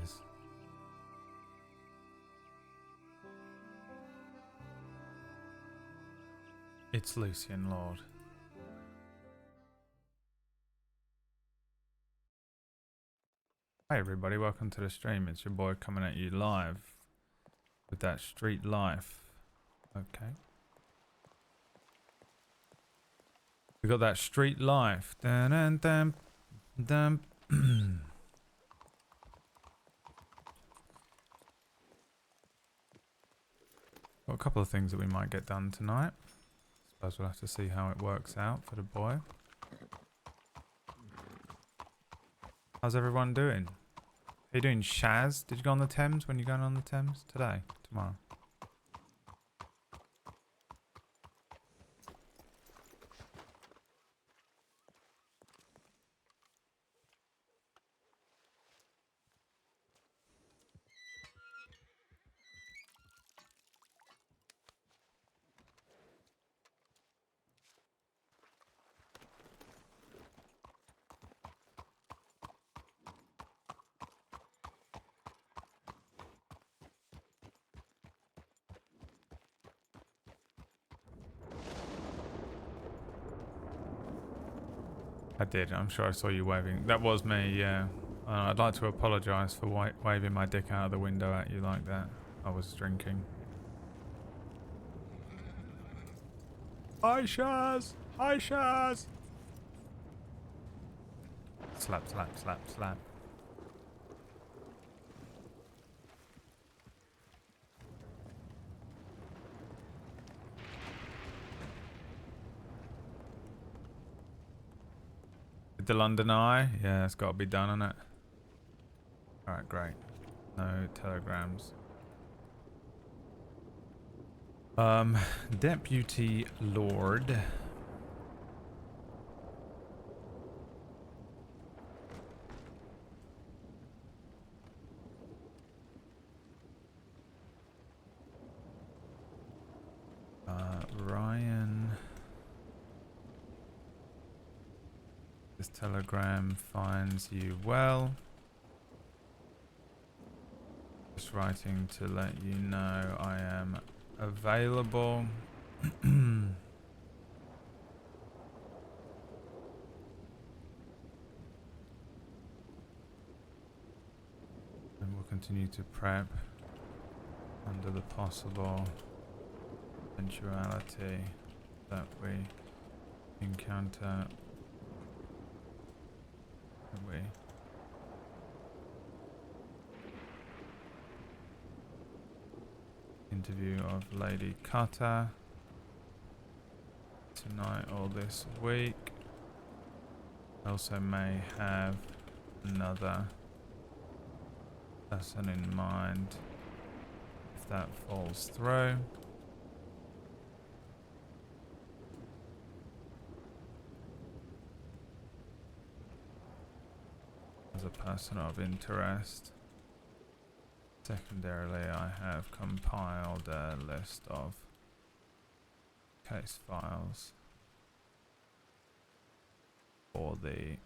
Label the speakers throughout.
Speaker 1: is. It's Lucien, Lorde. Hi everybody, welcome to the stream. It's your boy coming at you live with that street life. Okay. We got that street life. Dun, dun, dun, dun. Got a couple of things that we might get done tonight. Suppose we'll have to see how it works out for the boy. How's everyone doing? How you doing, Shaz? Did you go on the Thames? When you going on the Thames? Today? Tomorrow? I did. I'm sure I saw you waving. That was me, yeah. I'd like to apologise for waving my dick out of the window at you like that. I was drinking. Hi, Shaz! Hi, Shaz! Slap, slap, slap, slap. The London Eye? Yeah, it's got to be done, hasn't it? Alright, great. No telegrams. Deputy Lorde. Ryan. This telegram finds you well. Just writing to let you know I am available. And we'll continue to prep under the possible eventuality that we encounter. Interview of Lady Cutter tonight or this week. Also may have another person in mind if that falls through. As a person of interest. Secondarily, I have compiled a list of case files for the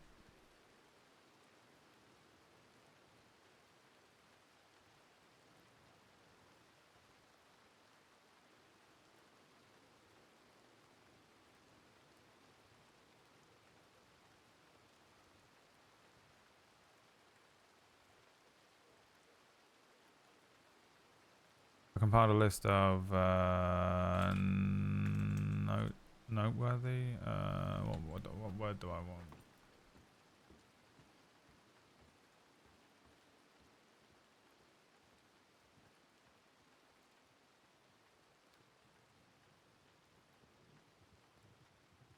Speaker 1: I compiled a list of noteworthy. What word do I want?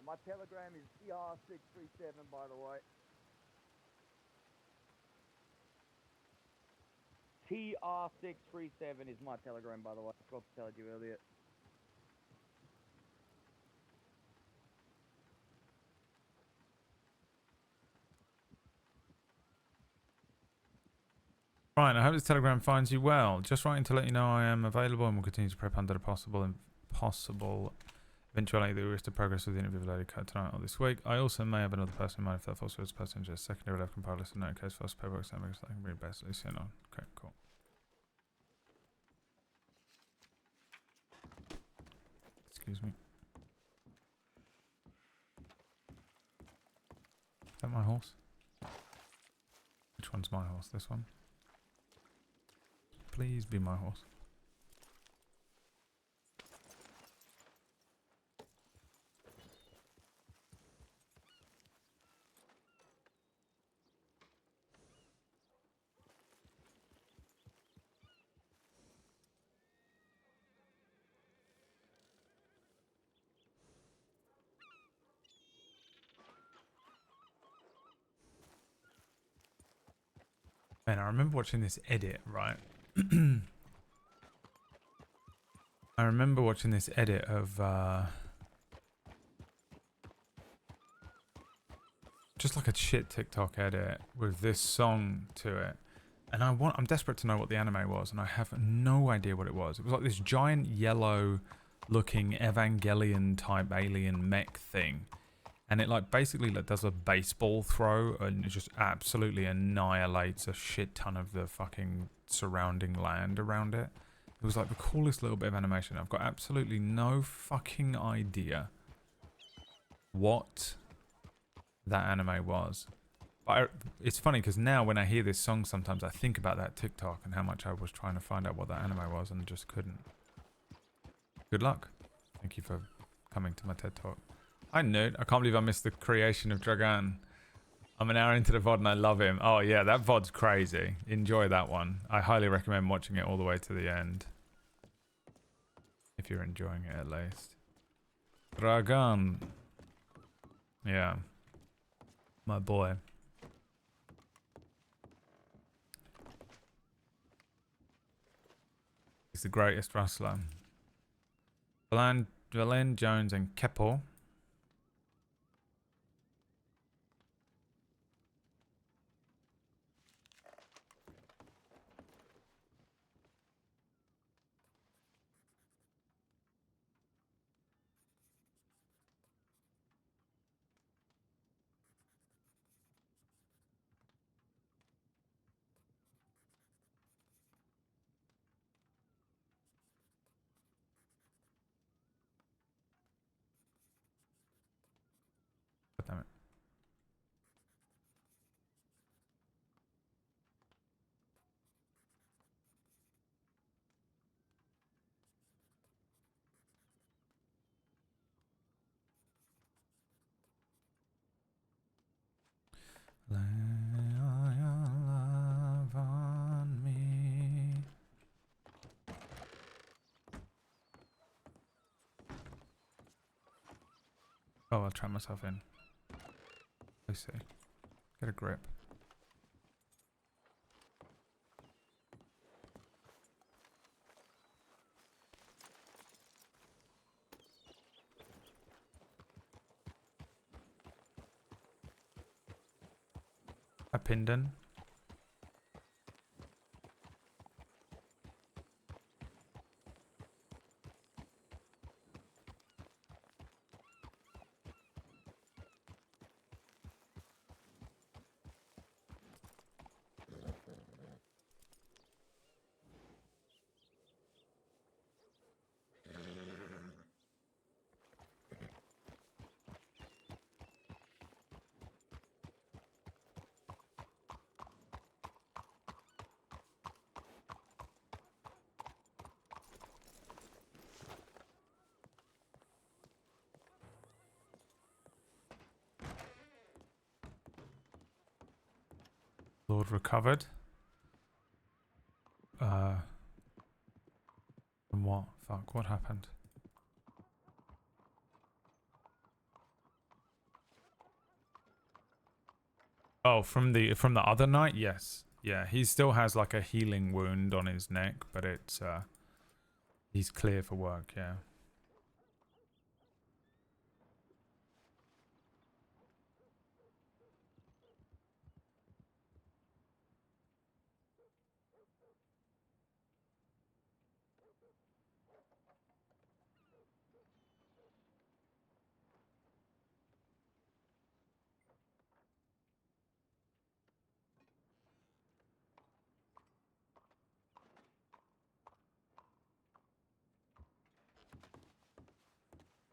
Speaker 2: My telegram is TR637, by the way. TR637 is my telegram, by the way. I forgot to tell you earlier.
Speaker 1: Right, I hope this telegram finds you well. Just writing to let you know I am available and will continue to prep under the possible Eventuality, the wish to progress with the interview with Lady Cut tonight or this week. I also may have another person in mind if that false was person just secondary left compiled list of note case first paperwork so because I can read best Lucien on. Okay, cool. Excuse me. Is that my horse? Which one's my horse? This one? Please be my horse. Man, I remember watching this edit, right? I remember watching this edit of just like a shit TikTok edit with this song to it. And I'm desperate to know what the anime was, and I have no idea what it was. It was like this giant yellow looking Evangelion type alien mech thing. And it like basically like does a baseball throw and it just absolutely annihilates a shit ton of the fucking surrounding land around it. It was like the coolest little bit of animation. I've got absolutely no fucking idea what that anime was. But it's funny because now when I hear this song sometimes I think about that TikTok and how much I was trying to find out what that anime was and just couldn't. Good luck. Thank you for coming to my TED Talk. Hi nerd, I can't believe I missed the creation of Dragan. I'm an hour into the VOD and I love him. Oh yeah, that VOD's crazy. Enjoy that one. I highly recommend watching it all the way to the end. If you're enjoying it at least. Dragan. Yeah. My boy. He's the greatest wrestler. Valan Jones and Keppel. God damn it. Lay all your love on me. Oh, I'll try myself in. Let's see. Get a grip. A Pinden. Lorde recovered. From what? Fuck, what happened? Oh, from the other night? Yes. Yeah, he still has like a healing wound on his neck, but it's he's clear for work, yeah.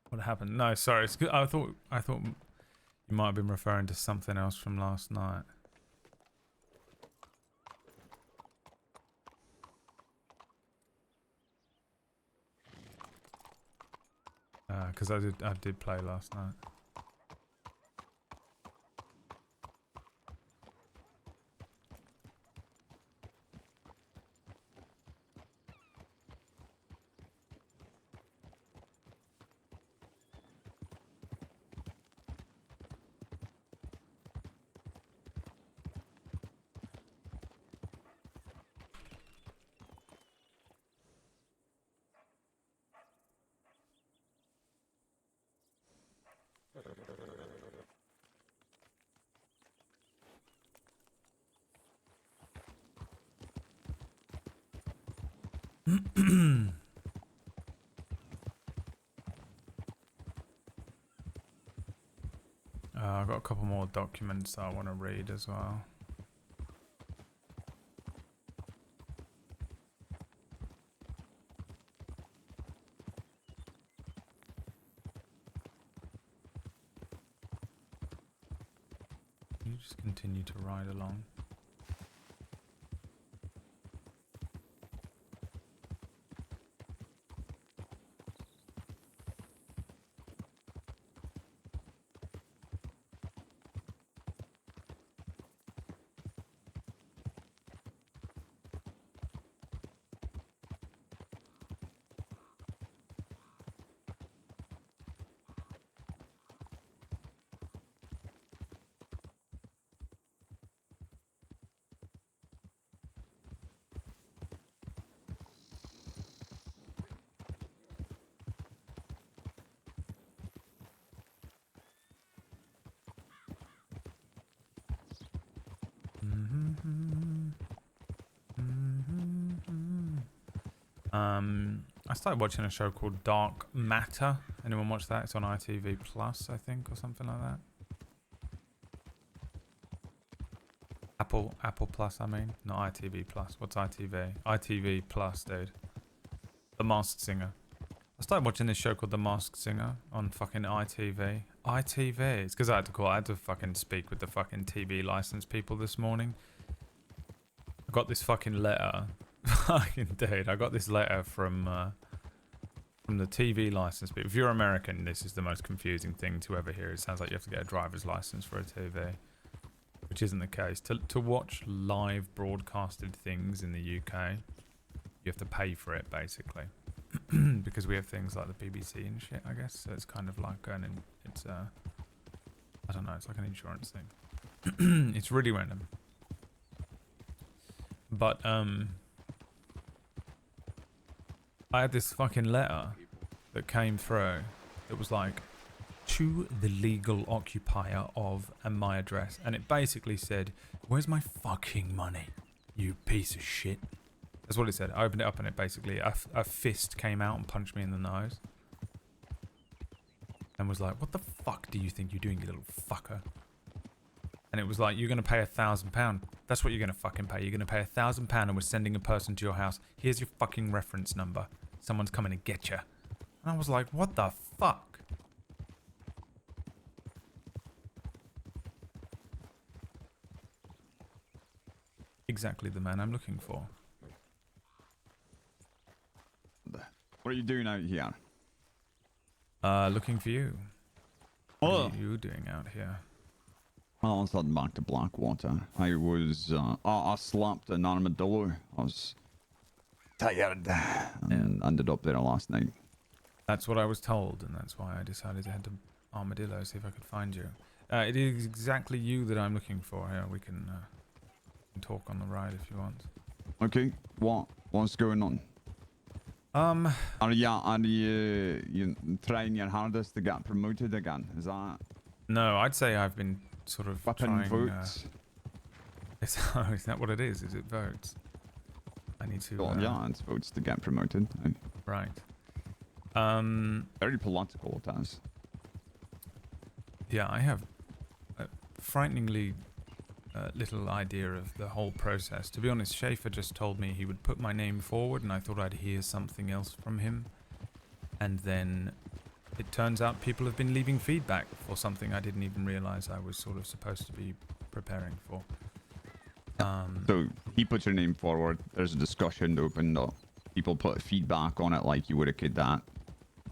Speaker 1: What happened? No, sorry. It's good. I thought you might have been referring to something else from last night. Because I did play last night. I've got a couple more documents that I want to read as well. You just continue to ride along. I started watching a show called Dark Matter. Anyone watch that? It's on ITV Plus, I think, or something like that. Apple Plus, I mean, not ITV Plus. What's ITV? ITV Plus, dude. The Masked Singer. I started watching this show called The Masked Singer on fucking ITV. ITV. It's because I had to fucking speak with the fucking TV license people this morning. I got this fucking letter. Fucking dude, I got this letter from the TV license. But if you're American, this is the most confusing thing to ever hear. It sounds like you have to get a driver's license for a TV, which isn't the case. To watch live broadcasted things in the UK, you have to pay for it basically, because we have things like the BBC and shit, I guess. So it's kind of like I don't know. It's like an insurance thing. It's really random. But I had this fucking letter that came through that was like, to the legal occupier of and my address. And it basically said, where's my fucking money, you piece of shit? That's what it said. I opened it up and it basically, a fist came out and punched me in the nose. And was like, what the fuck do you think you're doing, you little fucker? And it was like, you're going to pay £1,000. That's what you're going to fucking pay. You're going to pay £1,000 and we're sending a person to your house. Here's your fucking reference number. Someone's coming to get you. And I was like, what the fuck? Exactly the man I'm looking for.
Speaker 3: What are you doing out here?
Speaker 1: Looking for you. What are you doing out here?
Speaker 3: Well, I was heading back to Blackwater. I was, I slapped an armadillo. I was tired and ended up there last night.
Speaker 1: That's what I was told, and that's why I decided to head to Armadillo, see if I could find you. It is exactly you that I'm looking for. Here, we can talk on the ride if you want.
Speaker 3: Okay, what's going on? Are you trying your hardest to get promoted again? Is that?
Speaker 1: No, I'd say I've been sort of
Speaker 3: Fucking
Speaker 1: trying.
Speaker 3: votes.
Speaker 1: Is that what it is? Is it votes? I need to.
Speaker 3: Well, yeah, it's votes to get promoted.
Speaker 1: Right.
Speaker 3: Very political, it is.
Speaker 1: Yeah, I have a frighteningly little idea of the whole process. To be honest, Schaefer just told me he would put my name forward, and I thought I'd hear something else from him. And then it turns out people have been leaving feedback for something I didn't even realize I was sort of supposed to be preparing for.
Speaker 3: So he puts your name forward. There's a discussion opened up. People put feedback on it like you would have kid that.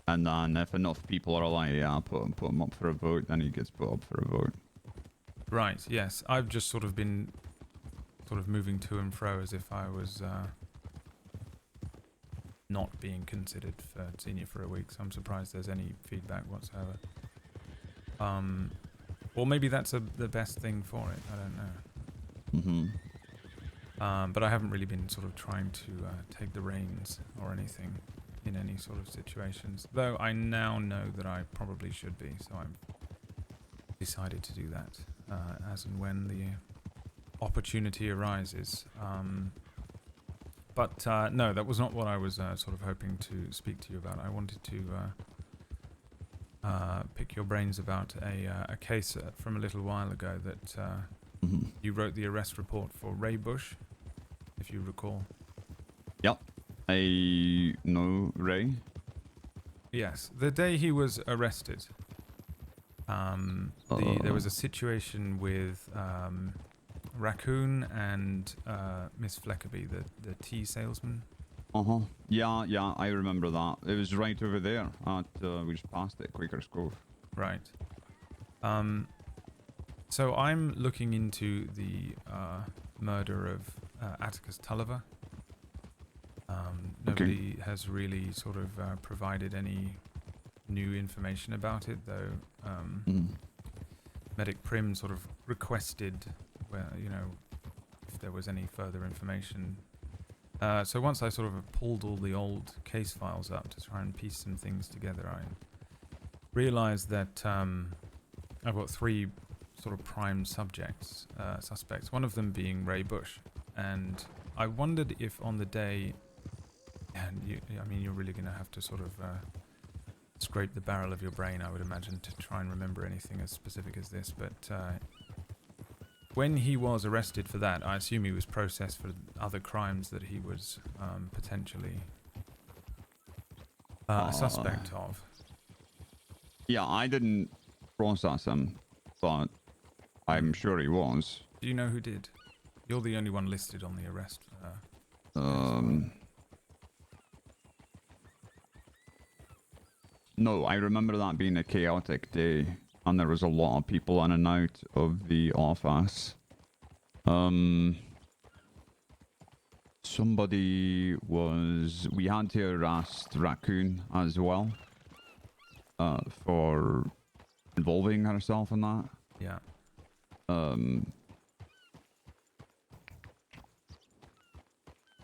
Speaker 3: And then if enough people are like, yeah, put him up for a vote, then he gets put up for a vote.
Speaker 1: Right, yes. I've just sort of been sort of moving to and fro as if I was not being considered for senior for a week, so I'm surprised there's any feedback whatsoever. Or maybe that's the best thing for it, I don't know. But I haven't really been sort of trying to take the reins or anything in any sort of situations, though I now know that I probably should be, so I've decided to do that as and when the opportunity arises. But no, that was not what I was sort of hoping to speak to you about. I wanted to pick your brains about a case from a little while ago that you wrote the arrest report for Ray Bush, if you recall.
Speaker 3: Yep. I know Ray.
Speaker 1: Yes, the day he was arrested, there was a situation with Raccoon and Miss Fleckerby, the tea salesman.
Speaker 3: Yeah, I remember that. It was right over there at, we just passed it, Quaker's Cove.
Speaker 1: Right. So I'm looking into the murder of Atticus Tulliver. Nobody has really sort of provided any new information about it, though Medic Prim sort of requested, well, you know, if there was any further information. So once I sort of pulled all the old case files up to try and piece some things together, I realized that I've got three sort of prime suspects, one of them being Ray Bush. And I wondered if on the day, and I mean, you're really going to have to sort of scrape the barrel of your brain, I would imagine, to try and remember anything as specific as this, but when he was arrested for that, I assume he was processed for other crimes that he was potentially a suspect of.
Speaker 3: Yeah, I didn't process him, but I'm sure he was.
Speaker 1: Do you know who did? You're the only one listed on the arrest.
Speaker 3: No, I remember that being a chaotic day, and there was a lot of people in and out of the office. Somebody was... We had to arrest Raccoon as well, for involving herself in that.
Speaker 1: Yeah.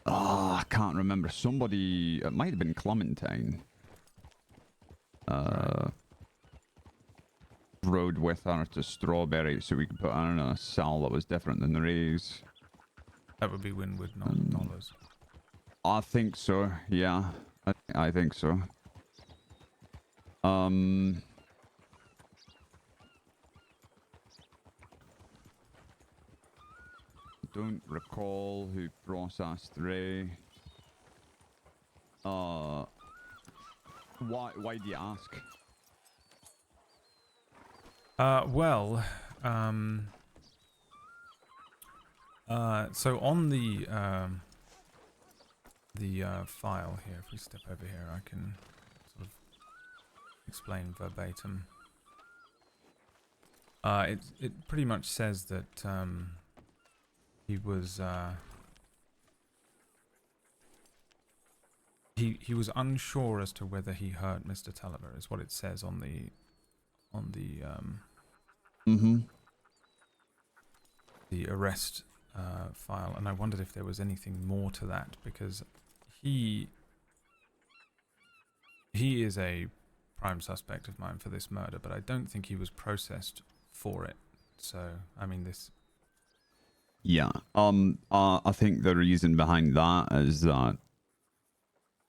Speaker 3: I can't remember. Somebody... It might have been Clementine.
Speaker 1: Right.
Speaker 3: Rode with her to Strawberry so we could put her in a cell that was different than the Ray's.
Speaker 1: That would be Winwood, not Dollars.
Speaker 3: I think so, yeah. I think so. Don't recall who processed Ray. Why do you ask?
Speaker 1: Well, so on the file here, if we step over here, I can sort of explain verbatim. It pretty much says that he was he was unsure as to whether he hurt Mr. Tulliver, is what it says on the the arrest file, and I wondered if there was anything more to that, because he is a prime suspect of mine for this murder, but I don't think he was processed for it. So, I mean, this...
Speaker 3: Yeah, I think the reason behind that is that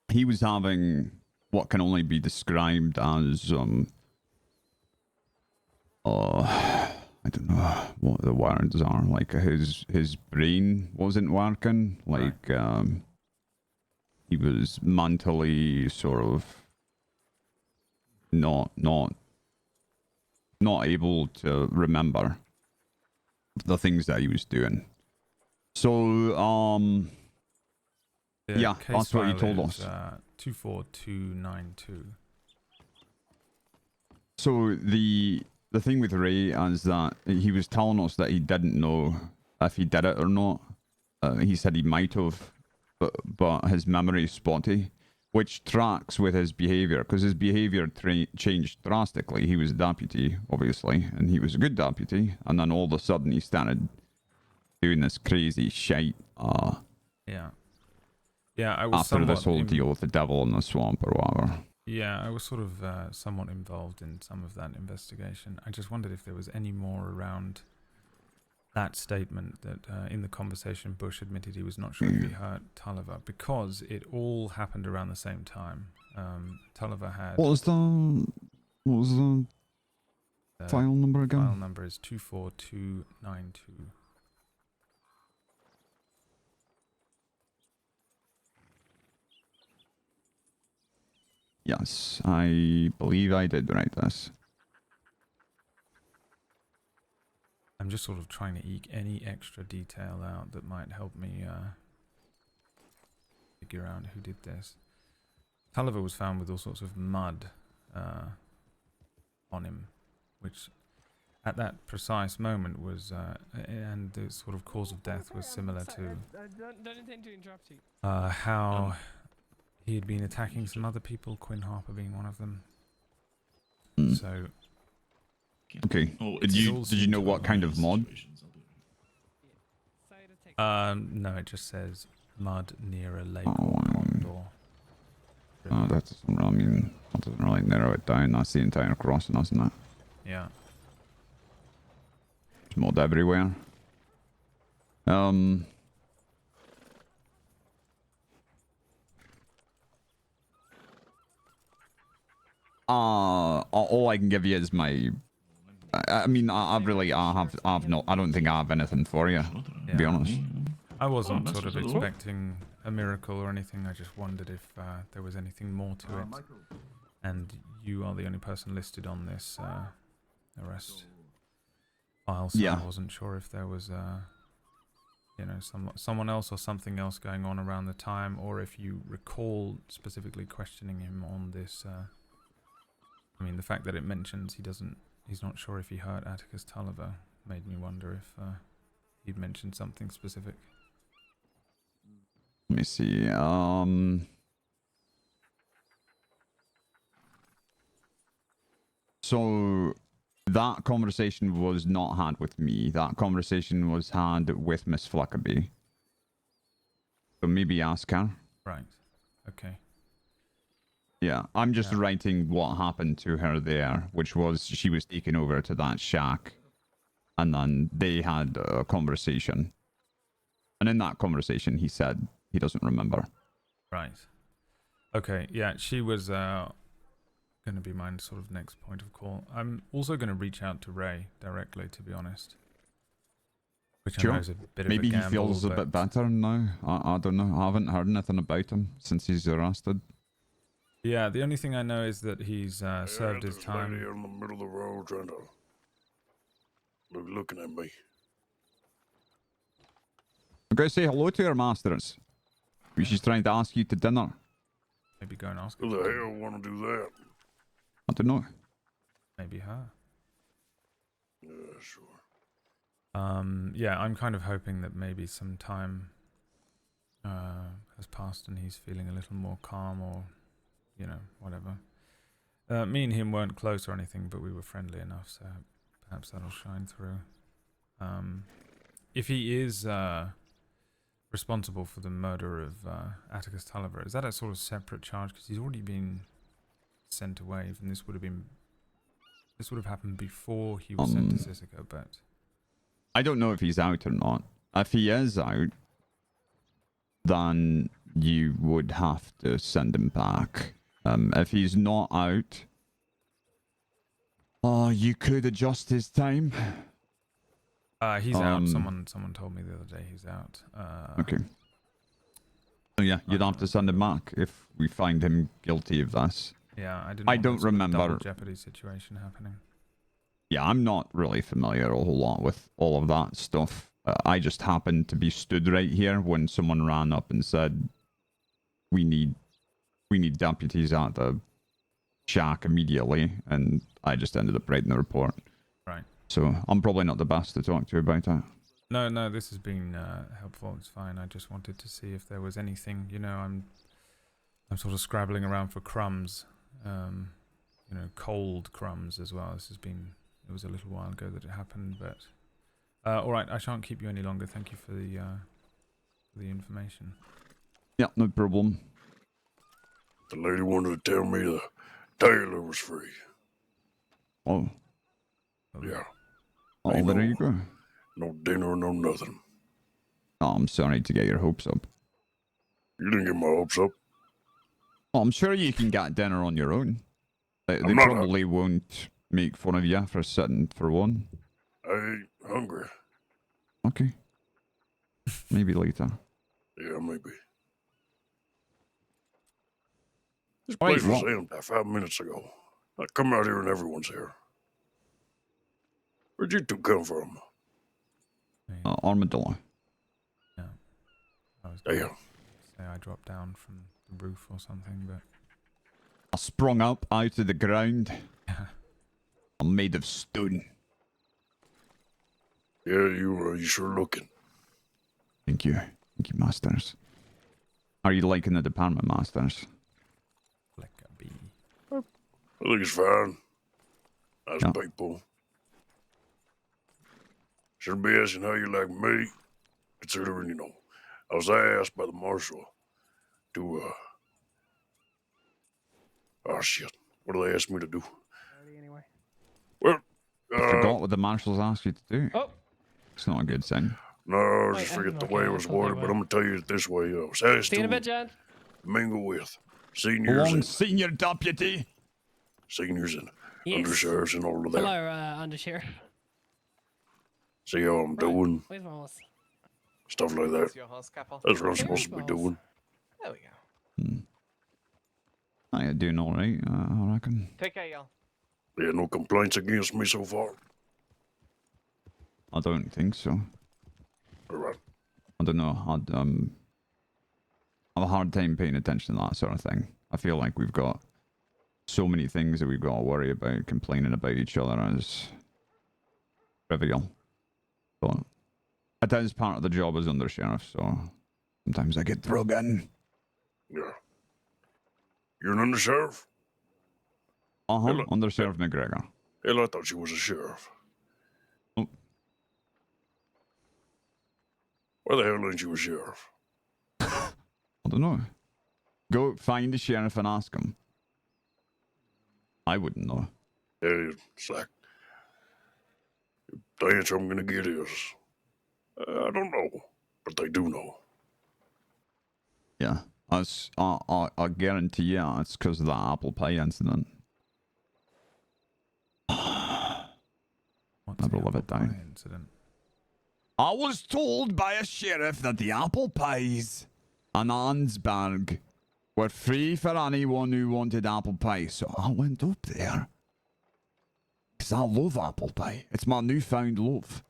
Speaker 3: he was having what can only be described as, I don't know what the words are, like his brain wasn't working, like, he was mentally sort of not able to remember the things that he was doing. So
Speaker 1: The
Speaker 3: yeah,
Speaker 1: case
Speaker 3: that's what he
Speaker 1: file
Speaker 3: told
Speaker 1: is,
Speaker 3: us.
Speaker 1: 24292.
Speaker 3: So the thing with Ray is that he was telling us that he didn't know if he did it or not. He said he might have, but his memory is spotty, which tracks with his behavior, because his behavior changed drastically. He was a deputy, obviously, and he was a good deputy, and then all of a sudden he started doing this crazy shite.
Speaker 1: Yeah. Yeah, I was
Speaker 3: After this
Speaker 1: somewhat
Speaker 3: whole deal with the devil in the swamp or whatever.
Speaker 1: Yeah, I was sort of somewhat involved in some of that investigation. I just wondered if there was any more around that statement that in the conversation Bush admitted he was not sure if he hurt Tulliver, because it all happened around the same time. Tulliver had...
Speaker 3: What was the file number again?
Speaker 1: File number is 24292.
Speaker 3: Yes, I believe I did write this.
Speaker 1: I'm just sort of trying to eke any extra detail out that might help me figure out who did this. Tulliver was found with all sorts of mud on him, which at that precise moment was, and the sort of cause of death was similar to
Speaker 4: Don't intend to interrupt you.
Speaker 1: how he had been attacking some other people, Quinn Harper being one of them.
Speaker 3: Mm.
Speaker 1: So,
Speaker 3: Okay.
Speaker 5: Oh,
Speaker 3: Did you know what kind of mod?
Speaker 1: no, it just says mud near a lake
Speaker 3: Oh,
Speaker 1: or pond or river.
Speaker 3: That doesn't really narrow it down. That's the entire crossing, isn't it?
Speaker 1: Yeah.
Speaker 3: There's mud everywhere. All I can give you is my. I don't think I have anything for you, to be
Speaker 1: Yeah.
Speaker 3: honest.
Speaker 1: I wasn't
Speaker 5: that's
Speaker 1: sort of
Speaker 5: what's up.
Speaker 1: expecting a miracle or anything. I just wondered if there was anything more to it. And you are the only person listed on this arrest file, so
Speaker 3: Yeah.
Speaker 1: I wasn't sure if there was, someone else or something else going on around the time, or if you recall specifically questioning him on this. I mean, the fact that it mentions he's not sure if he hurt Atticus Tulliver made me wonder if he'd mentioned something specific.
Speaker 3: Let me see. So that conversation was not had with me. That conversation was had with Miss Flickaby. So maybe ask her.
Speaker 1: Right. Okay.
Speaker 3: Yeah, I'm just
Speaker 1: Yeah.
Speaker 3: writing what happened to her there, which was she was taken over to that shack, and then they had a conversation. And in that conversation, he said he doesn't remember.
Speaker 1: Right. Okay. Yeah, she was going to be my sort of next point of call. I'm also going to reach out to Ray directly, to be honest. Which I know is a bit
Speaker 3: Maybe
Speaker 1: of a
Speaker 3: he
Speaker 1: gamble,
Speaker 3: feels a bit better now. I don't know. I haven't heard anything about him since he's arrested.
Speaker 1: Yeah, the only thing I know is that he's served his
Speaker 6: This lady
Speaker 1: time.
Speaker 6: here in the middle of the road trying to looking at me.
Speaker 3: I'm going to say hello to her, Masters. She's trying to ask you to dinner.
Speaker 1: Maybe go and ask her.
Speaker 6: Who the hell want to do that?
Speaker 3: I don't know.
Speaker 1: Maybe her.
Speaker 6: Yeah, sure.
Speaker 1: Yeah, I'm kind of hoping that maybe some time has passed and he's feeling a little more calm, or, whatever. Me and him weren't close or anything, but we were friendly enough, so perhaps that'll shine through. If he is responsible for the murder of Atticus Tulliver, is that a sort of separate charge? Because he's already been sent away, and this would have happened before he was sent to Sisika, but...
Speaker 3: I don't know if he's out or not. If he is out, then you would have to send him back. If he's not out, you could adjust his time.
Speaker 1: He's out. Someone told me the other day he's out.
Speaker 3: Okay. So yeah, you'd have to send him back if we find him guilty of this.
Speaker 1: Yeah, I didn't.
Speaker 3: I
Speaker 1: want
Speaker 3: don't
Speaker 1: a sort of double
Speaker 3: remember.
Speaker 1: Jeopardy situation happening.
Speaker 3: Yeah, I'm not really familiar a whole lot with all of that stuff. I just happened to be stood right here when someone ran up and said, "We need deputies at the shack immediately," and I just ended up writing the report.
Speaker 1: Right.
Speaker 3: So I'm probably not the best to talk to about it.
Speaker 1: No, this has been helpful. It's fine. I just wanted to see if there was anything. I'm sort of scrabbling around for crumbs. Cold crumbs as well. It was a little while ago that it happened, but all right. I shan't keep you any longer. Thank you for the information.
Speaker 3: Yeah, no problem.
Speaker 6: The lady wanted to tell me the Taylor was free.
Speaker 3: Oh,
Speaker 6: Yeah.
Speaker 3: oh,
Speaker 6: Ain't
Speaker 3: there
Speaker 6: no-
Speaker 3: you go.
Speaker 6: No dinner, no nothing.
Speaker 3: Oh, I'm sorry to get your hopes up.
Speaker 6: You didn't get my hopes up.
Speaker 3: Oh, I'm sure you can get dinner on your own. They
Speaker 6: I'm not
Speaker 3: probably won't make fun of you for sitting for one.
Speaker 6: I ain't hungry.
Speaker 3: Okay. Maybe later.
Speaker 6: Yeah, maybe. This
Speaker 3: Right,
Speaker 6: place was
Speaker 3: well-
Speaker 6: empty 5 minutes ago. I come out here and everyone's here. Where'd you two come from?
Speaker 3: Armadillo.
Speaker 1: Yeah. I was gonna
Speaker 6: Damn.
Speaker 1: say I dropped down from the roof or something, but
Speaker 3: I sprung up out of the ground. I'm made of stone.
Speaker 6: Yeah, you sure looking.
Speaker 3: Thank you. Thank you, Masters. Are you liking the department, Masters?
Speaker 1: like a bee.
Speaker 6: I think it's fine. Nice
Speaker 3: Yeah.
Speaker 6: people. Shouldn't be asking how you like me, considering, I was asked by the marshal to, oh shit, what do they ask me to do?
Speaker 4: Anyway.
Speaker 6: Well,
Speaker 3: I forgot what the marshals asked you to do.
Speaker 4: Oh,
Speaker 3: It's not a good sign.
Speaker 6: no, I
Speaker 4: Wait,
Speaker 6: just forget the
Speaker 4: okay,
Speaker 6: way it
Speaker 4: I'll
Speaker 6: was
Speaker 4: tell you
Speaker 6: worded,
Speaker 4: what.
Speaker 6: but I'm gonna tell you it this way. I was asked
Speaker 4: see you in a bit,
Speaker 6: to
Speaker 4: Jan.
Speaker 6: mingle with seniors
Speaker 3: Along,
Speaker 6: and
Speaker 3: senior deputy.
Speaker 4: Yes.
Speaker 6: undersheriffs and all of that.
Speaker 4: Hello, Undersheriff.
Speaker 6: See how I'm doing,
Speaker 4: Where's my horse?
Speaker 6: stuff like that.
Speaker 5: That's your horse, Capel.
Speaker 6: That's what I'm
Speaker 4: Where's
Speaker 6: supposed to be
Speaker 4: my horse?
Speaker 6: doing.
Speaker 5: There we go.
Speaker 3: You're doing all right, I reckon.
Speaker 5: Take care, y'all.
Speaker 6: Yeah, no complaints against me so far.
Speaker 3: I don't think so.
Speaker 6: All right.
Speaker 3: I don't know. I have a hard time paying attention to that sort of thing. I feel like we've got so many things that we've got to worry about, complaining about each other as trivial. But it is part of the job as undersheriff, so sometimes I get drug in.
Speaker 6: Yeah. You're an undersheriff? Hello.
Speaker 3: Undersheriff McGregor.
Speaker 6: Hell, I thought you was a sheriff.
Speaker 3: Oh.
Speaker 6: Why the hell ain't you a sheriff?
Speaker 3: I don't know. Go find the sheriff and ask him. I wouldn't know.
Speaker 6: Yeah, it's like... The answer I'm gonna get is... I don't know. But they do know.
Speaker 3: Yeah. I guarantee you it's because of the apple pie incident.
Speaker 1: What's
Speaker 3: Never
Speaker 1: the
Speaker 3: live it
Speaker 1: apple pie
Speaker 3: down.
Speaker 1: incident?
Speaker 3: I was told by a sheriff that the apple pies in Ansberg were free for anyone who wanted apple pie, so I went up there. Because I love apple pie. It's my newfound love.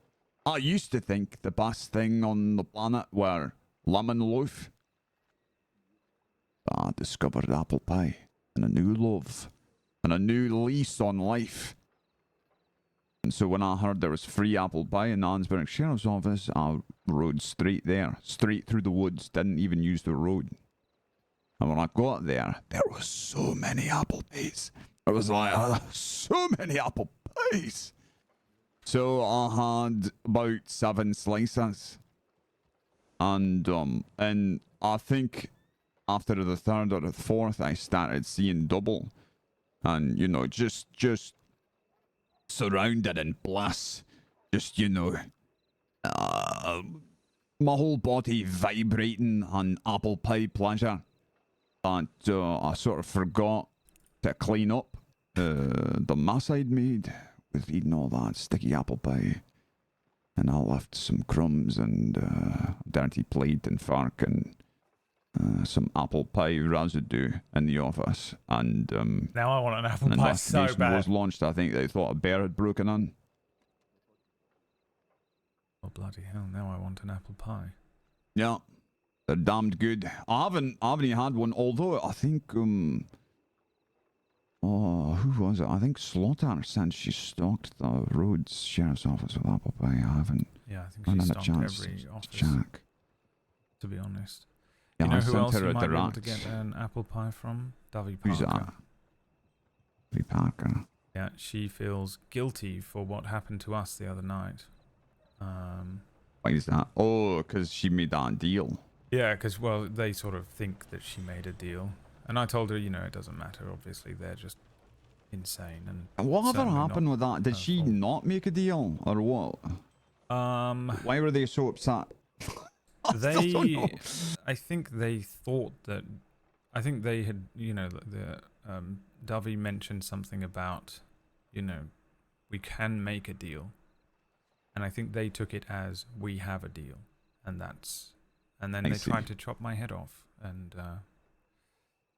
Speaker 3: I used to think the best thing on the planet were lemon loaf. But I discovered apple pie and a new love and a new lease on life. And so when I heard there was free apple pie in the Ansberg Sheriff's Office, I rode straight there, straight through the woods, didn't even use the road. And when I got there was so many apple pies. It was like, so many apple pies. So I had about 7 slices. And I think after the 3rd or the 4th, I started seeing double. And, just surrounded in bliss. Just, my whole body vibrating on apple pie pleasure. And I sort of forgot to clean up the mess I'd made with eating all that sticky apple pie. And I left some crumbs and dirty plate and fork and some apple pie residue in the office, and
Speaker 1: Now I want an apple
Speaker 3: an
Speaker 1: pie so
Speaker 3: investigation
Speaker 1: bad.
Speaker 3: was launched. I think they thought a bear had broken in.
Speaker 1: Oh bloody hell! Now I want an apple pie.
Speaker 3: Yeah, they're damned good. I haven't even had one. Although I think oh, who was it? I think Slaughter said she stocked the Rhodes Sheriff's Office with apple pie. I haven't
Speaker 1: Yeah, I think
Speaker 3: had
Speaker 1: she
Speaker 3: a
Speaker 1: stocked
Speaker 3: chance
Speaker 1: every
Speaker 3: to
Speaker 1: office.
Speaker 3: check.
Speaker 1: To be honest.
Speaker 3: Yeah,
Speaker 1: You know
Speaker 3: I
Speaker 1: who
Speaker 3: sent
Speaker 1: else
Speaker 3: her
Speaker 1: you
Speaker 3: a
Speaker 1: might be able to
Speaker 3: direct.
Speaker 1: get an apple pie from? Dovey
Speaker 3: Who's
Speaker 1: Parker.
Speaker 3: that? Lee Parker.
Speaker 1: Yeah, she feels guilty for what happened to us the other night.
Speaker 3: Why is that? Oh, because she made that deal.
Speaker 1: Yeah, because, well, they sort of think that she made a deal. And I told her, you know, it doesn't matter. Obviously, they're just insane. And
Speaker 3: Whatever
Speaker 1: certainly
Speaker 3: happened
Speaker 1: not
Speaker 3: with that? Did
Speaker 1: her
Speaker 3: she
Speaker 1: fault.
Speaker 3: not make a deal, or what? Why were they so upset? I don't know.
Speaker 1: I think they thought that, I think they had, you know, Dovey mentioned something about, you know, we can make a deal. And I think they took it as we have a deal. And then they tried to chop my head off and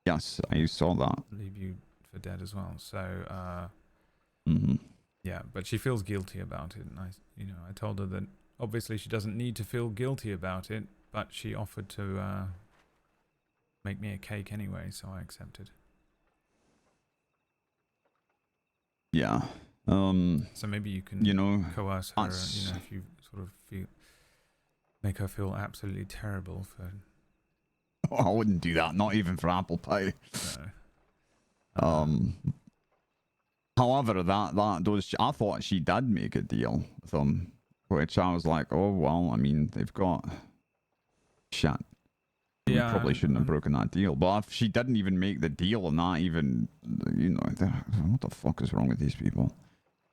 Speaker 3: Yes, I saw that.
Speaker 1: leave you for dead as well. So,
Speaker 3: Mm-hmm.
Speaker 1: yeah, but she feels guilty about it. And I told her that obviously she doesn't need to feel guilty about it, but she offered to make me a cake anyway, so I accepted.
Speaker 3: Yeah.
Speaker 1: So maybe you can,
Speaker 3: You know,
Speaker 1: coerce her, you know, if you sort of make her feel absolutely terrible for.
Speaker 3: I wouldn't do that. Not even for apple pie.
Speaker 1: No.
Speaker 3: However, I thought she did make a deal with them, which I was like, oh well. I mean, they've got shit. We probably shouldn't have broken that deal. But if she didn't even make the deal, and that even, you know, what the fuck is wrong with these people?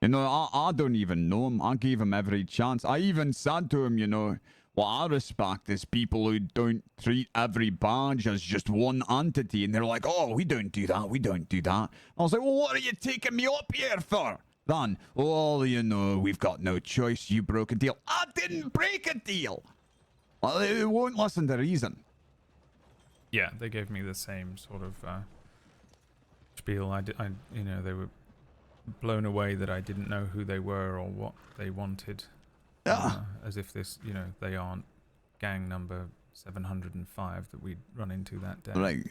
Speaker 3: You know, I don't even know him. I gave him every chance. I even said to him, you know, what I respect is people who don't treat every badge as just one entity. And they're like, oh, we don't do that. We don't do that. I was like, well, what are you taking me up here for? Then, well, you know, we've got no choice. You broke a deal. I didn't break a deal. Well, they won't listen to reason.
Speaker 1: Yeah, they gave me the same sort of spiel. I, you know, they were blown away that I didn't know who they were or what they wanted. As if this, you know, they aren't gang number 705 that we'd run into that day.
Speaker 3: Right.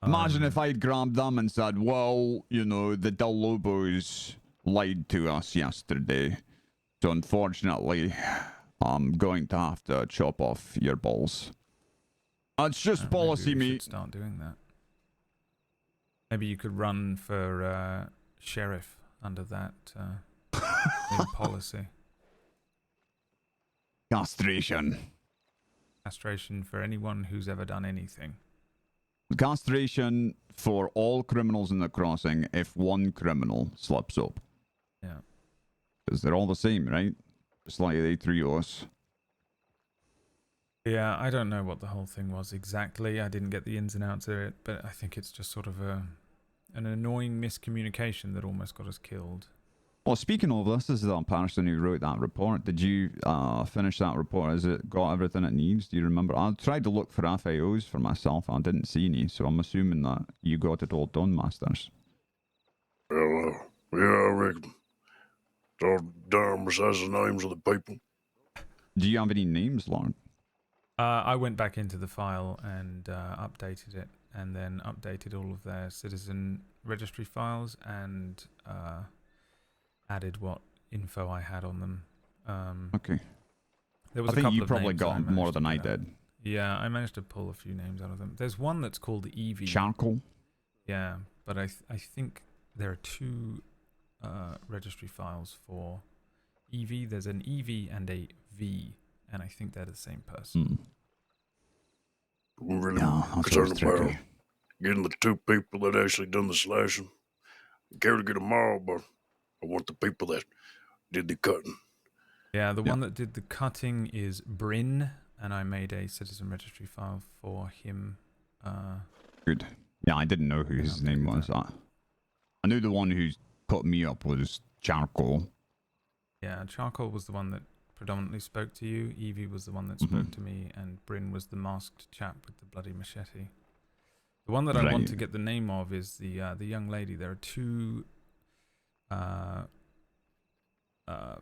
Speaker 3: Imagine if I'd grabbed them and said, well, you know, the Del Lobos lied to us yesterday. So unfortunately, I'm going to have to chop off your balls. That's just policy,
Speaker 1: maybe we
Speaker 3: mate.
Speaker 1: should start doing that. Maybe you could run for sheriff under that new policy.
Speaker 3: Castration.
Speaker 1: Castration for anyone who's ever done anything.
Speaker 3: Castration for all criminals in the crossing if one criminal slips up.
Speaker 1: Yeah.
Speaker 3: Because they're all the same, right? Just like they three of us.
Speaker 1: Yeah, I don't know what the whole thing was exactly. I didn't get the ins and outs of it, but I think it's just sort of an annoying miscommunication that almost got us killed.
Speaker 3: Well, speaking of this is the person who wrote that report. Did you finish that report? Has it got everything it needs? Do you remember? I tried to look for FAOs for myself. I didn't see any, so I'm assuming that you got it all done, Masters.
Speaker 6: Well, yeah, I reckon. It's all done besides the names of the people.
Speaker 3: Do you have any names, Lord?
Speaker 1: I went back into the file and updated it, and then updated all of their citizen registry files and added what info I had on them.
Speaker 3: Okay.
Speaker 1: There was
Speaker 3: I
Speaker 1: a
Speaker 3: think
Speaker 1: couple
Speaker 3: you
Speaker 1: of
Speaker 3: probably
Speaker 1: names
Speaker 3: got
Speaker 1: managed
Speaker 3: more
Speaker 1: to
Speaker 3: than I
Speaker 1: get out.
Speaker 3: did.
Speaker 1: Yeah, I managed to pull a few names out of them. There's one that's called Evie.
Speaker 3: Charcoal?
Speaker 1: Yeah, but I think there are two registry files for Evie. There's an Evie and a V, and I think they're the same person.
Speaker 6: I'm really
Speaker 3: Yeah, that's
Speaker 6: concerned
Speaker 3: always
Speaker 6: about
Speaker 3: tricky.
Speaker 6: getting the two people that actually done the slashing. I care to get them all, but I want the people that did the cutting.
Speaker 1: Yeah, the one that did the cutting is Bryn, and I made a citizen registry file for him.
Speaker 3: Good. Yeah, I didn't know who his name was. I knew the one who cut me up was Charcoal.
Speaker 1: Yeah, Charcoal was the one that predominantly spoke to you. Evie was the one that spoke to me, and Bryn was the masked chap with the bloody machete. The one that I want
Speaker 3: Right.
Speaker 1: to get the name of is the young lady. There are two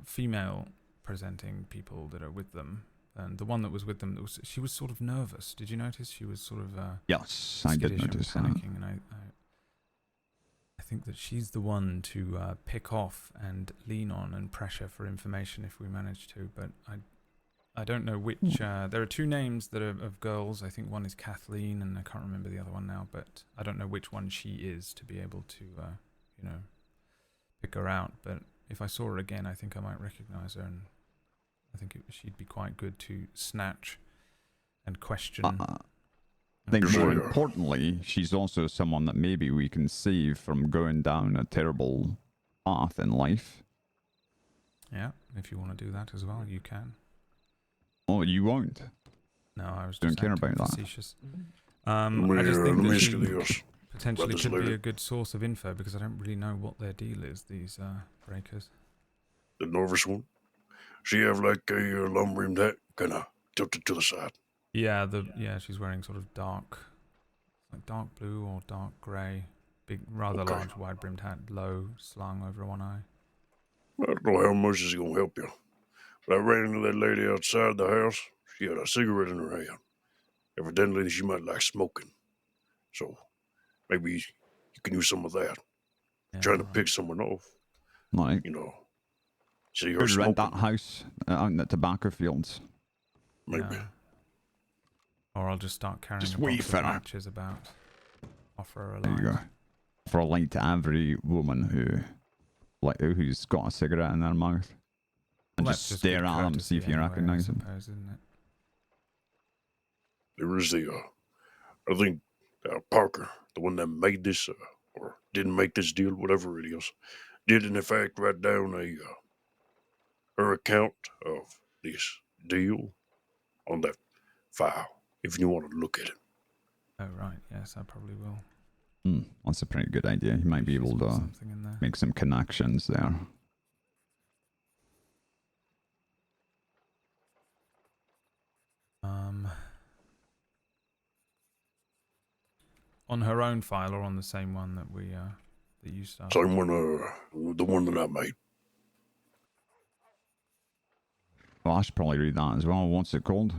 Speaker 1: female presenting people that are with them, and the one that was with them, she was sort of nervous. Did you notice? She was sort of
Speaker 3: Yes, I did
Speaker 1: skittish and
Speaker 3: notice that.
Speaker 1: panicking, and I think that she's the one to pick off and lean on and pressure for information if we manage to. But I don't know which. There are two names that are of girls. I think one is Kathleen, and I can't remember the other one now. But I don't know which one she is to be able to, pick her out. But if I saw her again, I think I might recognize her, and I think she'd be quite good to snatch and question.
Speaker 3: I think more importantly, she's also someone that maybe we can save from going down a terrible path in life.
Speaker 1: Yeah, if you want to do that as well, you can.
Speaker 3: Oh, you won't?
Speaker 1: No, I was
Speaker 3: Don't
Speaker 1: just
Speaker 3: care
Speaker 1: acting
Speaker 3: about that.
Speaker 1: facetious. I just think that she potentially
Speaker 6: Brothers
Speaker 1: could be
Speaker 6: later.
Speaker 1: a good source of info because I don't really know what their deal is, these breakers.
Speaker 6: The nervous one. She have like a long-rimmed hat, kind of tilted to the side.
Speaker 1: Yeah, she's wearing sort of dark blue or dark grey, big, rather
Speaker 6: Okay.
Speaker 1: large, wide-brimmed hat, low, slung over one eye.
Speaker 6: I don't know how much this is gonna help you, but I ran into that lady outside the house. She had a cigarette in her hand. Evidently, she might like smoking, so maybe you can use some of that.
Speaker 1: Yeah,
Speaker 6: Trying to
Speaker 1: right.
Speaker 6: pick someone off,
Speaker 3: Like,
Speaker 6: see her
Speaker 3: could rent
Speaker 6: smoking.
Speaker 3: that house out in the tobacco fields.
Speaker 6: Maybe.
Speaker 1: Yeah. Or I'll just start carrying
Speaker 3: Just
Speaker 1: a
Speaker 3: wait
Speaker 1: box
Speaker 3: for
Speaker 1: of
Speaker 3: her.
Speaker 1: matches about. Offer her a
Speaker 3: There you
Speaker 1: light.
Speaker 3: go. For a light to every woman who's got a cigarette in their mouth. And
Speaker 1: Well,
Speaker 3: just
Speaker 1: that's
Speaker 3: stare
Speaker 1: good
Speaker 3: at them, see
Speaker 1: courtesy
Speaker 3: if you
Speaker 1: anyway,
Speaker 3: recognize
Speaker 1: I
Speaker 3: them.
Speaker 1: suppose, isn't it?
Speaker 6: There is I think Parker, the one that made this, or didn't make this deal, whatever it is, did in fact write down her account of this deal on that file, if you want to look at it.
Speaker 1: Oh, right. Yes, I probably will.
Speaker 3: That's a pretty good idea. You might be
Speaker 1: She's
Speaker 3: able
Speaker 1: got
Speaker 3: to
Speaker 1: something in there.
Speaker 3: make some connections there.
Speaker 1: On her own file or on the same one that we that you started?
Speaker 6: Same one, the one that I made.
Speaker 3: Well, I should probably read that as well. What's it called?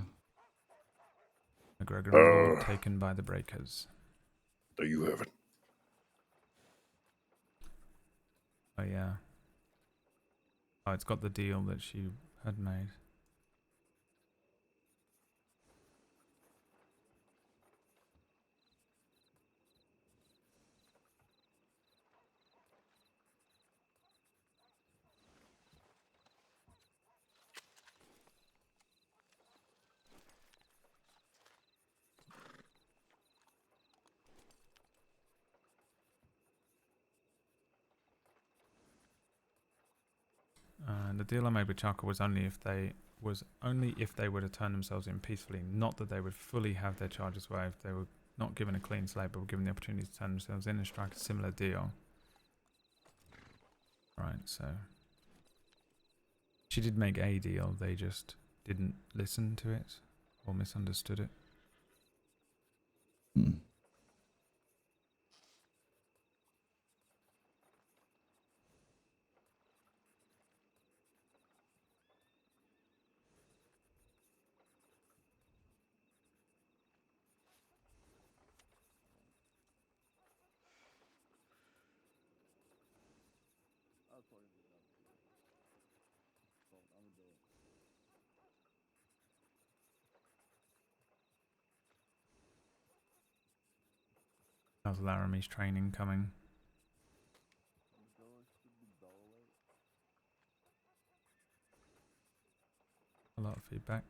Speaker 1: McGregor and Lorde taken by the breakers.
Speaker 6: There you have it.
Speaker 1: Oh, yeah. Oh, it's got the deal that she had made. And the deal I made with Chaka was only if they were to turn themselves in peacefully, not that they would fully have their charges waived. They were not given a clean slate, but were given the opportunity to turn themselves in and strike a similar deal. Right, so she did make a deal, they just didn't listen to it or misunderstood it. How's Laramie's training coming? A lot of feedback.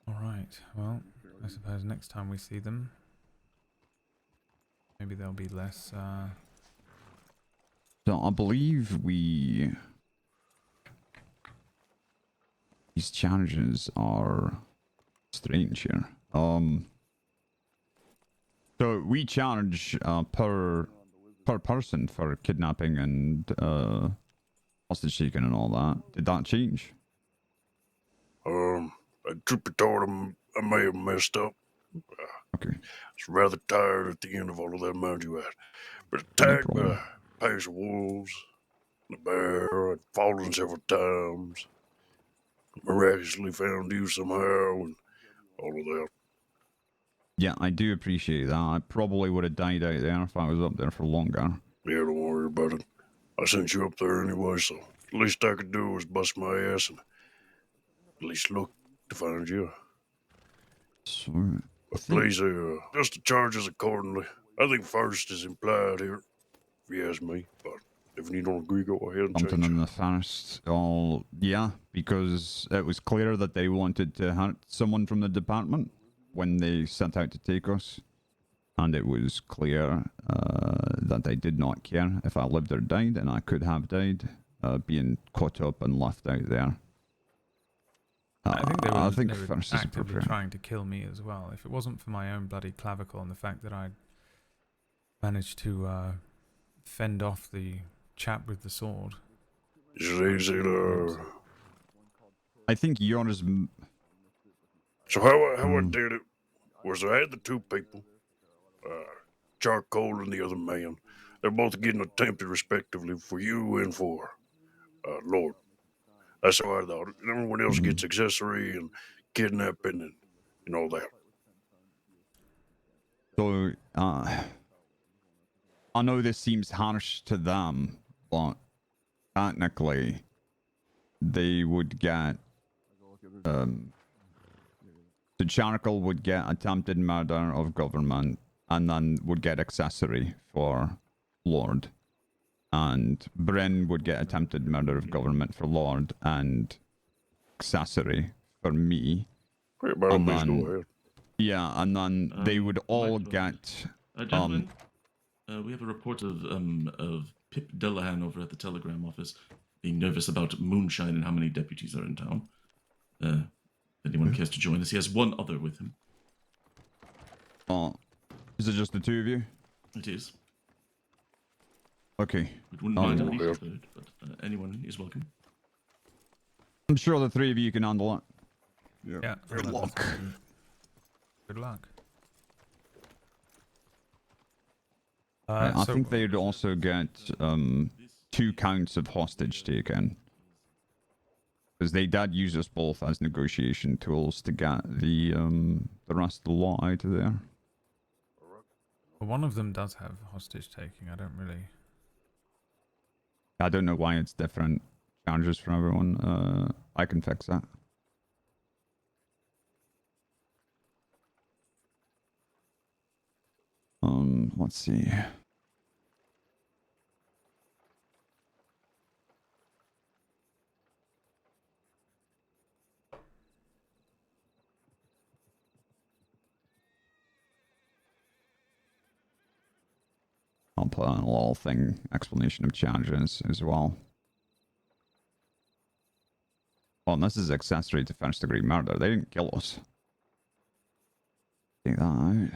Speaker 1: Alright, well, I suppose next time we see them, maybe they'll be less
Speaker 3: So I believe these challenges are strange here. So we charge per person for kidnapping and hostage taking and all that. Did that change?
Speaker 6: Truth be told, I may have messed up.
Speaker 3: Okay.
Speaker 6: Was rather tired at the end of all of that, mind you. But
Speaker 3: No
Speaker 6: attacked
Speaker 3: problem.
Speaker 6: by pairs of wolves, the bear, I'd fallen several times. Miraculously found you somehow, and all of that.
Speaker 3: Yeah, I do appreciate that. I probably would have died out there if I was up there for longer.
Speaker 6: Yeah, don't worry about it. I sent you up there anyway, so the least I could do was bust my ass and at least look to find you.
Speaker 3: So, I
Speaker 6: But
Speaker 3: think
Speaker 6: please, just the charges accordingly. I think first is implied here, if you ask me. But if you don't agree, go ahead and
Speaker 3: something
Speaker 6: change
Speaker 3: in
Speaker 6: it.
Speaker 3: the first. Oh, yeah, because it was clear that they wanted to hurt someone from the department when they set out to take us. And it was clear that they did not care if I lived or died, and I could have died, being caught up and left out there.
Speaker 1: I think they
Speaker 3: I
Speaker 1: were,
Speaker 3: think
Speaker 1: they were
Speaker 3: first is
Speaker 1: actively
Speaker 3: appropriate.
Speaker 1: trying to kill me as well. If it wasn't for my own bloody clavicle and the fact that I managed to fend off the chap with the sword.
Speaker 6: Is it easy to...
Speaker 3: I think yours.
Speaker 6: So how I did it was I had the two people, Charcoal and the other man. They're both getting attempted respectively for you and for Lorde. That's how I thought it. And everyone else gets accessory and kidnapping and all that.
Speaker 3: So, I know this seems harsh to them, but technically, they would get. The Charcoal would get attempted murder of government, and then would get accessory for Lorde. And Bryn would get attempted murder of government for Lorde, and accessory for me.
Speaker 6: Yeah, by all
Speaker 3: And
Speaker 6: means,
Speaker 3: then,
Speaker 6: go ahead.
Speaker 3: yeah, and then they would all
Speaker 7: Michael,
Speaker 3: get.
Speaker 7: Gentlemen, we have a report of Pip Delahan over at the telegram office being nervous about moonshine and how many deputies are in town. Anyone cares to join us? He has one other with him.
Speaker 3: Oh, is it just the two of you?
Speaker 7: It is.
Speaker 3: Okay.
Speaker 7: We wouldn't mind at least a third, but anyone is welcome.
Speaker 3: I'm sure the three of you can handle it.
Speaker 1: Yeah.
Speaker 3: Good luck.
Speaker 1: Good luck.
Speaker 3: I think they'd also get 2 counts of hostage taken. Because they did use us both as negotiation tools to get the rest of the lot out of there.
Speaker 1: Well, one of them does have hostage taking. I don't really.
Speaker 3: I don't know why it's different charges for everyone. I can fix that. Let's see. I'll put on a little thing, explanation of charges as well. Well, this is accessory to first degree murder. They didn't kill us. Take that out.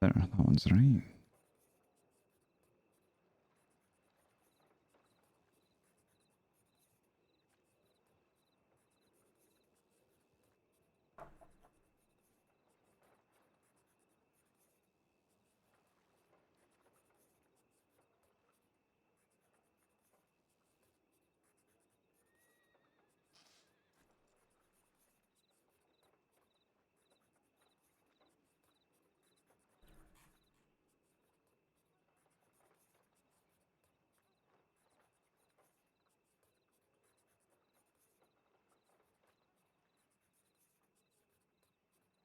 Speaker 3: There, that one's right.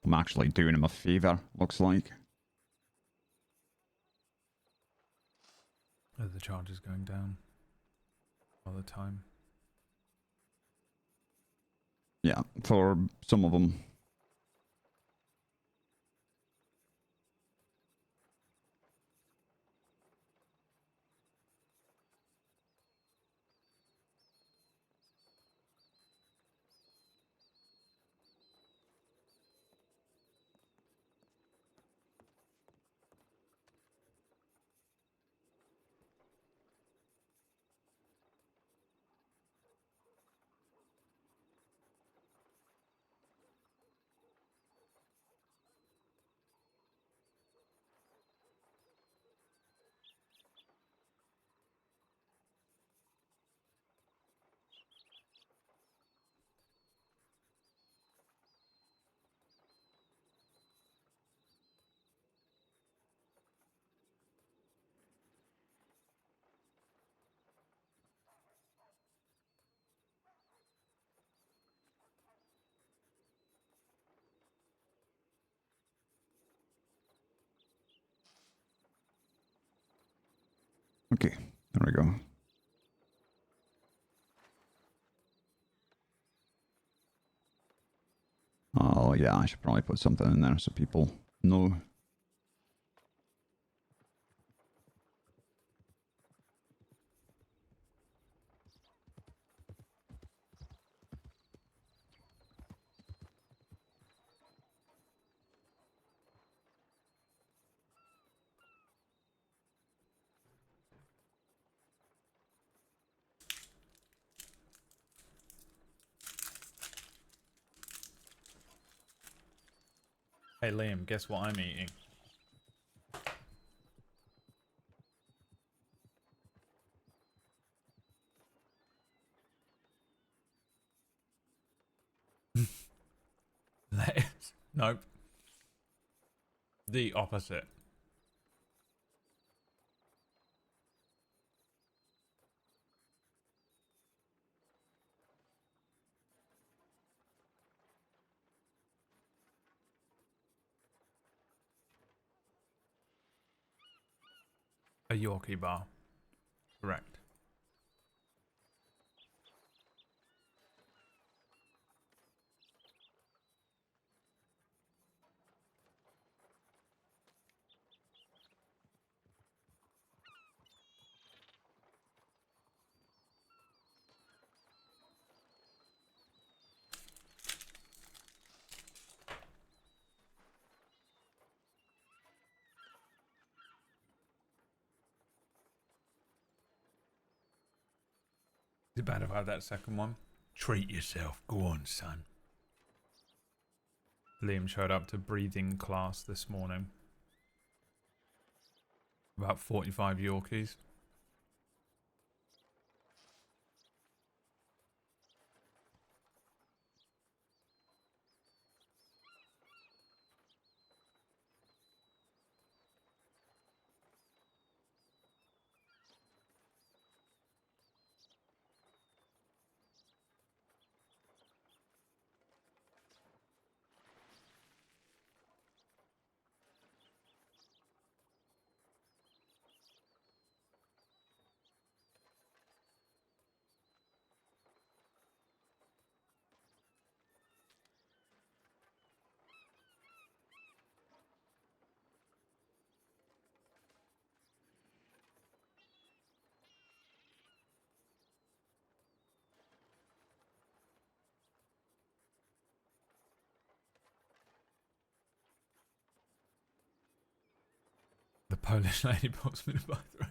Speaker 3: I'm actually doing him a favor, looks like.
Speaker 1: The charge is going down all the time.
Speaker 3: Yeah, for some of them. Okay, there we go. Oh yeah, I should probably put something in there so people know.
Speaker 1: Hey Liam, guess what I'm eating? Lettuce. Nope. The opposite. A Yorkie bar. Correct. Is it bad if I have that second one? Treat yourself. Go on, son. Liam showed up to breathing class this morning. About 45 Yorkies. The Polish lady puts me in the bathroom.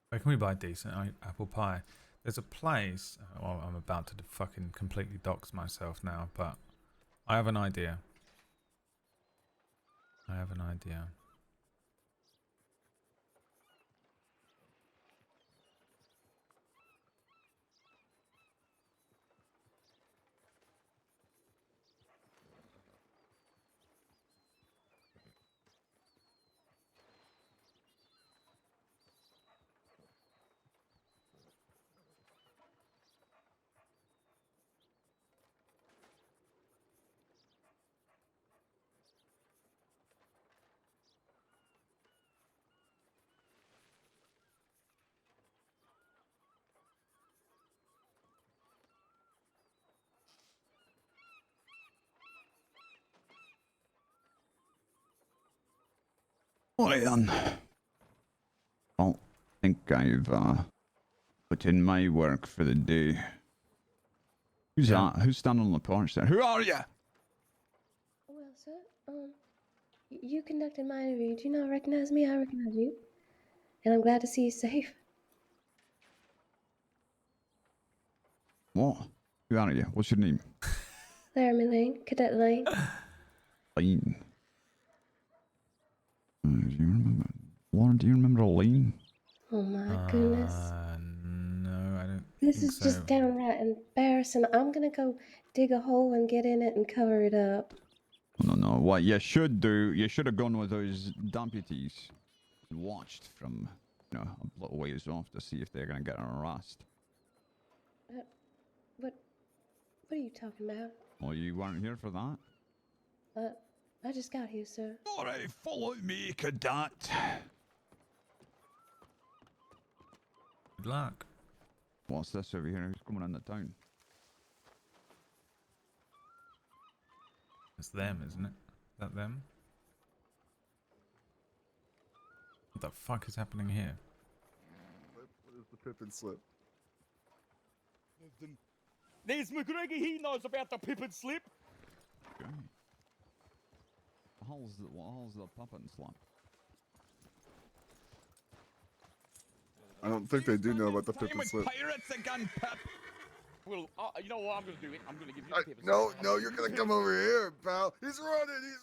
Speaker 1: Where can we buy decent apple pie? There's a place. Well, I'm about to fucking completely dox myself now, but I have an idea. I have an idea.
Speaker 3: Alright then. Well, I think I've put in my work for the day. Who's
Speaker 1: Yeah.
Speaker 3: that? Who's standing on the porch there? Who are you?
Speaker 8: Well, sir, you conducted my interview. Do you not recognize me? I recognize you. And I'm glad to see you safe.
Speaker 3: What? Who are you? What's your name?
Speaker 8: Laramie Lane, Cadet Lane.
Speaker 3: Lane. Do you remember? Lorde, do you remember Lane?
Speaker 8: Oh my goodness.
Speaker 1: No, I don't
Speaker 8: This
Speaker 1: think
Speaker 8: is just
Speaker 1: so.
Speaker 8: downright embarrassing. I'm gonna go dig a hole and get in it and cover it up.
Speaker 3: No. What you should do, you should have gone with those deputies and watched from, a little ways off to see if they're going to get an arrest.
Speaker 8: What are you talking about?
Speaker 3: Well, you weren't here for that.
Speaker 8: I just got here, sir.
Speaker 3: All right, follow me, cadet.
Speaker 1: Good luck.
Speaker 3: What's this over here? Who's coming into town?
Speaker 1: It's them, isn't it? Is that them? What the fuck is happening here?
Speaker 9: What is the Pippin slip?
Speaker 2: There's McGregor, he knows about the Pippin slip.
Speaker 3: Okay. How's the puppet slap?
Speaker 9: I don't think they do know about the Pippin slip.
Speaker 3: Pirates again, Pip.
Speaker 2: Well, you know what I'm going to do? I'm going to give you the Pippin
Speaker 9: No,
Speaker 2: slip.
Speaker 9: you're gonna come over here, pal. He's running.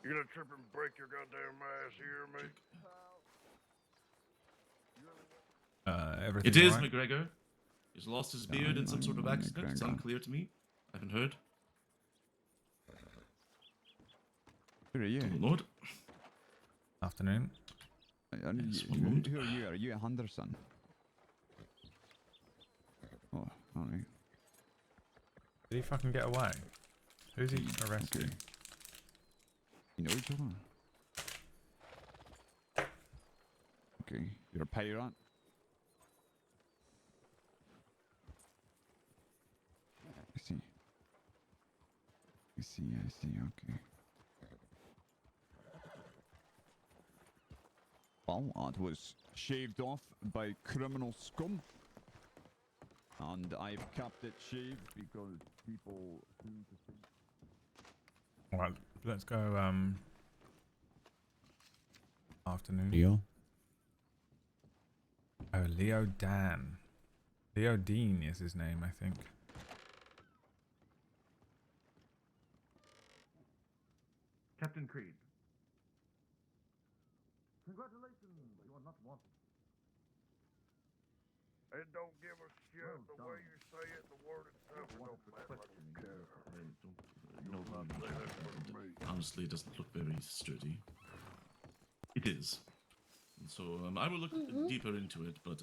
Speaker 6: You're gonna trip and break your goddamn ass here, mate.
Speaker 1: Everything
Speaker 7: It is
Speaker 1: right?
Speaker 7: McGregor. He's lost his beard in some sort of accident. It's unclear to me. I haven't heard.
Speaker 3: Who are you?
Speaker 7: Lord.
Speaker 1: Afternoon.
Speaker 7: Yes, one moment.
Speaker 3: Who are you? Are you a Henderson? Oh, alright.
Speaker 1: Did he fucking get away? Who's he arresting?
Speaker 3: Okay. You know each other? Okay, you're a pirate? I see, okay. Well, that was shaved off by criminal scum. And I've kept it shaved because people seem to think...
Speaker 1: Alright, let's go, afternoon.
Speaker 10: Leo?
Speaker 1: Oh, Leo Dan. Leo Dean is his name, I think.
Speaker 11: Captain Creed. Congratulations, you are not wanted.
Speaker 6: It don't give a shit the way you say it, the word itself. It don't matter. I don't care.
Speaker 7: Honestly, it doesn't look very sturdy. It is. And so I will look deeper into it, but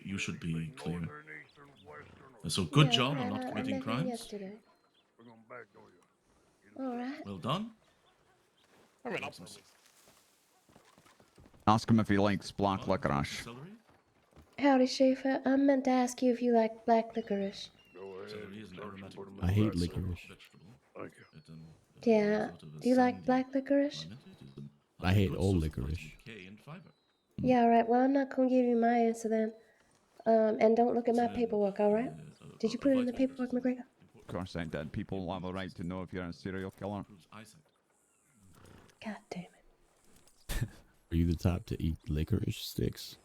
Speaker 7: you should be clear.
Speaker 6: Northern, eastern, western,
Speaker 7: So good
Speaker 8: Yeah,
Speaker 7: job
Speaker 8: right,
Speaker 7: on not
Speaker 8: I
Speaker 7: committing
Speaker 8: met him
Speaker 7: crimes.
Speaker 8: yesterday.
Speaker 6: we're gonna backdoor you.
Speaker 8: All right.
Speaker 7: Well done.
Speaker 2: I mean, I'll
Speaker 3: Ask him if he likes black licorice.
Speaker 7: Celery?
Speaker 8: Howdy, Schaefer. I meant to ask you if you like black licorice.
Speaker 6: Go ahead.
Speaker 7: Celery is an
Speaker 6: Search
Speaker 7: aromatic
Speaker 6: for them
Speaker 10: I
Speaker 6: in
Speaker 10: hate
Speaker 6: the
Speaker 10: licorice.
Speaker 7: vegetable.
Speaker 6: Thank you.
Speaker 7: It,
Speaker 8: Yeah.
Speaker 7: comes out of a
Speaker 8: Do you like
Speaker 7: sandy
Speaker 8: black licorice?
Speaker 7: climate. It is
Speaker 10: I hate
Speaker 7: good
Speaker 10: all
Speaker 7: source of
Speaker 10: licorice.
Speaker 7: vitamin K and fiber.
Speaker 8: Yeah, all right. Well, I'm not gonna give you my answer then. And don't look at my paperwork, all right? Did you put it in the paperwork, McGregor?
Speaker 3: Of course I did. People have a right to know if you're a serial killer.
Speaker 7: Improves eyesight.
Speaker 8: God damn it.
Speaker 10: Are you the type to eat licorice sticks?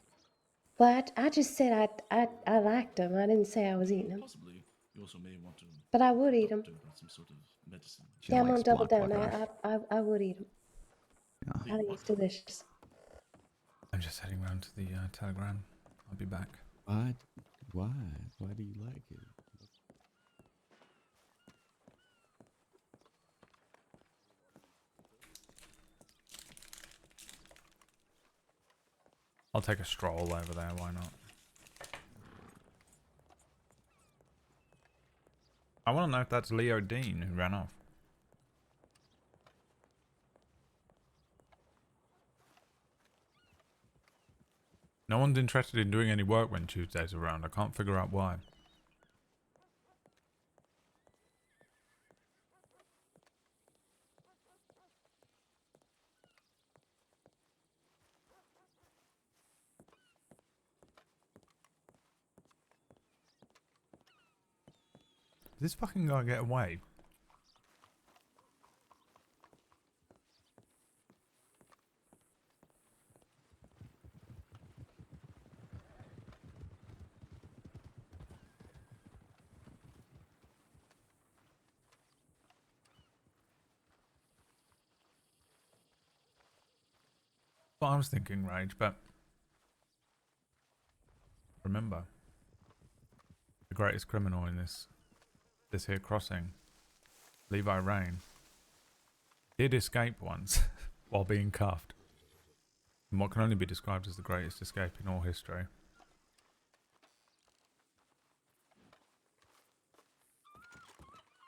Speaker 8: But I just said I liked them. I didn't say I was eating them.
Speaker 7: Possibly, you also may want to.
Speaker 8: But I would eat them.
Speaker 7: Doctor about some sort of medicine.
Speaker 3: She
Speaker 8: Yeah, I'm
Speaker 3: likes
Speaker 8: gonna double
Speaker 3: black
Speaker 8: down.
Speaker 3: licorice.
Speaker 8: I would eat them.
Speaker 3: Yeah.
Speaker 8: I think it's delicious.
Speaker 1: I'm just heading round to the telegram. I'll be back.
Speaker 10: Why? Why? Why do you like it?
Speaker 1: I'll take a stroll over there, why not? I want to know if that's Leo Dean who ran off. No one's interested in doing any work when Tuesday's around. I can't figure out why. Did this fucking guy get away? Well, I was thinking, Rage, but remember. The greatest criminal in this here crossing, Levi Rain, did escape once while being cuffed. In what can only be described as the greatest escape in all history.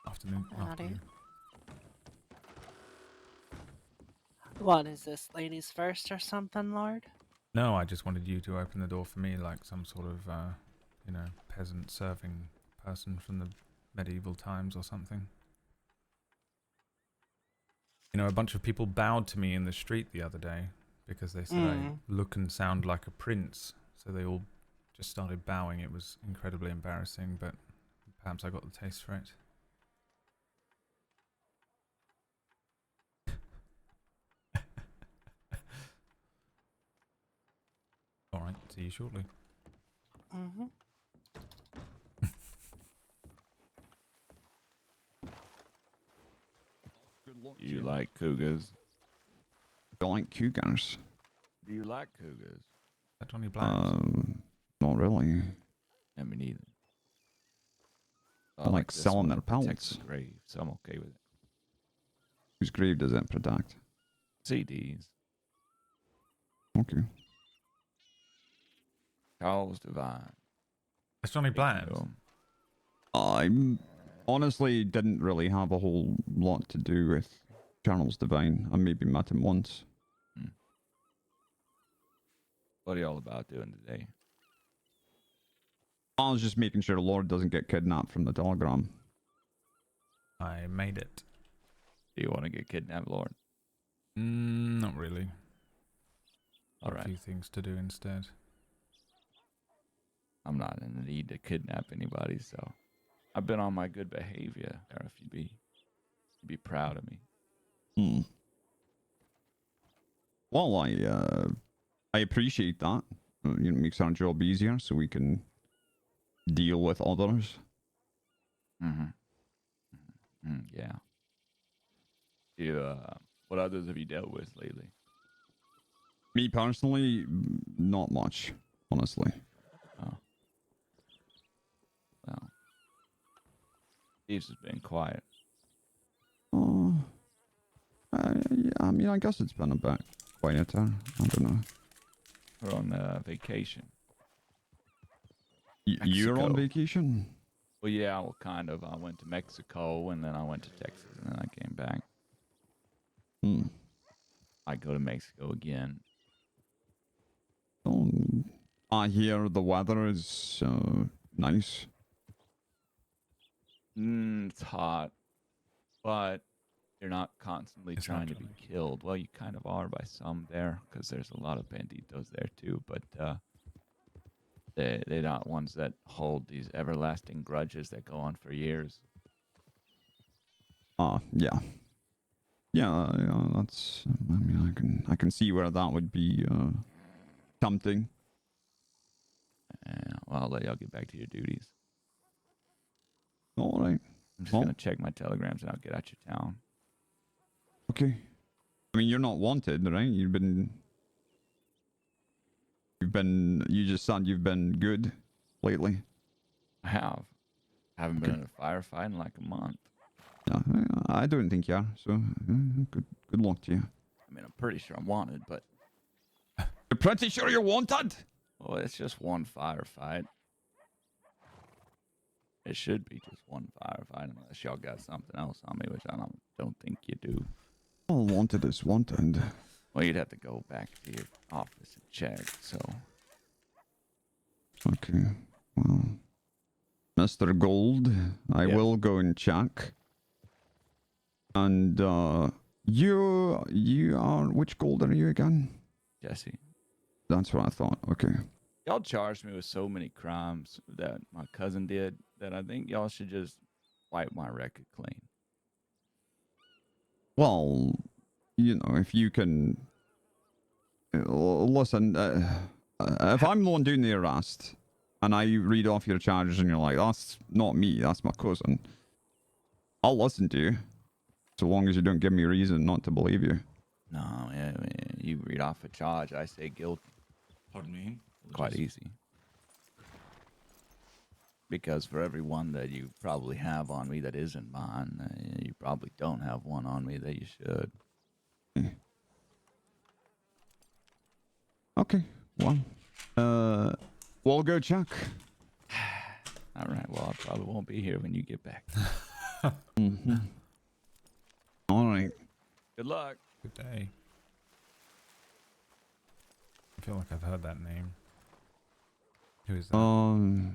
Speaker 1: Afternoon.
Speaker 12: Howdy. What is this, ladies first or something, Lord?
Speaker 1: No, I just wanted you to open the door for me like some sort of, you know, peasant serving person from the medieval times or something. You know, a bunch of people bowed to me in the street the other day because they said I look and sound like a prince. So they all just started bowing. It was incredibly embarrassing, but perhaps I got the taste for it. Alright, see you shortly.
Speaker 12: Mm-hmm.
Speaker 13: Do you like cougars?
Speaker 3: Don't like cougars.
Speaker 13: Do you like cougars?
Speaker 1: Is that Johnny Black?
Speaker 3: Not really.
Speaker 13: I mean, neither.
Speaker 3: I like
Speaker 13: this
Speaker 3: selling
Speaker 13: one,
Speaker 3: their
Speaker 13: Texas
Speaker 3: pelts.
Speaker 13: grave, so I'm okay with it.
Speaker 3: Whose grave does it protect?
Speaker 13: CDs.
Speaker 3: Okay.
Speaker 13: Charles Divine.
Speaker 1: That's Johnny Black.
Speaker 3: I honestly didn't really have a whole lot to do with Charles Divine. I maybe met him once.
Speaker 13: What are y'all about doing today?
Speaker 3: I was just making sure Lorde doesn't get kidnapped from the telegram.
Speaker 1: I made it.
Speaker 13: Do you want to get kidnapped, Lord?
Speaker 1: Not really.
Speaker 13: All
Speaker 1: A
Speaker 13: right.
Speaker 1: few things to do instead.
Speaker 13: I'm not in the need to kidnap anybody, so I've been on my good behavior. Or if you'd be proud of me.
Speaker 3: Well, I appreciate that. You know, it makes our job easier, so we can deal with others.
Speaker 13: Yeah. You, what others have you dealt with lately?
Speaker 3: Me personally, not much, honestly.
Speaker 13: Oh. Well, Steve's has been quiet.
Speaker 3: Oh, yeah, I mean, I guess it's been a bit quieter. I don't know.
Speaker 13: We're on vacation.
Speaker 3: You're on
Speaker 13: Mexico.
Speaker 3: vacation?
Speaker 13: Well, yeah, well, kind of. I went to Mexico, and then I went to Texas, and then I came back. I go to Mexico again.
Speaker 3: Oh, I hear the weather is nice.
Speaker 13: It's hot, but you're not constantly trying to be killed. Well, you kind of are by some there, because there's a lot of banditos there too, but they're not ones that hold these everlasting grudges that go on for years.
Speaker 3: Yeah. Yeah, that's, I mean, I can see where that would be tempting.
Speaker 13: Yeah, well, I'll let y'all get back to your duties.
Speaker 3: All right.
Speaker 13: I'm just gonna check my telegrams and I'll get out your town.
Speaker 3: Okay. I mean, you're not wanted, right? You just said you've been good lately.
Speaker 13: I have. I haven't been in a firefight in like a month.
Speaker 3: Yeah, I don't think you are, so good luck to you.
Speaker 13: I mean, I'm pretty sure I'm wanted, but...
Speaker 3: You're pretty sure you're wanted?
Speaker 13: Well, it's just one firefight. It should be just one firefight, unless y'all got something else on me, which I don't think you do.
Speaker 3: All wanted is wanted.
Speaker 13: Well, you'd have to go back to your office and check, so...
Speaker 3: Okay, well... Mr. Gold, I will go and check. And, you are... Which gold are you again?
Speaker 13: Jesse.
Speaker 3: That's what I thought, okay.
Speaker 13: Y'all charged me with so many crimes that my cousin did that I think y'all should just wipe my record clean.
Speaker 3: Well, you know, if you can... Listen, if I'm the one doing the arrest, and I read off your charges and you're like, that's not me, that's my cousin, I'll listen to you. So long as you don't give me a reason not to believe you.
Speaker 13: No, I mean, you read off a charge, I say guilty.
Speaker 7: Pardon me?
Speaker 13: Quite easy. because for every one that you probably have on me that isn't mine, you probably don't have one on me that you should.
Speaker 3: Okay, well, we'll go check.
Speaker 13: All right, well, I probably won't be here when you get back.
Speaker 3: Mm-hmm. All right.
Speaker 13: Good luck.
Speaker 1: Good day. I feel like I've heard that name. Who is that?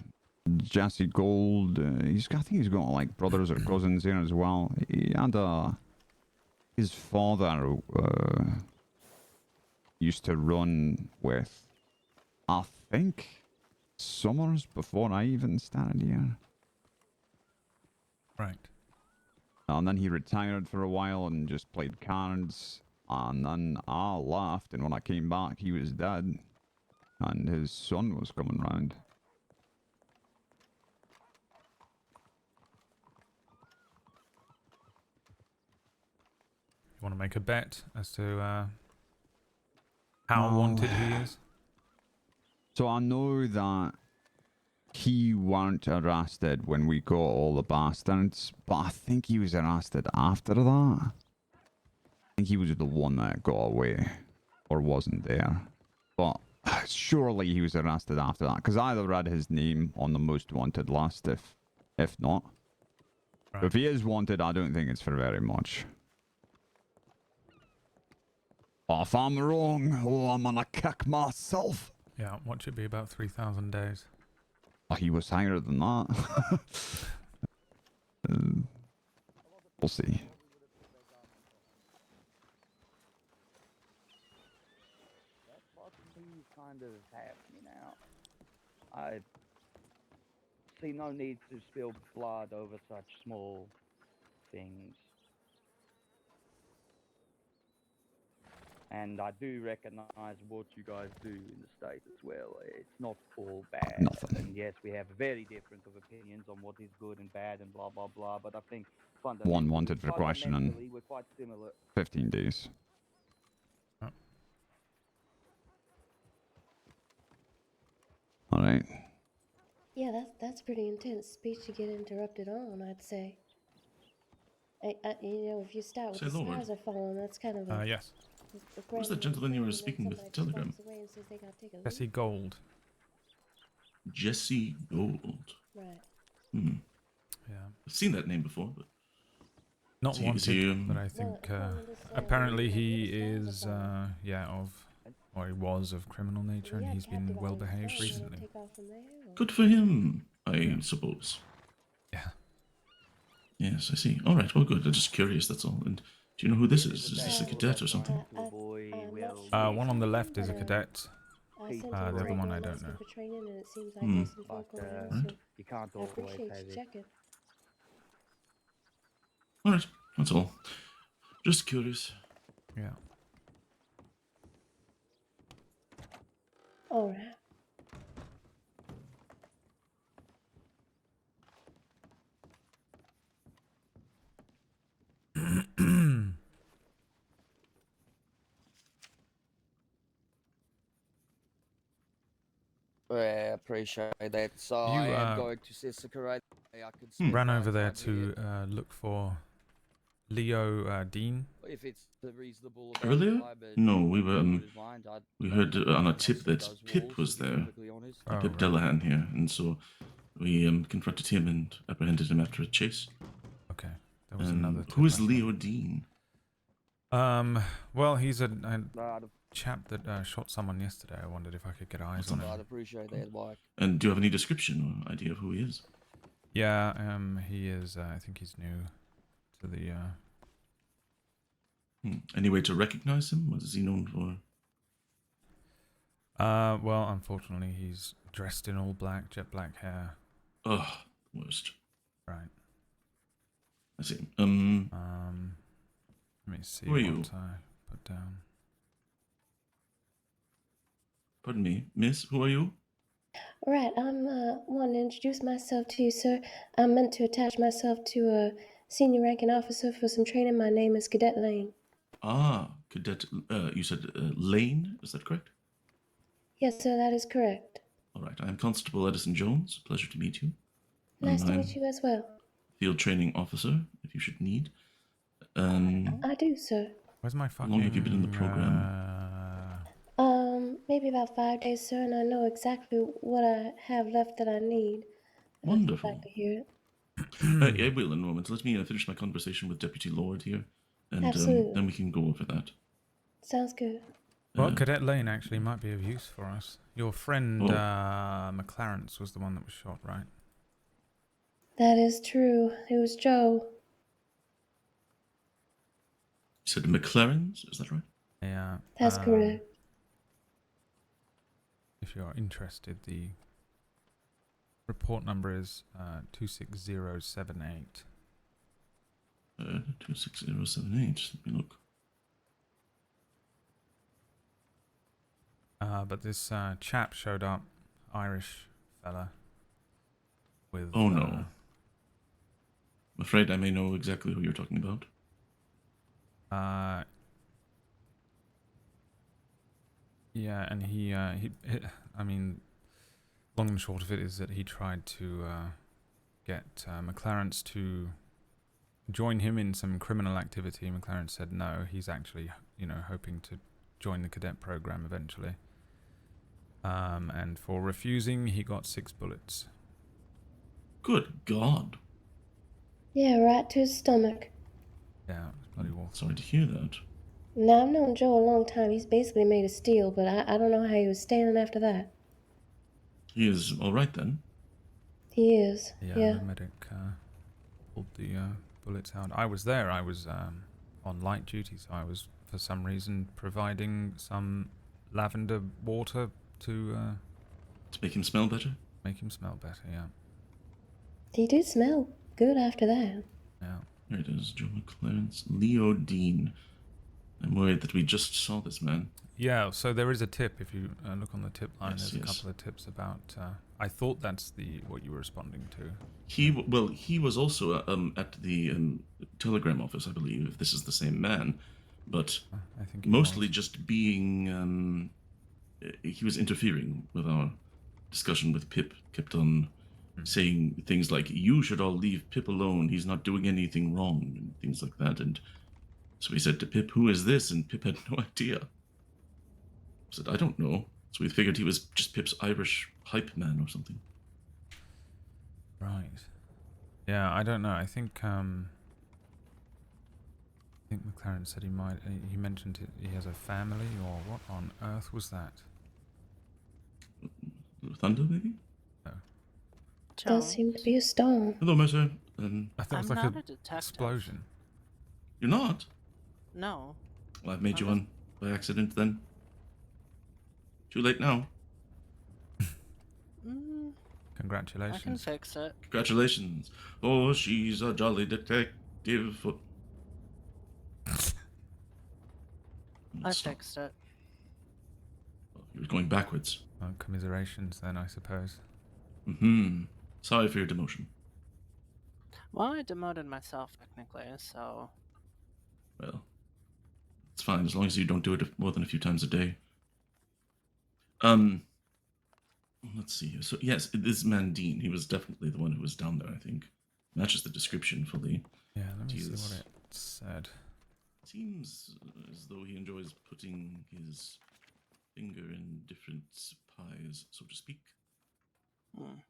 Speaker 3: Jesse Gold. I think he's got like brothers or cousins here as well. He had his father used to run with, I think, Summers before I even started here.
Speaker 1: Right.
Speaker 3: And then he retired for a while and just played cards. And then I left, and when I came back, he was dead. And his son was coming round.
Speaker 1: You want to make a bet as to how wanted he is?
Speaker 3: So I know that he weren't arrested when we got all the bastards, but I think he was arrested after that. I think he was the one that got away, or wasn't there. But surely he was arrested after that, because I either read his name on the most wanted list, if not.
Speaker 1: Right.
Speaker 3: If he is wanted, I don't think it's for very much. But if I'm wrong, oh, I'm gonna kick myself.
Speaker 1: Yeah, what should be about 3,000 days.
Speaker 3: Oh, he was higher than that. We'll see.
Speaker 2: That's what he's kind of happening now. I see no need to spill blood over such small things. And I do recognize what you guys do in the state as well. It's not all bad.
Speaker 3: Nothing.
Speaker 2: And yes, we have very different of opinions on what is good and bad and blah, blah, blah. But I think
Speaker 3: One wanted for questioning.
Speaker 2: fundamentally, we're quite similar.
Speaker 3: 15 days.
Speaker 1: Oh.
Speaker 3: All right.
Speaker 8: Yeah, that's pretty intense speech to get interrupted on, I'd say. If you start with
Speaker 7: Say
Speaker 8: the
Speaker 7: Lord.
Speaker 8: stars are falling, that's kind of a...
Speaker 1: Yes.
Speaker 7: Who's the gentleman you were speaking with, Telegram?
Speaker 1: Jesse Gold.
Speaker 7: Jesse Gold.
Speaker 8: Right.
Speaker 1: Yeah.
Speaker 7: I've seen that name before, but
Speaker 1: Not
Speaker 7: is he-
Speaker 1: wanted,
Speaker 7: is he,
Speaker 1: but I think apparently he is, or he was of criminal nature, and he's been well behaved recently.
Speaker 7: good for him, I suppose.
Speaker 1: Yeah.
Speaker 7: Yes, I see. All right, well, good. I'm just curious, that's all. And do you know who this is? Is this a cadet or something?
Speaker 1: One on the left is a cadet. The other one I don't know.
Speaker 2: You can't
Speaker 8: I appreciate you checking.
Speaker 7: All right, that's all. Just curious.
Speaker 1: Yeah.
Speaker 8: All right.
Speaker 2: I appreciate that. So
Speaker 1: You,
Speaker 2: I am going to Sisika right now. I can spend
Speaker 1: Ran
Speaker 2: my
Speaker 1: over there
Speaker 2: time
Speaker 1: to look for Leo Dean.
Speaker 2: here. If it's a reasonable
Speaker 7: Earlier?
Speaker 2: time, but
Speaker 7: No, we were.
Speaker 2: wouldn't mind.
Speaker 7: We heard on a tip that
Speaker 2: those
Speaker 7: Pip
Speaker 2: walls,
Speaker 7: was
Speaker 2: to be
Speaker 7: there.
Speaker 2: perfectly honest.
Speaker 1: Oh,
Speaker 7: Pip
Speaker 1: right.
Speaker 7: Delahan here, and so we confronted him and apprehended him after a chase.
Speaker 1: Okay. There was another.
Speaker 7: Who is
Speaker 1: tip I
Speaker 7: Leo Dean?
Speaker 1: saw. Well, he's a chap that shot someone yesterday. I wondered if I could get eyes on him.
Speaker 2: I'd appreciate that, Mike.
Speaker 7: And do you have any description or idea of who he is?
Speaker 1: Yeah, he is. I think he's new to the.
Speaker 7: Any way to recognize him? What is he known for?
Speaker 1: Well, unfortunately, he's dressed in all black, jet black hair.
Speaker 7: Ugh, worst.
Speaker 1: Right.
Speaker 7: I see.
Speaker 1: Let me see
Speaker 7: Who are
Speaker 1: what
Speaker 7: you?
Speaker 1: I put down.
Speaker 7: Pardon me, miss, who are you?
Speaker 8: Right, I'm wanting to introduce myself to you, sir. I'm meant to attach myself to a senior ranking officer for some training. My name is Cadet Lane.
Speaker 7: Ah, Cadet, you said Lane, is that correct?
Speaker 8: Yes, sir, that is correct.
Speaker 7: All right, I am Constable Edison Jones. Pleasure to meet you.
Speaker 8: Nice to
Speaker 7: I'm
Speaker 8: meet you as well.
Speaker 7: field training officer, if you should need.
Speaker 8: I do, sir.
Speaker 1: Where's my
Speaker 7: How
Speaker 1: fucking...
Speaker 7: long have you been in the program?
Speaker 8: Maybe about 5 days, sir, and I know exactly what I have left that I need. If you'd
Speaker 7: Wonderful.
Speaker 8: like to hear it.
Speaker 7: I will in a moment. Let me finish my conversation with Deputy Lorde here, and
Speaker 8: Absolutely.
Speaker 7: then we can go over that.
Speaker 8: Sounds good.
Speaker 1: Well, Cadet Lane actually might be of use for us. Your friend
Speaker 7: Oh.
Speaker 1: McLaren's was the one that was shot, right?
Speaker 8: That is true. It was Joe.
Speaker 7: You said McLaren's, is that right?
Speaker 1: Yeah.
Speaker 8: That's correct.
Speaker 1: If you're interested, the report number is 26078.
Speaker 7: 26078. Let me look.
Speaker 1: But this chap showed up, Irish fella, with...
Speaker 7: Oh no. I'm afraid I may know exactly who you're talking about.
Speaker 1: Yeah, and he, I mean, long and short of it is that he tried to get McLaren's to join him in some criminal activity. McLaren said no, he's actually, hoping to join the cadet program eventually. And for refusing, he got 6 bullets.
Speaker 7: Good God.
Speaker 8: Yeah, right to his stomach.
Speaker 1: Yeah, it was bloody awful.
Speaker 7: Sorry to hear that.
Speaker 8: Now, I've known Joe a long time. He's basically made of steel, but I don't know how he was standing after that.
Speaker 7: He is all right then.
Speaker 8: He is.
Speaker 1: Yeah. The medic pulled the bullets out. I was there. I was on light duty, so I was, for some reason, providing some lavender water to
Speaker 7: make him smell better?
Speaker 1: Make him smell better, yeah.
Speaker 8: He did smell good after that.
Speaker 1: Yeah.
Speaker 7: Here it is, Joe McLaren's. Leo Dean. I'm worried that we just saw this man.
Speaker 1: Yeah, so there is a tip. If you look on the tip line,
Speaker 7: Yes,
Speaker 1: there's a couple of tips about... I thought that's what you were responding to.
Speaker 7: He was also at the telegram office, I believe, if this is the same man. But
Speaker 1: I think
Speaker 7: mostly just being... he was interfering with our discussion with Pip. Kept on saying things like, you should all leave Pip alone. He's not doing anything wrong, and things like that. And so we said to Pip, who is this? And Pip had no idea. I said, I don't know. So we figured he was just Pip's Irish hype man or something.
Speaker 1: Right. Yeah, I don't know. I think McLaren said he might... he mentioned he has a family, or what on earth was that?
Speaker 7: Thunder, maybe?
Speaker 1: No.
Speaker 8: Does seem to be a storm.
Speaker 7: Hello, Mercer.
Speaker 1: I thought it was like
Speaker 12: not
Speaker 1: a
Speaker 12: a detective.
Speaker 1: explosion.
Speaker 7: You're not?
Speaker 12: No.
Speaker 7: Well, I've made you one by accident then. Too late now.
Speaker 1: Congratulations.
Speaker 12: I can fix it.
Speaker 7: Congratulations. Oh, she's a jolly detective.
Speaker 12: I fixed it.
Speaker 7: He was going backwards.
Speaker 1: Oh, commiserations then, I suppose.
Speaker 7: Sorry for your demotion.
Speaker 12: Well, I demoted myself technically, so...
Speaker 7: Well, it's fine as long as you don't do it more than a few times a day. Let's see here. So, yes, this man Dean, he was definitely the one who was down there, I think. Matches the description fully.
Speaker 1: Yeah, let me
Speaker 7: Jesus.
Speaker 1: see what it said.
Speaker 7: Seems as though he enjoys putting his finger in different pies, so to speak.
Speaker 12: Hmm.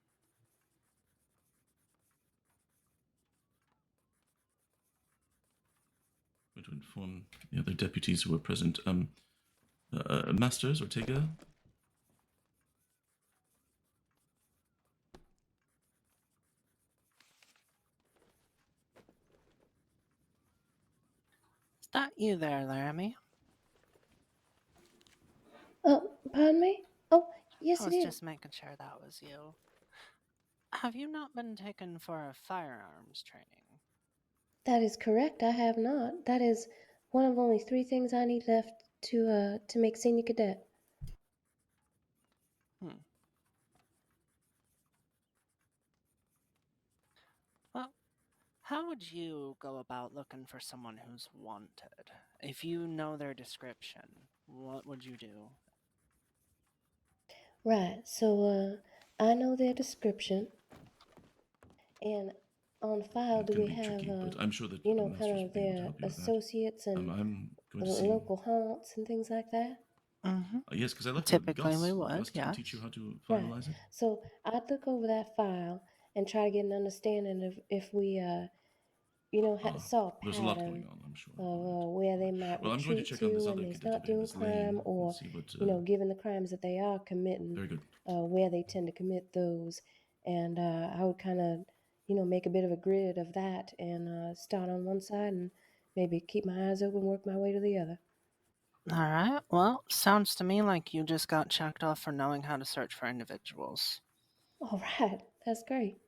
Speaker 7: Going to inform the other deputies who were present. Masters, Ortega?
Speaker 12: Is that you there, Laramie?
Speaker 8: Oh, pardon me? Oh, yes,
Speaker 12: I
Speaker 8: it
Speaker 12: was
Speaker 8: is.
Speaker 12: just making sure that was you. Have you not been taken for a firearms training?
Speaker 8: That is correct. I have not. That is one of only 3 things I need left to make senior cadet.
Speaker 12: Well, how would you go about looking for someone who's wanted? If you know their description, what would you do?
Speaker 8: Right. So I know their description, And on file,
Speaker 7: It
Speaker 8: do
Speaker 7: can
Speaker 8: we
Speaker 7: be
Speaker 8: have,
Speaker 7: tricky, but I'm sure that
Speaker 8: you
Speaker 7: our
Speaker 8: know, kind
Speaker 7: masters will
Speaker 8: of
Speaker 7: be able to
Speaker 8: their
Speaker 7: help you with that.
Speaker 8: associates and
Speaker 7: I'm going to see.
Speaker 8: local haunts and things like that?
Speaker 12: Mm-hmm.
Speaker 7: Yes, because I left
Speaker 12: Typically
Speaker 7: Gus.
Speaker 12: we would,
Speaker 7: Gus can
Speaker 12: yes.
Speaker 7: teach you how to
Speaker 8: Right.
Speaker 7: finalize it.
Speaker 8: So I'd look over that file and try to get an understanding of if we, you know, saw a
Speaker 7: There's a lot going
Speaker 8: pattern
Speaker 7: on, I'm sure.
Speaker 8: of where they might
Speaker 7: Well, I'm going to
Speaker 8: retreat
Speaker 7: check on this
Speaker 8: to when
Speaker 7: other
Speaker 8: they're
Speaker 7: cadet
Speaker 8: not
Speaker 7: of here,
Speaker 8: doing
Speaker 7: this
Speaker 8: crime,
Speaker 7: Lane,
Speaker 8: or
Speaker 7: and see what.
Speaker 8: you know, given the crimes that they are committing,
Speaker 7: Very good.
Speaker 8: where they tend to commit those. And I would kind of, you know, make a bit of a grid of that and start on one side and maybe keep my eyes open, work my way to the other.
Speaker 12: All right. Well, sounds to me like you just got checked off for knowing how to search for individuals.
Speaker 8: All right, that's great.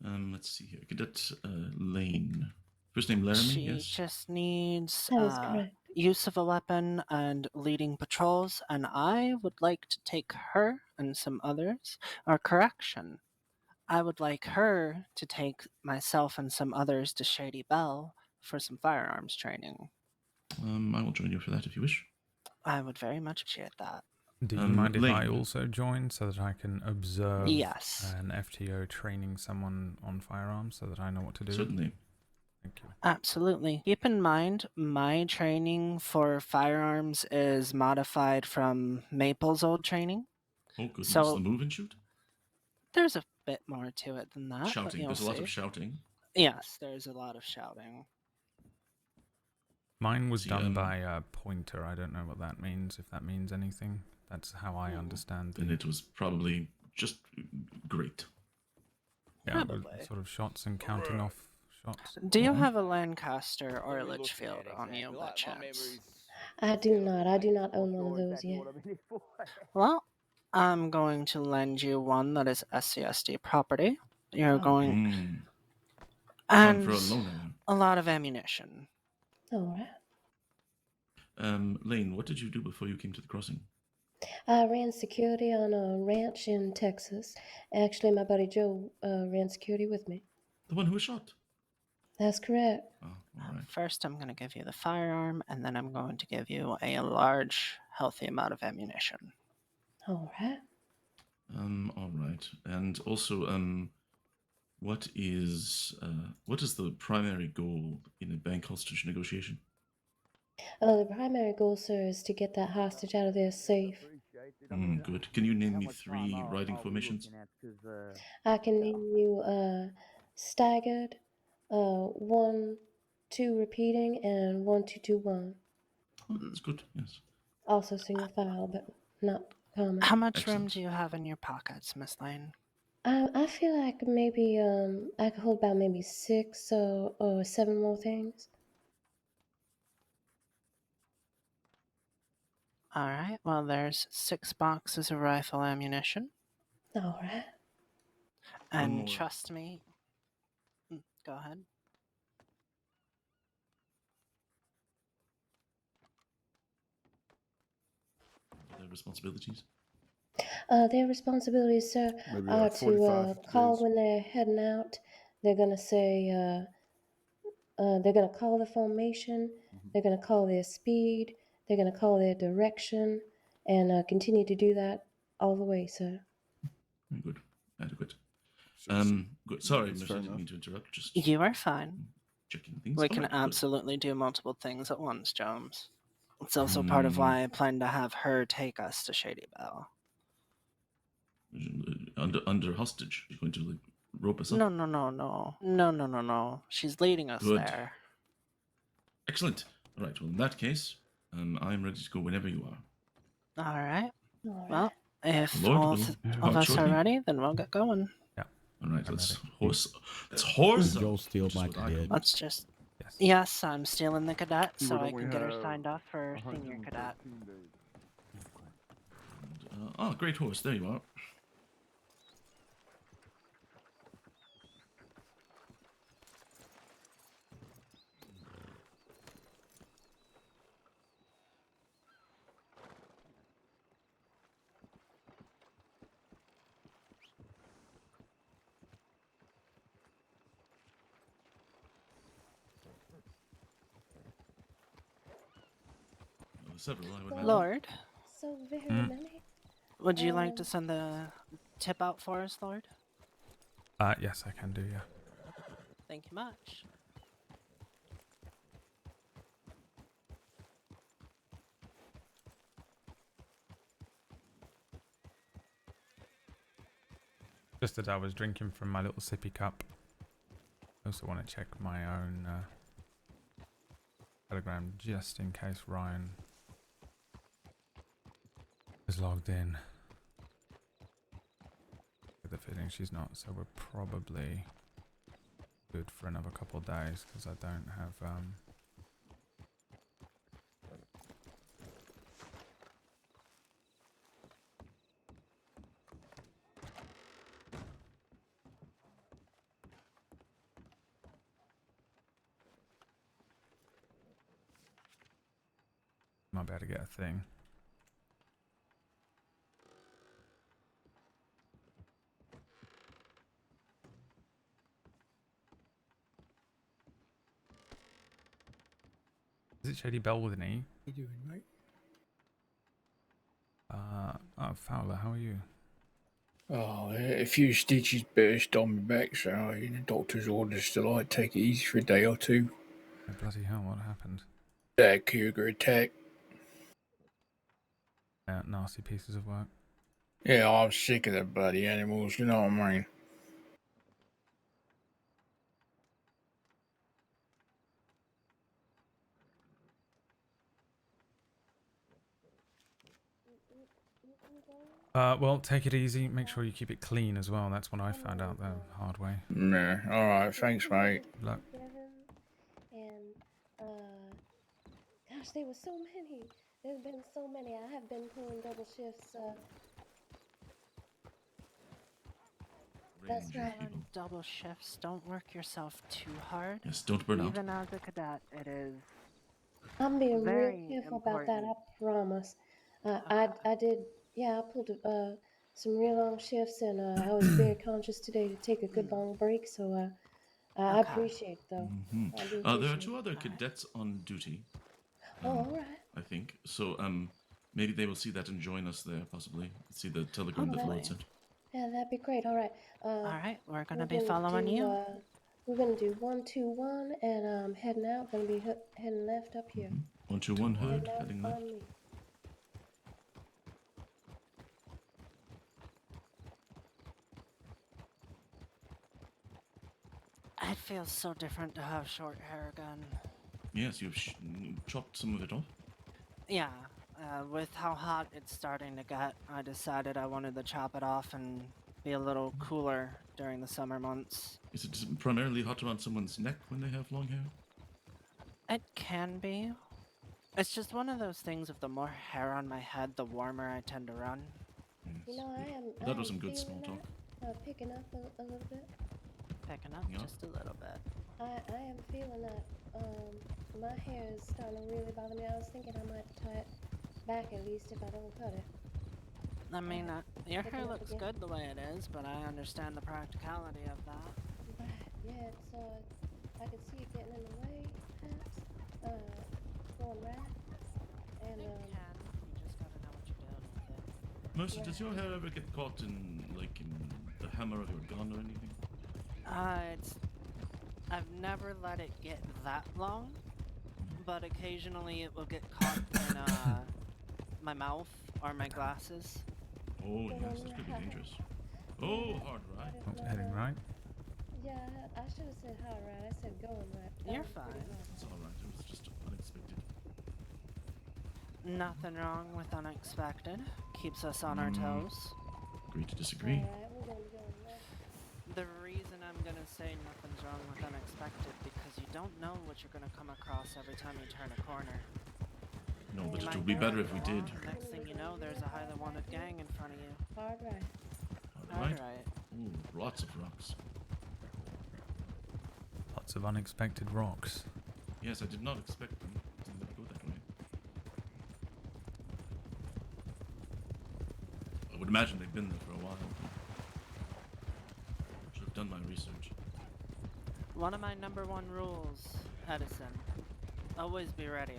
Speaker 7: Let's see here. Cadet Lane. First name Laramie,
Speaker 12: She
Speaker 7: yes?
Speaker 12: just needs
Speaker 8: That is correct.
Speaker 12: use of a weapon and leading patrols, and I would like to take her and some others, or correction, I would like her to take myself and some others to Shady Belle for some firearms training.
Speaker 7: I will join you for that if you wish.
Speaker 12: I would very much appreciate that.
Speaker 1: Do you mind if I
Speaker 7: Lane.
Speaker 1: also join so that I can observe
Speaker 12: Yes.
Speaker 1: an FTO training someone on firearms so that I know what to do?
Speaker 7: Certainly.
Speaker 1: Thank you.
Speaker 12: Absolutely. Keep in mind, my training for firearms is modified from Maple's old training.
Speaker 7: Oh, goodness.
Speaker 12: So
Speaker 7: the move and shoot?
Speaker 12: there's a bit more to it than that. but
Speaker 7: Shouting.
Speaker 12: you'll
Speaker 7: There's a lot
Speaker 12: see.
Speaker 7: of shouting.
Speaker 12: Yes, there's a lot of shouting.
Speaker 1: Mine was
Speaker 7: See,
Speaker 1: done by a pointer. I don't know what that means, if that means anything. That's how I understand
Speaker 7: And
Speaker 1: the...
Speaker 7: it was probably just great.
Speaker 1: Yeah, with
Speaker 12: Probably.
Speaker 1: sort of shots and counting off shots.
Speaker 12: Do you have a Lancaster or a Litchfield on you by chance?
Speaker 8: I do not. I do not own one of those yet.
Speaker 12: Well, I'm going to lend you one that is SCSD property. You're going...
Speaker 7: Time
Speaker 12: And
Speaker 7: for a loaner.
Speaker 12: a lot of ammunition.
Speaker 8: All right.
Speaker 7: Lane, what did you do before you came to the crossing?
Speaker 8: I ran security on a ranch in Texas. Actually, my buddy Joe ran security with me.
Speaker 7: The one who was shot?
Speaker 8: That's correct.
Speaker 7: Oh, all right.
Speaker 12: First, I'm going to give you the firearm, and then I'm going to give you a large, healthy amount of ammunition.
Speaker 8: All right.
Speaker 7: All right. And also, what is the primary goal in a bank hostage negotiation?
Speaker 8: The primary goal, sir, is to get that hostage out of there safe.
Speaker 7: Good. Can you name me 3 riding formations?
Speaker 8: I can name you staggered, 1, 2 repeating, and 1, 2, 2, 1.
Speaker 7: Oh, that's good. Yes.
Speaker 8: Also single file, but not common.
Speaker 12: How much room do you have in your pockets, Miss Lane?
Speaker 8: I feel like maybe I could hold about maybe 6 or 7 more things.
Speaker 12: All right. Well, there's 6 boxes of rifle ammunition.
Speaker 8: All right.
Speaker 12: And
Speaker 7: more.
Speaker 12: trust me. Go ahead.
Speaker 7: Their responsibilities?
Speaker 8: Their responsibilities, sir,
Speaker 9: Maybe,
Speaker 8: are
Speaker 9: 45
Speaker 8: to call
Speaker 9: days.
Speaker 8: when they're heading out. They're gonna say they're gonna call the formation. They're gonna call their speed. They're gonna call their direction, and continue to do that all the way, sir.
Speaker 7: Very good. Adequate.
Speaker 9: Sure.
Speaker 7: Good. Sorry,
Speaker 9: That's
Speaker 7: Miss,
Speaker 9: fair
Speaker 7: I didn't
Speaker 9: enough.
Speaker 7: mean to interrupt. Just
Speaker 12: You are fine.
Speaker 7: checking things.
Speaker 12: We
Speaker 7: All
Speaker 12: can
Speaker 7: right, good.
Speaker 12: absolutely do multiple things at once, Jones. It's also part of why I plan to have her take us to Shady Belle.
Speaker 7: Under hostage. You're going to like rope us up?
Speaker 12: No. She's leading us
Speaker 7: Good.
Speaker 12: there.
Speaker 7: Excellent. All right. Well, in that case, I'm ready to go whenever you are.
Speaker 12: All right.
Speaker 8: All right.
Speaker 12: Well, if
Speaker 7: Lord
Speaker 12: all
Speaker 7: will
Speaker 12: of
Speaker 7: depart
Speaker 12: us are
Speaker 7: shortly.
Speaker 12: ready, then we'll get going.
Speaker 1: Yeah.
Speaker 7: All right.
Speaker 1: I'm
Speaker 7: Let's
Speaker 1: ready.
Speaker 7: horse. Let's horse.
Speaker 10: Joel
Speaker 7: up,
Speaker 10: steal
Speaker 7: which is
Speaker 10: my
Speaker 7: what I
Speaker 10: cadet.
Speaker 7: call-
Speaker 12: Let's just...
Speaker 1: Yes.
Speaker 12: Yes, I'm stealing the cadet
Speaker 9: See,
Speaker 12: so
Speaker 9: why
Speaker 12: I
Speaker 9: don't
Speaker 12: can
Speaker 9: we
Speaker 12: get her
Speaker 9: have
Speaker 12: signed off for senior cadet.
Speaker 9: 113 days?
Speaker 7: Great horse. There you are. Several, I would imagine.
Speaker 12: Lord,
Speaker 8: So very many.
Speaker 12: would you like to send the tip out for us, Lord?
Speaker 1: Yes, I can do, yeah.
Speaker 12: Thank you much.
Speaker 1: Just as I was drinking from my little sippy cup. I also want to check my own Telegram just in case Ryan is logged in. With the feeling she's not, so we're probably good for another couple of days because I don't have might be able to get a thing. Is it Shady Bell with an E?
Speaker 14: How you doing, mate?
Speaker 1: Oh, Fowler, how are you?
Speaker 14: Oh, a few stitches burst on my back, so the doctor's orders still I take it easy for a day or two.
Speaker 1: Oh, bloody hell, what happened?
Speaker 14: That cougar attack.
Speaker 1: Nasty pieces of work.
Speaker 14: Yeah, I'm sick of the bloody animals, you know what I mean?
Speaker 1: Well, take it easy. Make sure you keep it clean as well. That's what I found out the hard way.
Speaker 14: Yeah, alright, thanks, mate.
Speaker 1: Good luck.
Speaker 8: And gosh, there were so many. There's been so many. I have been pulling double shifts. That's right.
Speaker 7: People.
Speaker 12: Double shifts. Don't work yourself too hard.
Speaker 7: Yes, don't burn out.
Speaker 12: Even as a cadet, it is.
Speaker 8: I'm being real
Speaker 12: very
Speaker 8: careful about that.
Speaker 12: important.
Speaker 8: I promise. I did. Yeah, I pulled some real long shifts, and I was very conscious today to take a good long break. So I appreciate it, though. I do
Speaker 7: There are
Speaker 8: appreciate
Speaker 7: two
Speaker 8: it.
Speaker 7: other cadets on duty.
Speaker 8: Oh, all right.
Speaker 7: I think so. Maybe they will see that and join us there. Possibly see the telegram that Lorde sent.
Speaker 8: Yeah, that'd be great. All right.
Speaker 12: All right, we're gonna be following you.
Speaker 8: We're gonna do 121, and I'm heading out. Gonna be heading left up here.
Speaker 7: 121 heard, heading left.
Speaker 8: On me.
Speaker 12: It feels so different to have short hair again.
Speaker 7: Yes, you've chopped some of it off.
Speaker 12: Yeah, with how hot it's starting to get, I decided I wanted to chop it off and be a little cooler during the summer months.
Speaker 7: Is it primarily hot around someone's neck when they have long hair?
Speaker 12: It can be. It's just one of those things of the more hair on my head, the warmer I tend to run.
Speaker 7: Yes.
Speaker 8: You know,
Speaker 7: That was some good small talk.
Speaker 8: Picking up a little bit.
Speaker 12: Picking up just a little bit.
Speaker 8: I am feeling that my hair is starting to really bother me. I was thinking I might tie it back at least if I don't cut it.
Speaker 12: I mean, your
Speaker 8: Picking
Speaker 12: hair
Speaker 8: up
Speaker 12: looks
Speaker 8: again.
Speaker 12: good the way it is, but I understand the practicality of that.
Speaker 8: Right, yeah, it's I could see it getting in the way, perhaps. Going right. And
Speaker 12: It can. You just gotta know what you're doing with it.
Speaker 7: Mercy, does your hair ever get caught in the hammer of your gun or anything?
Speaker 12: I've never let it get that long, but occasionally it will get caught in my mouth or my glasses.
Speaker 7: Oh yes, that could be dangerous. Oh, hard right.
Speaker 1: Not heading right.
Speaker 8: Yeah, I should have said hard right. I said going right.
Speaker 12: You're fine.
Speaker 7: It's all right. It was just unexpected.
Speaker 12: Nothing wrong with unexpected. Keeps us on our toes.
Speaker 7: Agree to disagree.
Speaker 8: Alright, we're gonna go left.
Speaker 12: The reason I'm gonna say nothing's wrong with unexpected because you don't know what you're gonna come across every time you turn a corner.
Speaker 7: No, but
Speaker 12: You
Speaker 7: it
Speaker 12: might
Speaker 7: would be
Speaker 12: go
Speaker 7: better if we did.
Speaker 12: along, Next thing you know, there's a highly wanted gang in front of you.
Speaker 8: Hard right.
Speaker 7: Right?
Speaker 12: Right.
Speaker 7: Ooh, lots of rocks.
Speaker 1: Lots of unexpected rocks.
Speaker 7: Yes, I did not expect them to go that way. I would imagine they've been there for a while. Should have done my research.
Speaker 12: One of my number one rules, Edison. Always be ready.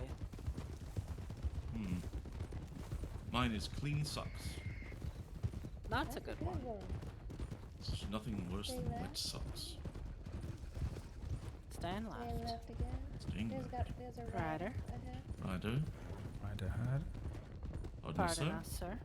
Speaker 7: Mine is clean socks.
Speaker 12: That's a good one.
Speaker 7: There's nothing worse
Speaker 8: Stay
Speaker 7: than wet
Speaker 8: left.
Speaker 7: socks.
Speaker 12: Stand
Speaker 8: Staying
Speaker 12: left.
Speaker 8: left again.
Speaker 7: Staying
Speaker 8: There's
Speaker 7: left.
Speaker 8: a
Speaker 12: Rider.
Speaker 8: rider ahead.
Speaker 7: Rider.
Speaker 1: Rider ahead.
Speaker 7: Pardon,
Speaker 12: Pardon
Speaker 7: sir.
Speaker 12: us, sir.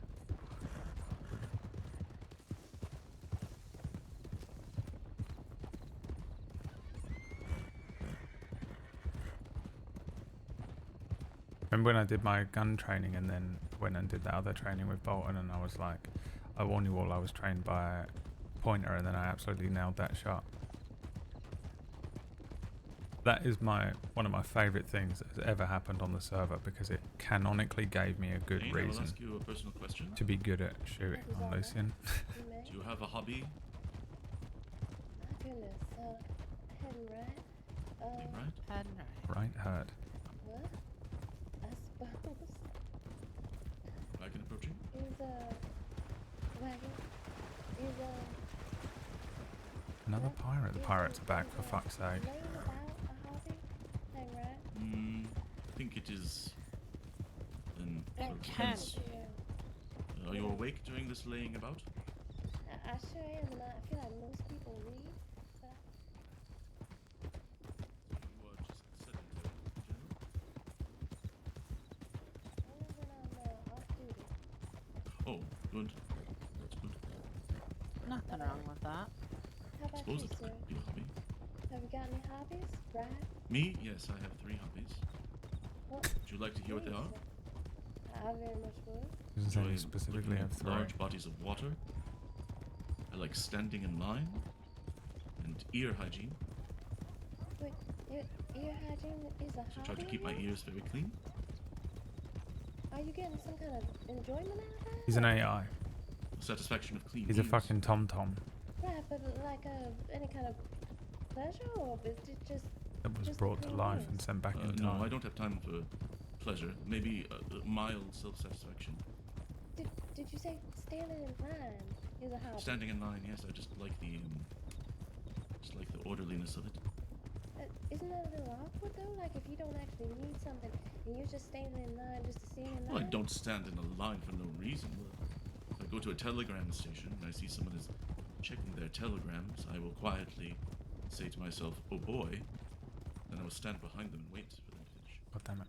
Speaker 1: Remember when I did my gun training and then went and did that other training with Bolton, and I was like, I warn you all, I was trained by a pointer, and then I absolutely nailed that shot. That is one of my favourite things that has ever happened on the server, because it canonically gave me a good
Speaker 7: Jane, I will
Speaker 1: reason
Speaker 7: ask you a personal question.
Speaker 1: to be good at shooting on Lucien.
Speaker 8: You may.
Speaker 7: Do you have a hobby?
Speaker 8: My goodness. Heading right.
Speaker 7: Right?
Speaker 12: Heading right.
Speaker 1: Right, heard.
Speaker 8: What? I suppose.
Speaker 7: Wagon approaching?
Speaker 8: Is wagon. Is
Speaker 1: Another pirate. The pirates are back, for fuck's sake.
Speaker 8: laying about a hobby? Heading right.
Speaker 7: I think it is. An
Speaker 8: It
Speaker 7: sort of
Speaker 12: can
Speaker 7: depends.
Speaker 8: be.
Speaker 7: Are you awake during this laying about?
Speaker 8: I sure am, and I feel like most people read. But
Speaker 7: You are just sedentary in general.
Speaker 8: only when I'm off duty.
Speaker 7: Oh, good. That's good.
Speaker 12: Nothing wrong with that.
Speaker 8: How
Speaker 7: I
Speaker 8: about
Speaker 7: suppose
Speaker 8: you,
Speaker 7: it
Speaker 8: sir?
Speaker 7: could be a hobby.
Speaker 8: Have you got any hobbies? Right?
Speaker 7: Me? Yes, I have 3 hobbies.
Speaker 8: What?
Speaker 7: Would you like to hear what they are?
Speaker 8: I very much would.
Speaker 1: Doesn't say you
Speaker 7: Enjoy
Speaker 1: specifically
Speaker 7: looking
Speaker 1: have
Speaker 7: at
Speaker 1: 3.
Speaker 7: large bodies of water. I like standing in line. And ear hygiene.
Speaker 8: Wait, ear hygiene is a
Speaker 7: So I
Speaker 8: hobby?
Speaker 7: try to keep my ears very clean.
Speaker 8: Are you getting some kind of enjoyment out of that?
Speaker 1: He's an AI.
Speaker 7: The satisfaction of clean
Speaker 1: He's a
Speaker 7: ears.
Speaker 1: fucking tom-tom.
Speaker 8: Right, but like any kind of pleasure, or is it just...
Speaker 1: That was
Speaker 8: just
Speaker 1: brought to
Speaker 8: clean
Speaker 1: life
Speaker 8: ears?
Speaker 1: and sent back in
Speaker 7: No,
Speaker 1: time.
Speaker 7: I don't have time for pleasure. Maybe a mild self-satisfaction.
Speaker 8: Did you say standing in line is a hobby?
Speaker 7: Standing in line, yes. I just like the orderliness of it.
Speaker 8: Isn't that a little awkward though? Like if you don't actually need something and you're just standing in line just to stand in line?
Speaker 7: Well, I don't stand in a line for no reason. If I go to a telegram station and I see someone is checking their telegrams, I will quietly say to myself, "Oh boy," then I will stand behind them and wait for them to finish.
Speaker 1: God damn it.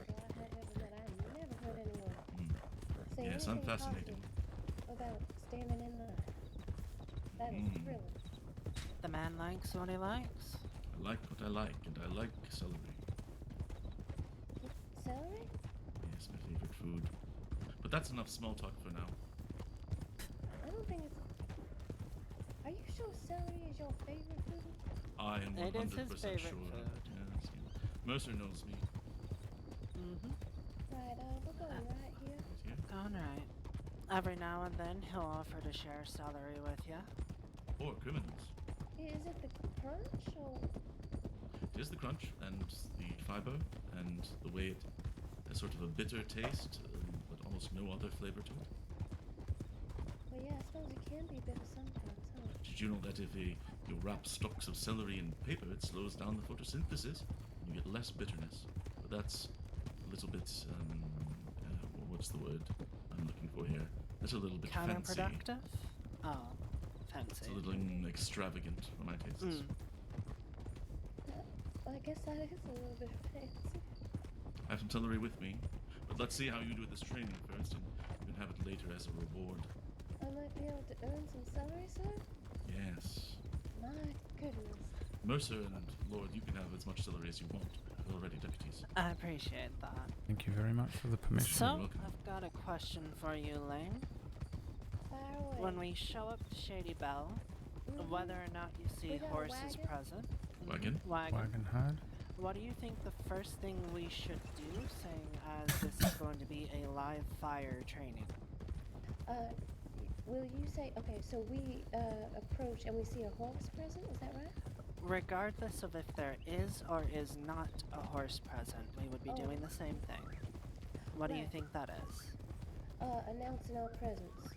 Speaker 8: I never heard anyone say
Speaker 7: Yes,
Speaker 8: anything
Speaker 7: I'm fascinating.
Speaker 8: positive about standing in line. That is thrilling.
Speaker 12: The man likes what he likes.
Speaker 7: I like what I like, and I like celery.
Speaker 8: Celery?
Speaker 7: Yes, my favorite food. But that's enough small talk for now.
Speaker 8: I don't think it's... Are you sure celery is your favorite food?
Speaker 7: I am
Speaker 12: It is his
Speaker 7: 100%
Speaker 12: favorite
Speaker 7: sure.
Speaker 12: food.
Speaker 7: Yes, yes. Mercer knows me.
Speaker 8: Right, we're going right here.
Speaker 7: Here.
Speaker 12: Alright. Every now and then he'll offer to share celery with you.
Speaker 7: Or criminals.
Speaker 8: Is it the crunch or...
Speaker 7: It is the crunch and the fiber and the way it has sort of a bitter taste, but almost no other flavor to it.
Speaker 8: Well, yeah, I suppose it can be bitter sometimes, huh?
Speaker 7: Did you know that if you wrap stalks of celery in paper, it slows down the photosynthesis and you get less bitterness? But that's a little bit, what's the word I'm looking for here? That's a little bit fancy.
Speaker 12: Counterproductive? Oh, fancy.
Speaker 7: It's a little extravagant for my tastes.
Speaker 8: Well, I guess that is a little bit fancy.
Speaker 7: I have some celery with me, but let's see how you do this training first, and you can have it later as a reward.
Speaker 8: I might be able to earn some celery, sir?
Speaker 7: Yes.
Speaker 8: My goodness.
Speaker 7: Mercer and Lorde, you can have as much celery as you want. You're already deputies.
Speaker 12: I appreciate that.
Speaker 1: Thank you very much for the permission.
Speaker 12: So, I've got a question for you, Ling.
Speaker 8: Fire away.
Speaker 12: When we show up to Shady Bell, whether or not you see
Speaker 8: We got a
Speaker 12: horses
Speaker 8: wagon?
Speaker 12: present,
Speaker 7: Wagon?
Speaker 1: Wagon heard.
Speaker 12: what do you think the first thing we should do, seeing as this is going to be a live fire training?
Speaker 8: Will you say... Okay, so we approach and we see a horse present, is that right?
Speaker 12: Regardless of if there is or is not a horse present, we would be doing the same thing. What do you
Speaker 8: Right.
Speaker 12: think that is?
Speaker 8: Announcing our presence.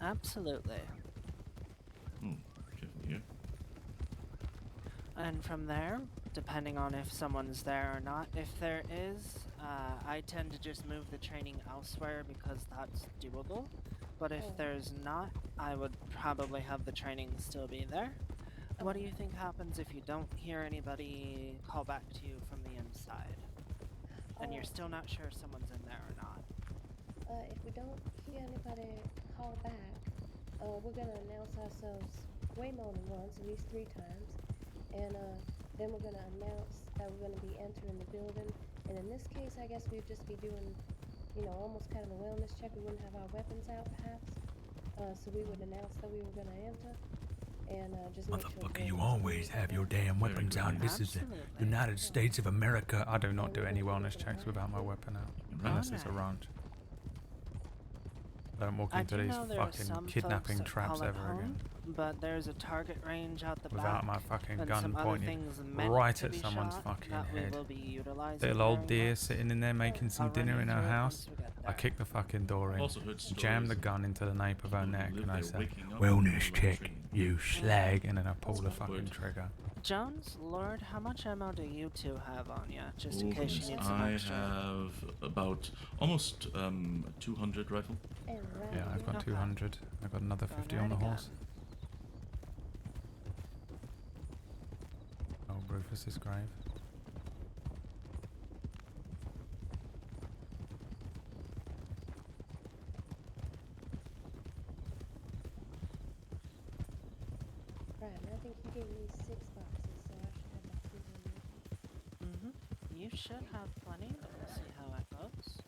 Speaker 12: Absolutely.
Speaker 7: Careful here.
Speaker 12: And from there, depending on if someone's there or not. If there is, I tend to just move the training elsewhere because that's doable. But if there's not, I would probably have the training still be there. What do you think happens if you don't hear anybody call back to you from the inside? And you're still not sure if someone's in there or not?
Speaker 8: If we don't hear anybody call back, we're gonna announce ourselves way more than once, at least 3 times. And then we're gonna announce that we're gonna be entering the building. And in this case, I guess we'd just be doing, you know, almost kind of a wellness check. We wouldn't have our weapons out, perhaps. So we would announce that we were gonna enter. And just make sure.
Speaker 1: Motherfucker, you always have your damn weapons out. This is the United States of America. I do not do any wellness checks without my weapon out. Unless it's a ranch. Don't walk into these fucking kidnapping traps ever again.
Speaker 12: But there's a target range out the
Speaker 1: Without
Speaker 12: back.
Speaker 1: my fucking
Speaker 12: and
Speaker 1: gun
Speaker 12: some other
Speaker 1: pointed
Speaker 12: things meant
Speaker 1: right
Speaker 12: to
Speaker 1: at
Speaker 12: be
Speaker 1: someone's
Speaker 12: shot
Speaker 1: fucking
Speaker 12: that we
Speaker 1: head.
Speaker 12: will be utilizing
Speaker 1: Little old
Speaker 12: during
Speaker 1: deer
Speaker 12: this.
Speaker 1: sitting in there making some
Speaker 12: I'll run
Speaker 1: dinner
Speaker 12: you
Speaker 1: in her
Speaker 12: through it
Speaker 1: house.
Speaker 12: once we get
Speaker 1: I
Speaker 12: there.
Speaker 1: kick the fucking door in,
Speaker 7: Also heard
Speaker 1: jam the
Speaker 7: stories
Speaker 1: gun into the nape of her neck,
Speaker 7: live
Speaker 1: and I
Speaker 7: there
Speaker 1: say,
Speaker 7: waking up
Speaker 1: "Wellness
Speaker 7: and
Speaker 1: check,
Speaker 7: training."
Speaker 1: you slag," and then I pull the fucking trigger.
Speaker 12: Jones, Lord, how much ammo do you two have on you, just in
Speaker 7: Oh,
Speaker 12: case you
Speaker 7: goodness.
Speaker 12: need some
Speaker 7: I
Speaker 12: extra?
Speaker 7: have about almost 200 rifle.
Speaker 1: Yeah, I've got 200. I've got another 50 on the horse. Oh, Rufus's grave.
Speaker 8: Right, and I think you gave me 6 boxes, so I should have about 200.
Speaker 12: You should have plenty, but we'll see how it goes.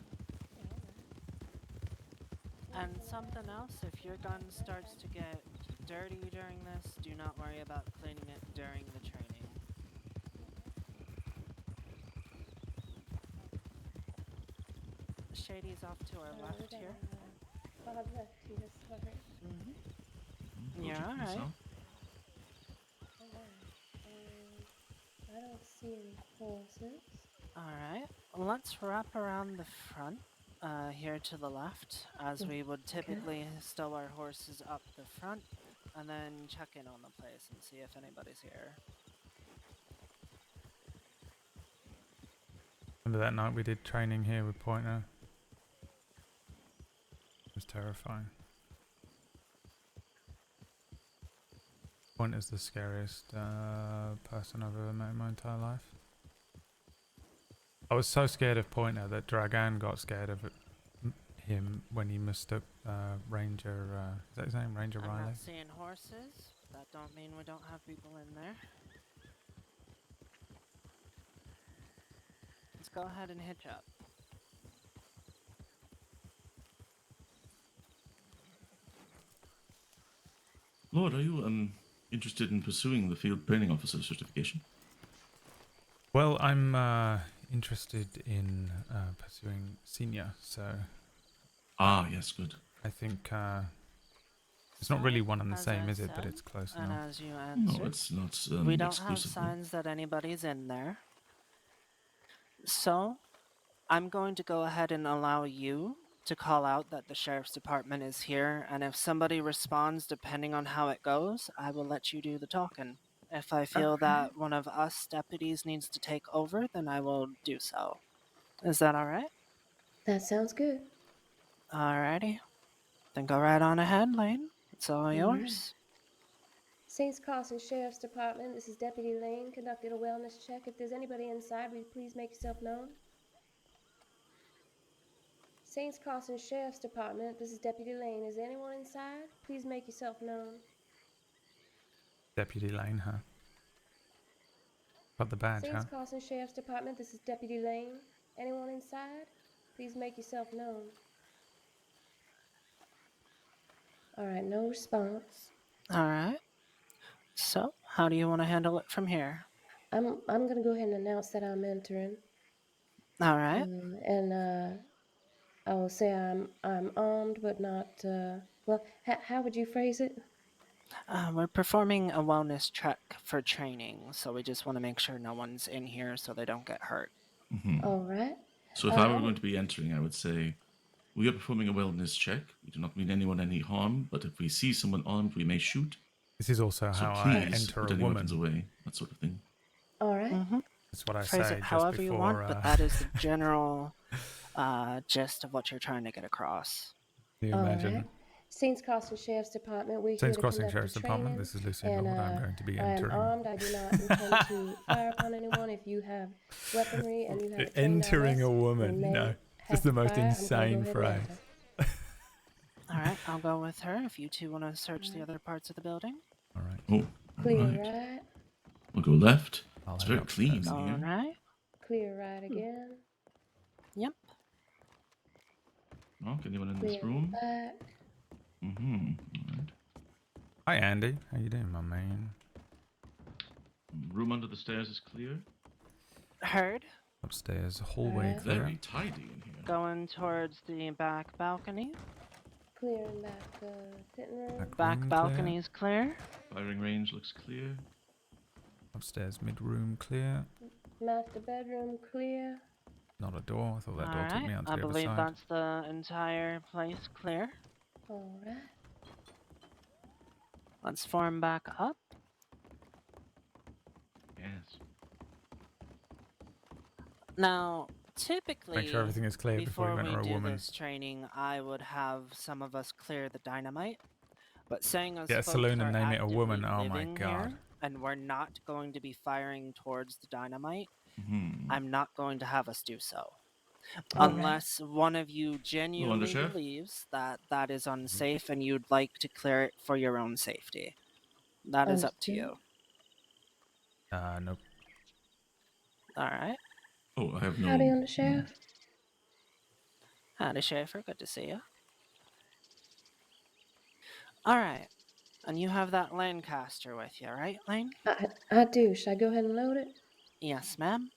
Speaker 12: And something else, if your gun starts to get dirty during this, do not worry about cleaning it during the training. Shady's off to our left here.
Speaker 8: Far left here, sorry.
Speaker 12: You're alright.
Speaker 8: I don't see any horses.
Speaker 12: Alright, let's wrap around the front, here to the left, as we would typically stow our horses up the front, and then check in on the place and see if anybody's here.
Speaker 1: Remember that night we did training here with Pointer? It was terrifying. Pointer's the scariest person I've ever met in my entire life. I was so scared of Pointer that Dragan got scared of him when he mistook Ranger, is that his name? Ranger
Speaker 12: I'm
Speaker 1: Riley?
Speaker 12: not seeing horses. That don't mean we don't have people in there. Let's go ahead and hitch up.
Speaker 7: Lord, are you interested in pursuing the field training officer certification?
Speaker 1: Well, I'm interested in pursuing senior, so...
Speaker 7: Ah, yes, good.
Speaker 1: I think it's not really one and the same, is it? But it's close
Speaker 12: And
Speaker 1: enough.
Speaker 12: as you answered,
Speaker 7: No, it's not
Speaker 12: we don't have
Speaker 7: exclusively.
Speaker 12: signs that anybody's in there. So, I'm going to go ahead and allow you to call out that the sheriff's department is here, and if somebody responds depending on how it goes, I will let you do the talking. If I feel that one of us deputies needs to take over, then I will do so. Is that alright?
Speaker 8: That sounds good.
Speaker 12: Alrighty. Then go right on ahead, Lane. It's all yours.
Speaker 8: Saints Crossing Sheriff's Department, this is Deputy Lane, conducted a wellness check. If there's anybody inside, will you please make yourself known? Saints Crossing Sheriff's Department, this is Deputy Lane. Is anyone inside? Please make yourself known.
Speaker 1: Deputy Lane, huh? Got the badge,
Speaker 8: Saints
Speaker 1: huh?
Speaker 8: Crossing Sheriff's Department, this is Deputy Lane. Anyone inside? Please make yourself known. Alright, no response.
Speaker 12: Alright. So, how do you want to handle it from here?
Speaker 8: I'm gonna go ahead and announce that I'm entering.
Speaker 12: Alright.
Speaker 8: I will say I'm armed, but not. Well, how would you phrase it?
Speaker 12: We're performing a wellness check for training, so we just want to make sure no one's in here so they don't get hurt.
Speaker 8: All right.
Speaker 7: So if I were going to be entering, I would say, we are performing a wellness check. We do not mean anyone any harm, but if we see someone armed, we may shoot.
Speaker 1: This is also
Speaker 7: So
Speaker 1: how
Speaker 7: please
Speaker 1: I enter
Speaker 7: put
Speaker 1: a
Speaker 7: any
Speaker 1: woman.
Speaker 7: weapons away, that sort of thing.
Speaker 8: All right.
Speaker 12: Mm-hmm.
Speaker 1: That's what I
Speaker 12: Phrase
Speaker 1: say
Speaker 12: it
Speaker 1: just
Speaker 12: however you want,
Speaker 1: before.
Speaker 12: but that is the general gist of what you're trying to get across.
Speaker 1: Can you
Speaker 8: All
Speaker 1: imagine?
Speaker 8: right. Saints Crossing Sheriff's Department, we're here
Speaker 1: Saints
Speaker 8: to
Speaker 1: Crossing
Speaker 8: conduct a
Speaker 1: Sheriff's Department.
Speaker 8: training.
Speaker 1: This is Lucien
Speaker 8: And
Speaker 1: Lorde. I'm going to be
Speaker 8: I am
Speaker 1: entering.
Speaker 8: armed. I do not intend to fire upon anyone. If you have weaponry and you haven't trained our
Speaker 1: Entering
Speaker 8: vets,
Speaker 1: a
Speaker 8: we
Speaker 1: woman, you
Speaker 8: may
Speaker 1: know,
Speaker 8: have
Speaker 1: just the
Speaker 8: to
Speaker 1: most
Speaker 8: fire. I'm gonna
Speaker 1: insane
Speaker 8: go ahead and
Speaker 1: phrase.
Speaker 8: enter.
Speaker 12: All right, I'll go with her if you two want to search the other parts of the building.
Speaker 1: All right.
Speaker 7: Oh, all
Speaker 8: Clear
Speaker 7: right.
Speaker 8: right.
Speaker 7: We'll go left.
Speaker 1: I'll
Speaker 7: It's
Speaker 1: head
Speaker 7: very
Speaker 1: upstairs.
Speaker 7: clean
Speaker 12: All
Speaker 7: here.
Speaker 12: right.
Speaker 8: Clear right again.
Speaker 12: Yep.
Speaker 7: Oh, anyone in this
Speaker 8: Clear
Speaker 7: room?
Speaker 8: back.
Speaker 7: Mm-hmm. All right.
Speaker 1: Hi, Andy. How you doing, my man?
Speaker 7: Room under the stairs is clear.
Speaker 12: Heard.
Speaker 1: Upstairs, hallway
Speaker 8: Alright.
Speaker 1: clear.
Speaker 7: Very tidy in here.
Speaker 12: Going towards the back balcony.
Speaker 8: Clearing back the sitting room.
Speaker 12: Back
Speaker 1: room
Speaker 12: balcony is clear.
Speaker 7: Firing range looks clear.
Speaker 1: Upstairs, mid-room clear.
Speaker 8: Master bedroom clear.
Speaker 1: Not a door. I thought that door
Speaker 12: All
Speaker 1: took me
Speaker 12: right.
Speaker 1: out to
Speaker 12: I
Speaker 1: the other
Speaker 12: believe
Speaker 1: side.
Speaker 12: that's the entire place clear.
Speaker 8: All right.
Speaker 12: Let's form back up.
Speaker 7: Yes.
Speaker 12: Now, typically,
Speaker 1: Make sure everything is clear before you
Speaker 12: we
Speaker 1: enter a
Speaker 12: do
Speaker 1: woman.
Speaker 12: this training, I would have some of us clear the dynamite. But saying us
Speaker 1: Get a
Speaker 12: folks
Speaker 1: saloon
Speaker 12: are
Speaker 1: and name it a
Speaker 12: actively
Speaker 1: woman. Oh my
Speaker 12: living
Speaker 1: god.
Speaker 12: here, and we're not going to be firing towards the dynamite,
Speaker 7: Mm-hmm.
Speaker 12: I'm not going to have us do so.
Speaker 8: All
Speaker 12: Unless one of you genuinely
Speaker 7: Undersheriff?
Speaker 12: believes that that is unsafe and you'd like to clear it for your own safety. That is up to you.
Speaker 1: Nope.
Speaker 12: All right.
Speaker 7: Oh, I have no.
Speaker 8: Howdy, Undersheriff.
Speaker 12: Howdy, Schaefer. Good to see you. All right. And you have that Lancaster with you, right, Lane?
Speaker 8: I do. Should I go ahead and load it?
Speaker 12: Yes, ma'am.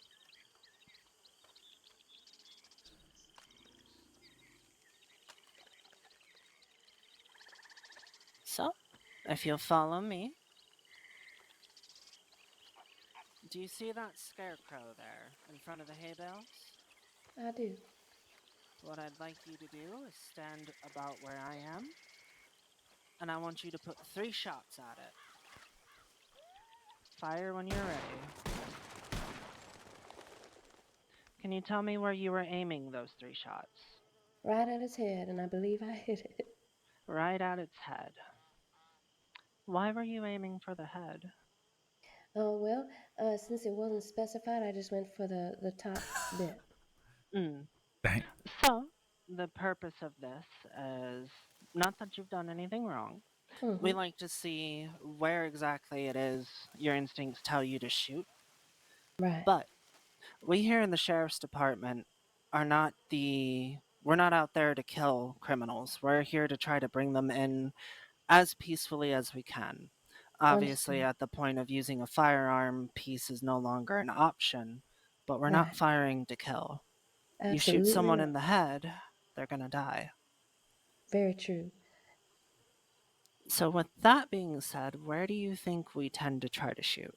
Speaker 12: So, if you'll follow me. Do you see that scarecrow there in front of the hay bales?
Speaker 8: I do.
Speaker 12: What I'd like you to do is stand about where I am, and I want you to put 3 shots at it. Fire when you're ready. Can you tell me where you were aiming those 3 shots?
Speaker 8: Right at his head, and I believe I hit it.
Speaker 12: Right at its head. Why were you aiming for the head?
Speaker 8: Oh, well, since it wasn't specified, I just went for the top bit.
Speaker 1: Dang.
Speaker 12: So, the purpose of this is not that you've done anything wrong.
Speaker 8: Mm-hmm.
Speaker 12: We like to see where exactly it is your instincts tell you to shoot.
Speaker 8: Right.
Speaker 12: But we here in the sheriff's department are not we're not out there to kill criminals. We're here to try to bring them in as peacefully as we can. Obviously,
Speaker 8: Understood.
Speaker 12: at the point of using a firearm, peace is no longer an option, but we're
Speaker 8: Right.
Speaker 12: not firing to kill. You shoot
Speaker 8: Absolutely
Speaker 12: someone
Speaker 8: not.
Speaker 12: in the head, they're gonna die.
Speaker 8: Very true.
Speaker 12: So with that being said, where do you think we tend to try to shoot?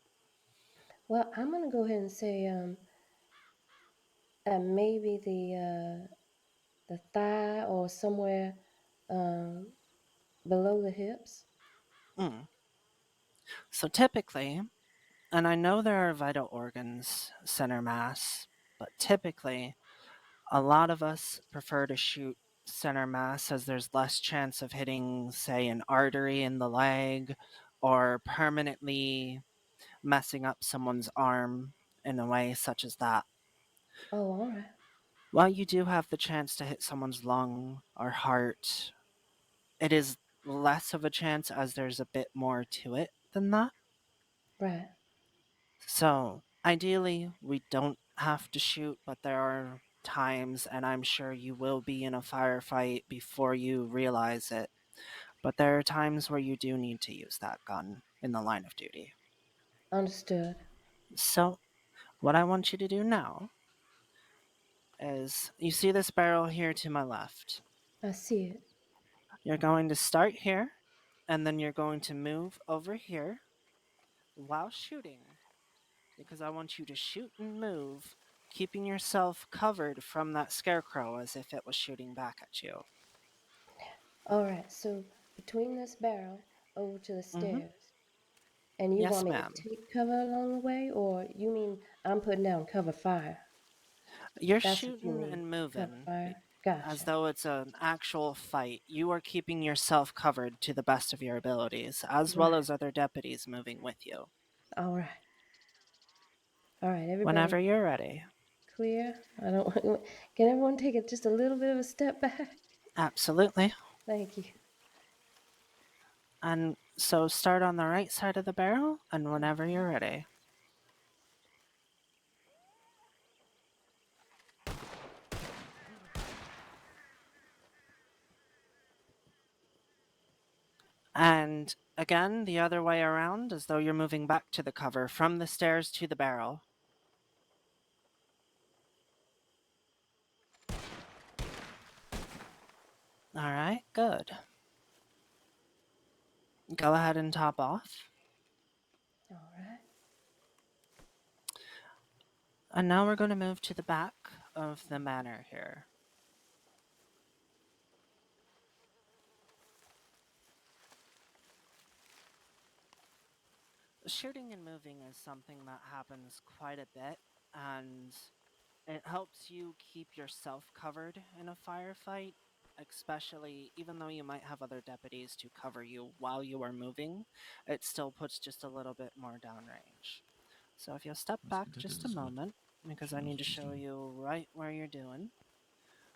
Speaker 8: Well, I'm gonna go ahead and say maybe the thigh or somewhere below the hips.
Speaker 12: So typically, and I know there are vital organs center mass, but typically a lot of us prefer to shoot center mass as there's less chance of hitting, say, an artery in the leg or permanently messing up someone's arm in a way such as that.
Speaker 8: Oh, all right.
Speaker 12: While you do have the chance to hit someone's lung or heart, it is less of a chance as there's a bit more to it than that.
Speaker 8: Right.
Speaker 12: So, ideally, we don't have to shoot, but there are times, and I'm sure you will be in a firefight before you realize it, but there are times where you do need to use that gun in the line of duty.
Speaker 8: Understood.
Speaker 12: So, what I want you to do now is, you see this barrel here to my left.
Speaker 8: I see it.
Speaker 12: You're going to start here, and then you're going to move over here while shooting, because I want you to shoot and move, keeping yourself covered from that scarecrow as if it was shooting back at you.
Speaker 8: All right. So between this barrel over to the stairs. And you
Speaker 12: Yes,
Speaker 8: want me
Speaker 12: ma'am.
Speaker 8: to take cover along the way, or you mean I'm putting down cover fire?
Speaker 12: You're
Speaker 8: That's what you
Speaker 12: shooting
Speaker 8: mean.
Speaker 12: and
Speaker 8: Cover
Speaker 12: moving
Speaker 8: fire.
Speaker 12: as
Speaker 8: Gotcha.
Speaker 12: though it's an actual fight. You are keeping yourself covered to the best of your abilities, as well
Speaker 8: Right.
Speaker 12: as other deputies moving with you.
Speaker 8: All right. All right, everybody.
Speaker 12: Whenever you're ready.
Speaker 8: Clear. I don't. Can everyone take it just a little bit of a step back?
Speaker 12: Absolutely.
Speaker 8: Thank you.
Speaker 12: And so start on the right side of the barrel, and whenever you're ready. And again, the other way around, as though you're moving back to the cover from the stairs to the barrel. All right, good. Go ahead and top off.
Speaker 8: All right.
Speaker 12: And now we're going to move to the back of the manor here. Shooting and moving is something that happens quite a bit, and it helps you keep yourself covered in a firefight, especially even though you might have other deputies to cover you while you are moving, it still puts just a little bit more downrange. So if you'll step back just a moment, because I need to show you right where you're doing.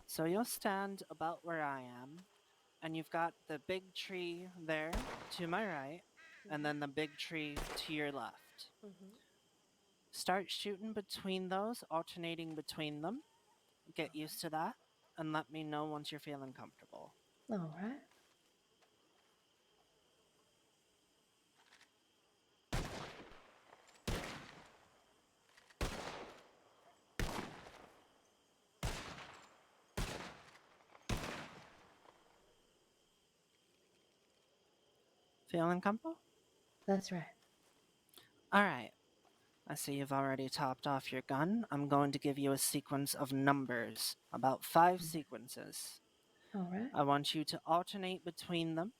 Speaker 12: So you'll stand about where I am, and you've got the big tree there to my right, and then the big tree to your left.
Speaker 8: Mm-hmm.
Speaker 12: Start shooting between those, alternating between them. Get used to that, and let me know once you're feeling comfortable.
Speaker 8: All right.
Speaker 12: Feeling comfortable?
Speaker 8: That's right.
Speaker 12: All right. I see you've already topped off your gun. I'm going to give you a sequence of numbers, about 5 sequences.
Speaker 8: All right.
Speaker 12: I want you to alternate between them,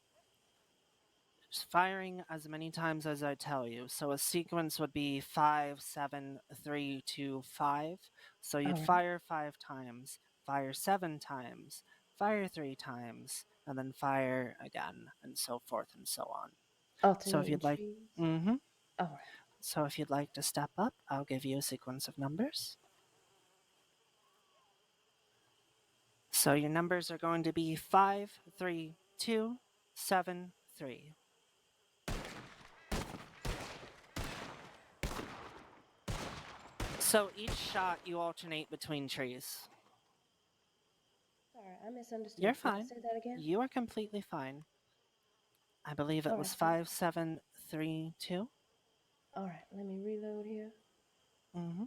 Speaker 12: just firing as many times as I tell you. So a sequence would be 5, 7, 3, 2, 5. So you'd
Speaker 8: All right.
Speaker 12: fire 5 times, fire 7 times, fire 3 times, and then fire again, and so forth and so on. So if
Speaker 8: Alternating
Speaker 12: you'd like,
Speaker 8: trees. All right.
Speaker 12: So if you'd like to step up, I'll give you a sequence of numbers. So your numbers are going to be 5, 3, 2, 7, 3. So each shot you alternate between trees.
Speaker 8: Sorry, I misunderstood.
Speaker 12: You're
Speaker 8: Can you
Speaker 12: fine.
Speaker 8: say that again?
Speaker 12: You are completely fine. I believe it
Speaker 8: All
Speaker 12: was
Speaker 8: right,
Speaker 12: 5, 7, 3, 2.
Speaker 8: All right, let me reload here.
Speaker 12: Mm-hmm.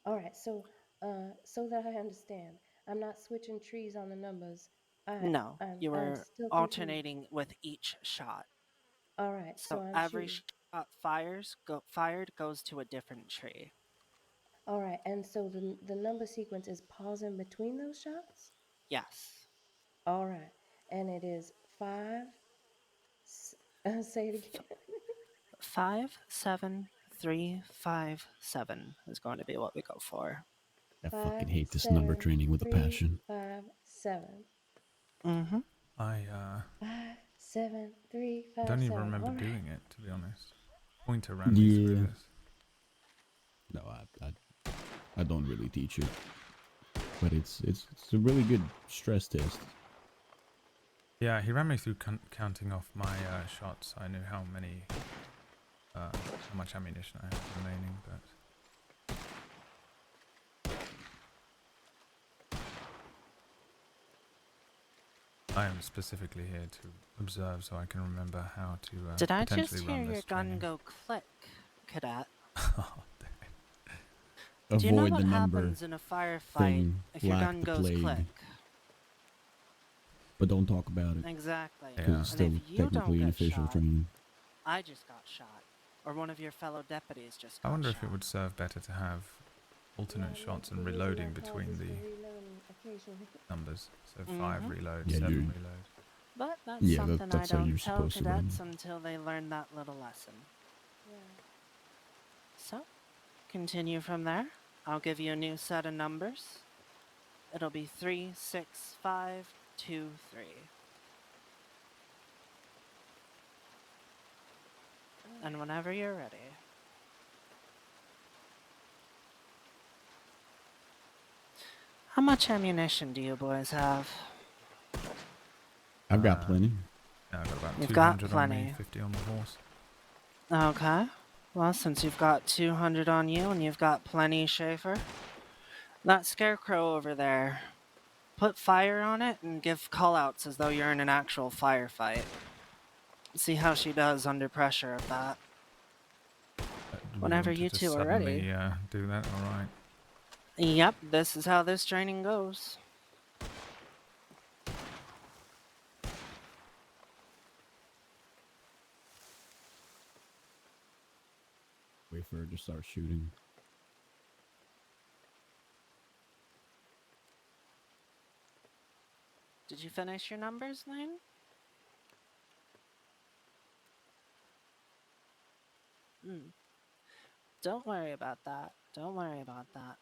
Speaker 8: All right, so that I understand, I'm not switching trees on the numbers.
Speaker 12: No, you
Speaker 8: I'm
Speaker 12: were
Speaker 8: still
Speaker 12: alternating with each shot.
Speaker 8: All right, so
Speaker 12: So
Speaker 8: I'm
Speaker 12: every
Speaker 8: shooting.
Speaker 12: shot fired goes to a different tree.
Speaker 8: All right, and so the number sequence is pausing between those shots?
Speaker 12: Yes.
Speaker 8: All right, and it is 5. Say it again.
Speaker 12: 5, 7, 3, 5, 7 is going to be what we go for.
Speaker 10: I
Speaker 8: 5,
Speaker 10: fucking hate this
Speaker 8: 7,
Speaker 10: number training with a
Speaker 8: 3,
Speaker 10: passion.
Speaker 8: 5, 7.
Speaker 12: Mm-hmm.
Speaker 8: 5, 7, 3, 5,
Speaker 1: don't even
Speaker 8: 7.
Speaker 1: remember
Speaker 8: All right.
Speaker 1: doing it, to be honest. Pointer ran me through this.
Speaker 10: No, I don't really teach it, but it's a really good stress test.
Speaker 1: Yeah, he ran me through counting off my shots. I knew how much ammunition I had remaining, but I am specifically here to observe so I can remember how to
Speaker 12: Did I just
Speaker 1: potentially
Speaker 12: hear
Speaker 1: run
Speaker 12: your
Speaker 1: this
Speaker 12: gun
Speaker 1: training.
Speaker 12: go click, cadet?
Speaker 10: Avoid
Speaker 12: Do you know what
Speaker 10: the number
Speaker 12: happens in a firefight
Speaker 10: thing,
Speaker 12: if your
Speaker 10: lack
Speaker 12: gun
Speaker 10: the
Speaker 12: goes
Speaker 10: plague.
Speaker 12: click?
Speaker 10: But don't talk about it.
Speaker 12: Exactly.
Speaker 10: Because it's still
Speaker 12: And if you
Speaker 10: technically
Speaker 12: don't
Speaker 10: an
Speaker 12: get
Speaker 10: official
Speaker 12: shot,
Speaker 10: training.
Speaker 12: I just got shot, or one of your fellow deputies just got
Speaker 1: I wonder
Speaker 12: shot.
Speaker 1: if it would serve better to have alternate shots and reloading between the numbers. So 5 reload,
Speaker 10: Yeah,
Speaker 1: 7
Speaker 10: you're-
Speaker 1: reload.
Speaker 12: But that's
Speaker 10: Yeah,
Speaker 12: something
Speaker 10: that's
Speaker 12: I
Speaker 10: how
Speaker 12: don't
Speaker 10: you're
Speaker 12: tell
Speaker 10: supposed to run.
Speaker 12: cadets until they learn that little lesson. So, continue from there. I'll give you a new set of numbers. It'll be 3, 6, 5, 2, 3. And whenever you're ready. How much ammunition do you boys have?
Speaker 10: I've got plenty.
Speaker 1: Yeah, I've got about
Speaker 12: You've got
Speaker 1: 200 on me,
Speaker 12: plenty.
Speaker 1: 50 on the horse.
Speaker 12: Okay. Well, since you've got 200 on you and you've got plenty, Schaefer, that scarecrow over there, put fire on it and give callouts as though you're in an actual firefight. See how she does under pressure of that. Whenever you two are ready.
Speaker 1: Do that, alright.
Speaker 12: Yep, this is how this training goes.
Speaker 10: Wait for her to start shooting.
Speaker 12: Did you finish your numbers, Lane? Don't worry about that. Don't worry about that.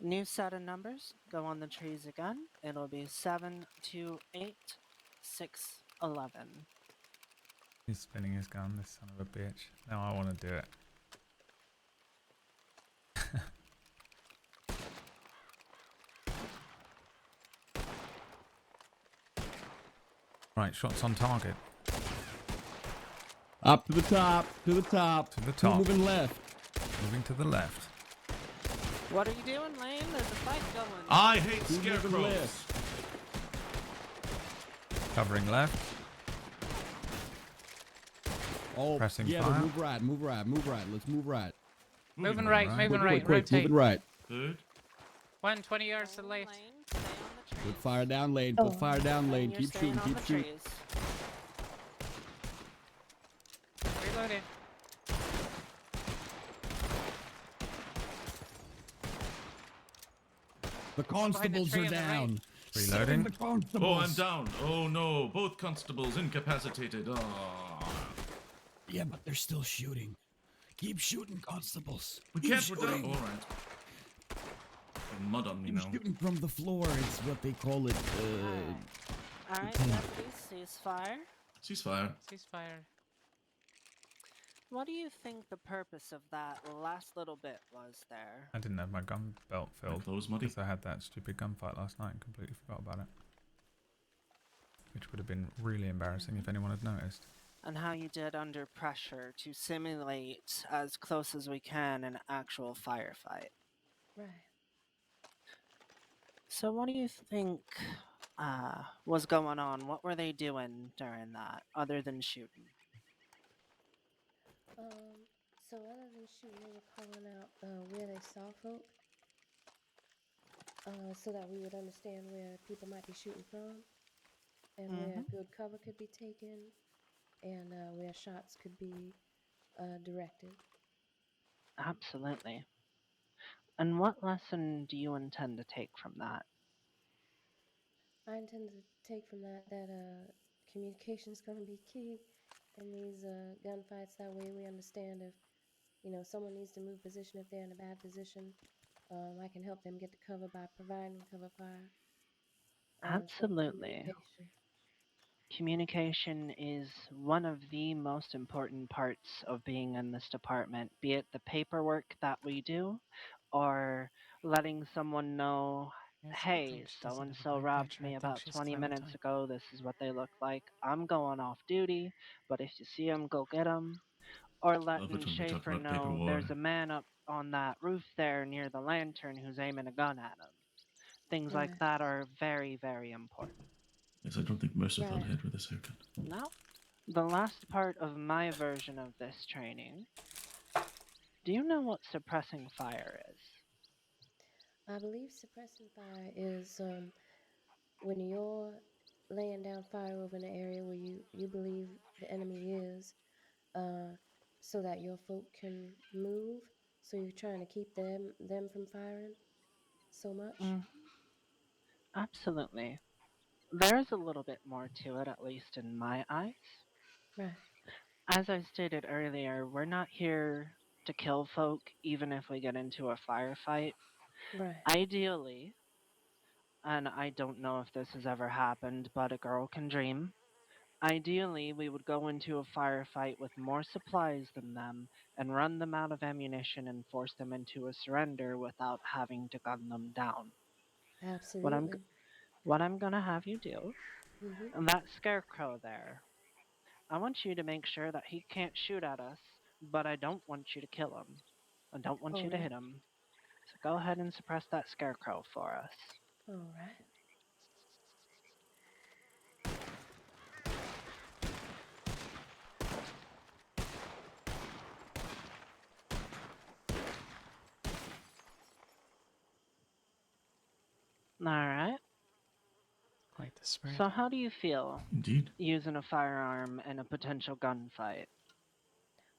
Speaker 12: New set of numbers. Go on the trees again. It'll be 7, 2, 8, 6, 11.
Speaker 1: He's spinning his gun, this son of a bitch. Now I want to do it. Right, shots on target.
Speaker 10: Up to the top, to the top.
Speaker 1: To the top.
Speaker 10: Moving left.
Speaker 1: Moving to the left.
Speaker 12: What are you doing, Lane? There's a fight going.
Speaker 7: I hate scarecrows.
Speaker 1: Covering left.
Speaker 10: Oh,
Speaker 1: Pressing
Speaker 10: yeah,
Speaker 1: fire.
Speaker 10: move right, move right, move right. Let's move right.
Speaker 4: Moving right, moving right,
Speaker 10: Quick,
Speaker 4: rotate.
Speaker 10: moving right.
Speaker 7: Good.
Speaker 4: 120 yards to the left.
Speaker 10: Put fire down lane, put fire down lane.
Speaker 12: You're
Speaker 10: Keep
Speaker 12: staying
Speaker 10: shooting,
Speaker 12: on
Speaker 10: keep
Speaker 12: the
Speaker 10: shooting.
Speaker 12: trees.
Speaker 4: Reloading.
Speaker 10: The constables
Speaker 4: tree
Speaker 10: are
Speaker 4: on the right.
Speaker 10: down.
Speaker 1: Reloading.
Speaker 10: The constables.
Speaker 7: Oh, I'm down. Oh no, both constables incapacitated. Oh.
Speaker 10: Yeah, but they're still shooting. Keep shooting, constables.
Speaker 7: We
Speaker 10: Keep
Speaker 7: can't. We're down.
Speaker 10: shooting.
Speaker 7: All right. Mud on me
Speaker 10: Keep
Speaker 7: now.
Speaker 10: shooting from the floor. It's what they call it.
Speaker 12: Alright, deputies, ceasefire.
Speaker 7: Ceasefire.
Speaker 4: Ceasefire.
Speaker 12: What do you think the purpose of that last little bit was there?
Speaker 1: I didn't have my gun belt filled
Speaker 7: clothes muddy.
Speaker 1: because I had that stupid gunfight last night and completely forgot about it. Which would have been really embarrassing if anyone had noticed.
Speaker 12: And how you did under pressure to simulate as close as we can an actual firefight.
Speaker 8: Right.
Speaker 12: So what do you think was going on? What were they doing during that, other than shooting?
Speaker 8: So other than shooting, they were calling out where they saw folk, so that we would understand where people might be shooting from, and where good cover could be taken, and where shots could be directed.
Speaker 12: Absolutely. And what lesson do you intend to take from that?
Speaker 8: I intend to take from that communication is going to be key in these gunfights. That way we understand if, someone needs to move position, if they're in a bad position, I can help them get to cover by providing cover fire.
Speaker 12: Absolutely. Communication is one of the most important parts of being in this department, be it the paperwork that we do or letting someone know, hey, so-and-so robbed me about 20 minutes ago. This is what they look like. I'm going off duty, but if you see them, go get them. Or letting Schaefer know there's a man up on that roof there near the lantern who's aiming a gun at him. Things like that are very, very important.
Speaker 7: Yes, I don't think Mercer thought ahead with this haircut.
Speaker 12: Now, the last part of my version of this training. Do you know what suppressing fire is?
Speaker 8: I believe suppressing fire is when you're laying down fire over an area where you believe the enemy is, so that your folk can move So you're trying to keep them from firing so much?
Speaker 12: Mm, absolutely. There's a little bit more to it, at least in my eyes.
Speaker 8: Right.
Speaker 12: As I stated earlier, we're not here to kill folk, even if we get into a firefight.
Speaker 8: Right.
Speaker 12: Ideally, and I don't know if this has ever happened, but a girl can dream. Ideally, we would go into a firefight with more supplies than them and run them out of ammunition and force them into a surrender without having to gun them down. What I'm
Speaker 8: Absolutely.
Speaker 12: what I'm gonna have you do,
Speaker 8: Mhm.
Speaker 12: and that scarecrow there, I want you to make sure that he can't shoot at us, but I don't want you to kill him. I don't want
Speaker 8: All
Speaker 12: you to
Speaker 8: right.
Speaker 12: hit him. So go ahead and suppress that scarecrow for us.
Speaker 8: All right.
Speaker 12: Alright.
Speaker 4: Quite the spread.
Speaker 12: So how do you feel
Speaker 7: Indeed.
Speaker 12: using a firearm in a potential gunfight?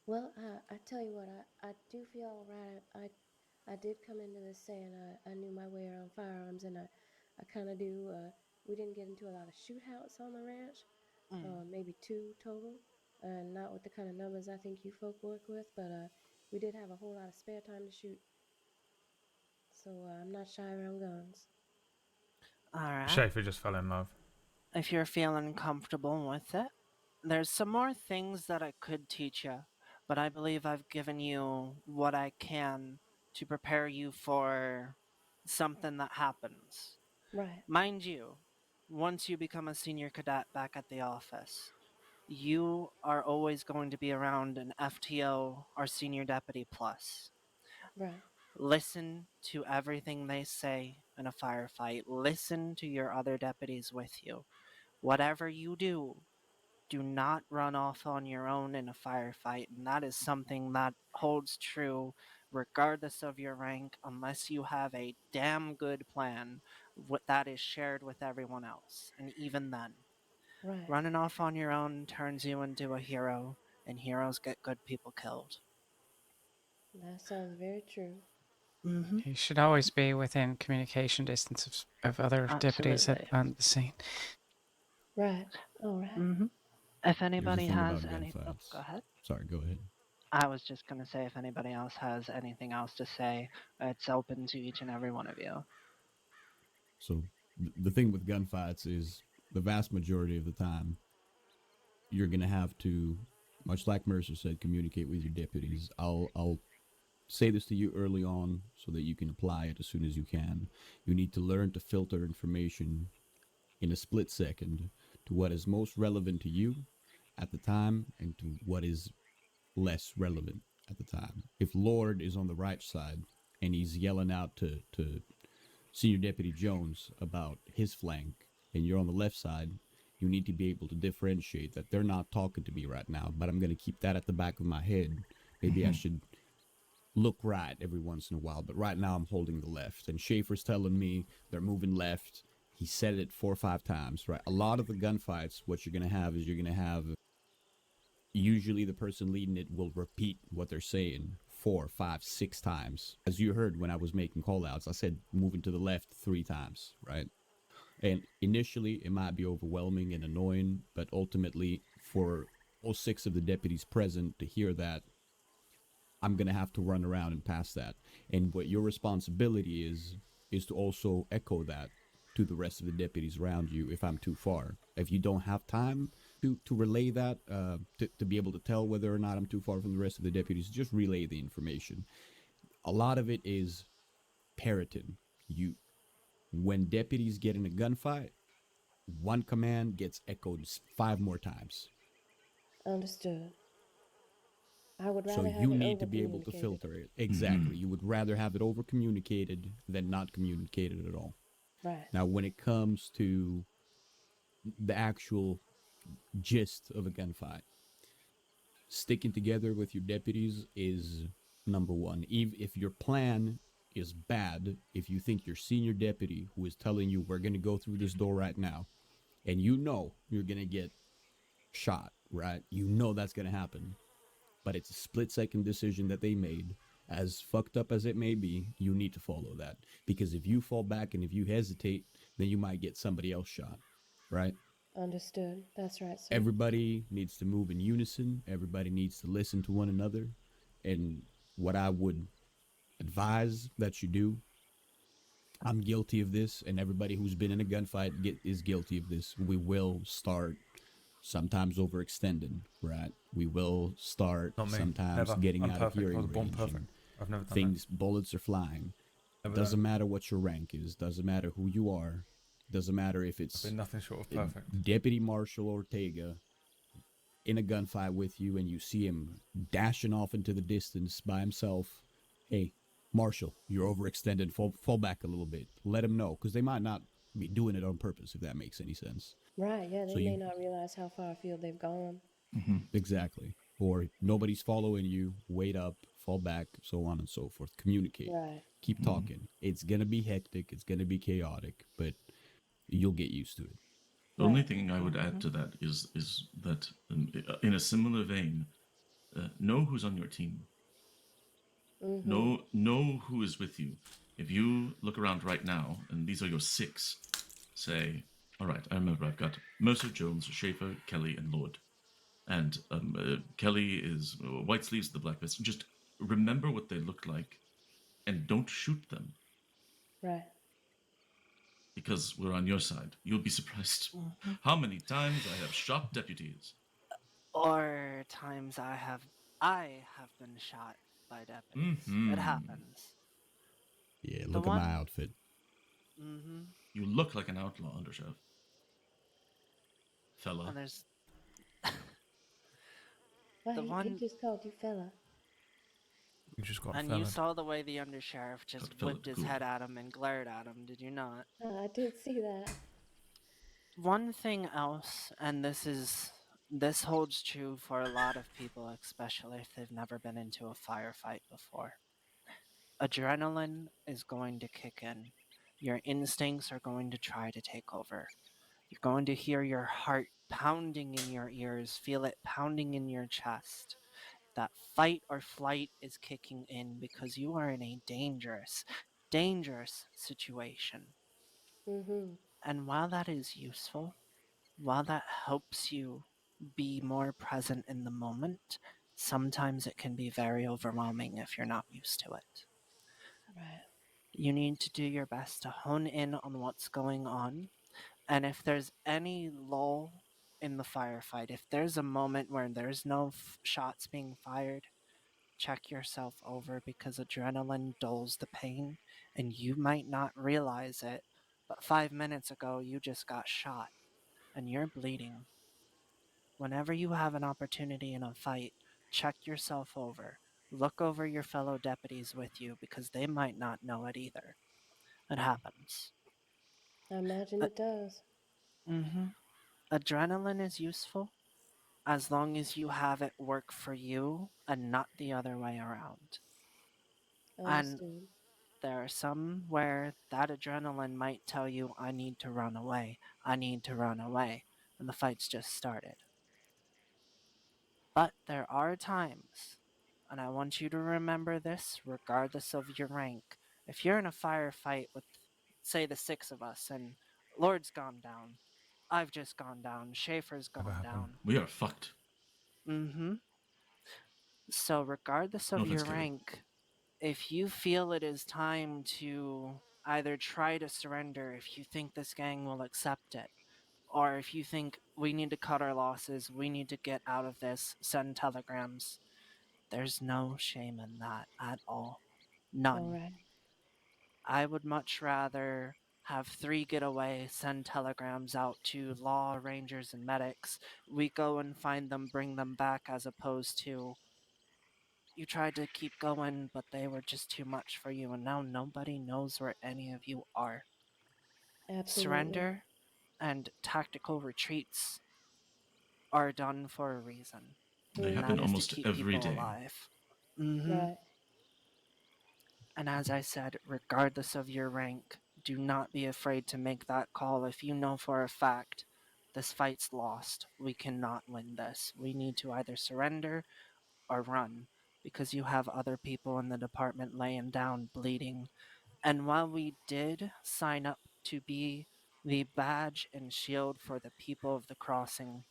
Speaker 8: Well, I tell you what, I do feel all right. I did come into this saying I knew my way around firearms, and I kind of do. We didn't get into a lot of shootouts on the ranch, maybe 2 total, not with the kind of numbers I think you folk work with, but we did have a whole lot of spare time to shoot. So I'm not shy around guns.
Speaker 12: Alright.
Speaker 1: Schaefer just fell in love.
Speaker 12: If you're feeling comfortable with it, there's some more things that I could teach you, but I believe I've given you what I can to prepare you for something that happens.
Speaker 8: Right.
Speaker 12: Mind you, once you become a senior cadet back at the office, you are always going to be around an FTO or senior deputy plus.
Speaker 8: Right.
Speaker 12: Listen to everything they say in a firefight. Listen to your other deputies with you. Whatever you do, do not run off on your own in a firefight, and that is something that holds true regardless of your rank, unless you have a damn good plan that is shared with everyone else. And even then,
Speaker 8: Right.
Speaker 12: running off on your own turns you into a hero, and heroes get good people killed.
Speaker 8: That sounds very true.
Speaker 12: Mm-hmm.
Speaker 4: You should always be within communication distance of other deputies
Speaker 12: Absolutely.
Speaker 4: on the scene.
Speaker 8: Right. All right.
Speaker 12: Mm-hmm. If
Speaker 10: Here's the
Speaker 12: anybody
Speaker 10: thing
Speaker 12: has
Speaker 10: about
Speaker 12: any... Oh,
Speaker 10: gunfights.
Speaker 12: go ahead.
Speaker 10: Sorry, go ahead.
Speaker 12: I was just going to say, if anybody else has anything else to say, it's open to each and every one of you.
Speaker 10: So the thing with gunfights is the vast majority of the time you're gonna have to, much like Mercer said, communicate with your deputies. I'll say this to you early on so that you can apply it as soon as you can. You need to learn to filter information in a split second to what is most relevant to you at the time and to what is less relevant at the time. If Lorde is on the right side and he's yelling out to Senior Deputy Jones about his flank and you're on the left side, you need to be able to differentiate that they're not talking to me right now, but I'm going to keep that at the back of my head. Maybe I should look right every once in a while, but right now I'm holding the left. And Schaefer's telling me they're moving left. He said it 4 or 5 times, right? A lot of the gunfights, what you're going to have is you're going to have usually the person leading it will repeat what they're saying 4, 5, 6 times. As you heard when I was making callouts, I said moving to the left 3 times, right? And initially it might be overwhelming and annoying, but ultimately for all 6 of the deputies present to hear that, I'm going to have to run around and pass that. And what your responsibility is to also echo that to the rest of the deputies around you if I'm too far. If you don't have time to relay that, to be able to tell whether or not I'm too far from the rest of the deputies, just relay the information. A lot of it is parroting. When deputies get in a gunfight, one command gets echoed 5 more times.
Speaker 8: Understood. I would
Speaker 10: So
Speaker 8: rather have
Speaker 10: you
Speaker 8: it
Speaker 10: need
Speaker 8: over
Speaker 10: to be able to
Speaker 8: communicated.
Speaker 10: filter it. Exactly. You would rather have it over communicated than not communicated at all.
Speaker 8: Right.
Speaker 10: Now, when it comes to the actual gist of a gunfight, sticking together with your deputies is number one. If your plan is bad, if you think your senior deputy who is telling you we're going to go through this door right now, and you know you're going to get shot, right? You know that's going to happen, but it's a split-second decision that they made, As fucked up as it may be, you need to follow that. Because if you fall back and if you hesitate, then you might get somebody else shot, right?
Speaker 8: Understood. That's right, sir.
Speaker 10: Everybody needs to move in unison. Everybody needs to listen to one another. And what I would advise that you do, I'm guilty of this, and everybody who's been in a gunfight is guilty of this. We will start sometimes overextending, right? We will start
Speaker 1: Not me.
Speaker 10: sometimes
Speaker 1: Never.
Speaker 10: getting
Speaker 1: I'm
Speaker 10: out of
Speaker 1: perfect. I was
Speaker 10: hearing
Speaker 1: born
Speaker 10: range.
Speaker 1: perfect.
Speaker 10: And
Speaker 1: I've never done
Speaker 10: things, bullets are flying.
Speaker 1: Never
Speaker 10: Doesn't
Speaker 1: done.
Speaker 10: matter what your rank is. Doesn't matter who you are. Doesn't matter if
Speaker 1: I've
Speaker 10: it's
Speaker 1: been nothing short of perfect.
Speaker 10: Deputy Marshal Ortega in a gunfight with you and you see him dashing off into the distance by himself. Hey, Marshal, you're overextended. Fall back a little bit. Let him know, because they might not be doing it on purpose, if that makes any sense.
Speaker 8: Right, yeah, they
Speaker 10: So
Speaker 8: may
Speaker 10: you
Speaker 8: not realize how far afield they've gone.
Speaker 10: exactly. Or nobody's following you. Wait up, fall back, so on and so forth. Communicate.
Speaker 8: Right.
Speaker 10: Keep talking. It's gonna be hectic. It's gonna be chaotic, but you'll get used to it.
Speaker 7: The only thing I would add to that is that in a similar vein, know who's on your team. Know who is with you. If you look around right now, and these are your 6, say, all right, I remember I've got Mercer, Jones, Schaefer, Kelly, and Lorde. And Kelly is White Sleeves, the Black Vest. Just remember what they look like, and don't shoot them.
Speaker 8: Right.
Speaker 7: Because we're on your side. You'll be surprised how many times I have shot deputies.
Speaker 12: Or times I have been shot by deputies. It happens.
Speaker 10: Yeah, look at my outfit.
Speaker 7: You look like an outlaw, Undersheriff. Fella.
Speaker 12: And there's
Speaker 8: Well, he just called you fella.
Speaker 1: You just got
Speaker 12: and you saw the way the undersheriff just whipped his head at him and glared at him, did you not?
Speaker 8: I did see that.
Speaker 12: One thing else, and this holds true for a lot of people, especially if they've never been into a firefight before. Adrenaline is going to kick in. Your instincts are going to try to take over. You're going to hear your heart pounding in your ears, feel it pounding in your chest. That fight or flight is kicking in because you are in a dangerous, dangerous situation. And while that is useful, while that helps you be more present in the moment, sometimes it can be very overwhelming if you're not used to it.
Speaker 8: Right.
Speaker 12: You need to do your best to hone in on what's going on. And if there's any lull in the firefight, if there's a moment where there's no shots being fired, check yourself over because adrenaline dulls the pain and you might not realize it, but 5 minutes ago you just got shot and you're bleeding. Whenever you have an opportunity in a fight, check yourself over. Look over your fellow deputies with you because they might not know it either. It happens.
Speaker 8: I imagine it does.
Speaker 12: Adrenaline is useful as long as you have it work for you and not the other way around.
Speaker 8: Understood.
Speaker 12: And there are some where that adrenaline might tell you, I need to run away, I need to run away, and the fight's just started. But there are times, and I want you to remember this regardless of your rank. If you're in a firefight with, say, the 6 of us, and Lorde's gone down, I've just gone down, Schaefer's gone down.
Speaker 7: We are fucked.
Speaker 12: So regardless of
Speaker 7: No offense,
Speaker 12: your
Speaker 7: Kelly.
Speaker 12: rank, if you feel it is time to either try to surrender if you think this gang will accept it, or if you think we need to cut our losses, we need to get out of this, send telegrams, there's no shame in that at all. None.
Speaker 8: All right.
Speaker 12: I would much rather have 3 get away, send telegrams out to law, rangers, and medics. We go and find them, bring them back, as opposed to you tried to keep going, but they were just too much for you, and now nobody knows where any of you are.
Speaker 8: Absolutely.
Speaker 12: Surrender and tactical retreats are done for a reason.
Speaker 7: They
Speaker 12: And
Speaker 7: happen
Speaker 12: that is to
Speaker 7: almost
Speaker 12: keep
Speaker 7: every
Speaker 12: people
Speaker 7: day.
Speaker 12: alive.
Speaker 8: Right.
Speaker 12: And as I said, regardless of your rank, do not be afraid to make that call if you know for a fact this fight's lost. We cannot win this. We need to either surrender or run. because you have other people in the department laying down bleeding. And while we did sign up to be the badge and shield for the people of the crossing,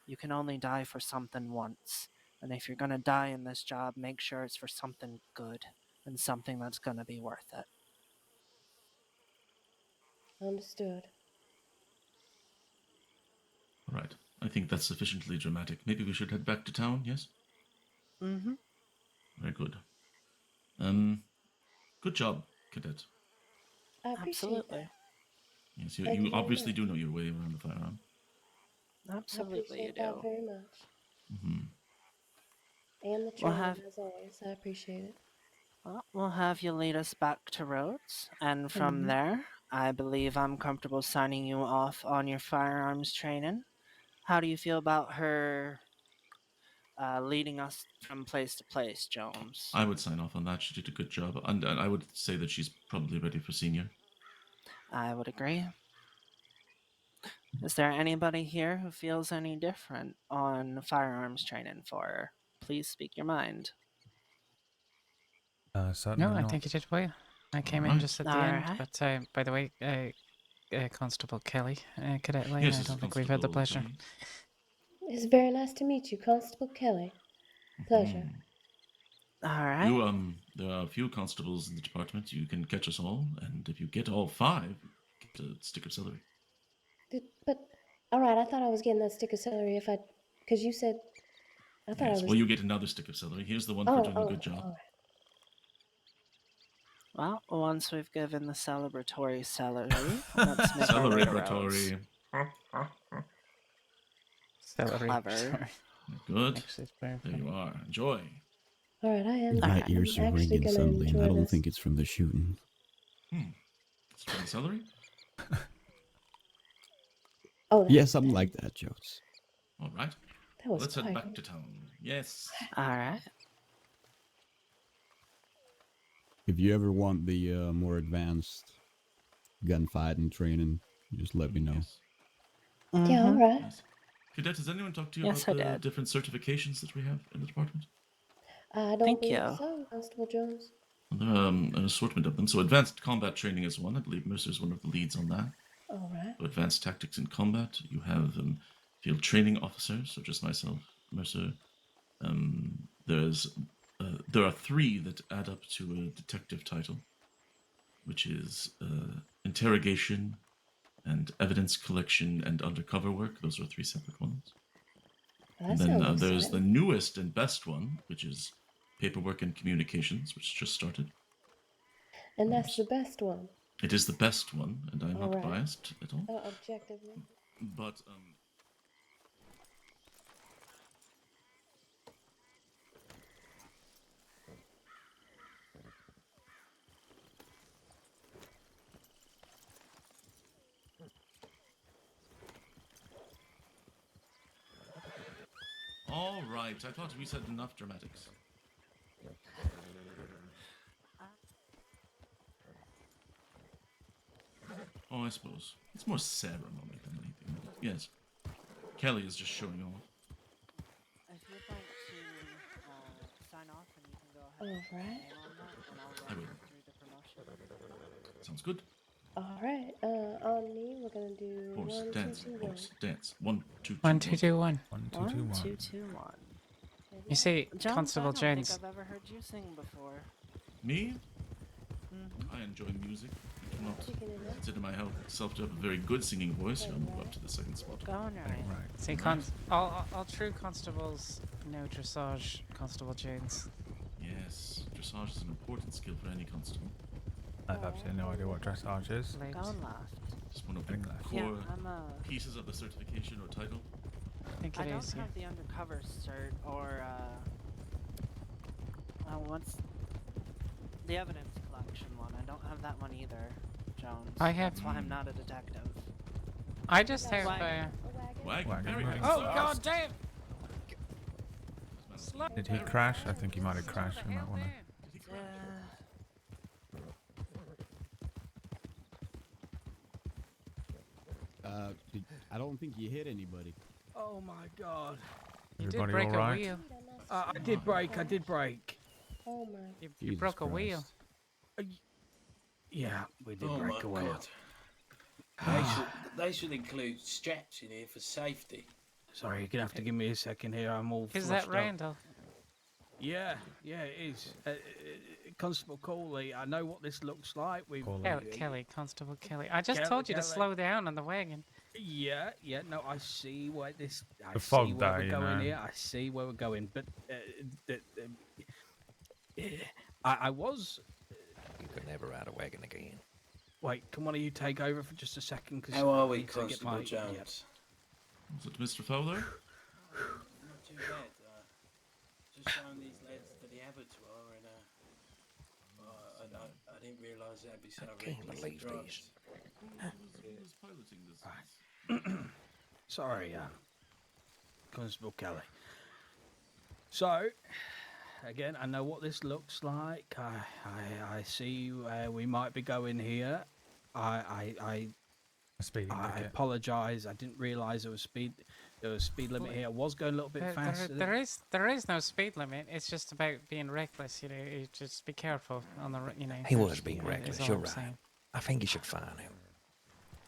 Speaker 12: you can only die for something once. And if you're going to die in this job, make sure it's for something good and something that's going to be worth it.
Speaker 8: Understood.
Speaker 7: All right. I think that's sufficiently dramatic. Maybe we should head back to town, yes?
Speaker 12: Mm-hmm.
Speaker 7: Very good. Good job, cadet.
Speaker 8: I appreciate
Speaker 12: Absolutely.
Speaker 7: Yes,
Speaker 8: Thank
Speaker 7: you
Speaker 8: you very
Speaker 7: obviously
Speaker 8: much.
Speaker 7: do know your way around the firearm.
Speaker 8: that. I
Speaker 12: Absolutely, you
Speaker 8: appreciate that
Speaker 12: do.
Speaker 8: very much.
Speaker 7: Mm-hmm.
Speaker 8: And the
Speaker 12: We'll
Speaker 8: training,
Speaker 12: have
Speaker 8: as always. I appreciate it.
Speaker 12: we'll have you lead us back to Rhodes, and from
Speaker 8: Mhm.
Speaker 12: there, I believe I'm comfortable signing you off on your firearms training. How do you feel about her leading us from place to place, Jones?
Speaker 7: I would sign off on that. She did a good job. And I would say that she's probably ready for senior.
Speaker 12: I would agree. Is there anybody here who feels any different on firearms training for her? Please speak your mind.
Speaker 1: Certainly
Speaker 4: No, I
Speaker 1: not.
Speaker 4: think you did well. I came in
Speaker 7: Alright.
Speaker 4: just at the end, but by the way, Constable Kelly, Cadet Lane,
Speaker 7: Yes,
Speaker 4: I
Speaker 7: this is
Speaker 4: don't think we've had the
Speaker 7: Constable
Speaker 4: pleasure.
Speaker 7: Kelly.
Speaker 8: It's very nice to meet you, Constable Kelly. Pleasure.
Speaker 12: All right.
Speaker 7: You there are a few constables in the department. You can catch us all, and if you get all 5, you get a stick of celery.
Speaker 8: But, all right, I thought I was getting that stick of celery if I, because you said, I thought I
Speaker 7: Yes,
Speaker 8: was.
Speaker 7: well, you get another stick of celery. Here's the one for doing a good job.
Speaker 8: All right.
Speaker 12: Well, once we've given the celebratory celery, let's make our way to Rhodes.
Speaker 7: Celebratory.
Speaker 4: Celery.
Speaker 12: Clever.
Speaker 4: Sorry.
Speaker 7: Good.
Speaker 4: Actually, it's very
Speaker 7: There
Speaker 4: funny.
Speaker 7: you are. Enjoy.
Speaker 8: All right, I am.
Speaker 10: My
Speaker 8: I'm
Speaker 10: ears are
Speaker 8: actually
Speaker 10: ringing
Speaker 8: gonna
Speaker 10: suddenly, and I
Speaker 8: enjoy
Speaker 10: don't
Speaker 8: this.
Speaker 10: think it's from the shooting.
Speaker 7: It's from the celery?
Speaker 8: Oh,
Speaker 10: Yeah, something like that, Jones.
Speaker 7: All right.
Speaker 8: That was
Speaker 7: Let's head
Speaker 8: quite
Speaker 7: back
Speaker 8: good.
Speaker 7: to town. Yes.
Speaker 12: All right.
Speaker 10: If you ever want the more advanced gunfighting training, just let me know.
Speaker 7: Yes.
Speaker 8: Yeah, all right.
Speaker 7: Yes. Cadet, has anyone talked to you
Speaker 12: Yes,
Speaker 7: about
Speaker 12: I
Speaker 7: the
Speaker 12: did.
Speaker 7: different certifications that we have in the department?
Speaker 8: I don't
Speaker 12: Thank
Speaker 8: believe
Speaker 12: you.
Speaker 8: so, Constable Jones.
Speaker 7: Well, there are an assortment of them. So advanced combat training is one. I believe Mercer's one of the leads on that.
Speaker 8: All right.
Speaker 7: So advanced tactics in combat. You have field training officers, so just myself, Mercer. There are 3 that add up to a detective title, which is interrogation and evidence collection and undercover work. Those are 3 separate ones.
Speaker 8: Well,
Speaker 7: And
Speaker 8: that
Speaker 7: then
Speaker 8: sounds
Speaker 7: there's the
Speaker 8: exciting.
Speaker 7: newest and best one, which is paperwork and communications, which just started.
Speaker 8: And that's the best one.
Speaker 7: It is the best one, and I'm
Speaker 8: All
Speaker 7: not
Speaker 8: right.
Speaker 7: biased at all.
Speaker 8: Objectively.
Speaker 7: But all right, I thought we said enough dramatics. Oh, I suppose it's more ceremony than anything. Yes, Kelly is just showing off.
Speaker 12: If you'd like to sign off, and you can go ahead
Speaker 8: All
Speaker 12: and put your
Speaker 8: right.
Speaker 12: name on that, and I'll
Speaker 7: I
Speaker 12: run
Speaker 7: will.
Speaker 12: through the promotion.
Speaker 7: Sounds good.
Speaker 8: All right. On me, we're gonna do
Speaker 7: Horse,
Speaker 8: 1, 2,
Speaker 7: dance,
Speaker 8: 2, 1.
Speaker 7: horse, dance. 1, 2, 2,
Speaker 4: 1, 2, 2, 1.
Speaker 1: 1, 2, 2,
Speaker 12: 1,
Speaker 1: 1.
Speaker 12: 2, 2, 1.
Speaker 4: You see,
Speaker 12: Jones,
Speaker 4: Constable
Speaker 12: I don't
Speaker 4: Jones.
Speaker 12: think I've ever heard you sing before.
Speaker 7: Me?
Speaker 12: Mm-hmm.
Speaker 7: I enjoy music. I do not consider myself to have a very good singing voice. I'll move up to the second spot.
Speaker 12: Going right.
Speaker 1: Right.
Speaker 4: See, all true constables know dressage, Constable Jones.
Speaker 7: Yes, dressage is an important skill for any constable.
Speaker 1: I have absolutely no idea what dressage is.
Speaker 12: Going left.
Speaker 7: Just one of the
Speaker 1: Getting left.
Speaker 7: core
Speaker 12: Yeah, I'm
Speaker 7: pieces of the certification or title.
Speaker 4: I think
Speaker 12: I
Speaker 4: it
Speaker 12: don't
Speaker 4: is, yeah.
Speaker 12: have the undercover cert or what's the evidence collection one. I don't have that one either, Jones.
Speaker 4: I have-
Speaker 12: That's why I'm not a detective.
Speaker 4: I just have.
Speaker 7: Wagon. Very
Speaker 1: Wagon.
Speaker 7: good.
Speaker 4: Oh, god damn!
Speaker 1: Did he crash? I think he might have crashed. We might want to.
Speaker 10: I don't think you hit anybody.
Speaker 14: Oh my god.
Speaker 4: You did
Speaker 1: Everybody
Speaker 4: break
Speaker 1: all
Speaker 4: a
Speaker 1: right?
Speaker 4: wheel.
Speaker 14: I did break. I did break.
Speaker 8: Oh my.
Speaker 4: You
Speaker 10: Jesus
Speaker 4: broke a wheel.
Speaker 10: Christ.
Speaker 14: Yeah, we did
Speaker 15: Oh
Speaker 14: break
Speaker 15: my
Speaker 14: a wheel.
Speaker 15: god. They should include straps in here for safety.
Speaker 14: Sorry, you're gonna have to give me a second here. I'm all
Speaker 4: Is
Speaker 14: flushed
Speaker 4: that
Speaker 14: up.
Speaker 4: Randall?
Speaker 14: Yeah, it is. Constable Coley, I know what this looks like.
Speaker 4: Kelly, Constable Kelly. I just told you to slow down on the wagon.
Speaker 14: Yeah, no, I see where this. I
Speaker 1: The
Speaker 14: see
Speaker 1: fog
Speaker 14: where
Speaker 1: day,
Speaker 14: we're
Speaker 1: you
Speaker 14: going
Speaker 1: know.
Speaker 14: here. I see where we're going, but I was.
Speaker 16: You could never ride a wagon again.
Speaker 14: Wait, can one of you take over for just a second? Cause
Speaker 15: How are
Speaker 14: I
Speaker 15: we,
Speaker 14: need to get
Speaker 15: Constable
Speaker 14: my-
Speaker 15: Jones?
Speaker 7: Was it Mr. Fowler?
Speaker 15: Not too bad. Just showing these lads to the abattoir, and I didn't realise that'd be so reckless
Speaker 16: believe
Speaker 15: driving.
Speaker 16: these.
Speaker 7: Who was piloting this?
Speaker 14: Sorry, Constable Kelly. So, again, I know what this looks like. I see where we might be going here. I apologise. I didn't realise there was speed limit here. I was going a little bit faster.
Speaker 4: There is no speed limit. It's just about being reckless. You know, you just be careful on the. You know.
Speaker 16: He was being
Speaker 4: is
Speaker 16: reckless.
Speaker 4: all
Speaker 16: You're
Speaker 4: I'm
Speaker 16: right.
Speaker 4: saying.
Speaker 16: I think you should fine him.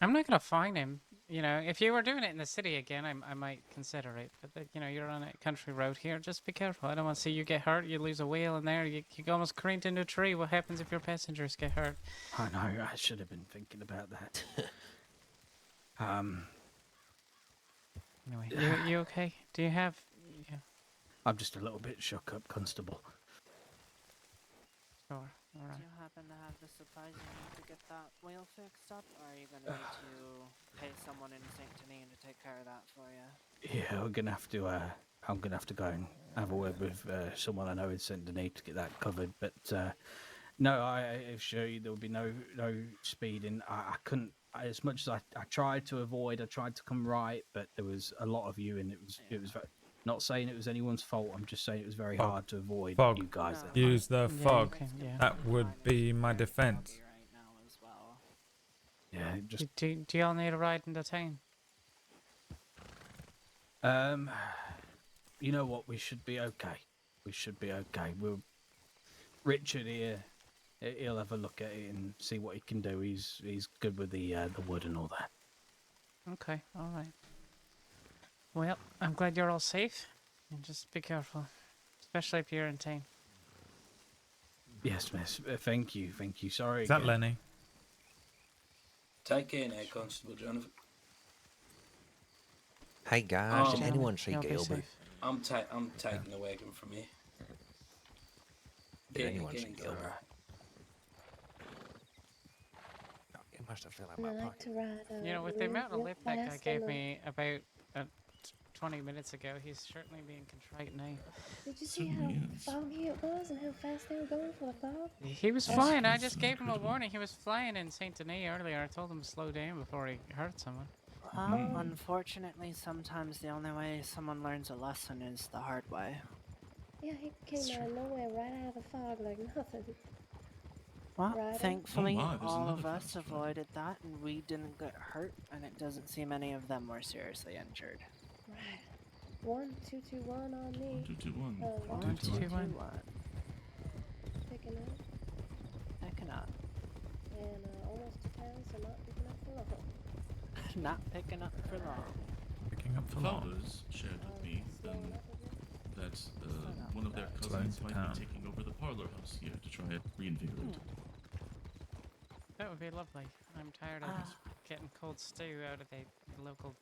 Speaker 4: I'm not gonna fine him. You know, if you were doing it in the city again, I might consider it. But you know, you're on a country road here. Just be careful. I don't want to see you get hurt. You lose a wheel in there. You almost careened into a tree. What happens if your passengers get hurt?
Speaker 14: I know. I should have been thinking about that.
Speaker 4: Anyway, you okay? Do you have? Yeah.
Speaker 14: I'm just a little bit shook up, Constable.
Speaker 4: Sure. All right.
Speaker 12: Do you happen to have the supplies you need to get that wheel fixed up, or are you going to need to pay someone in St. Denis to take care of that for you?
Speaker 14: Yeah, we're gonna have to. I'm gonna have to go and have a word with someone I know in St. Denis to get that covered. But no, I assure you there will be no speeding. I couldn't. As much as I tried to avoid, I tried to come right, but there was a lot of you, and it was not saying it was anyone's fault. I'm just saying it was very hard to avoid
Speaker 1: Fog.
Speaker 14: you guys.
Speaker 1: Use the
Speaker 4: Yeah,
Speaker 1: fog.
Speaker 4: okay, yeah.
Speaker 1: That would be my defense.
Speaker 14: Yeah, just
Speaker 4: Do y'all need a ride into town?
Speaker 14: you know what? We should be okay. We should be okay. Richard here. He'll have a look at it and see what he can do. He's good with the wood and all that.
Speaker 4: Okay, all right. Well, I'm glad you're all safe, and just be careful, especially if you're in town.
Speaker 14: Yes, miss. Thank you. Sorry.
Speaker 1: Is that
Speaker 14: again.
Speaker 1: Lenny?
Speaker 15: Take care now, Constable Jonathan.
Speaker 16: Hey guys, did anyone see
Speaker 4: Y'all be
Speaker 16: Gilbert?
Speaker 4: safe.
Speaker 15: I'm taking the wagon from here.
Speaker 16: Did anyone see
Speaker 15: Getting's
Speaker 16: Gilbert?
Speaker 15: alright.
Speaker 16: It must have fell out
Speaker 8: I
Speaker 16: my
Speaker 8: like
Speaker 16: pocket.
Speaker 8: to ride.
Speaker 4: You know, with the
Speaker 8: real-
Speaker 4: amount of
Speaker 8: real
Speaker 4: lip that guy
Speaker 8: fast
Speaker 4: gave
Speaker 8: on the-
Speaker 4: me about 20 minutes ago, he's certainly being contrite now.
Speaker 8: Did you see how foggy it was and how fast they were going for the fog?
Speaker 4: He was flying. I just gave him a warning. He was flying in Saint Denis earlier. I told him to slow down before he hurt someone.
Speaker 12: Well, unfortunately, sometimes the only way someone learns a lesson is the hard way.
Speaker 8: Yeah, he came out of nowhere, right out of the fog, like nothing.
Speaker 12: Well,
Speaker 8: Right.
Speaker 12: thankfully,
Speaker 7: Oh my, there's
Speaker 12: all
Speaker 7: another
Speaker 12: of us
Speaker 7: fast
Speaker 12: avoided that, and we didn't get hurt, and it doesn't seem any of them were seriously injured.
Speaker 8: Right. 1221 on me.
Speaker 7: 221.
Speaker 4: 1221.
Speaker 8: Picking up
Speaker 12: Picking up.
Speaker 8: and almost to town, so not picking up for long.
Speaker 12: Not picking up for long.
Speaker 1: Picking up for long.
Speaker 7: Founders shared with me that one of their
Speaker 1: Slowing
Speaker 7: cousins
Speaker 1: to
Speaker 7: might
Speaker 1: town.
Speaker 7: be taking over the parlor house here to try and reinvigorate it.
Speaker 4: That would be lovely. I'm tired of getting cold stew out of the local,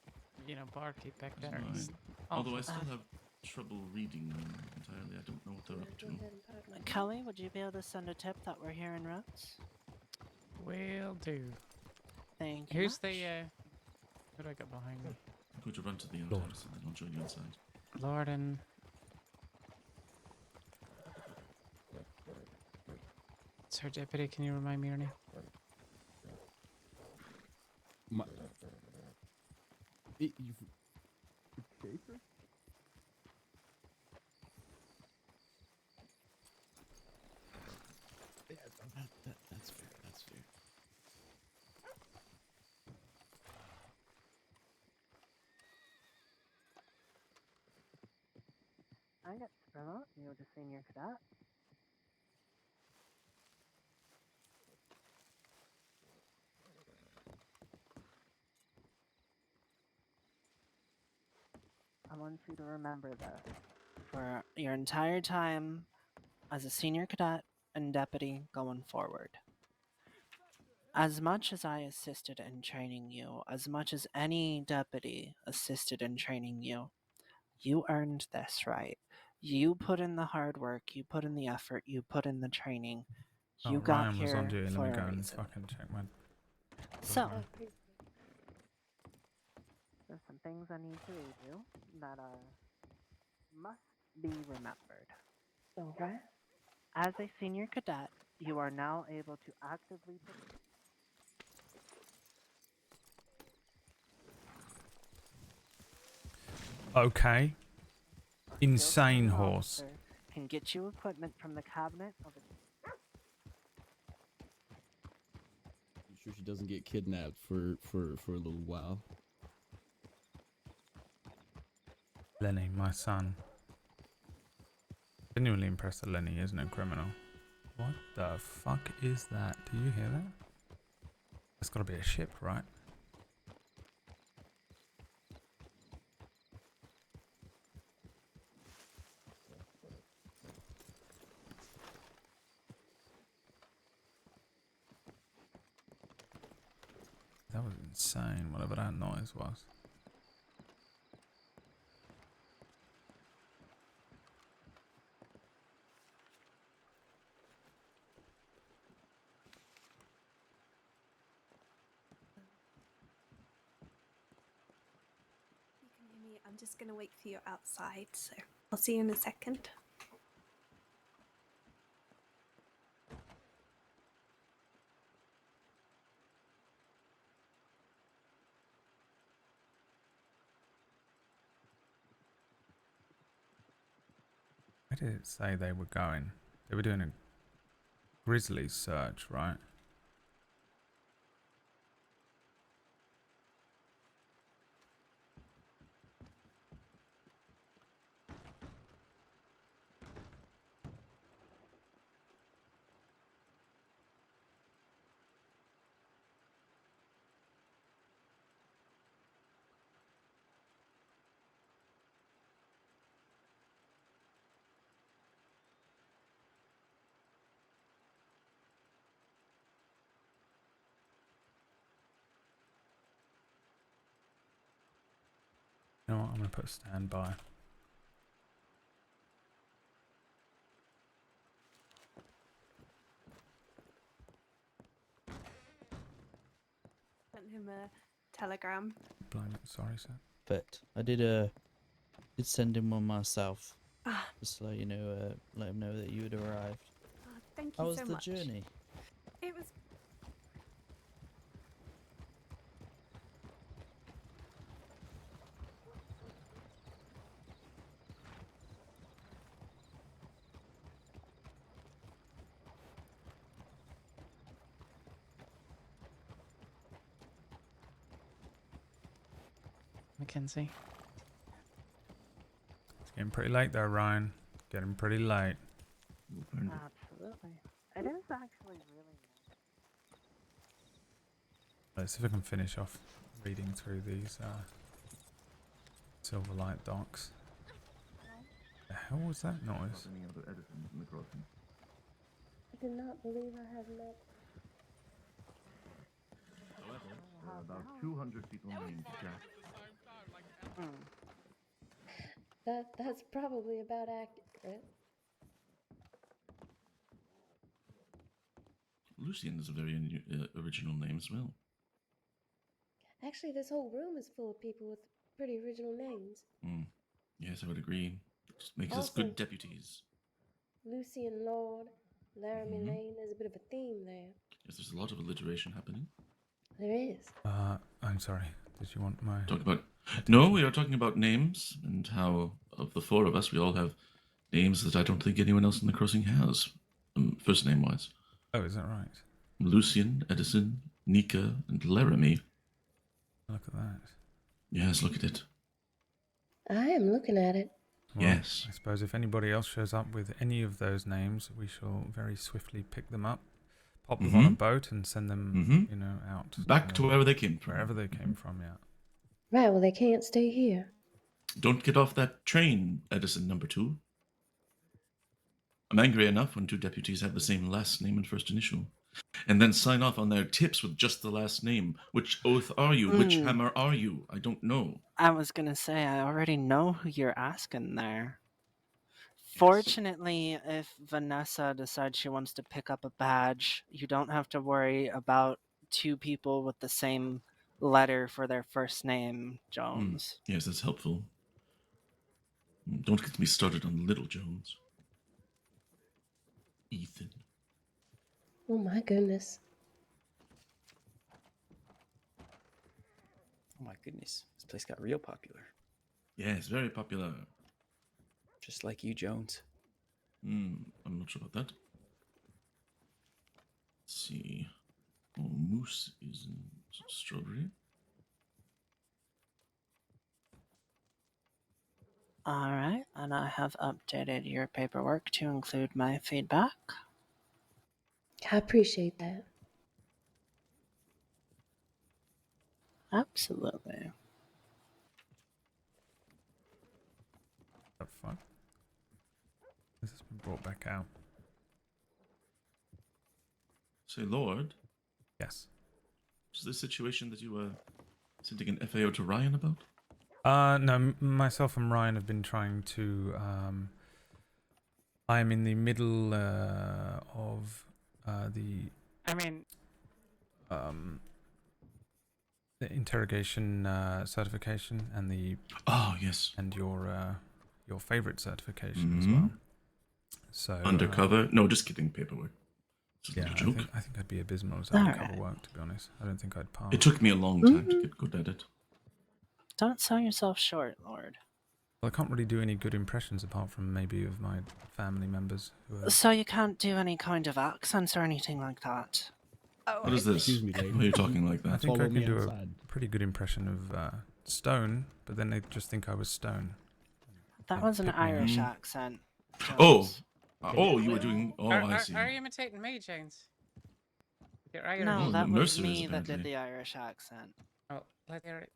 Speaker 4: barkeep back there.
Speaker 7: Right.
Speaker 4: It's
Speaker 7: Although I
Speaker 4: awful.
Speaker 7: still have trouble reading them entirely. I don't know what they're up to.
Speaker 12: Kelly, would you be able to send a tip that we're here en route?
Speaker 4: Will do.
Speaker 12: Thank you.
Speaker 4: Who's
Speaker 12: much.
Speaker 4: who do I got behind me?
Speaker 7: I'm going to run to the
Speaker 1: Lorde.
Speaker 7: outhouse and then I'll join you inside.
Speaker 4: Lorde and... Sir Deputy, can you remind me your name?
Speaker 10: That's fair. That's fair.
Speaker 12: Remote, you're the senior cadet. I want you to remember this for your entire time as a senior cadet and deputy going forward. As much as I assisted in training you, as much as any deputy assisted in training you, you earned this, right? You put in the hard work, you put in the effort, you put in the training. You
Speaker 1: Oh,
Speaker 12: got
Speaker 1: Ryan was
Speaker 12: here
Speaker 1: on duty. Let
Speaker 12: for
Speaker 1: me
Speaker 12: a
Speaker 1: go and
Speaker 12: reason.
Speaker 1: fucking check my.
Speaker 12: So, there's some things I need to read you that must be remembered.
Speaker 8: Alright.
Speaker 12: As a senior cadet, you are now able to actively
Speaker 1: Okay. Insane horse.
Speaker 12: can get you equipment from the cabinet of a
Speaker 10: You sure she doesn't get kidnapped for a little while?
Speaker 1: Lenny, my son. Genuinely impressed that Lenny isn't a criminal. What the fuck is that? Do you hear that? That's gotta be a ship, right? That was insane, whatever that noise was.
Speaker 17: You can hear me. I'm just going to wait for you outside, so I'll see you in a second.
Speaker 1: Where did it say they were going? They were doing a grizzly search, right? You know what? I'm gonna put standby.
Speaker 17: Sent him a telegram.
Speaker 1: Blind, sorry, sir.
Speaker 18: But I did send him one myself.
Speaker 17: Ah.
Speaker 18: Just to let you know, let him know that you had arrived.
Speaker 17: Oh, thank
Speaker 18: How
Speaker 17: you
Speaker 18: was
Speaker 17: so
Speaker 18: the
Speaker 17: much.
Speaker 18: journey?
Speaker 17: It was.
Speaker 4: Mackenzie.
Speaker 1: It's getting pretty late though, Ryan. Getting pretty late.
Speaker 12: Absolutely. It is actually really nice.
Speaker 1: Let's see if I can finish off reading through these Silverlight docs. The hell was that noise?
Speaker 8: I do not believe I have met.
Speaker 11: There are about 200 people named Jack.
Speaker 8: That's probably about accurate.
Speaker 7: Lucien is a very original name as well.
Speaker 8: Actually, this whole room is full of people with pretty original names.
Speaker 7: Yes, I would agree. It makes us
Speaker 8: Also-
Speaker 7: good deputies.
Speaker 8: Lucien, Lorde, Laramie
Speaker 7: Mhm.
Speaker 8: Lane. There's a bit of a theme there.
Speaker 7: Yes, there's a lot of alliteration happening.
Speaker 8: There is.
Speaker 1: I'm sorry. Did you want my...
Speaker 7: Talking about... No, we are talking about names and how, of the four of us, we all have names that I don't think anyone else in the crossing has, first name-wise.
Speaker 1: Oh, is that right?
Speaker 7: Lucien, Edison, Nika, and Laramie.
Speaker 1: Look at that.
Speaker 7: Yes, look at it.
Speaker 8: I am looking at it.
Speaker 1: Well,
Speaker 7: Yes.
Speaker 1: I suppose if anybody else shows up with any of those names, we shall very swiftly pick them up, pop them on a boat, and send them, out.
Speaker 7: Back to wherever they came from.
Speaker 1: Wherever they came from, yeah.
Speaker 8: Right, well, they can't stay here.
Speaker 7: Don't get off that train, Edison number 2. I'm angry enough when 2 deputies have the same last name and first initial, and then sign off on their tips with just the last name. Which oath are you? Which hammer are you? I don't know.
Speaker 12: I was gonna say, I already know who you're asking there. Fortunately, if Vanessa decides she wants to pick up a badge, you don't have to worry about 2 people with the same letter for their first name, Jones.
Speaker 7: Yes, that's helpful. Don't get me started on Little Jones. Ethan.
Speaker 8: Oh my goodness.
Speaker 19: Oh my goodness, this place got real popular.
Speaker 7: Yes, very popular.
Speaker 19: Just like you, Jones.
Speaker 7: I'm not sure about that. Let's see. Oh, moose is in strawberry.
Speaker 12: Alright, and I have updated your paperwork to include my feedback.
Speaker 8: I appreciate that.
Speaker 12: Absolutely.
Speaker 1: What the fuck? This has been brought back out.
Speaker 7: Say, Lord.
Speaker 1: Yes.
Speaker 7: Is this situation that you were sending an FAO to Ryan about?
Speaker 1: No, myself and Ryan have been trying to. I am in the middle of the.
Speaker 4: I mean.
Speaker 1: The interrogation certification and the.
Speaker 7: Oh yes.
Speaker 1: And your favorite certification as well. So
Speaker 7: undercover? No, just kidding. Paperwork. It's a little joke.
Speaker 1: I think I'd be abysmal as undercover work, to be honest. I don't think I'd pass.
Speaker 7: It took me a long time to get good at it.
Speaker 12: Don't sell yourself short, Lord.
Speaker 1: Well, I can't really do any good impressions apart from maybe of my family members. Who are...
Speaker 12: So you can't do any kind of accents or anything like that?
Speaker 7: What is this?
Speaker 10: Excuse me, lady.
Speaker 7: Why are you talking like that?
Speaker 1: I think I
Speaker 10: Follow
Speaker 1: can
Speaker 10: me
Speaker 1: do
Speaker 10: outside.
Speaker 1: a pretty good impression of Stone, but then they just think I was Stone.
Speaker 12: That was an
Speaker 1: pick me up.
Speaker 12: Irish accent.
Speaker 7: Oh.
Speaker 12: Jones.
Speaker 7: You were doing... Oh, I see.
Speaker 4: Are you imitating me, James? You're Irish.
Speaker 12: No,
Speaker 7: Oh,
Speaker 12: that was
Speaker 7: Mercer
Speaker 12: me
Speaker 7: is
Speaker 12: that did
Speaker 7: apparently.
Speaker 12: the Irish accent.
Speaker 4: Oh, let's hear it.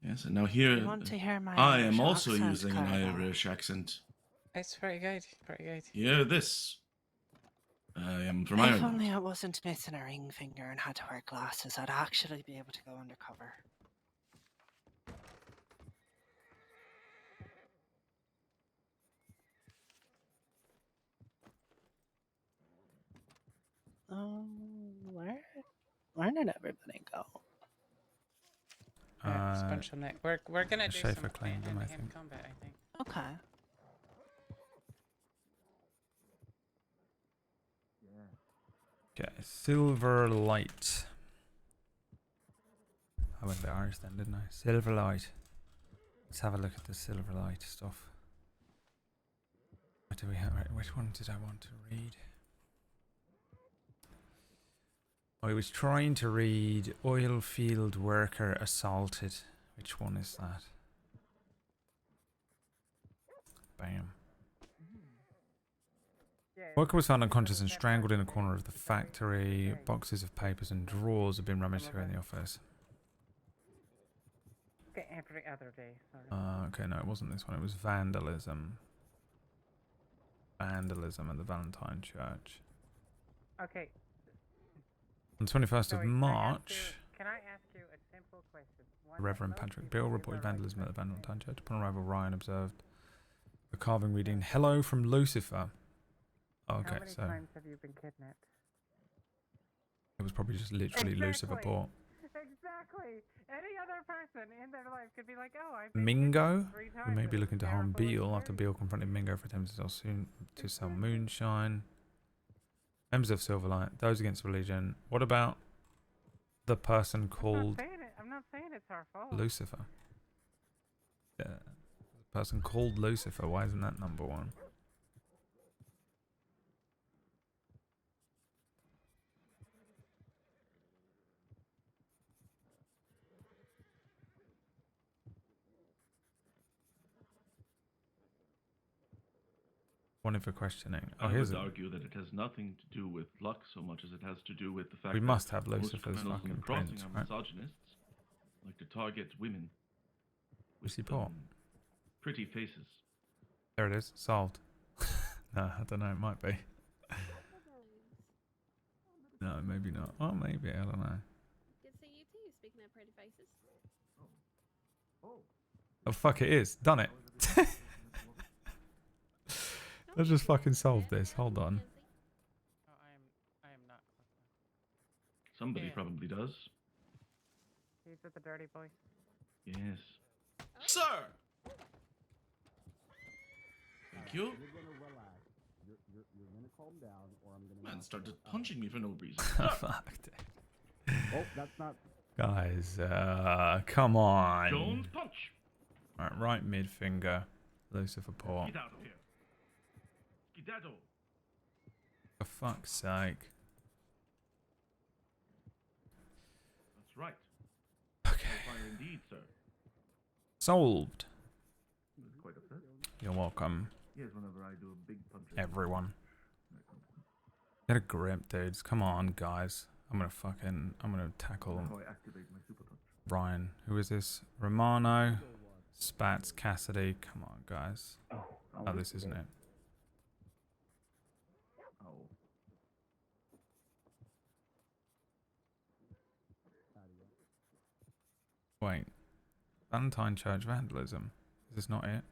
Speaker 7: Yes, and now here...
Speaker 12: You want to hear my
Speaker 7: I
Speaker 12: Irish
Speaker 7: am also
Speaker 12: accent,
Speaker 7: using an
Speaker 12: Carlo?
Speaker 7: Irish accent.
Speaker 4: It's pretty good. Pretty good.
Speaker 7: Hear this. I am from
Speaker 12: If
Speaker 7: Ireland.
Speaker 12: only I wasn't missing a ring finger and had to wear glasses, I'd actually be able to go undercover. Where did everybody go?
Speaker 4: It's a bunch of night. We're gonna do
Speaker 1: Schaefer
Speaker 4: some
Speaker 1: claimed them, I
Speaker 4: hand-to-hand
Speaker 1: think.
Speaker 4: combat, I think.
Speaker 12: Okay.
Speaker 1: Okay, Silver Light. I went to Irish then, didn't I? Silver Light. Let's have a look at the Silver Light stuff. What do we have? Right, which one did I want to read? I was trying to read Oil Field Worker Assaulted. Which one is that? Bam. Worker was found unconscious and strangled in a corner of the factory. Boxes of papers and drawers have been rummaged here in the office.
Speaker 4: Okay, every other day. Sorry.
Speaker 1: Okay, no, it wasn't this one. It was vandalism. Vandalism at the Valentine Church.
Speaker 4: Okay.
Speaker 1: On the 21st of
Speaker 4: Sorry,
Speaker 1: March,
Speaker 4: can I ask you a simple question?
Speaker 1: Reverend Patrick Bill reported vandalism at the Valentine Church. Upon arrival, Ryan observed a carving reading, "Hello from Lucifer." Okay,
Speaker 4: How many
Speaker 1: so
Speaker 4: times have you been kidnapped?
Speaker 1: it was probably just literally Lucifer Port.
Speaker 4: Exactly. Any other person in their life could be like, "Oh, I've been
Speaker 1: Mingo,
Speaker 4: kidnapped 3
Speaker 1: who
Speaker 4: times
Speaker 1: may be
Speaker 4: and
Speaker 1: looking to
Speaker 4: it's
Speaker 1: harm
Speaker 4: terrible
Speaker 1: Beale after Beale confronted Mingo for attempting to sell moonshine. Members of Silverlight, those against religion. What about the person called
Speaker 4: I'm not saying it's our fault.
Speaker 1: Lucifer? Yeah, the person called Lucifer. Why isn't that number one? Wanted for questioning. Oh,
Speaker 7: I
Speaker 1: here's
Speaker 7: would
Speaker 1: a...
Speaker 7: argue that it has nothing to do with luck so much as it has to do with the fact
Speaker 1: We
Speaker 7: that
Speaker 1: must have
Speaker 7: most
Speaker 1: Lucifer's
Speaker 7: criminals in the
Speaker 1: fucking
Speaker 7: crossing
Speaker 1: prints,
Speaker 7: are
Speaker 1: right?
Speaker 7: misogynists, like to target women with
Speaker 1: Lucy Port.
Speaker 7: pretty faces.
Speaker 1: There it is. Solved. No, I don't know. It might be. No, maybe not. Oh, maybe. I don't know.
Speaker 20: Good to see you too, speaking of pretty faces.
Speaker 1: Oh, fuck, it is. Done it. Let's just fucking solve this. Hold on.
Speaker 4: Oh, I am not.
Speaker 7: Somebody
Speaker 4: Yeah.
Speaker 7: probably does.
Speaker 4: He's with the dirty boy.
Speaker 7: Yes.
Speaker 20: Sir!
Speaker 7: Thank you.
Speaker 10: You're gonna calm down, or I'm gonna.
Speaker 7: Man started punching me for no reason.
Speaker 1: Fuck.
Speaker 10: Oh, that's not.
Speaker 1: Guys, come on.
Speaker 7: Don't punch.
Speaker 1: Alright, right mid finger. Lucifer Port.
Speaker 7: Get out of here. Skedaddle.
Speaker 1: For fuck's sake.
Speaker 7: That's right.
Speaker 1: Okay.
Speaker 7: Fire indeed, sir.
Speaker 1: Solved.
Speaker 7: Quite upset.
Speaker 1: You're welcome,
Speaker 7: Yes, whenever I do a big punch.
Speaker 1: everyone. Get a grip, dudes. Come on, guys. I'm gonna tackle
Speaker 7: How I activate my super touch.
Speaker 1: Ryan. Who is this? Romano, Spats, Cassidy. Come on, guys. Oh, this isn't it.
Speaker 7: Oh.
Speaker 1: Wait. Valentine Church vandalism. Is this not it?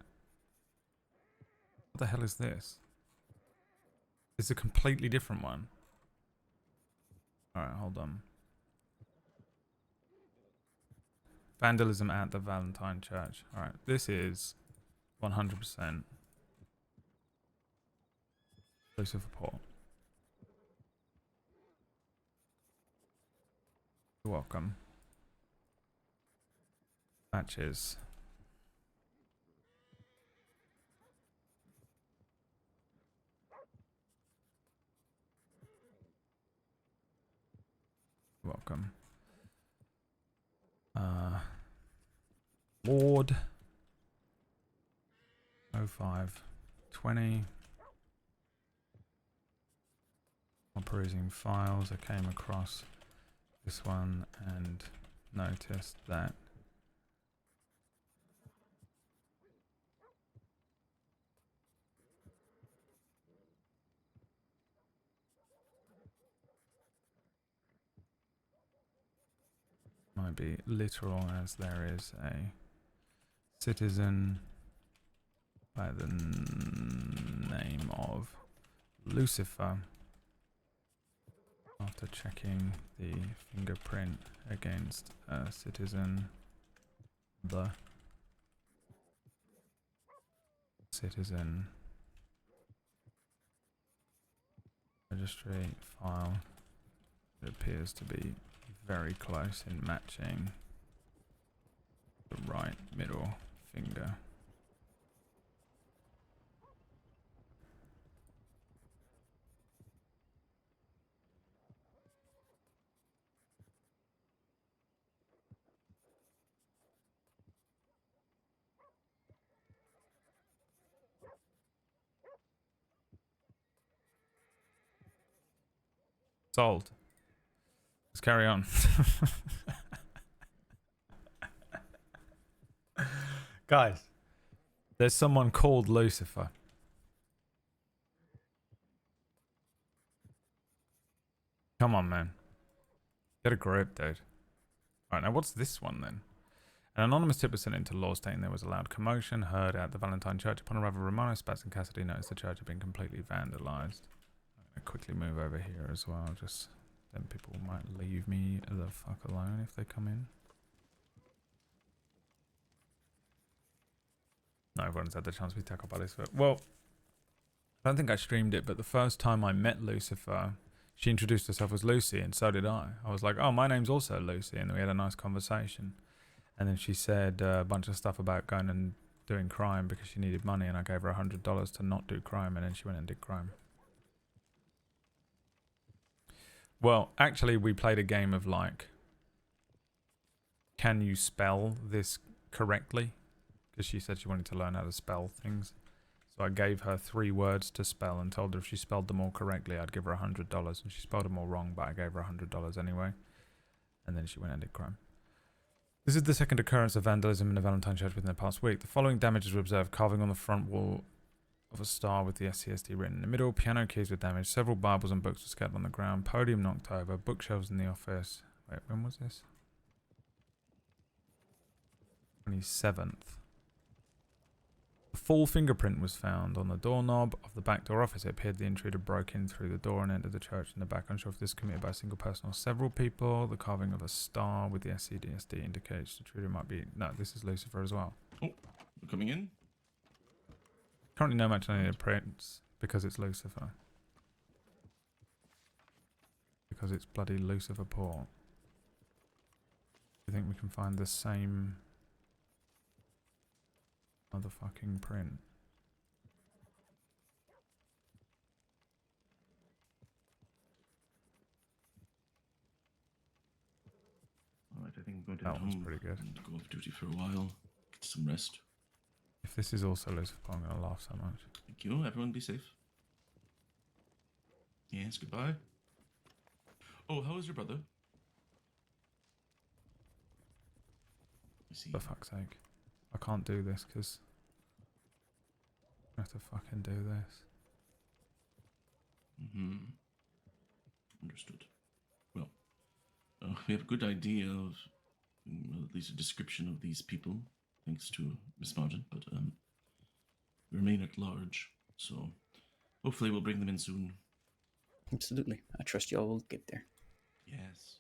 Speaker 1: What the hell is this? It's a completely different one. Alright, hold on. Vandalism at the Valentine Church. Alright, this is 100% Lucifer Port. You're welcome. Matches. Welcome. Lorde. 0520. While perusing files, I came across this one and noticed that might be literal, as there is a citizen by the name of Lucifer. After checking the fingerprint against a citizen, the citizen registry file, it appears to be very close in matching the right middle finger. Sold. Let's carry on. Guys, there's someone called Lucifer. Come on, man. Get a grip, dude. Alright, now what's this one then? An anonymous tip was sent into law stating there was a loud commotion heard at the Valentine Church. Upon arrival, Romano, Spats and Cassidy noticed the church had been completely vandalized. I'm going to quickly move over here as well, just then people might leave me the fuck alone if they come in. No, everyone's had the chance to be tackled by Lucifer. Well, I don't think I streamed it, but the first time I met Lucifer, she introduced herself as Lucy, and so did I. I was like, oh, my name's also Lucy, and we had a nice conversation. And then she said a bunch of stuff about going and doing crime because she needed money, and I gave her $100 to not do crime, and then she went and did crime. Well, actually, we played a game of like, can you spell this correctly? Because she said she wanted to learn how to spell things. So I gave her 3 words to spell and told her if she spelled them all correctly, I'd give her $100. And she spelled them all wrong, but I gave her $100 anyway. And then she went and did crime. This is the second occurrence of vandalism in the Valentine Church within the past week. The following damages were observed: carving on the front wall of a star with the SCSD written in the middle, piano keys were damaged, several Bibles and books were scattered on the ground, podium knocked over, bookshelves in the office. Wait, when was this? 27th. A full fingerprint was found on the doorknob of the back door office. It appeared the intruder broke in through the door and entered the church in the back. Unsure if this was committed by a single person or several people. The carving of a star with the SCDSD indicates the intruder might be... No, this is Lucifer as well.
Speaker 7: Oh, we're coming in.
Speaker 1: Currently no match on any of the prints because it's Lucifer. Because it's bloody Lucifer Port. Do you think we can find the same motherfucking print?
Speaker 7: Alright, I think I'm going to
Speaker 1: That
Speaker 7: head
Speaker 1: one's
Speaker 7: home
Speaker 1: pretty good.
Speaker 7: and go off duty for a while. Get some rest.
Speaker 1: If this is also Lucifer, I'm going to laugh so much.
Speaker 7: Thank you. Everyone be safe. Yes, goodbye. Oh, how is your brother? I see.
Speaker 1: For fuck's sake. I can't do this because I have to fucking do this.
Speaker 7: Mm-hmm. Understood. Well, we have a good idea of, at least a description of these people, thanks to Miss Martin, but we remain at large, so hopefully we'll bring them in soon.
Speaker 19: Absolutely. I trust y'all will get there.
Speaker 7: Yes.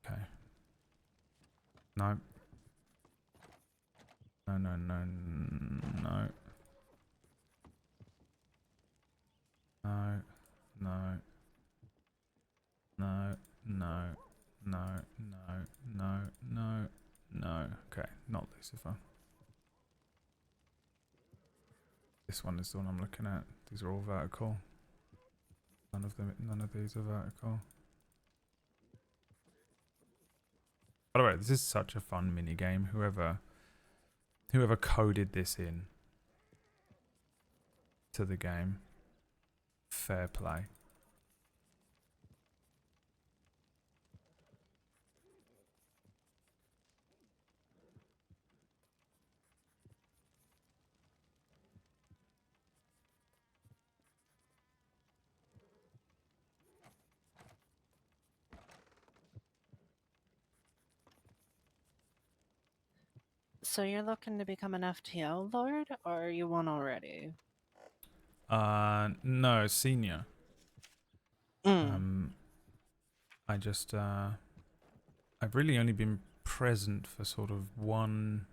Speaker 1: Okay. No. No, no, no, no. No, no. No, no, no, no, no, no, no. Okay, not Lucifer. This one is the one I'm looking at. These are all vertical. None of these are vertical. By the way, this is such a fun mini game. Whoever coded this in to the game, fair play.
Speaker 12: So you're looking to become an FTO Lord, or are you one already?
Speaker 1: No, senior.
Speaker 12: Mm.
Speaker 1: I just I've really only been present for sort of one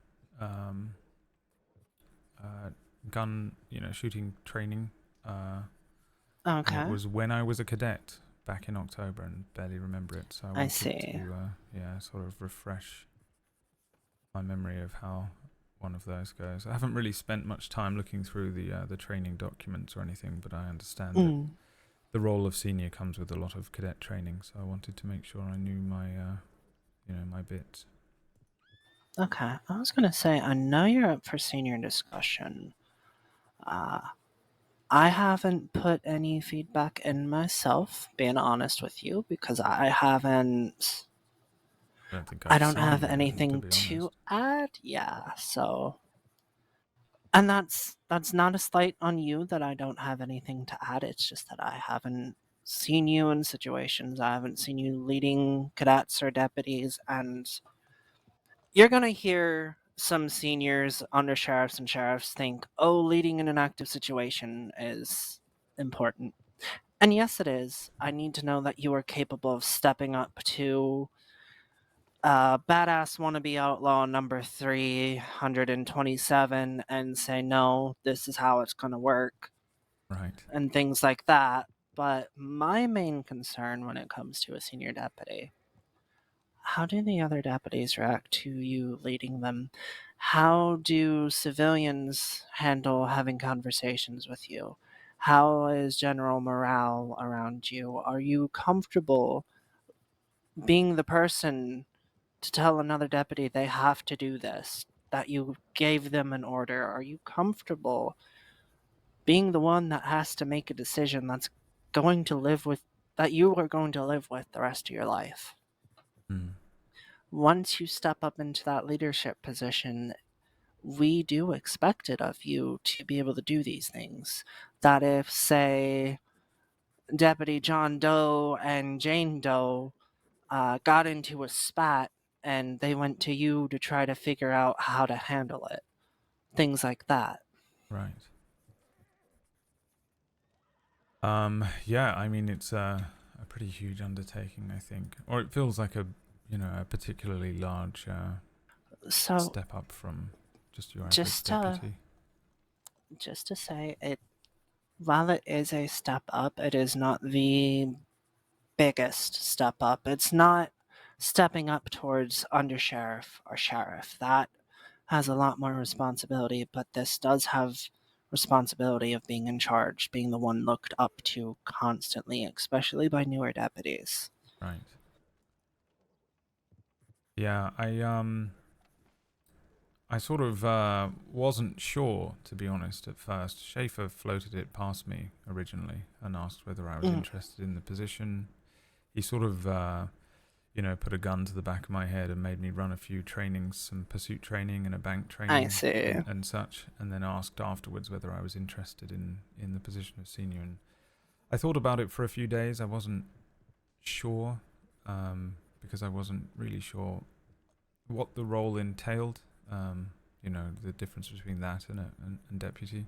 Speaker 1: gun, shooting training.
Speaker 12: Okay.
Speaker 1: And it was when I was a cadet back in October and barely remember it. So I wanted to sort of refresh my memory of how one of those goes. I haven't really spent much time looking through the training documents or anything, but I understand that the role of senior comes with a lot of cadet training. So I wanted to make sure I knew my my bits.
Speaker 12: Okay, I was gonna say, I know you're up for senior discussion. I haven't put any feedback in myself, being honest with you, because I haven't. I don't have anything to add. Yeah, so. And that's not a slight on you that I don't have anything to add. It's just that I haven't seen you in situations. I haven't seen you leading cadets or deputies, and you're gonna hear some seniors, undersheriffs, and sheriffs think, "Oh, leading in an active situation is important." And yes, it is. I need to know that you are capable of stepping up to badass wannabe outlaw number 327 and say, no, this is how it's going to work.
Speaker 1: Right.
Speaker 12: And things like that. But my main concern when it comes to a senior deputy, how do the other deputies react to you leading them? How do civilians handle having conversations with you? How is general morale around you? Are you comfortable being the person to tell another deputy they have to do this, that you gave them an order? Are you comfortable being the one that has to make a decision that you are going to live with the rest of your life? Once you step up into that leadership position, we do expect it of you to be able to do these things. That if, say, Deputy John Doe and Jane Doe got into a spat and they went to you to try to figure out how to handle it. Things like that.
Speaker 1: Right. Yeah, I mean, it's a pretty huge undertaking, I think. Or it feels like a particularly large step up from just your average deputy.
Speaker 12: Just to say, while it is a step up, it is not the biggest step up. It's not stepping up towards undersheriff or sheriff. That has a lot more responsibility, but this does have responsibility of being in charge, being the one looked up to constantly, especially by newer deputies.
Speaker 1: Right. Yeah, I sort of wasn't sure, to be honest, at first. Schaefer floated it past me originally and asked whether I was interested in the position. He sort of, put a gun to the back of my head and made me run a few trainings, some pursuit training and a bank training
Speaker 12: I see.
Speaker 1: and such, and then asked afterwards whether I was interested in the position of senior. And I thought about it for a few days. I wasn't sure, because I wasn't really sure what the role entailed. The difference between that and deputy.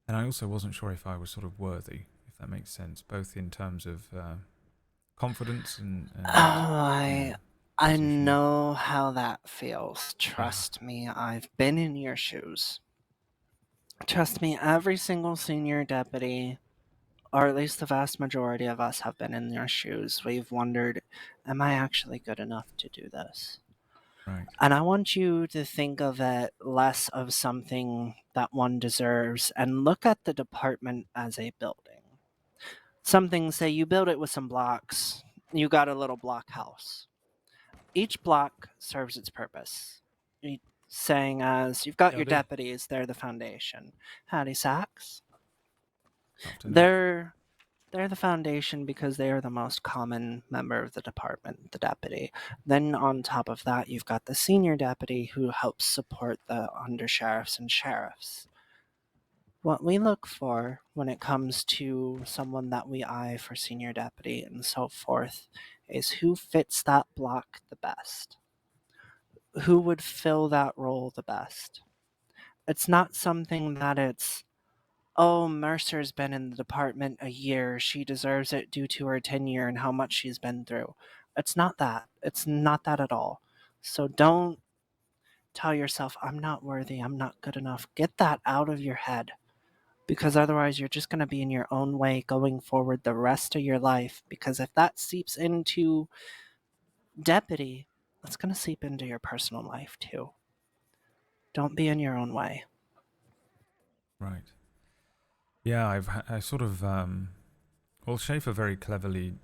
Speaker 1: And I also wasn't sure if I was sort of worthy, if that makes sense, both in terms of confidence and
Speaker 12: I know how that feels. Trust me, I've been in your shoes. Trust me, every single senior deputy, or at least the vast majority of us, have been in your shoes. We've wondered, am I actually good enough to do this?
Speaker 1: Right.
Speaker 12: And I want you to think of it less of something that one deserves and look at the department as a building. Something, say you build it with some blocks, you got a little block house. Each block serves its purpose. Saying as you've got your deputies, they're the foundation. Howdy, Sachs. They're the foundation because they are the most common member of the department, the deputy. Then on top of that, you've got the senior deputy who helps support the undersheriffs and sheriffs. What we look for when it comes to someone that we eye for senior deputy and so forth is who fits that block the best. Who would fill that role the best. It's not something that it's, oh, Mercer's been in the department a year. She deserves it due to her tenure and how much she's been through. It's not that. It's not that at all. So don't tell yourself, I'm not worthy, I'm not good enough. Get that out of your head. Because otherwise you're just going to be in your own way going forward the rest of your life. Because if that seeps into deputy, that's going to seep into your personal life too. Don't be in your own way.
Speaker 1: Right. Yeah, I sort of, Schaefer very cleverly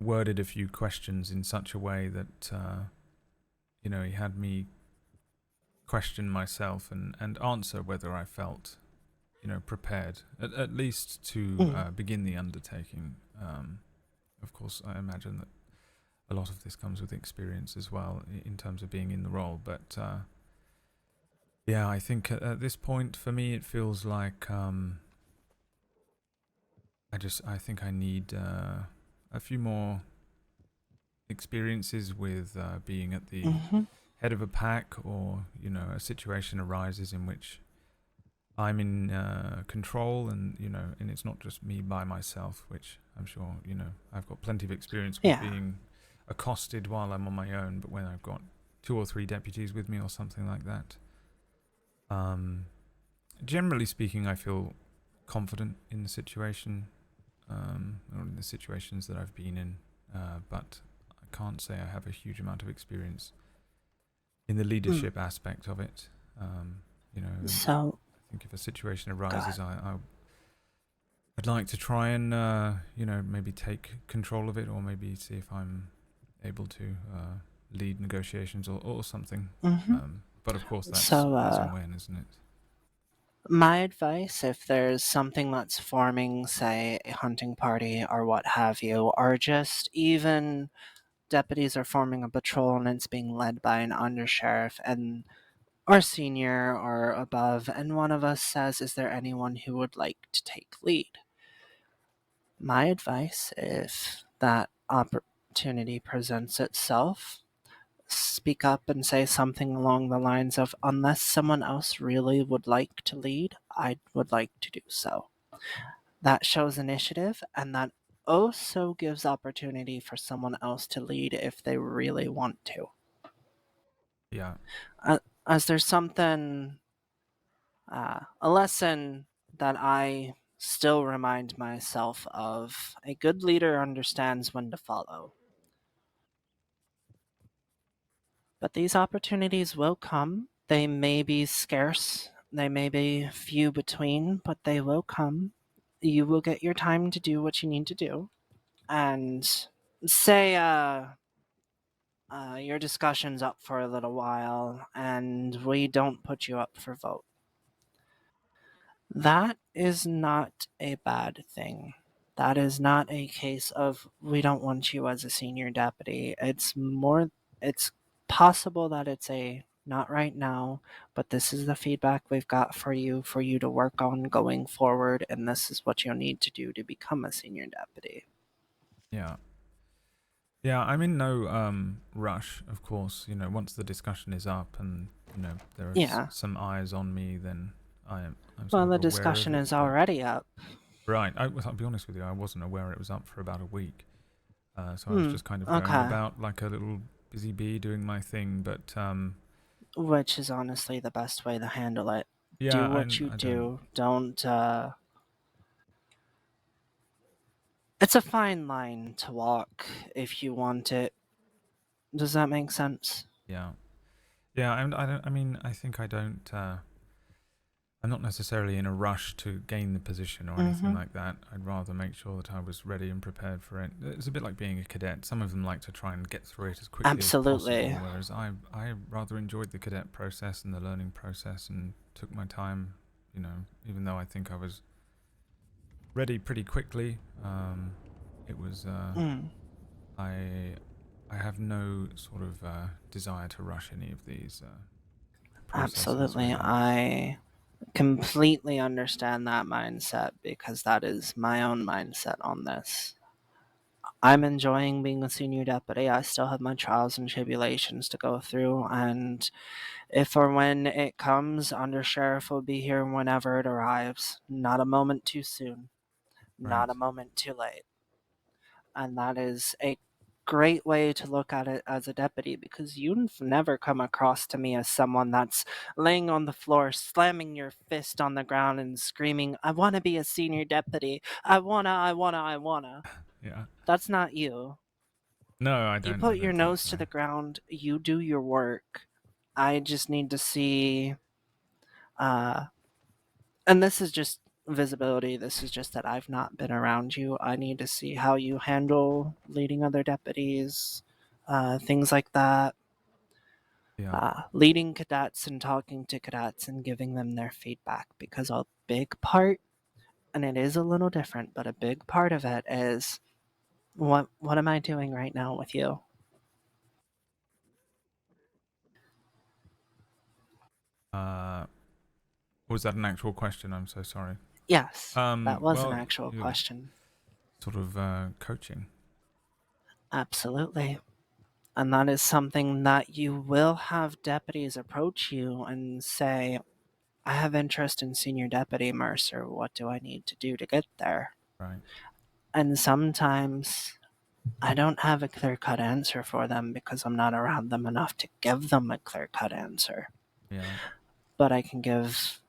Speaker 1: worded a few questions in such a way that, he had me question myself and answer whether I felt, prepared, at least to begin the undertaking. Of course, I imagine that a lot of this comes with experience as well in terms of being in the role, but yeah, I think at this point for me it feels like I think I need a few more experiences with being at the head of a pack, or a situation arises in which I'm in control, and and it's not just me by myself, which I'm sure I've got plenty of experience with being accosted while I'm on my own, but when I've got 2 or 3 deputies with me or something like that. Generally speaking, I feel confident in the situation, or in the situations that I've been in, but I can't say I have a huge amount of experience in the leadership aspect of it.
Speaker 12: So,
Speaker 1: I think if a situation arises, I'd like to try and maybe take control of it, or maybe see if I'm able to lead negotiations or something. But of course, that's
Speaker 12: So,
Speaker 1: as and when, isn't it?
Speaker 12: my advice, if there's something that's forming, say, a hunting party or what have you, or just even deputies are forming a patrol and it's being led by an undersheriff and or senior or above, and one of us says, is there anyone who would like to take lead? My advice, if that opportunity presents itself, speak up and say something along the lines of, unless someone else really would like to lead, I would like to do so. That shows initiative, and that also gives opportunity for someone else to lead if they really want to.
Speaker 1: Yeah.
Speaker 12: As there's something, a lesson that I still remind myself of: a good leader understands when to follow. But these opportunities will come. They may be scarce, they may be few between, but they will come. You will get your time to do what you need to do. And say your discussion's up for a little while and we don't put you up for vote. That is not a bad thing. That is not a case of we don't want you as a senior deputy. It's possible that it's a not right now, but this is the feedback we've got for you to work on going forward, and this is what you'll need to do to become a senior deputy.
Speaker 1: Yeah. Yeah, I'm in no rush, of course. Once the discussion is up and there are
Speaker 12: Yeah.
Speaker 1: some eyes on me, then I'm
Speaker 12: Well,
Speaker 1: sort of
Speaker 12: the
Speaker 1: aware
Speaker 12: discussion
Speaker 1: of it,
Speaker 12: is already up.
Speaker 1: Right. I'll be honest with you, I wasn't aware it was up for about a week. So I was just kind of going
Speaker 12: Okay.
Speaker 1: about like a little busy bee doing my thing, but
Speaker 12: Which is honestly the best way to handle it.
Speaker 1: yeah,
Speaker 12: Do what
Speaker 1: I
Speaker 12: you
Speaker 1: don't.
Speaker 12: do. Don't. It's a fine line to walk if you want it. Does that make sense?
Speaker 1: Yeah. Yeah, I don't. I mean, I think I don't. I'm not necessarily in a rush to gain the position or anything like that. I'd rather make sure that I was ready and prepared for it. It's a bit like being a cadet. Some of them like to try and get through it as quickly
Speaker 12: Absolutely.
Speaker 1: as possible, whereas I rather enjoyed the cadet process and the learning process and took my time. Even though I think I was ready pretty quickly, it was. I have no sort of desire to rush any of these processes.
Speaker 12: Absolutely.
Speaker 1: Really.
Speaker 12: I completely understand that mindset because that is my own mindset on this. I'm enjoying being a senior deputy. I still have my trials and tribulations to go through, and if or when it comes, Undersheriff will be here whenever it arrives. Not a moment too soon. Not a moment too late. And that is a great way to look at it as a deputy, because you've never come across to me as someone that's laying on the floor, slamming your fist on the ground and screaming, I want to be a senior deputy. I wanna.
Speaker 1: Yeah.
Speaker 12: That's not you.
Speaker 1: No, I don't.
Speaker 12: You put your nose to the ground, you do your work. I just need to see, and this is just visibility. This is just that I've not been around you. I need to see how you handle leading other deputies, things like that.
Speaker 1: Yeah.
Speaker 12: Leading cadets and talking to cadets and giving them their feedback, because a big part, and it is a little different, but a big part of it is what am I doing right now with you?
Speaker 1: Was that an actual question? I'm so sorry.
Speaker 12: Yes, that was an
Speaker 1: well,
Speaker 12: actual question.
Speaker 1: Sort of coaching.
Speaker 12: Absolutely. And that is something that you will have deputies approach you and say, I have interest in Senior Deputy Mercer. What do I need to do to get there?
Speaker 1: Right.
Speaker 12: And sometimes I don't have a clear-cut answer for them because I'm not around them enough to give them a clear-cut answer.
Speaker 1: Yeah.
Speaker 12: But I can give,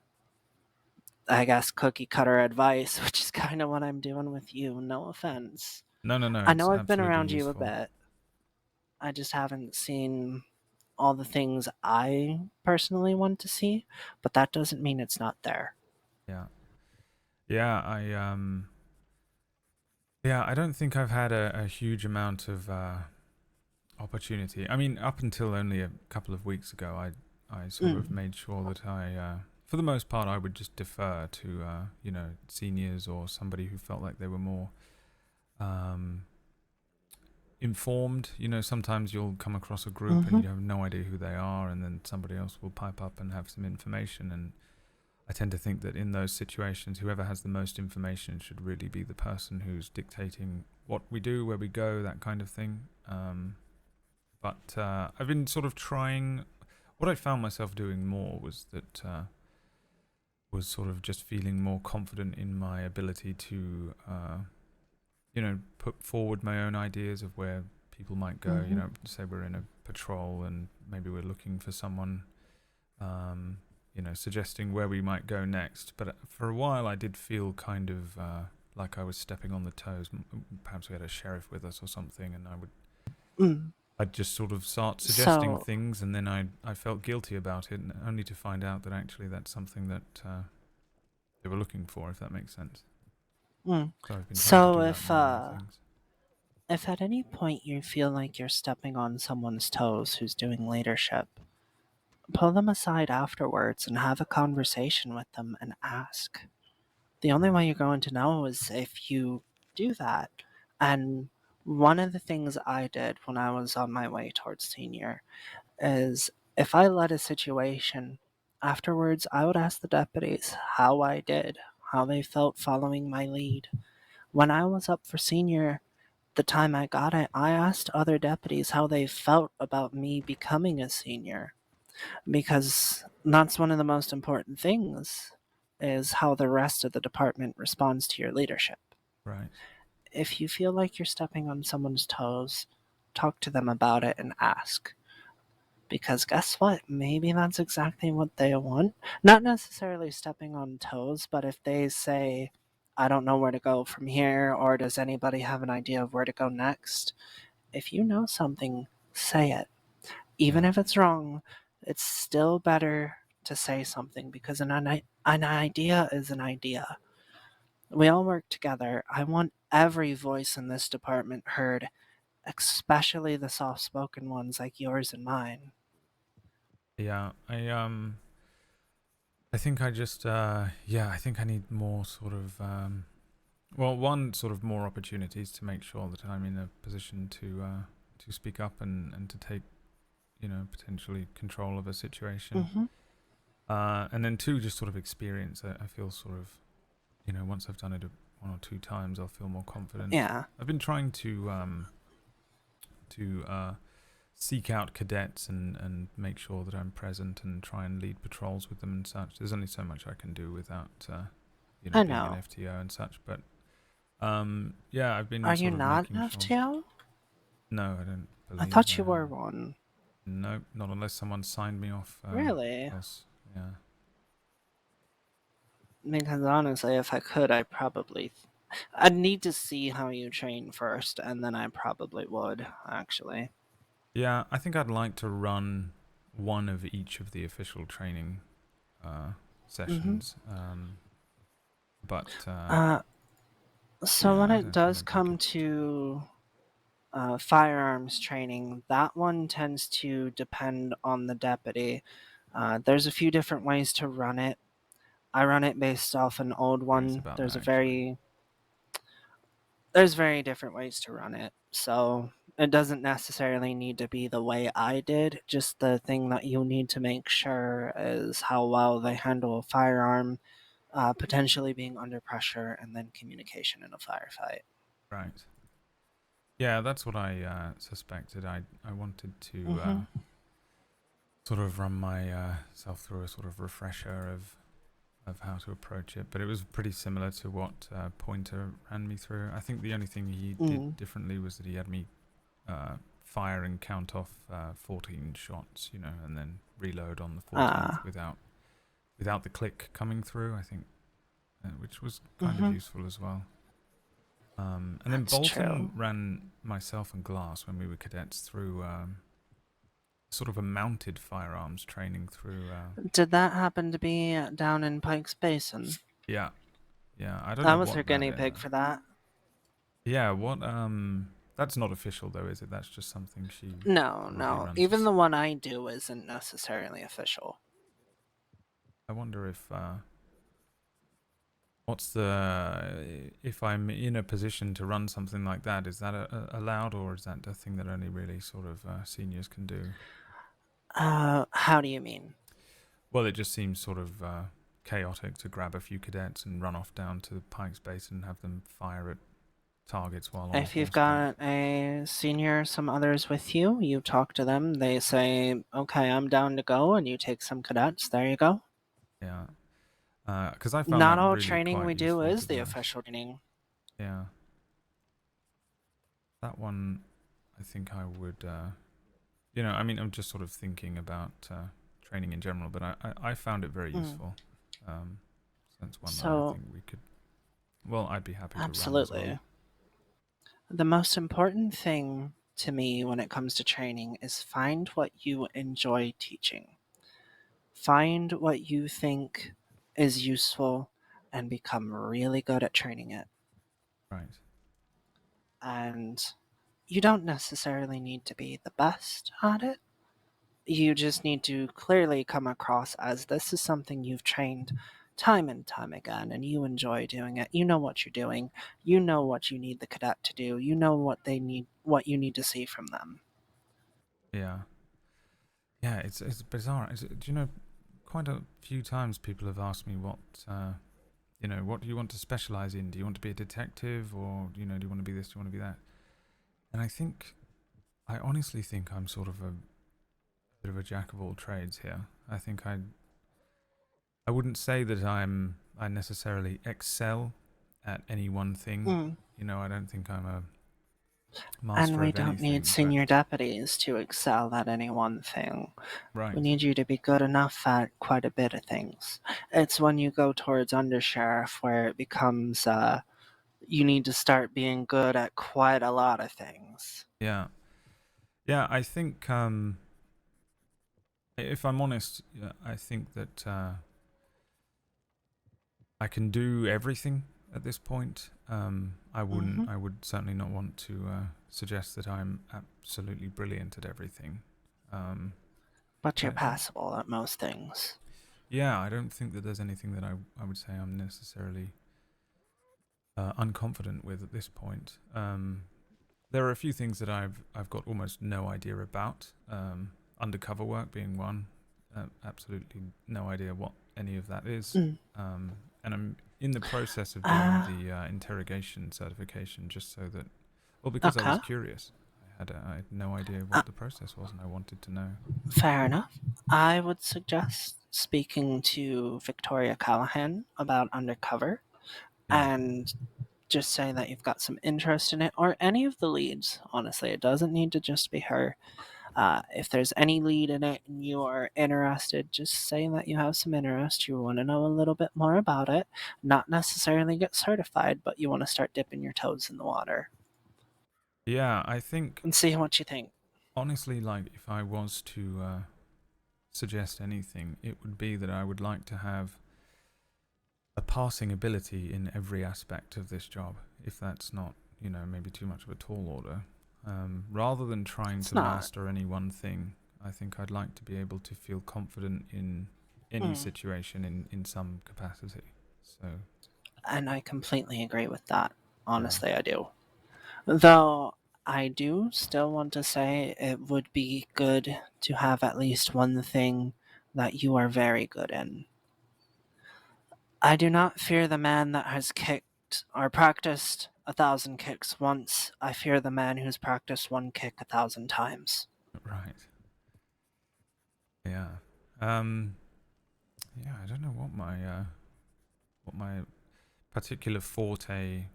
Speaker 12: I guess, cookie-cutter advice, which is kind of what I'm doing with you. No offense.
Speaker 1: No.
Speaker 12: I know
Speaker 1: It's
Speaker 12: I've been around
Speaker 1: absolutely
Speaker 12: you a
Speaker 1: useful.
Speaker 12: bit. I just haven't seen all the things I personally want to see, but that doesn't mean it's not there.
Speaker 1: Yeah. Yeah, Yeah, I don't think I've had a huge amount of opportunity. I mean, up until only a couple of weeks ago, I sort of made sure that for the most part, I would just defer to seniors or somebody who felt like they were more informed. Sometimes you'll come across a group and you have no idea who they are, and then somebody else will pipe up and have some information. And I tend to think that in those situations, whoever has the most information should really be the person who's dictating what we do, where we go, that kind of thing. But I've been sort of trying. What I found myself doing more was that was sort of just feeling more confident in my ability to, put forward my own ideas of where people might go. Say we're in a patrol and maybe we're looking for someone. Suggesting where we might go next. But for a while, I did feel kind of like I was stepping on the toes. Perhaps we had a sheriff with us or something, and I'd just sort of start suggesting things, and then I felt guilty about it, and only to find out that actually that's something that they were looking for, if that makes sense. So I've been trying to do that more things.
Speaker 12: If at any point you feel like you're stepping on someone's toes who's doing leadership, pull them aside afterwards and have a conversation with them and ask. The only way you're going to know is if you do that. And one of the things I did when I was on my way towards senior is if I led a situation, afterwards I would ask the deputies how I did, how they felt following my lead. When I was up for senior, the time I got it, I asked other deputies how they felt about me becoming a senior, because that's one of the most important things, is how the rest of the department responds to your leadership.
Speaker 1: Right.
Speaker 12: If you feel like you're stepping on someone's toes, talk to them about it and ask. Because guess what? Maybe that's exactly what they want. Not necessarily stepping on toes, but if they say, I don't know where to go from here, or does anybody have an idea of where to go next? If you know something, say it. Even if it's wrong, it's still better to say something, because an idea is an idea. We all work together. I want every voice in this department heard, especially the soft-spoken ones like yours and mine.
Speaker 1: Yeah, I think I just I think I need more sort of one sort of more opportunities to make sure that I'm in a position to speak up and to take potentially control of a situation. And then two, just sort of experience. I feel sort of once I've done it one or two times, I'll feel more confident.
Speaker 12: Yeah.
Speaker 1: I've been trying to seek out cadets and make sure that I'm present and try and lead patrols with them and such. There's only so much I can do without being an FTO and such. But I've been.
Speaker 12: Are you not an FTO?
Speaker 1: Sure. No, I don't believe.
Speaker 12: I thought you were one.
Speaker 1: No, not unless someone signed me off.
Speaker 12: Really?
Speaker 1: Else. Yeah.
Speaker 12: Because honestly, if I could, I'd need to see how you train first, and then I probably would, actually.
Speaker 1: Yeah, I think I'd like to run one of each of the official training sessions.
Speaker 12: So when it does come to firearms training, that one tends to depend on the deputy. There's a few different ways to run it. I run it based off an old one. There's very different ways to run it. So it doesn't necessarily need to be the way I did. Just the thing that you need to make sure is how well they handle a firearm, potentially being under pressure, and then communication in a firefight.
Speaker 1: Right. Yeah, that's what I suspected. I wanted to sort of run myself through a sort of refresher of how to approach it, but it was pretty similar to what Pointer ran me through. I think the only thing he did differently was that he had me fire and count off 14 shots, and then reload on the 14th without the click coming through, I think, which was kind of useful as well. And then Bolton ran myself and Glass, when we were cadets, through sort of a mounted firearms training through.
Speaker 12: Did that happen to be down in Pike's Basin?
Speaker 1: Yeah. I don't
Speaker 12: I
Speaker 1: know
Speaker 12: was
Speaker 1: what
Speaker 12: her guinea pig for that.
Speaker 1: Yeah, what that's not official though, is it? That's just something she
Speaker 12: No,
Speaker 1: probably
Speaker 12: no.
Speaker 1: runs.
Speaker 12: Even the one I do isn't necessarily official.
Speaker 1: I wonder if what's the if I'm in a position to run something like that, is that allowed, or is that a thing that only really sort of seniors can do?
Speaker 12: How do you mean?
Speaker 1: Well, it just seems sort of chaotic to grab a few cadets and run off down to Pike's Base and have them fire at targets while on
Speaker 12: If you've
Speaker 1: horseback.
Speaker 12: got a senior, some others with you, you talk to them. They say, "Okay, I'm down to go," and you take some cadets. There you go.
Speaker 1: Yeah, because I found
Speaker 12: Not
Speaker 1: that
Speaker 12: all
Speaker 1: really
Speaker 12: training we
Speaker 1: quite
Speaker 12: do
Speaker 1: useful,
Speaker 12: is
Speaker 1: to be
Speaker 12: the
Speaker 1: honest.
Speaker 12: official training.
Speaker 1: Yeah, that one, I think I would. You know, I mean, I'm just sort of thinking about training in general, but I found it very useful. So that's one that I
Speaker 12: So,
Speaker 1: think we could. Well, I'd be happy to run as
Speaker 12: absolutely.
Speaker 1: well.
Speaker 12: The most important thing to me when it comes to training is find what you enjoy teaching. Find what you think is useful and become really good at training it.
Speaker 1: Right.
Speaker 12: And you don't necessarily need to be the best at it. You just need to clearly come across as this is something you've trained time and time again and you enjoy doing it. You know what you're doing. You know what you need the cadet to do. You know what what you need to see from them.
Speaker 1: Yeah. Yeah, it's bizarre. Do you know, quite a few times people have asked me what, you know, what do you want to specialize in? Do you want to be a detective, or you know, do you want to be this? Do you want to be that? And I honestly think I'm sort of a bit of a jack of all trades here. I think I wouldn't say that I necessarily excel at any one thing. You know, I don't think I'm a master
Speaker 12: And we
Speaker 1: of
Speaker 12: don't need
Speaker 1: anything, but
Speaker 12: senior deputies to excel at any one thing.
Speaker 1: right.
Speaker 12: We need you to be good enough at quite a bit of things. It's when you go towards undersheriff where it becomes you need to start being good at quite a lot of things.
Speaker 1: Yeah. Yeah, I think if I'm honest, yeah, I think that I can do everything at this point. I would certainly not want to suggest that I'm absolutely brilliant at everything.
Speaker 12: But you're passable at most things.
Speaker 1: Yeah, I don't think that there's anything that I would say I'm necessarily unconfident with at this point. There are a few things that I've got almost no idea about. Undercover work being one. Absolutely no idea what any of that is. And I'm in the process of doing the interrogation certification, just so that, well, because I was curious. I had no idea what the process was, and I wanted to know.
Speaker 12: Fair enough. I would suggest speaking to Victoria Callahan about undercover and just say that you've got some interest in it, or any of the leads. Honestly, it doesn't need to just be her. If there's any lead in it and you are interested, just say that you have some interest. You want to know a little bit more about it. Not necessarily get certified, but you want to start dipping your toes in the water.
Speaker 1: Yeah, I think.
Speaker 12: And see what you think.
Speaker 1: Honestly, like, if I was to suggest anything, it would be that I would like to have a passing ability in every aspect of this job. If that's not, you know, maybe too much of a tall order. Rather than trying to master any one thing, I think I'd like to be able to feel confident in any situation in some capacity. So.
Speaker 12: And I completely agree with that. Honestly, I do. Though I do still want to say it would be good to have at least one thing that you are very good in. I do not fear the man that has kicked or practiced 1,000 kicks once. I fear the man who's practiced one kick 1,000 times.
Speaker 1: Right. Yeah. Yeah, I don't know what my particular forte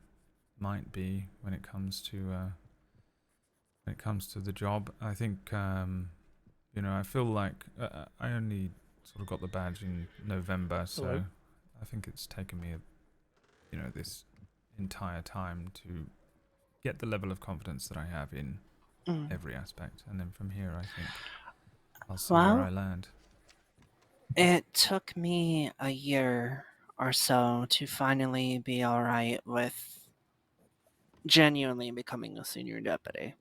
Speaker 1: might be when it comes to the job. I think you know, I feel like I only sort of got the badge in November, so
Speaker 14: Hello.
Speaker 1: I think it's taken me you know, this entire time to get the level of confidence that I have in every aspect, and then from here I think I'll see where I land.
Speaker 12: It took me a year or so to finally be alright with genuinely becoming a senior deputy.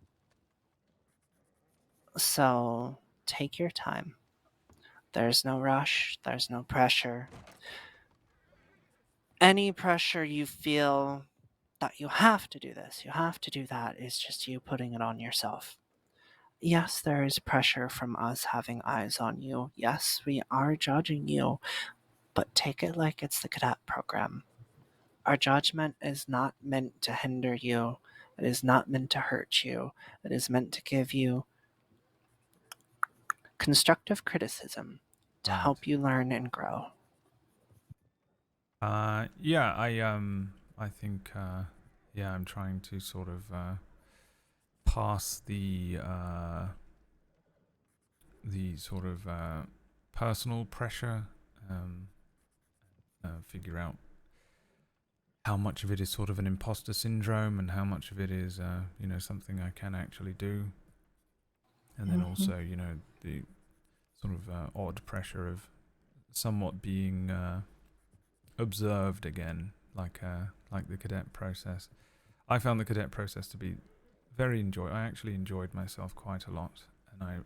Speaker 12: So take your time. There's no rush, there's no pressure. Any pressure you feel that you have to do this, you have to do that, is just you putting it on yourself. Yes, there is pressure from us having eyes on you. Yes, we are judging you, but take it like it's the cadet program. Our judgment is not meant to hinder you. It is not meant to hurt you. It is meant to give you constructive criticism to help you learn and grow.
Speaker 1: Yeah, I think, yeah, I'm trying to sort of pass the sort of personal pressure, figure out how much of it is sort of an imposter syndrome and how much of it is, you know, something I can actually do. And then also, you know, the sort of odd pressure of somewhat being observed again, like the cadet process. I found the cadet process to be very I actually enjoyed myself quite a lot, and I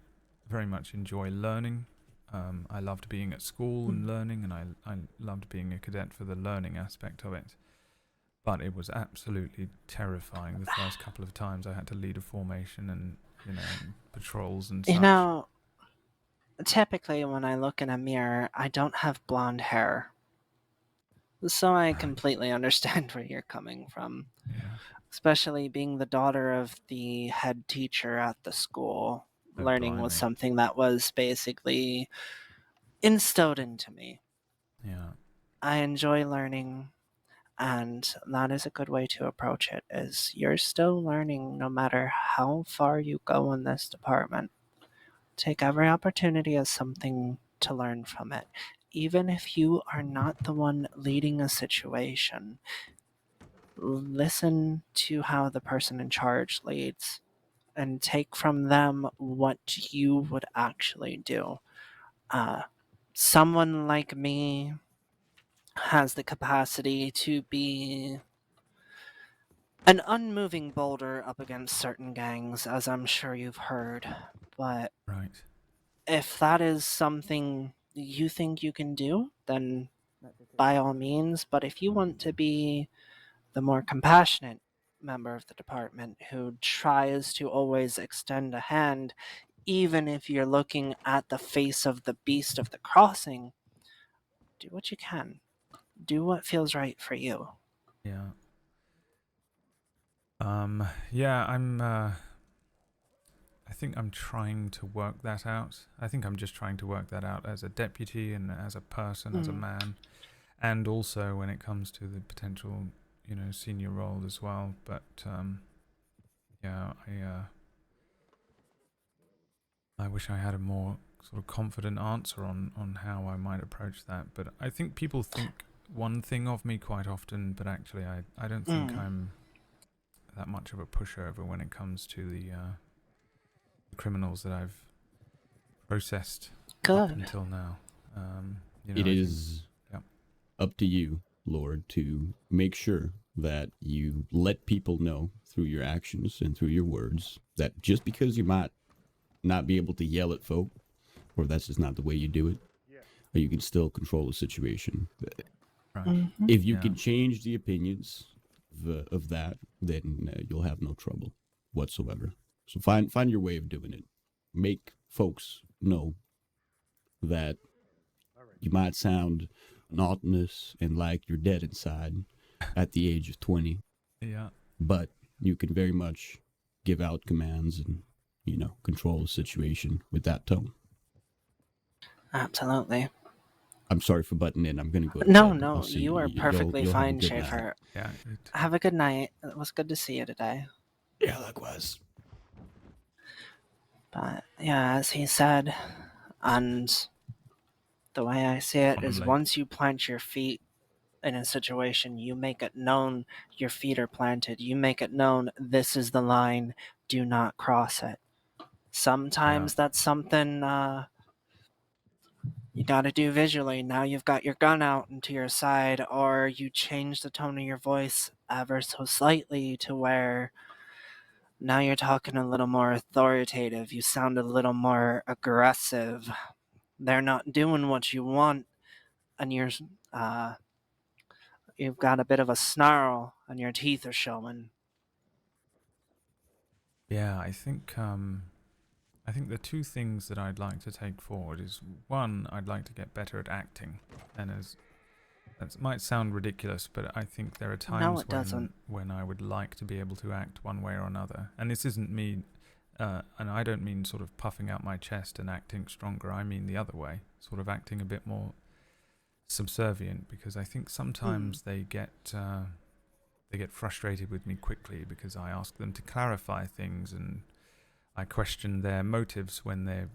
Speaker 1: very much enjoy learning. I loved being at school and learning, and I loved being a cadet for the learning aspect of it. But it was absolutely terrifying the first couple of times I had to lead a formation and, you know, patrols and such.
Speaker 12: You know, typically when I look in a mirror, I don't have blonde hair. So I completely understand where you're coming from.
Speaker 1: Yeah.
Speaker 12: Especially being the daughter of the head teacher at the school.
Speaker 1: Oh,
Speaker 12: Learning
Speaker 1: blimey.
Speaker 12: was something that was basically instilled into me.
Speaker 1: Yeah.
Speaker 12: I enjoy learning, and that is a good way to approach it, is you're still learning no matter how far you go in this department. Take every opportunity as something to learn from it. Even if you are not the one leading a situation, listen to how the person in charge leads and take from them what you would actually do. Someone like me has the capacity to be an unmoving boulder up against certain gangs, as I'm sure you've heard. But
Speaker 1: right.
Speaker 12: If that is something you think you can do, then by all means. But if you want to be the more compassionate member of the department who tries to always extend a hand, even if you're looking at the face of the beast of the crossing, do what you can. Do what feels right for you.
Speaker 1: Yeah. Yeah, I think I'm trying to work that out. I think I'm just trying to work that out as a deputy and as a person, as a man, and also when it comes to the potential, you know, senior role as well. But yeah, I wish I had a more sort of confident answer on how I might approach that. But I think people think one thing of me quite often, but actually I don't think I'm that much of a pushover when it comes to the criminals that I've processed up until now. You know,
Speaker 10: It is up to you, Lord, to make sure that you let people know through your actions and through your words that just because you might not be able to yell at folk, or that's just not the way you do it, or you can still control the situation.
Speaker 1: Right.
Speaker 10: If you can change the opinions of that, then you'll have no trouble whatsoever. So find your way of doing it. Make folks know that you might sound monotonous and like you're dead inside at the age of 20.
Speaker 1: Yeah.
Speaker 10: But you can very much give out commands and, you know, control the situation with that tone.
Speaker 12: Absolutely.
Speaker 10: I'm sorry for butting in. I'm going to go to
Speaker 12: No,
Speaker 10: bed.
Speaker 12: no, you are perfectly
Speaker 10: you'll
Speaker 12: fine,
Speaker 10: have a good
Speaker 12: Schaefer.
Speaker 10: night.
Speaker 1: Yeah.
Speaker 12: Have a good night. It was good to see you today.
Speaker 10: Yeah, likewise.
Speaker 12: But yeah, as he said, and the way I see it is once you plant your feet in a situation, you make it known your feet are planted. You make it known this is the line, do not cross it. Sometimes that's something You gotta do visually. Now you've got your gun out and to your side, or you change the tone of your voice ever so slightly to where now you're talking a little more authoritative. You sound a little more aggressive. They're not doing what you want, and you've got a bit of a snarl, and your teeth are showing.
Speaker 1: Yeah, I think the two things that I'd like to take forward is, one, I'd like to get better at acting, and as that might sound ridiculous, but I think there are times
Speaker 12: it doesn't.
Speaker 1: when I would like to be able to act one way or another. And this isn't me, and I don't mean sort of puffing out my chest and acting stronger. I mean the other way, sort of acting a bit more subservient, because I think sometimes they get frustrated with me quickly because I ask them to clarify things and I question their motives when they're,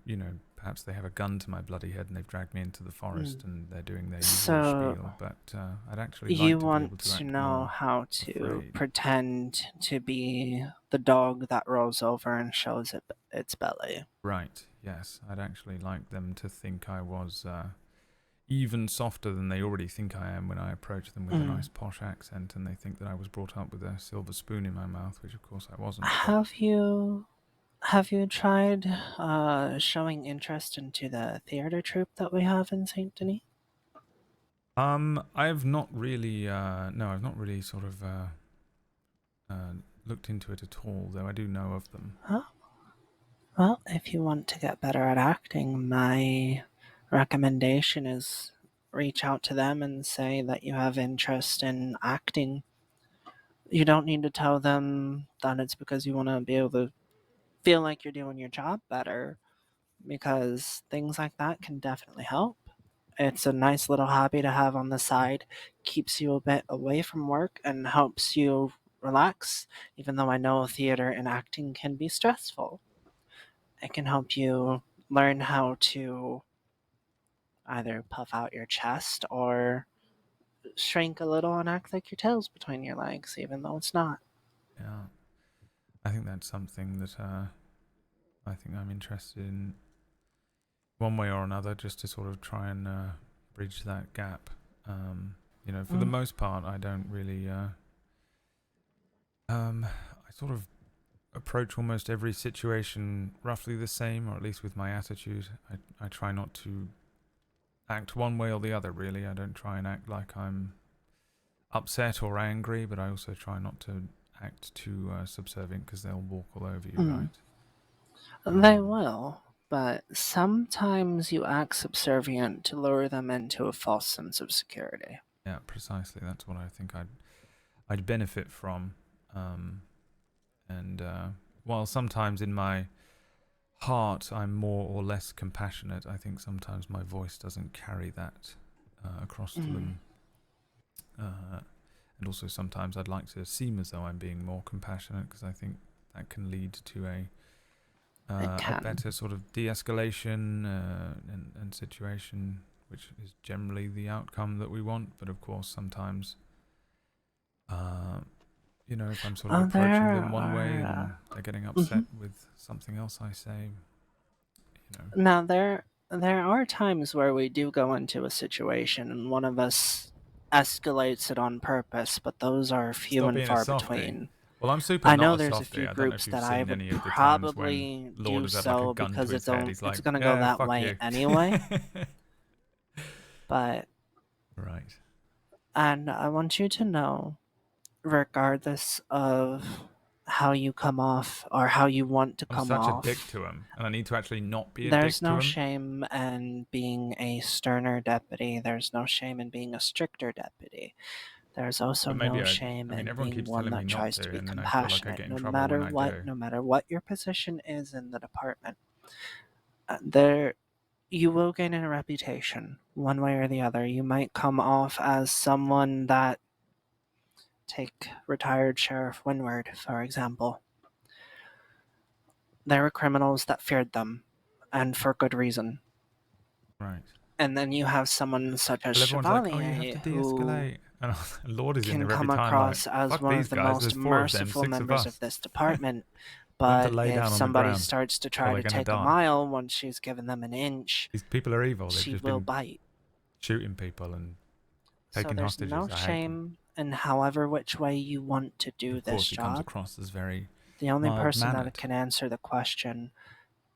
Speaker 1: perhaps they have a gun to my bloody head and they've dragged me into the forest and they're doing their usual spiel. But I'd actually like to be able to act
Speaker 12: know
Speaker 1: more
Speaker 12: how to
Speaker 1: afraid.
Speaker 12: pretend to be the dog that rolls over and shows its belly.
Speaker 1: Right, yes. I'd actually like them to think I was even softer than they already think I am when I approach them with a nice posh accent, and they think that I was brought up with a silver spoon in my mouth, which of course I wasn't.
Speaker 12: Have you tried showing interest into the theater troupe that we have in Saint Denis?
Speaker 1: I've not really, I've not really sort of looked into it at all, though I do know of them.
Speaker 12: Oh. Well, if you want to get better at acting, my recommendation is reach out to them and say that you have interest in acting. You don't need to tell them that it's because you want to be able to feel like you're doing your job better, because things like that can definitely help. It's a nice little hobby to have on the side, keeps you a bit away from work and helps you relax, even though I know theater and acting can be stressful. It can help you learn how to either puff out your chest or shrink a little and act like your tail's between your legs, even though it's not.
Speaker 1: Yeah. I think that's something that I think I'm interested in one way or another, just to sort of try and bridge that gap. For the most part, I don't really. I sort of approach almost every situation roughly the same, or at least with my attitude. I try not to act one way or the other, really. I don't try and act like I'm upset or angry, but I also try not to act too subservient, because they'll walk all over you, right?
Speaker 12: They will, but sometimes you act subservient to lure them into a false sense of security.
Speaker 1: Yeah, precisely. That's what I think I'd benefit from. While sometimes in my heart I'm more or less compassionate, I think sometimes my voice doesn't carry that across to them. And also sometimes I'd like to seem as though I'm being more compassionate, because I think that can lead to a better sort of de-escalation and situation, which is generally the outcome that we want. But of course sometimes if I'm sort of approaching them one way and they're getting upset with something else I say,
Speaker 12: Now, there are times where we do go into a situation and one of us escalates it on purpose, but those are few
Speaker 1: Stop
Speaker 12: and
Speaker 1: being a
Speaker 12: far
Speaker 1: softie.
Speaker 12: between.
Speaker 1: Well, I'm super
Speaker 12: I know
Speaker 1: not a
Speaker 12: there's a
Speaker 1: softie.
Speaker 12: few
Speaker 1: I don't know
Speaker 12: groups
Speaker 1: if you've
Speaker 12: that I
Speaker 1: seen
Speaker 12: would
Speaker 1: any of the times
Speaker 12: probably
Speaker 1: when Lorde
Speaker 12: do
Speaker 1: has had like a
Speaker 12: so
Speaker 1: gun
Speaker 12: because
Speaker 1: to his head. He's like,
Speaker 12: it's going to go that
Speaker 1: fuck
Speaker 12: way
Speaker 1: you.
Speaker 12: anyway. But
Speaker 1: right.
Speaker 12: And I want you to know, regardless of how you come off or how you want to
Speaker 1: I'm
Speaker 12: come
Speaker 1: such
Speaker 12: off,
Speaker 1: a dick to him, and I need to actually not be a
Speaker 12: there's
Speaker 1: dick to
Speaker 12: no
Speaker 1: him.
Speaker 12: shame in being a sterner deputy. There's no shame in being a stricter deputy. There's also
Speaker 1: But maybe
Speaker 12: no shame in
Speaker 1: everyone
Speaker 12: being
Speaker 1: keeps
Speaker 12: one
Speaker 1: telling me
Speaker 12: that
Speaker 1: not
Speaker 12: tries
Speaker 1: to,
Speaker 12: to be
Speaker 1: and then I feel like I
Speaker 12: compassionate,
Speaker 1: get in
Speaker 12: no
Speaker 1: trouble
Speaker 12: matter
Speaker 1: when I
Speaker 12: what,
Speaker 1: do.
Speaker 12: no matter what your position is in the department. You will gain a reputation, one way or the other. You might come off as someone that, take retired Sheriff Winward, for example. There were criminals that feared them, and for good reason.
Speaker 1: Right.
Speaker 12: And then you have someone such as
Speaker 1: Everyone's like, oh, you have
Speaker 12: Chevalier,
Speaker 1: to
Speaker 12: who
Speaker 1: de-escalate. And Lorde is in
Speaker 12: can
Speaker 1: there every
Speaker 12: come
Speaker 1: time like,
Speaker 12: across as
Speaker 1: fuck
Speaker 12: one
Speaker 1: these
Speaker 12: of the
Speaker 1: guys, there's
Speaker 12: most
Speaker 1: 4 of them,
Speaker 12: merciful
Speaker 1: 6 of
Speaker 12: members
Speaker 1: us.
Speaker 12: of this department,
Speaker 1: Tell them to
Speaker 12: But
Speaker 1: lay
Speaker 12: if
Speaker 1: down on the
Speaker 12: somebody
Speaker 1: ground,
Speaker 12: starts to
Speaker 1: or
Speaker 12: try
Speaker 1: they're
Speaker 12: to
Speaker 1: gonna
Speaker 12: take a
Speaker 1: die.
Speaker 12: mile once she's given them an inch,
Speaker 1: These people are evil. They've
Speaker 12: she
Speaker 1: just
Speaker 12: will
Speaker 1: been
Speaker 12: bite.
Speaker 1: shooting people and
Speaker 12: So
Speaker 1: taking
Speaker 12: there's no
Speaker 1: hostages. I hate them.
Speaker 12: shame in however which way you want to do
Speaker 1: Of
Speaker 12: this
Speaker 1: course, he comes
Speaker 12: job.
Speaker 1: across as very
Speaker 12: The only person that
Speaker 1: mild-mannered.
Speaker 12: can answer the question,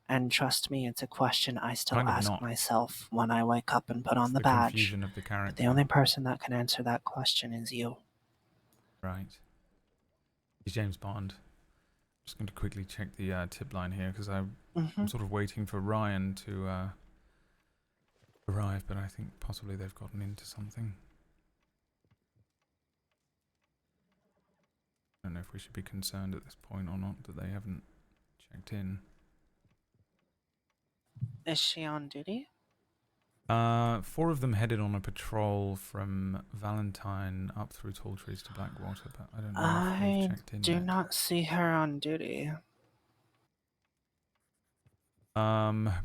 Speaker 12: and trust me, it's a question I still
Speaker 1: Kind of
Speaker 12: ask
Speaker 1: not.
Speaker 12: myself when I wake up and put on the
Speaker 1: The
Speaker 12: badge.
Speaker 1: confusion of the
Speaker 12: But
Speaker 1: character.
Speaker 12: the only person that can answer that question is you.
Speaker 1: Right. He's James Bond. Just going to quickly check the tip line here because I'm sort of waiting for Ryan to arrive, but I think possibly they've gotten into something. I don't know if we should be concerned at this point or not that they haven't checked in.
Speaker 12: Is she on duty?
Speaker 1: 4 of them headed on a patrol from Valentine up through Tall Trees to Blackwater, but I don't know if they've
Speaker 12: I
Speaker 1: checked in
Speaker 12: do
Speaker 1: yet.
Speaker 12: not see her on duty.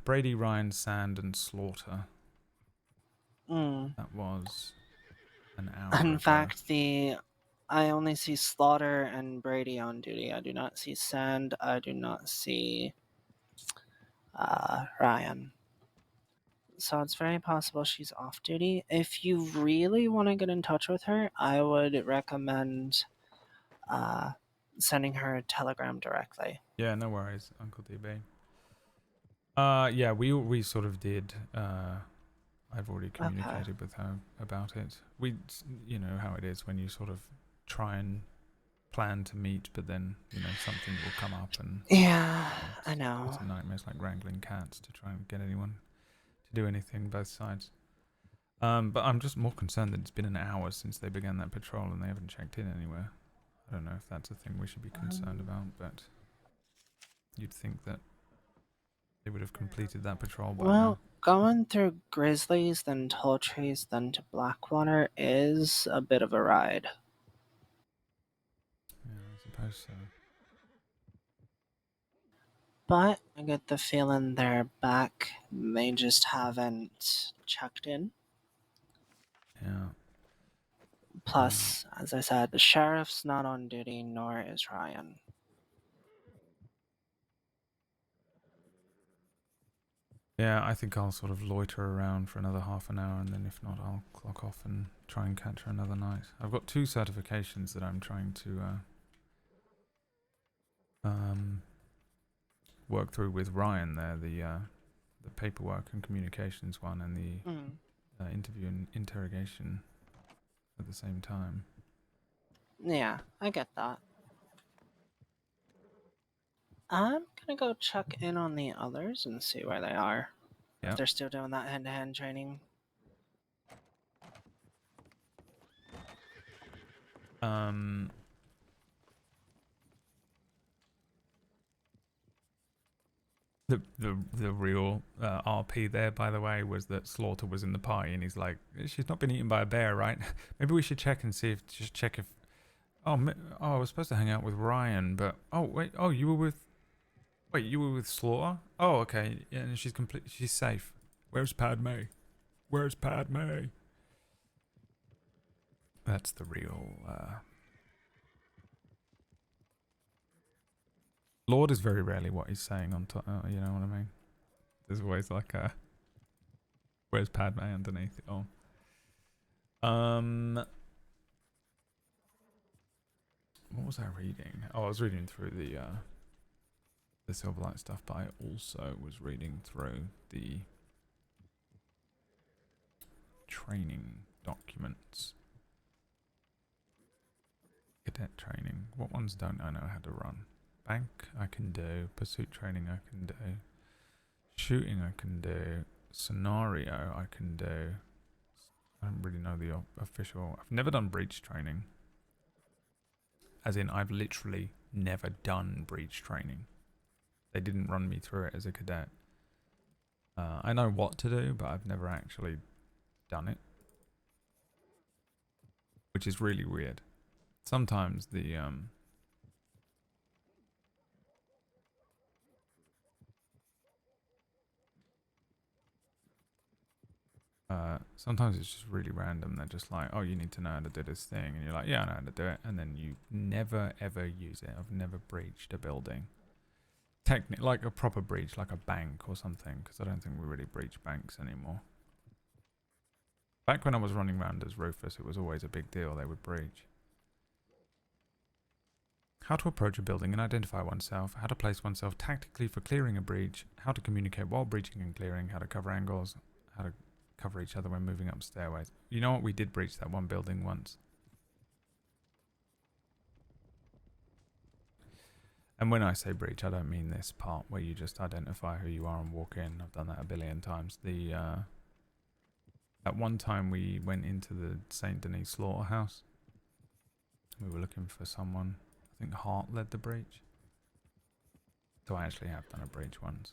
Speaker 1: Brady, Ryan, Sand, and Slaughter.
Speaker 12: Mm.
Speaker 1: That was an hour
Speaker 12: In
Speaker 1: ago.
Speaker 12: fact, I only see Slaughter and Brady on duty. I do not see Sand. I do not see Ryan. So it's very possible she's off duty. If you really want to get in touch with her, I would recommend sending her a telegram directly.
Speaker 1: Yeah, no worries, Uncle DB. Yeah, we sort of did. I've already communicated with her about it. You know how it is when you sort of try and plan to meet, but then something will come up and
Speaker 12: yeah, I know.
Speaker 1: It's a nightmare. It's like wrangling cats to try and get anyone to do anything. Both sides. But I'm just more concerned that it's been an hour since they began that patrol and they haven't checked in anywhere. I don't know if that's a thing we should be concerned about, but you'd think that they would have completed that patrol by now.
Speaker 12: Well, going through Grizzlies, then Tall Trees, then to Blackwater is a bit of a ride.
Speaker 1: Yeah, I suppose so.
Speaker 12: But I get the feeling they're back. They just haven't checked in.
Speaker 1: Yeah.
Speaker 12: Plus, as I said, the sheriff's not on duty, nor is Ryan.
Speaker 1: Yeah, I think I'll sort of loiter around for another half an hour, and then if not, I'll clock off and try and catch her another night. I've got 2 certifications that I'm trying to work through with Ryan there, the paperwork and communications one, and the interview and interrogation at the same time.
Speaker 12: Yeah, I get that. I'm gonna go check in on the others and see where they are.
Speaker 1: Yep.
Speaker 12: If they're still doing that hand-to-hand training.
Speaker 1: The real RP there, by the way, was that Slaughter was in the party, and he's like, "She's not been eaten by a bear, right? Maybe we should check and see if I was supposed to hang out with Ryan, but you were with Slaughter? Oh, okay, yeah, and she's safe. Where's Padme? Where's Padme?" That's the real. Lorde is very rarely what he's saying on top. You know what I mean? There's always like a "Where's Padme" underneath it all. What was I reading? Oh, I was reading through the Silverlight stuff, but I also was reading through the training documents. Cadet training. What ones don't I know how to run? Bank I can do. Pursuit training I can do. Shooting I can do. Scenario I can do. I don't really know the official. I've never done breach training. As in, I've literally never done breach training. They didn't run me through it as a cadet. I know what to do, but I've never actually done it. Which is really weird. Sometimes the sometimes it's just really random. They're just like, "Oh, you need to know how to do this thing," and you're like, "Yeah, I know how to do it," and then you never ever use it. I've never breached a building. like a proper breach, like a bank or something, because I don't think we really breach banks anymore. Back when I was running around as Rufus, it was always a big deal. They would breach. How to approach a building and identify oneself, how to place oneself tactically for clearing a breach, how to communicate while breaching and clearing, how to cover angles, how to cover each other when moving up stairways. You know what? We did breach that one building once. And when I say breach, I don't mean this part where you just identify who you are and walk in. I've done that a billion times. At one time we went into the St. Denis slaughterhouse. We were looking for someone. I think Hart led the breach. So I actually have done a breach once.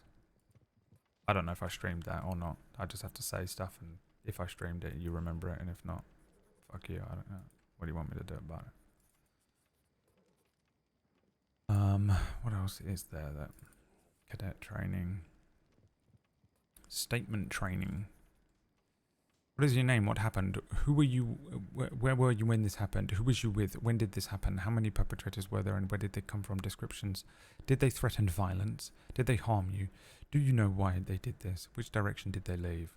Speaker 1: I don't know if I streamed that or not. I just have to say stuff, and if I streamed it, you remember it, and if not, fuck you, I don't know. What do you want me to do about it? What else is there? That cadet training. Statement training. What is your name? What happened? Who were you? Where were you when this happened? Who was you with? When did this happen? How many perpetrators were there and where did they come from? Descriptions. Did they threaten violence? Did they harm you? Do you know why they did this? Which direction did they leave?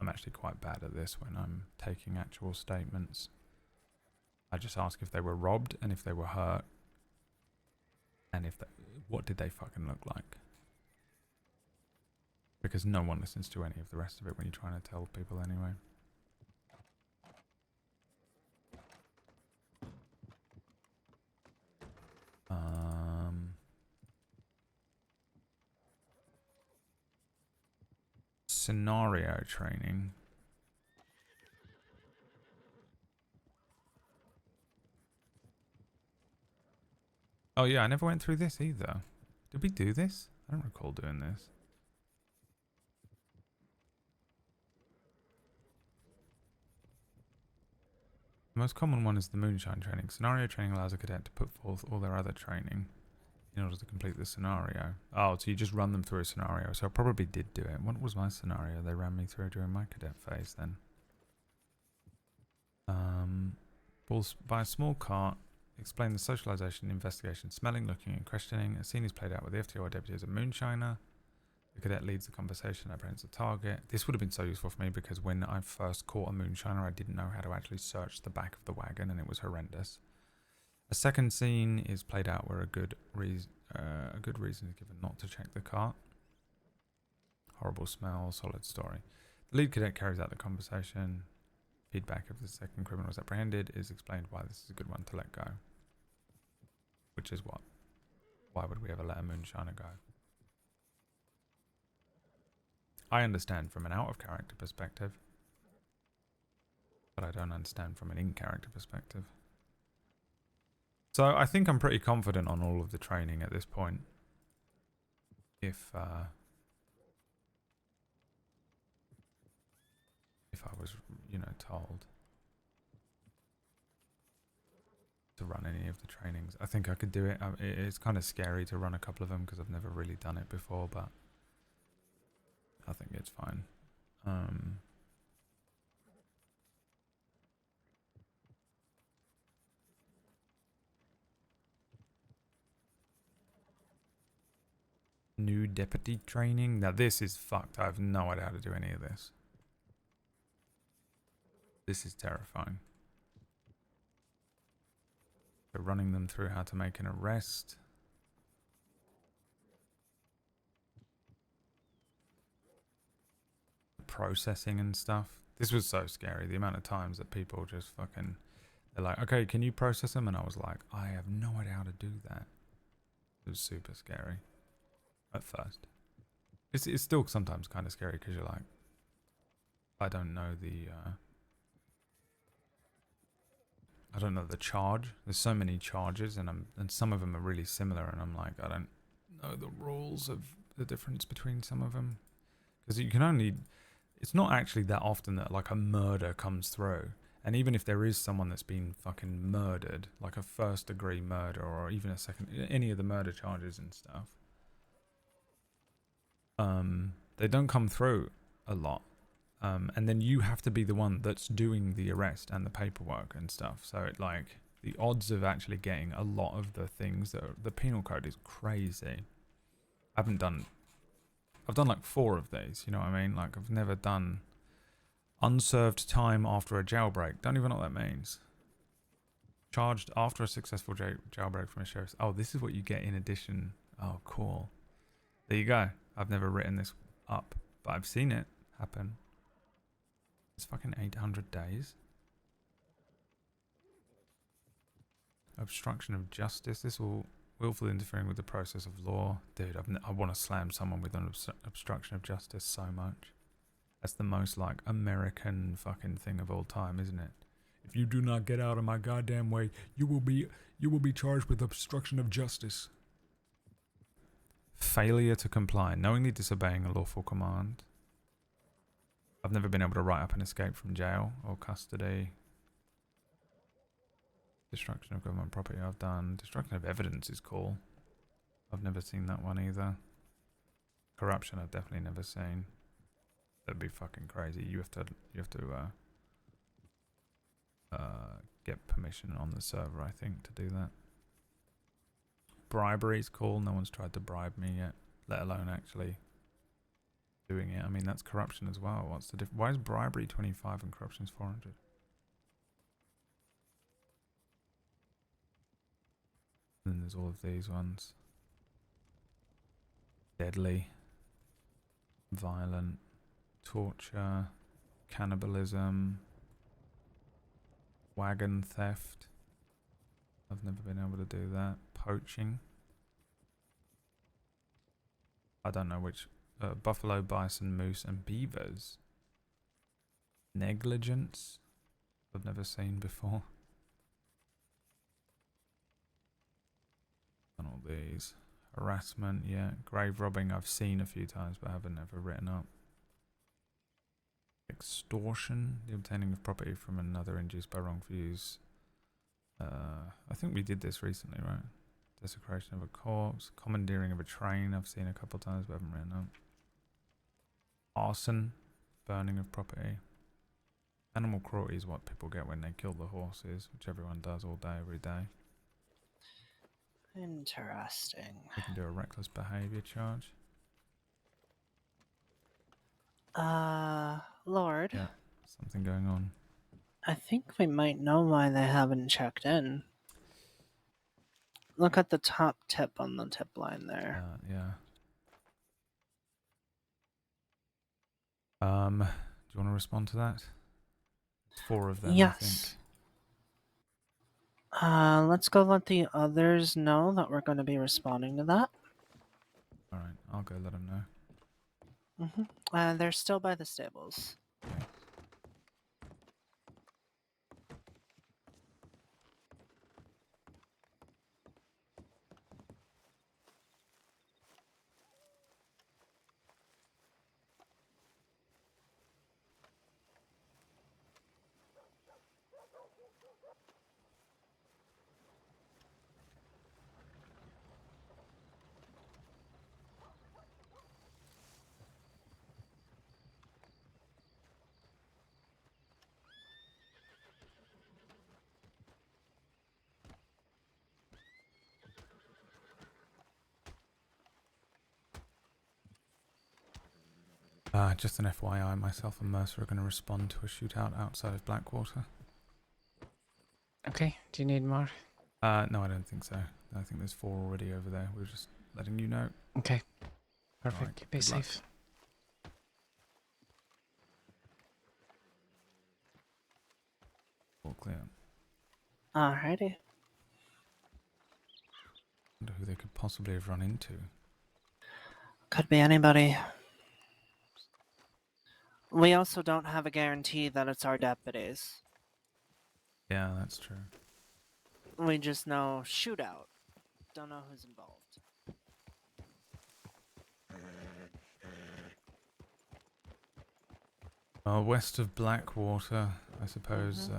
Speaker 1: I'm actually quite bad at this when I'm taking actual statements. I just ask if they were robbed and if they were hurt. And if what did they fucking look like? Because no one listens to any of the rest of it when you're trying to tell people anyway. Scenario training. Oh yeah, I never went through this either. Did we do this? I don't recall doing this. The most common one is the moonshine training. Scenario training allows a cadet to put forth all their other training in order to complete the scenario. Oh, so you just run them through a scenario. So I probably did do it. What was my scenario they ran me through during my cadet phase then? By a small cart, explain the socialization, investigation, smelling, looking and questioning. A scene is played out with the FTO deputy as a moonshiner. The cadet leads the conversation, apprehends the target. This would have been so useful for me because when I first caught a moonshiner, I didn't know how to actually search the back of the wagon and it was horrendous. A second scene is played out where a good reason is given not to check the cart. Horrible smell, solid story. The lead cadet carries out the conversation. Feedback if the second criminal is apprehended is explained why this is a good one to let go. Which is what? Why would we ever let a moonshiner go? I understand from an out-of-character perspective, but I don't understand from an in-character perspective. So I think I'm pretty confident on all of the training at this point. If I was, you know, told to run any of the trainings, I think I could do it. It's kind of scary to run a couple of them because I've never really done it before, but I think it's fine. New deputy training. Now this is fucked. I have no idea how to do any of this. This is terrifying. So running them through how to make an arrest. Processing and stuff. This was so scary. The amount of times that people just fucking, they're like, okay, can you process them? And I was like, I have no idea how to do that. It was super scary at first. It's still sometimes kind of scary because you're like, I don't know the charge. There's so many charges and some of them are really similar and I'm like, I don't know the rules of the difference between some of them. Because you can only, it's not actually that often that like a murder comes through. And even if there is someone that's been fucking murdered, like a first degree murder or even a second, any of the murder charges and stuff, they don't come through a lot. And then you have to be the one that's doing the arrest and the paperwork and stuff. So it, like the odds of actually getting a lot of the things that are, the penal code is crazy. I've done like 4 of these, you know what I mean? Like, I've never done unserved time after a jailbreak. Don't even know what that means. Charged after a successful jailbreak from a sheriff's... Oh, this is what you get in addition. Oh, cool. There you go. I've never written this up, but I've seen it happen. It's fucking 800 days. Obstruction of justice. This will willfully interfering with the process of law. Dude, I want to slam someone with an obstruction of justice so much. That's the most, like, American fucking thing of all time, isn't it? If you do not get out of my goddamn way, you will be charged with obstruction of justice. Failure to comply. Knowingly disobeying a lawful command. I've never been able to write up an escape from jail or custody. Destruction of government property I've done. Destruction of evidence is cool. I've never seen that one either. Corruption I've definitely never seen. That'd be fucking crazy. You have to get permission on the server, I think, to do that. Bribery is cool. No one's tried to bribe me yet, let alone actually doing it. I mean, that's corruption as well. What's the difference? Why is bribery 25 and corruption's 400? And then there's all of these ones. Deadly. Violent. Torture. Cannibalism. Wagon theft. I've never been able to do that. Poaching. I don't know which. Buffalo, bison, moose, and beavers. Negligence. I've never seen before. And all these. Harassment, yeah. Grave robbing I've seen a few times but haven't ever written up. Extortion. The obtaining of property from another induced by wrongful use. I think we did this recently, right? Desecration of a corpse. Commandeering of a train I've seen a couple times but haven't written up. Arson. Burning of property. Animal cruelty is what people get when they kill the horses, which everyone does all day, every day.
Speaker 12: Interesting.
Speaker 1: We can do a reckless behaviour charge.
Speaker 12: Lord.
Speaker 1: Yeah, something going on.
Speaker 12: I think we might know why they haven't checked in. Look at the top tip on the tip line there.
Speaker 1: Yeah. Do you want to respond to that? It's 4 of them,
Speaker 12: yes.
Speaker 1: I think.
Speaker 12: Let's go let the others know that we're going to be responding to that.
Speaker 1: Alright, I'll go let them know.
Speaker 12: They're still by the stables.
Speaker 1: Just an FYI, myself and Mercer are going to respond to a shootout outside of Blackwater.
Speaker 4: Okay, do you need more?
Speaker 1: No, I don't think so. I think there's 4 already over there. We're just letting you know.
Speaker 4: Okay. Perfect.
Speaker 1: Right,
Speaker 4: Be
Speaker 1: good luck.
Speaker 4: safe.
Speaker 1: All clear.
Speaker 12: Alrighty.
Speaker 1: Wonder who they could possibly have run into.
Speaker 12: Could be anybody. We also don't have a guarantee that it's our deputies.
Speaker 1: Yeah, that's true.
Speaker 12: We just know shootout. Don't know who's involved.
Speaker 1: West of Blackwater, I suppose.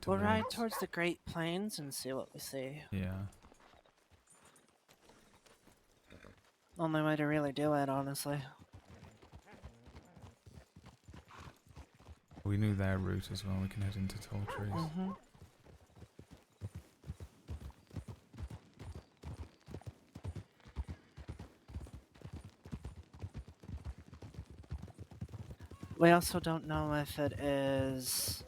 Speaker 12: We'll ride towards the Great Plains and see what we see.
Speaker 1: Yeah.
Speaker 12: Only way to really do it, honestly.
Speaker 1: We knew their route as well. We can head into Tall Trees.
Speaker 12: We also don't know if it is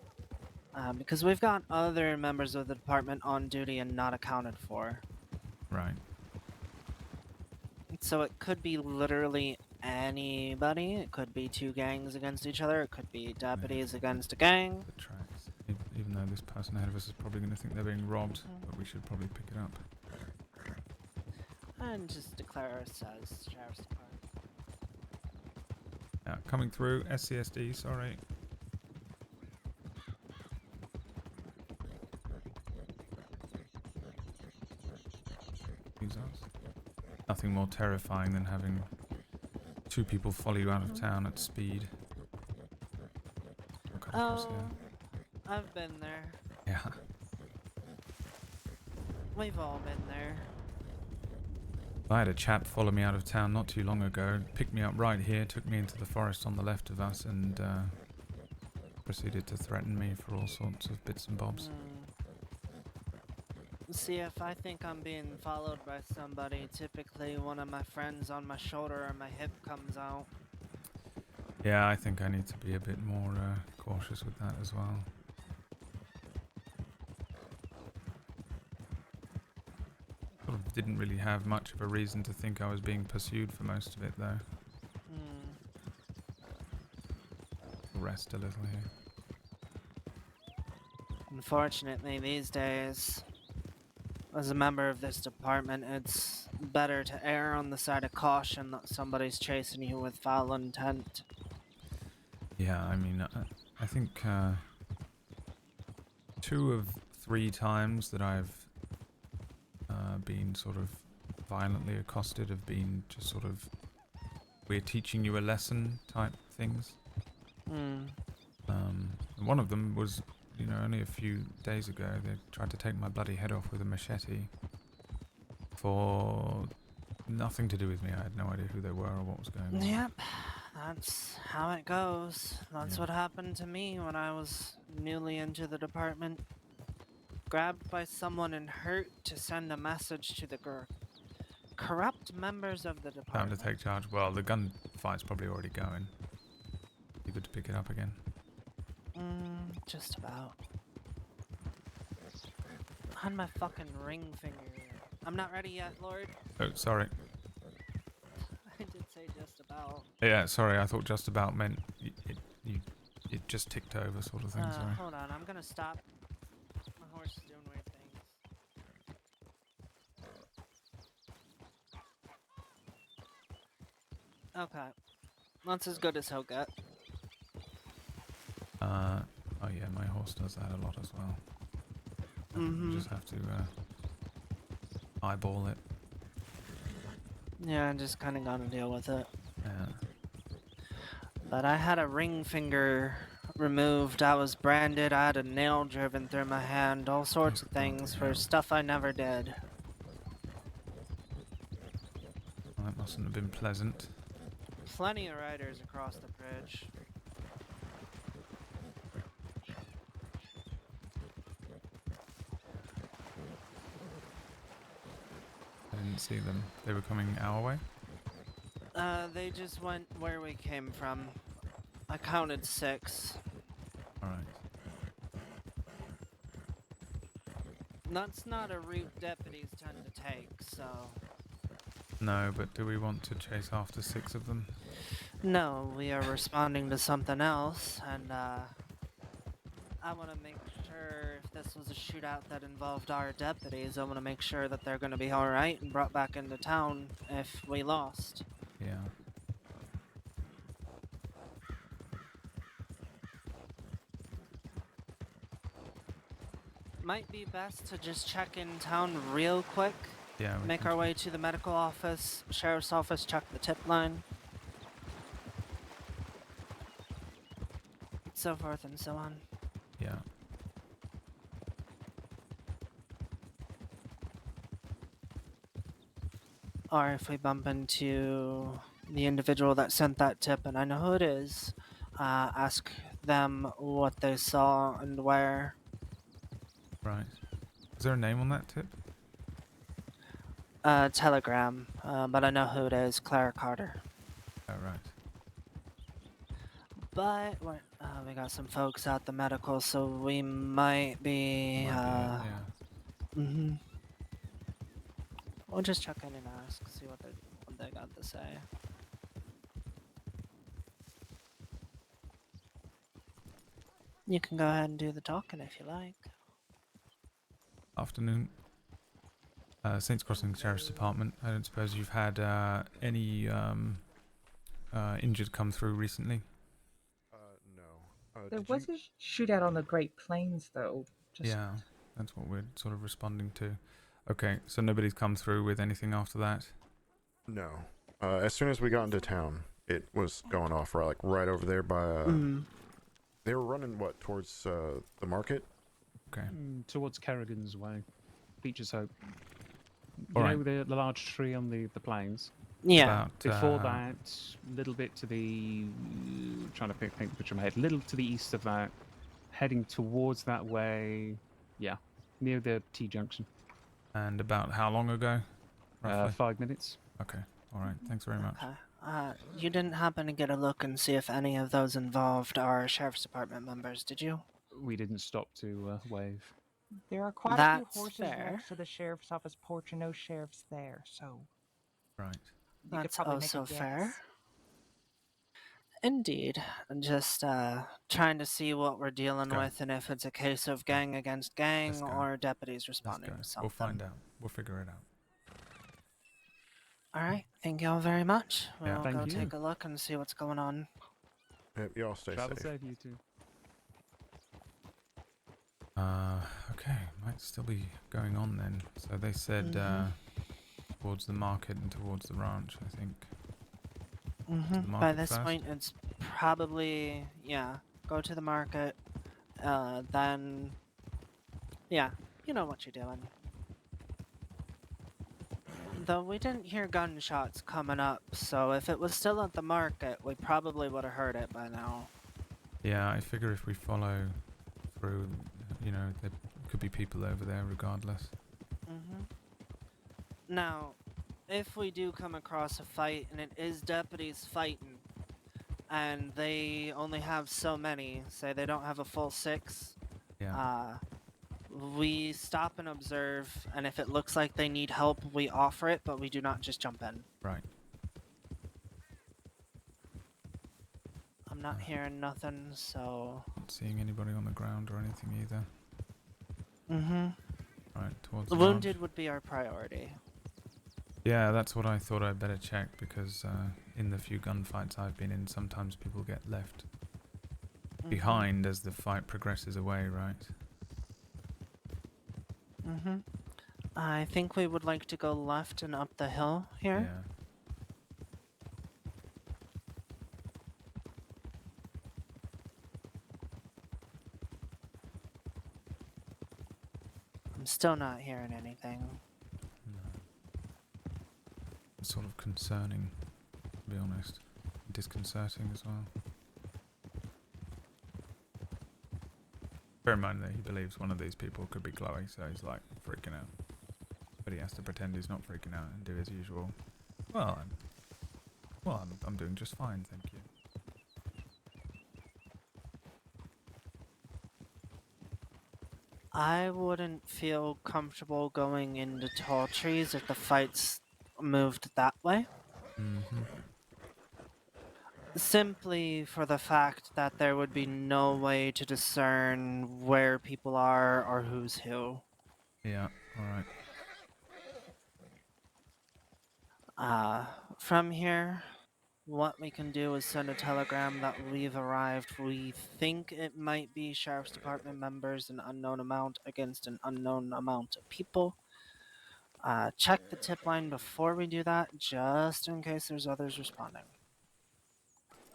Speaker 12: because we've got other members of the department on duty and not accounted for.
Speaker 1: Right.
Speaker 12: So it could be literally anybody. It could be two gangs against each other. It could be deputies against a gang.
Speaker 1: The tracks. Even though this person ahead of us is probably going to think they're being robbed, but we should probably pick it up.
Speaker 12: And just declare us as Sheriff's Department.
Speaker 1: Yeah, coming through. SCSD, sorry. Nothing more terrifying than having two people follow you out of town at speed.
Speaker 12: Oh, I've been there.
Speaker 1: Yeah.
Speaker 12: We've all been there.
Speaker 1: I had a chap follow me out of town not too long ago, picked me up right here, took me into the forest on the left of us, and proceeded to threaten me for all sorts of bits and bobs.
Speaker 12: See, if I think I'm being followed by somebody, typically one of my friends on my shoulder or my hip comes out.
Speaker 1: Yeah, I think I need to be a bit more cautious with that as well. Sort of didn't really have much of a reason to think I was being pursued for most of it, though. Rest a little here.
Speaker 12: Unfortunately, these days, as a member of this department, it's better to err on the side of caution that somebody's chasing you with foul intent.
Speaker 1: Yeah, I mean, I think 2 of 3 times that I've been sort of violently accosted have been just sort of, we're teaching you a lesson type things. One of them was, you know, only a few days ago. They tried to take my bloody head off with a machete for nothing to do with me. I had no idea who they were or what was going on.
Speaker 12: Yep, that's how it goes. That's what happened to me when I was newly into the department. Grabbed by someone and hurt to send a message to the corrupt members of the
Speaker 1: Time
Speaker 12: department.
Speaker 1: to take charge. Well, the gunfight's probably already going. Be good to pick it up again.
Speaker 12: Just about. On my fucking ring finger. I'm not ready yet, Lord.
Speaker 1: Oh, sorry.
Speaker 12: I did say just about.
Speaker 1: Yeah, sorry. I thought just about meant it just ticked over, sort of thing. Sorry.
Speaker 12: Hold on, I'm gonna stop. My horse is doing weird things. Okay. That's as good as he'll get.
Speaker 1: Oh yeah, my horse does that a lot as well. You just have to eyeball it.
Speaker 12: Yeah, I just kind of gotta deal with it.
Speaker 1: Yeah.
Speaker 12: But I had a ring finger removed, I was branded, I had a nail driven through my hand, all sorts of things for stuff I never did.
Speaker 1: Well, that mustn't have been pleasant.
Speaker 12: Plenty of riders across the bridge.
Speaker 1: I didn't see them. They were coming our way?
Speaker 12: They just went where we came from. I counted 6.
Speaker 1: Alright.
Speaker 12: That's not a route deputies tend to take, so...
Speaker 1: No, but do we want to chase after 6 of them?
Speaker 12: No, we are responding to something else, and I want to make sure if this was a shootout that involved our deputies, I want to make sure that they're going to be alright and brought back into town if we lost.
Speaker 1: Yeah.
Speaker 12: Might be best to just check in town real quick.
Speaker 1: Yeah.
Speaker 12: Make our way to the medical office, sheriff's office, check the tip line. So forth and so on.
Speaker 1: Yeah.
Speaker 12: Or if we bump into the individual that sent that tip and I know who it is, ask them what they saw and where.
Speaker 1: Right. Is there a name on that tip?
Speaker 12: Telegram, but I know who it is, Clara Carter.
Speaker 1: Oh, right.
Speaker 12: But we got some folks at the medical, so we might be.
Speaker 1: Yeah.
Speaker 12: We'll just check in and ask, see what they got to say. You can go ahead and do the talking if you like.
Speaker 1: Afternoon. Saints Crossing Sheriff's Department. I don't suppose you've had any injured come through recently?
Speaker 21: There was a shootout on the Great Plains, though.
Speaker 1: Yeah, that's what we're sort of responding to. Okay, so nobody's come through with anything after that?
Speaker 22: No. As soon as we got into town, it was going off right over there by. They were running towards the market.
Speaker 1: Okay.
Speaker 23: Towards Kerrigan's Way, Beecher's Hope.
Speaker 1: All
Speaker 23: You
Speaker 1: right.
Speaker 23: know the large tree on the plains.
Speaker 12: Yeah.
Speaker 23: Before that, little bit to the trying to paint the picture in my head. Little to the east of that, heading towards that way. Yeah, near the T junction.
Speaker 1: And about how long ago? Roughly?
Speaker 23: 5 minutes.
Speaker 1: Okay. All right. Thanks very much.
Speaker 12: You didn't happen to get a look and see if any of those involved are Sheriff's Department members, did you?
Speaker 23: We didn't stop to wave.
Speaker 21: There are quite a
Speaker 12: That's
Speaker 21: few horses
Speaker 12: fair.
Speaker 21: next to the sheriff's office porch and no sheriff's there, so.
Speaker 1: Right.
Speaker 21: You could
Speaker 12: That's
Speaker 21: probably make a
Speaker 12: also
Speaker 21: guess.
Speaker 12: fair. Indeed. Just trying to see what we're dealing
Speaker 1: go.
Speaker 12: with and if it's a case of gang against gang
Speaker 1: Let's go.
Speaker 12: or deputies
Speaker 1: Let's
Speaker 12: responding
Speaker 1: go.
Speaker 12: to something.
Speaker 1: We'll find out. We'll figure it out.
Speaker 12: Alright, thank you all very much. We'll
Speaker 1: Yeah.
Speaker 12: go
Speaker 23: Thank you.
Speaker 12: take a look and see what's going on.
Speaker 22: Yep, y'all stay
Speaker 23: Travel
Speaker 22: safe.
Speaker 23: safe, you two.
Speaker 1: Okay. Might still be going on then. So they said towards the market and towards the ranch, I think. To the
Speaker 12: By
Speaker 1: market
Speaker 12: this
Speaker 1: first?
Speaker 12: point, it's probably, go to the market, then, you know what you're doing. Though we didn't hear gunshots coming up, so if it was still at the market, we probably would have heard it by now.
Speaker 1: Yeah, I figure if we follow through, there could be people over there regardless.
Speaker 12: Now, if we do come across a fight and it is deputies fighting, and they only have so many, say they don't have a full 6, we stop and observe, and if it looks like they need help, we offer it, but we do not just jump in.
Speaker 1: Right.
Speaker 12: I'm not hearing nothing, so...
Speaker 1: Not seeing anybody on the ground or anything either. Right, towards
Speaker 12: The
Speaker 1: the ranch.
Speaker 12: wounded would be our priority.
Speaker 1: Yeah, that's what I thought I'd better check because in the few gunfights I've been in, sometimes people get left behind as the fight progresses away, right?
Speaker 12: I think we would like to go left and up the hill here.
Speaker 1: Yeah.
Speaker 12: I'm still not hearing anything.
Speaker 1: It's sort of concerning, to be honest. Disconcerting as well. Bear in mind that he believes one of these people could be Chloe, so he's like freaking out. But he has to pretend he's not freaking out and do his usual. I'm doing just fine, thank you.
Speaker 12: I wouldn't feel comfortable going into tall trees if the fight's moved that way. Simply for the fact that there would be no way to discern where people are or who's who.
Speaker 1: Yeah, alright.
Speaker 12: From here, what we can do is send a telegram that we've arrived. We think it might be Sheriff's Department members, an unknown amount against an unknown amount of people. Check the tip line before we do that, just in case there's others responding.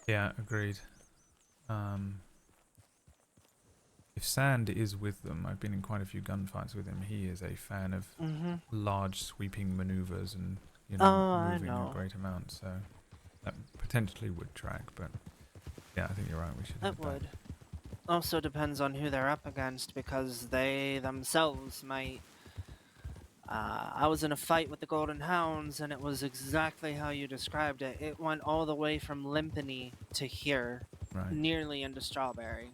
Speaker 1: Yeah, agreed. If Sand is with them, I've been in quite a few gunfights with him. He is a fan of large sweeping maneuvers and moving a great amount. So that potentially would track, but yeah, I think you're right. We should.
Speaker 12: It would. Also depends on who they're up against because they themselves might. I was in a fight with the Golden Hounds, and it was exactly how you described it. It went all the way from Limpany to here.
Speaker 1: Right.
Speaker 12: nearly into Strawberry.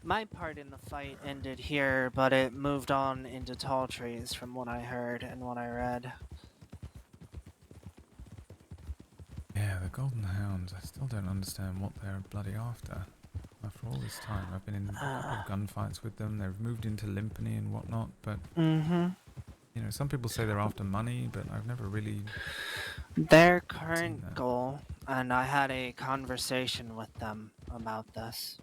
Speaker 12: My part in the fight ended here, but it moved on into Tall Trees from what I heard and what I read.
Speaker 1: Yeah, the Golden Hounds. I still don't understand what they're bloody after. After all this time, I've been in a couple of gunfights with them. They've moved into Limpany and whatnot, but you know, some people say they're after money, but I've never really.
Speaker 12: Their current goal, and I had a conversation with them about this.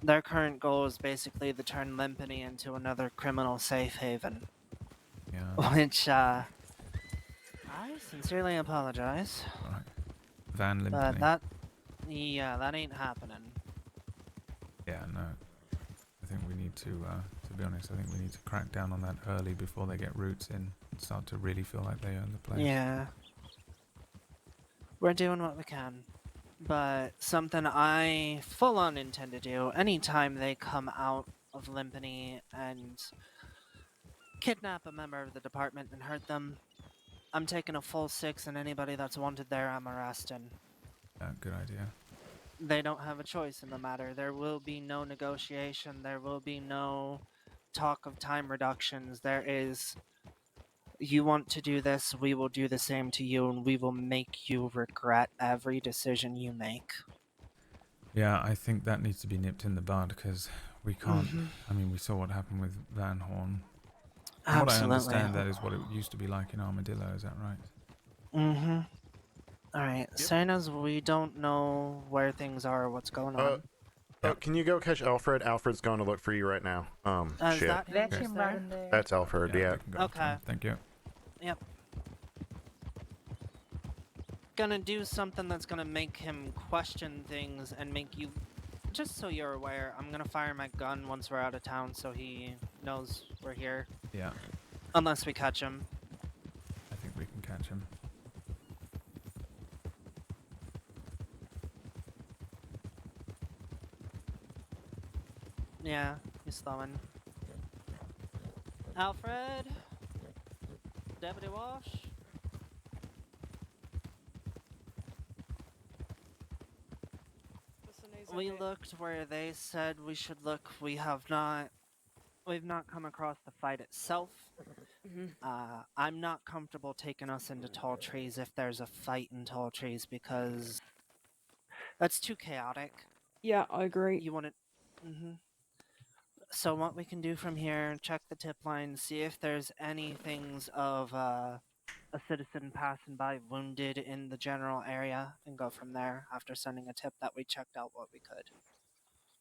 Speaker 12: Their current goal is basically to turn Limpany into another criminal safe haven.
Speaker 1: Yeah.
Speaker 12: Which, I sincerely apologize.
Speaker 1: Right. Van
Speaker 12: But
Speaker 1: Limpany.
Speaker 12: that ain't happening.
Speaker 1: Yeah, no. I think we need to be honest, I think we need to crack down on that early before they get roots in and start to really feel like they own the place.
Speaker 12: Yeah. We're doing what we can. But something I full on intend to do anytime they come out of Limpany and kidnap a member of the department and hurt them, I'm taking a full 6, and anybody that's wanted there I'm arresting.
Speaker 1: Good idea.
Speaker 12: They don't have a choice in the matter. There will be no negotiation. There will be no talk of time reductions. There is, you want to do this, we will do the same to you, and we will make you regret every decision you make.
Speaker 1: Yeah, I think that needs to be nipped in the bud because we can't. I mean, we saw what happened with Van Horn. From what I understand, that is what it used to be like in Armadillo. Is that right?
Speaker 12: Alright, saying as we don't know where things are or what's going on.
Speaker 22: Can you go catch Alfred? Alfred's going to look for you right now.
Speaker 12: Is
Speaker 22: Shit.
Speaker 12: that him
Speaker 21: That's
Speaker 12: just
Speaker 21: him
Speaker 12: there?
Speaker 21: right in there.
Speaker 22: That's Alfred, yeah.
Speaker 12: Okay.
Speaker 1: Thank you.
Speaker 12: Yep. Gonna do something that's gonna make him question things and make you... Just so you're aware, I'm gonna fire my gun once we're out of town so he knows we're here.
Speaker 1: Yeah.
Speaker 12: Unless we catch him.
Speaker 1: I think we can catch him.
Speaker 12: Yeah, he's throwing. Alfred? Deputy Walsh? We looked where they said we should look. We've not come across the fight itself. I'm not comfortable taking us into Tall Trees if there's a fight in Tall Trees because that's too chaotic.
Speaker 5: Yeah, I agree.
Speaker 12: You want it. So what we can do from here, check the tip line, see if there's any things of a citizen passing by wounded in the general area, and go from there after sending a tip that we checked out what we could.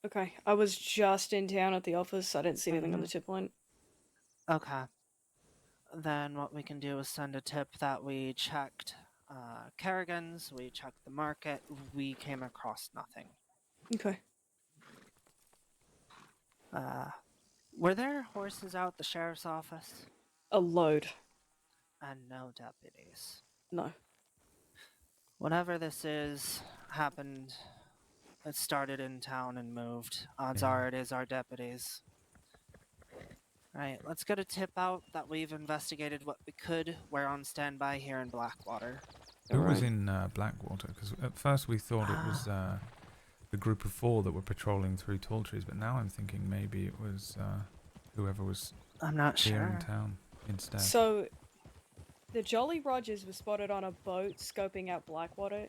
Speaker 5: Okay, I was just in town at the office. I didn't see anything on the tip line.
Speaker 12: Okay. Then what we can do is send a tip that we checked Kerrigan's, we checked the market, we came across nothing.
Speaker 5: Okay.
Speaker 12: Were there horses out at the sheriff's office?
Speaker 5: A load.
Speaker 12: And no deputies.
Speaker 5: No.
Speaker 12: Whatever this is happened. It started in town and moved. Odds are it is our deputies. Right, let's get a tip out that we've investigated what we could. We're on standby here in Blackwater.
Speaker 1: Who was in Blackwater? Because at first we thought it was the group of 4 that were patrolling through Tall Trees, but now I'm thinking maybe it was whoever was
Speaker 12: I'm not
Speaker 1: here
Speaker 12: sure.
Speaker 1: in town instead.
Speaker 5: So, the Jolly Rogers were spotted on a boat scoping out Blackwater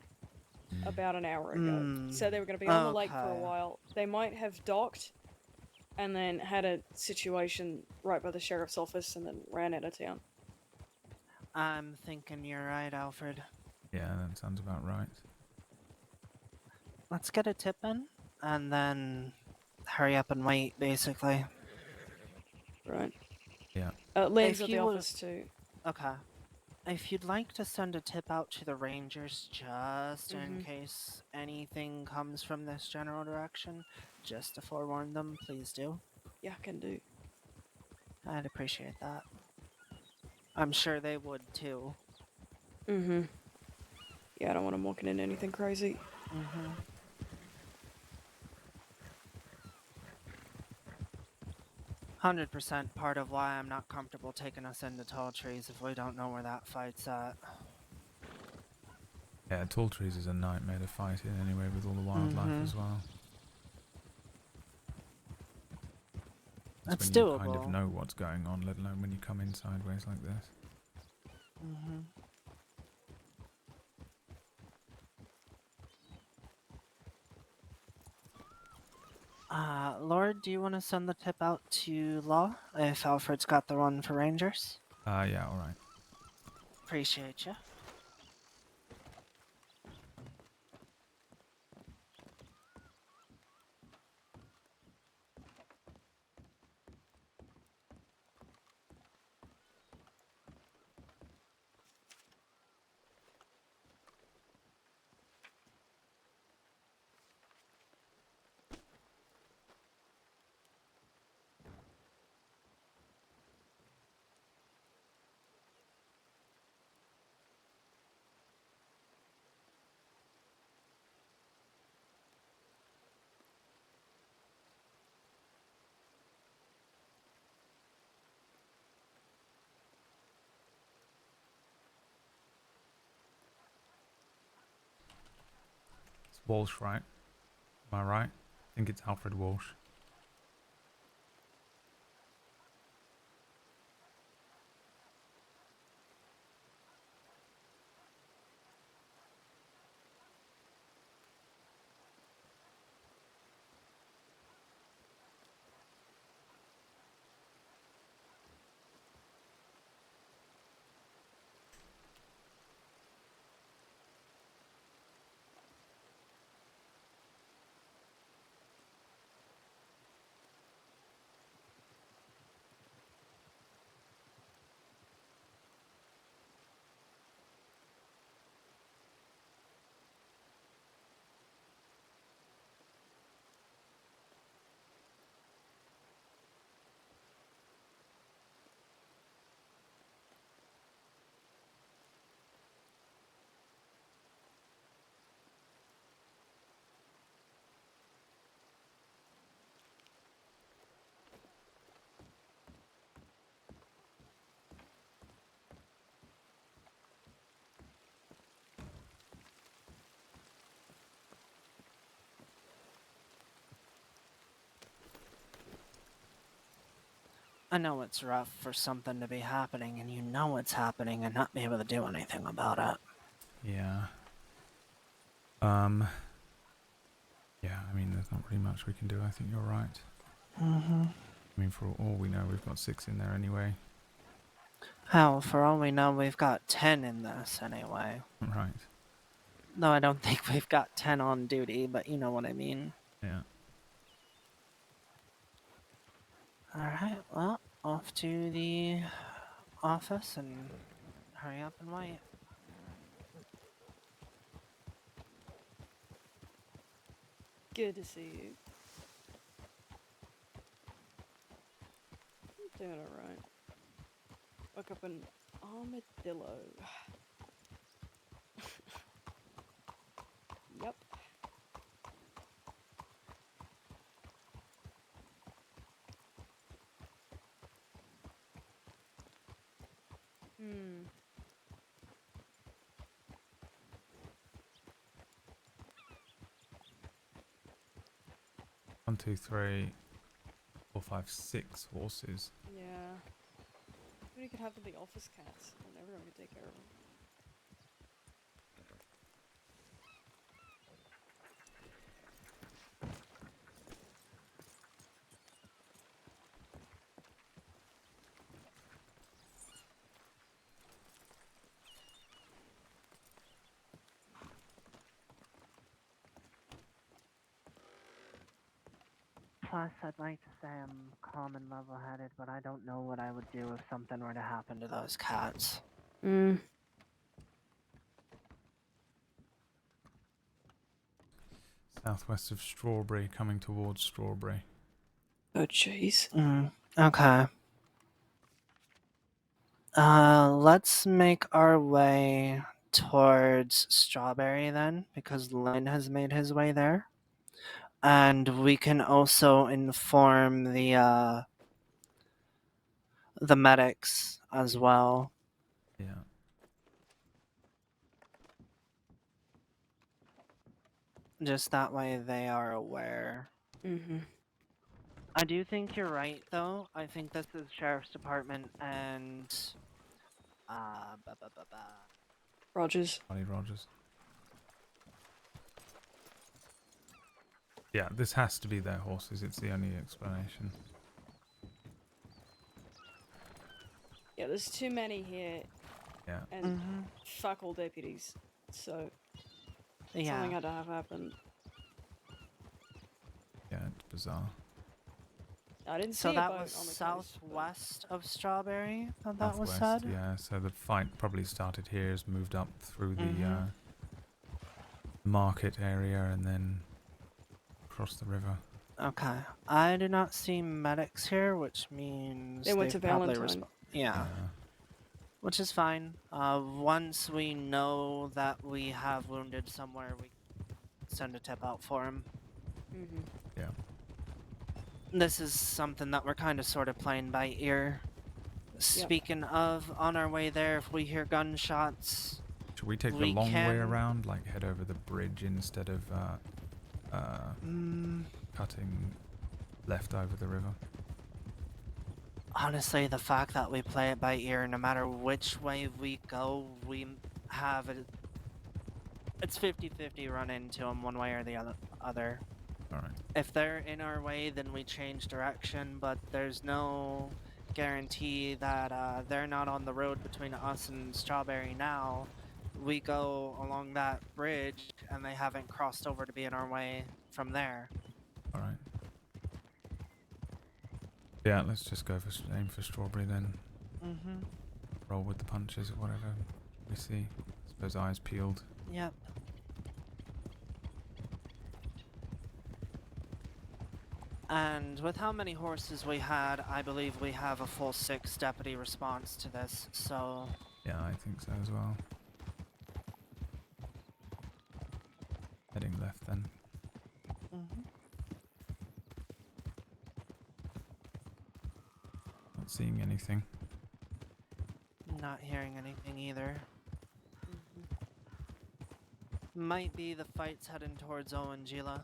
Speaker 5: about an hour ago. So they were going to be on the lake for a while. They might have docked and then had a situation right by the sheriff's office and then ran out of town.
Speaker 12: I'm thinking you're right, Alfred.
Speaker 1: Yeah, that sounds about right.
Speaker 12: Let's get a tip in, and then hurry up and wait, basically.
Speaker 5: Right.
Speaker 1: Yeah.
Speaker 5: Lynn's at the office too.
Speaker 12: Okay. If you'd like to send a tip out to the Rangers just in case anything comes from this general direction, just to forewarn them, please do.
Speaker 5: Yeah, I can do.
Speaker 12: I'd appreciate that. I'm sure they would too.
Speaker 5: Yeah, I don't want them walking into anything crazy.
Speaker 12: 100% part of why I'm not comfortable taking us into tall trees if we don't know where that fight's at.
Speaker 1: Yeah, tall trees is a nightmare to fight in anyway with all the wildlife as well.
Speaker 12: It's
Speaker 1: when
Speaker 12: doable.
Speaker 1: you kind of know what's going on, let alone when you come in sideways like this.
Speaker 12: Lorde, do you want to send the tip out to Law if Alfred's got the one for Rangers?
Speaker 1: Yeah, alright.
Speaker 12: Appreciate you.
Speaker 1: It's Walsh, right? Am I right? I think it's Alfred Walsh.
Speaker 12: I know it's rough for something to be happening and you know it's happening and not be able to do anything about it.
Speaker 1: Yeah. Yeah, I mean, there's not really much we can do. I think you're right. I mean, for all we know, we've got 6 in there anyway.
Speaker 12: Hell, for all we know, we've got 10 in this anyway.
Speaker 1: Right.
Speaker 12: No, I don't think we've got 10 on duty, but you know what I mean.
Speaker 1: Yeah.
Speaker 12: Alright, well, off to the office and hurry up and wait.
Speaker 5: Good to see you. I'm doing alright. Woke up an armadillo. Yep. Hmm.
Speaker 1: 1, 2, 3, 4, 5, 6 horses.
Speaker 5: Yeah. Maybe you could have them be office cats, and everyone could take care of them.
Speaker 12: Plus, I'd like to say I'm calm and level-headed, but I don't know what I would do if something were to happen to those cats.
Speaker 1: Southwest of Strawberry, coming towards Strawberry.
Speaker 5: Oh, jeez.
Speaker 12: Okay. Let's make our way towards Strawberry then, because Lynn has made his way there. And we can also inform the the medics as well.
Speaker 1: Yeah.
Speaker 12: Just that way they are aware.
Speaker 5: Mm-hmm.
Speaker 12: I do think you're right, though. I think this is Sheriff's Department and...
Speaker 5: Rogers.
Speaker 1: Johnny Rogers. Yeah, this has to be their horses. It's the only explanation.
Speaker 5: Yeah, there's too many here.
Speaker 1: Yeah.
Speaker 5: And fuck all deputies. So something had to have happened.
Speaker 1: Yeah, it's bizarre.
Speaker 5: I didn't
Speaker 12: So
Speaker 5: see a
Speaker 12: that
Speaker 5: boat
Speaker 12: was
Speaker 5: on the coast,
Speaker 12: southwest of Strawberry, that was
Speaker 1: Southwest,
Speaker 12: said?
Speaker 1: yeah. So the fight probably started here, has moved up through the market area, and then across the river.
Speaker 12: Okay. I do not see medics here, which means
Speaker 5: They went to
Speaker 12: they've probably
Speaker 5: Valentine.
Speaker 12: yeah. Which is fine. Once we know that we have wounded somewhere, we send a tip out for him.
Speaker 5: Mm-hmm.
Speaker 1: Yeah.
Speaker 12: This is something that we're kind of sort of playing by ear. Speaking of, on our way there, if we hear gunshots...
Speaker 1: Should we take the long way around, like head over the bridge instead of cutting left over the river?
Speaker 12: Honestly, the fact that we play it by ear, no matter which way we go, we have it. It's 50-50 run into them one way or the other.
Speaker 1: Alright.
Speaker 12: If they're in our way, then we change direction, but there's no guarantee that they're not on the road between us and Strawberry now. We go along that bridge, and they haven't crossed over to be in our way from there.
Speaker 1: Alright. Yeah, let's just go for aim for Strawberry then. Roll with the punches or whatever we see. I suppose eyes peeled.
Speaker 12: Yep. And with how many horses we had, I believe we have a full 6 deputy response to this, so...
Speaker 1: Yeah, I think so as well. Heading left then. Not seeing anything.
Speaker 12: Not hearing anything either. Might be the fight's heading towards Owen Gila.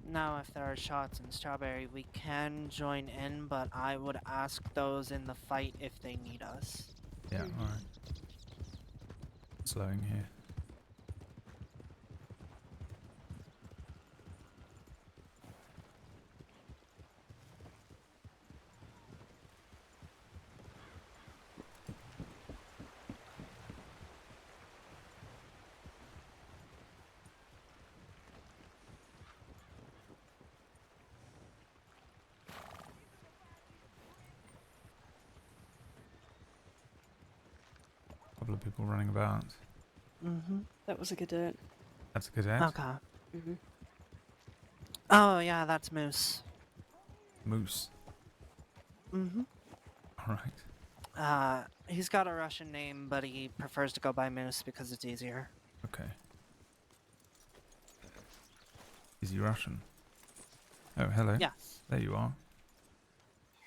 Speaker 12: Now, if there are shots in Strawberry, we can join in, but I would ask those in the fight if they need us.
Speaker 1: Yeah, alright. Slowing here. Couple of people running about.
Speaker 5: That was a cadet.
Speaker 1: That's a cadet?
Speaker 12: Okay. Oh, yeah, that's Moose.
Speaker 1: Moose. Alright.
Speaker 12: He's got a Russian name, but he prefers to go by Moose because it's easier.
Speaker 1: Okay. Is he Russian? Oh, hello.
Speaker 12: Yes.
Speaker 1: There you are.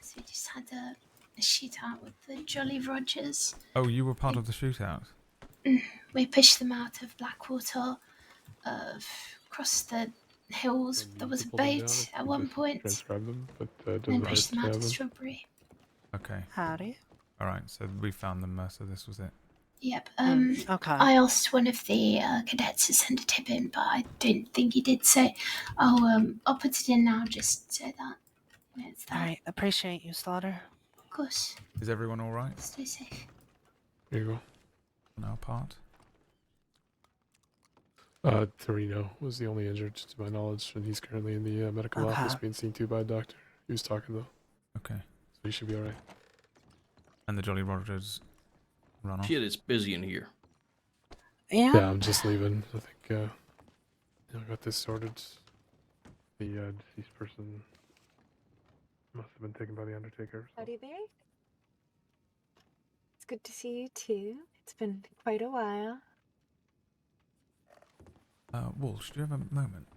Speaker 3: So we just had a shootout with the Jolly Rogers.
Speaker 1: Oh, you were part of the shootout?
Speaker 3: We pushed them out of Blackwater, across the hills. There was a boat at one point.
Speaker 6: Them, but,
Speaker 3: and then pushed them out to Strawberry.
Speaker 1: Okay.
Speaker 12: Howdy.
Speaker 1: Alright, so we found them, so this was it.
Speaker 3: Yep.
Speaker 12: Okay.
Speaker 3: I asked one of the cadets to send a tip in, but I don't think he did. So I'll put it in now, just so that it's there.
Speaker 12: Alright, appreciate you, Slaughter.
Speaker 3: Of course.
Speaker 1: Is everyone alright?
Speaker 3: Stay safe.
Speaker 6: Here you go.
Speaker 1: On our part?
Speaker 2: Torino was the only injured, to my knowledge, and he's currently in the medical office being seen to by a doctor. He was talking though.
Speaker 1: Okay.
Speaker 2: So he should be alright.
Speaker 1: And the Jolly Rogers run off.
Speaker 6: Shit, it's busy in here.
Speaker 2: Yeah, I'm just leaving. I think I got this sorted. The deceased person must have been taken by the Undertaker. So.
Speaker 13: Howdy there. It's good to see you too. It's been quite a while.
Speaker 1: Walsh, do you have a moment?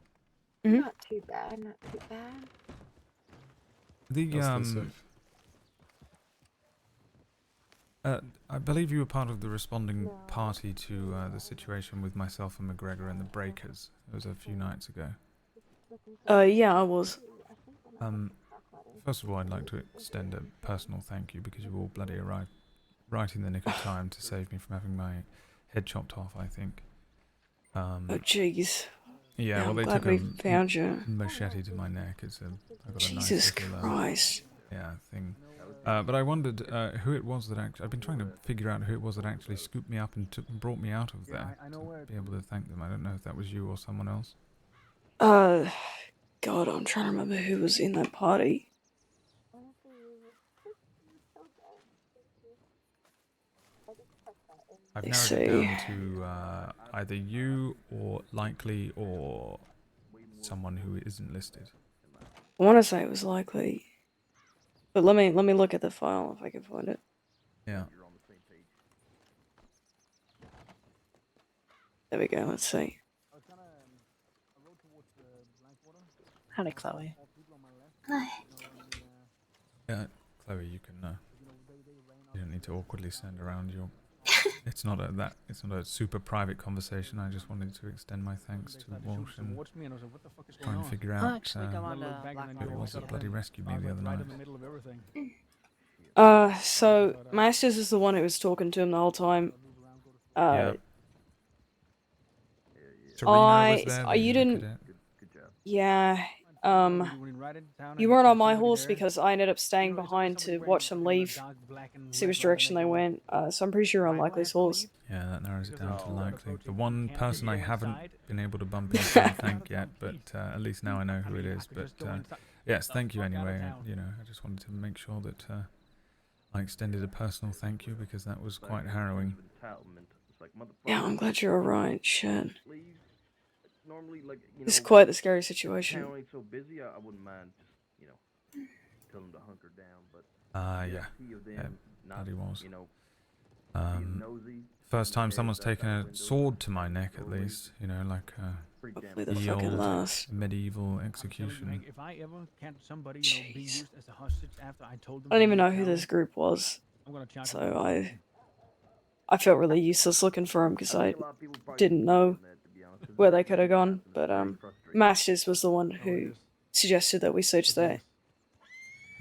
Speaker 13: Not too bad, not too bad.
Speaker 1: I believe you were part of the responding party to the situation with myself and McGregor and the Breakers. It was a few nights ago.
Speaker 5: Yeah, I was.
Speaker 1: First of all, I'd like to extend a personal thank you because you all bloody arrived right in the nick of time to save me from having my head chopped off, I think.
Speaker 5: Oh, jeez.
Speaker 1: Yeah, well,
Speaker 5: I'm
Speaker 1: they
Speaker 5: glad
Speaker 1: took
Speaker 5: we
Speaker 1: a
Speaker 5: found you.
Speaker 1: machete to my neck. I got
Speaker 5: Jesus
Speaker 1: a nice little,
Speaker 5: Christ.
Speaker 1: thing. But I wondered who it was that actually... I've been trying to figure out who it was that actually scooped me up and brought me out of there to be able to thank them. I don't know if that was you or someone else.
Speaker 5: God, I'm trying to remember who was in that party.
Speaker 1: I've narrowed it down to either you or likely or someone who isn't listed.
Speaker 5: I want to say it was likely, but let me look at the file if I can find it.
Speaker 1: Yeah.
Speaker 5: There we go. Let's see.
Speaker 12: Howdy, Chloe.
Speaker 3: Hi.
Speaker 1: Yeah, Chloe, you can. You don't need to awkwardly stand around. It's not a super private conversation. I just wanted to extend my thanks to Walsh and try and figure out who it was that bloody rescued me the other night.
Speaker 5: So Masters is the one who was talking to him the whole time.
Speaker 1: Yeah. Was there,
Speaker 5: you didn't. Yeah. You weren't on my horse because I ended up staying behind to watch them leave, see which direction they went. So I'm pretty sure you're on Likely's horse.
Speaker 1: Yeah, that narrows it down to Likely. The one person I haven't been able to bump into and thank yet, but at least now I know who it is. But yes, thank you anyway. I just wanted to make sure that I extended a personal thank you because that was quite harrowing.
Speaker 5: Yeah, I'm glad you're alright. Shit. It's quite the scary situation.
Speaker 11: Town ain't so busy. I wouldn't mind just, tell them to hunker down. But
Speaker 1: yeah, bloody was. First time someone's taken a sword to my neck, at least.
Speaker 5: Hopefully the fucking last.
Speaker 1: Medieval execution.
Speaker 14: If I ever catch somebody, be used as a hostage after I told them.
Speaker 5: I don't even know who this group was, so I felt really useless looking for him because I didn't know where they could have gone, but Masters was the one who suggested that we search there.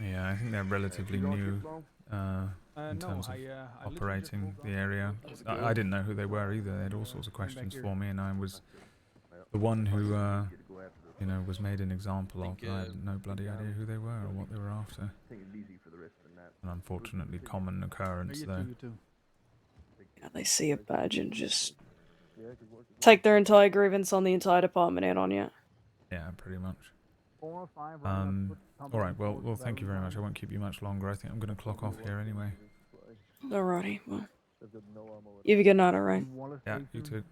Speaker 1: Yeah, I think they're relatively new in terms of operating the area. I didn't know who they were either. They had all sorts of questions for me, and I was the one who, was made an example of. I had no bloody idea who they were or what they were after. An unfortunately common occurrence, though.
Speaker 5: Yeah, they see a badge and just take their entire grievance on the entire department out on you.
Speaker 1: Yeah, pretty much. Alright, well, thank you very much. I won't keep you much longer. I think I'm going to clock off here anyway.
Speaker 5: Alrighty, well. You have a good night, alright?
Speaker 1: Yeah, you too.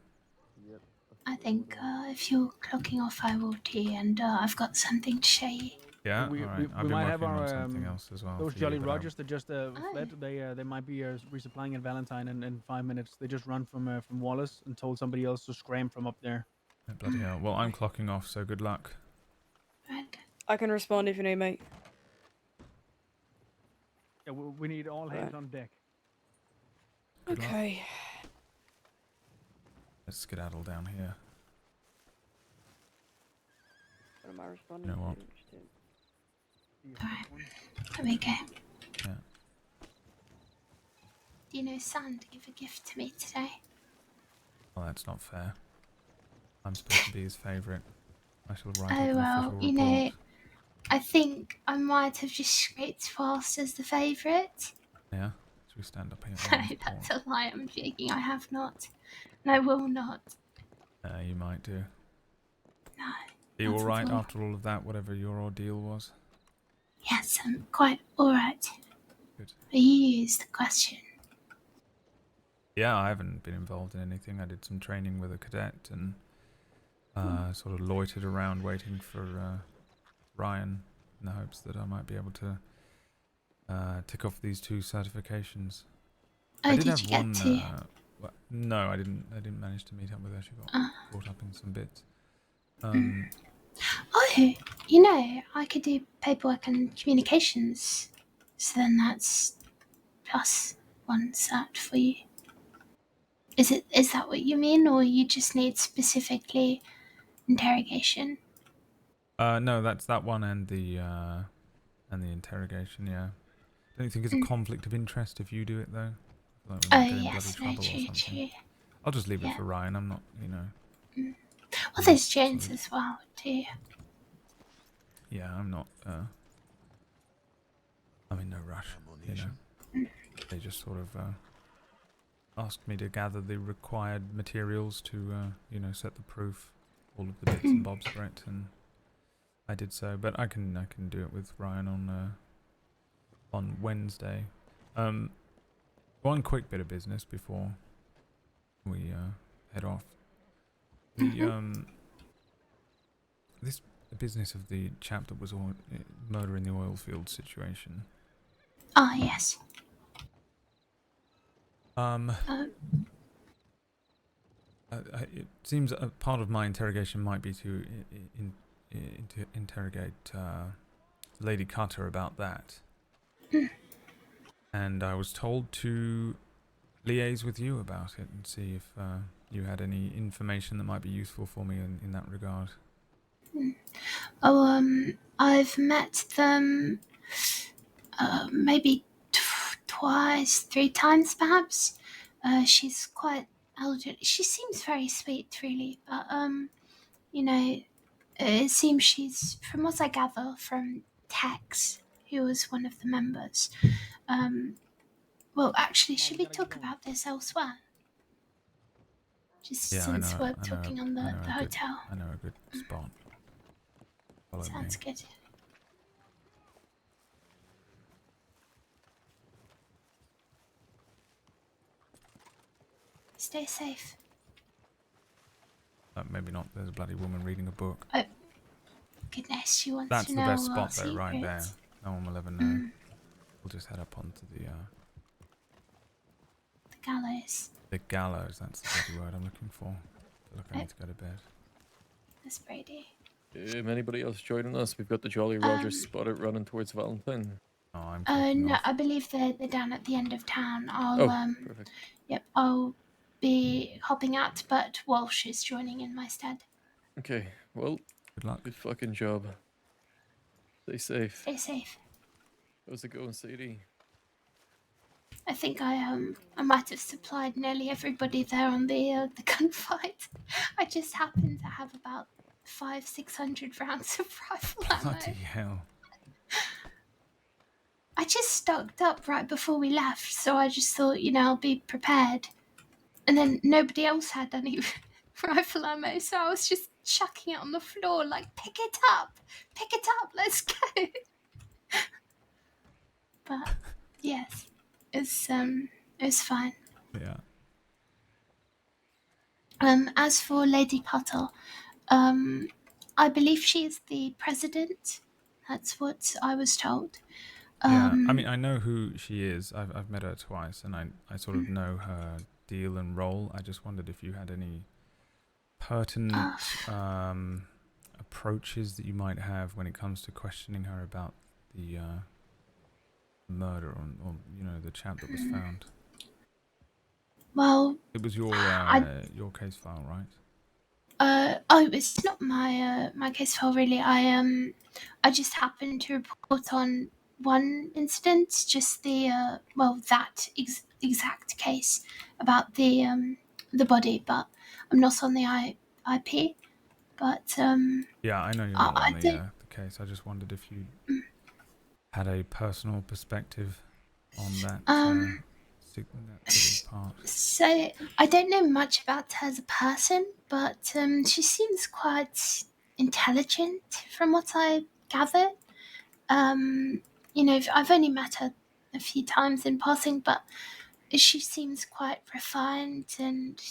Speaker 3: I think if you're clocking off, I will too, and I've got something to show you.
Speaker 1: Yeah, alright. I've been working on something else as well.
Speaker 14: Those Jolly Rogers that just fled, they might be resupplying in Valentine in 5 minutes. They just run from Wallace and told somebody else to scram from up there.
Speaker 1: Oh, bloody hell. Well, I'm clocking off, so good luck.
Speaker 5: I can respond if you need me.
Speaker 14: Yeah, we need all hands on deck.
Speaker 1: Good
Speaker 5: okay.
Speaker 1: Luck. Let's skedaddle down here.
Speaker 5: What am I responding
Speaker 1: You know what?
Speaker 3: Alright, there we go.
Speaker 1: Yeah.
Speaker 3: Do you know Sand gave a gift to me today?
Speaker 1: Well, that's not fair. I'm supposed to be his favourite. I shall write up
Speaker 3: Oh
Speaker 1: an
Speaker 3: well,
Speaker 1: official
Speaker 3: you know,
Speaker 1: report.
Speaker 3: I think I might have just scraped past as the favourite.
Speaker 1: Yeah? Should we stand up here?
Speaker 3: No, that's a lie, I'm joking, I have not. And I will not.
Speaker 1: You might do.
Speaker 3: No.
Speaker 1: Are you
Speaker 3: not at
Speaker 1: alright
Speaker 3: all.
Speaker 1: after all of that, whatever your ordeal was?
Speaker 3: Yes, I'm quite alright.
Speaker 1: Good.
Speaker 3: You is the question.
Speaker 1: Yeah, I haven't been involved in anything. I did some training with a cadet and sort of loitered around waiting for Ryan in the hopes that I might be able to tick off these 2 certifications.
Speaker 3: Oh,
Speaker 1: I did
Speaker 3: did
Speaker 1: have
Speaker 3: you get
Speaker 1: one.
Speaker 3: to?
Speaker 1: No, I didn't manage to meet up with her. She got caught up in some bits.
Speaker 3: Oh, you know, I could do paperwork and communications. So then that's +1 cert for you. Is that what you mean, or you just need specifically interrogation?
Speaker 1: No, that's that one and the interrogation. Yeah. Don't you think it's a conflict of interest if you do it though? Like we
Speaker 3: Oh
Speaker 1: might get in bloody
Speaker 3: yes, no,
Speaker 1: trouble or
Speaker 3: true,
Speaker 1: something.
Speaker 3: true.
Speaker 1: I'll just leave it
Speaker 3: Yeah.
Speaker 1: for Ryan. I'm not, you know.
Speaker 3: Well,
Speaker 1: I'm
Speaker 3: there's
Speaker 1: not
Speaker 3: James
Speaker 1: sort of-
Speaker 3: as well too.
Speaker 1: Yeah, I'm not. I'm in no rush. You know. They just sort of asked me to gather the required materials to, you know, set the proof, all of the bits and bobs for it, and I did so. But I can do it with Ryan on Wednesday. One quick bit of business before we head off. The this business of the chap that was murder in the oil field situation.
Speaker 3: Ah yes.
Speaker 1: It seems a part of my interrogation might be to interrogate Lady Cutter about that. And I was told to liaise with you about it and see if you had any information that might be useful for me in that regard.
Speaker 3: Oh, I've met them maybe twice, 3 times perhaps. She's quite elderly. She seems very sweet, really, but you know, it seems she's, from what I gather from Tex, who was one of the members. Well, actually, should we talk about this elsewhere? Just
Speaker 1: Yeah,
Speaker 3: since we're talking on the hotel.
Speaker 1: I know a good spot. Follow
Speaker 3: Sounds
Speaker 1: me.
Speaker 3: good. Stay safe.
Speaker 1: Maybe not. There's a bloody woman reading a book.
Speaker 3: Oh, goodness, she wants
Speaker 1: That's
Speaker 3: to
Speaker 1: the
Speaker 3: know
Speaker 1: best
Speaker 3: our
Speaker 1: spot though, right there.
Speaker 3: secrets.
Speaker 1: No one will ever know. We'll just head up onto the
Speaker 3: gallows.
Speaker 1: The gallows, that's the bloody word I'm looking for. I feel like I need to go to bed.
Speaker 3: That's Brady.
Speaker 6: Anybody else joining us? We've got the Jolly Rogers spotted running towards Valentine.
Speaker 1: Oh, I'm
Speaker 3: No, I believe they're down at the end of town.
Speaker 6: Perfect.
Speaker 3: Yep, I'll be hopping out, but Walsh is joining in my stead.
Speaker 6: Okay, well,
Speaker 1: good luck.
Speaker 6: Good fucking job. Stay safe.
Speaker 3: Stay safe.
Speaker 6: How's it going, Sadie?
Speaker 3: I think I might have supplied nearly everybody there on the gunfight. I just happened to have about 500-600 rounds of rifle ammo.
Speaker 1: Bloody hell.
Speaker 3: I just stocked up right before we left, so I just thought, you know, I'll be prepared. And then nobody else had any rifle ammo, so I was just chucking it on the floor, like, pick it up, let's go. But yes, it's fine.
Speaker 1: Yeah.
Speaker 3: As for Lady Cutter, I believe she is the president. That's what I was told.
Speaker 1: Yeah, I mean, I know who she is. I've met her twice, and I sort of know her deal and role. I just wondered if you had any pertinent approaches that you might have when it comes to questioning her about the murder or you know, the chap that was found.
Speaker 3: Well,
Speaker 1: it was your case file, right?
Speaker 3: It's not my case file really. I just happened to report on one incident, just the that exact case about the body, but I'm not on the IP. But
Speaker 1: yeah, I know you're not on the case. I just wondered if you had a personal perspective on that interesting, that little part.
Speaker 3: So I don't know much about her as a person, but she seems quite intelligent from what I gather. I've only met her a few times in passing, but she seems quite refined and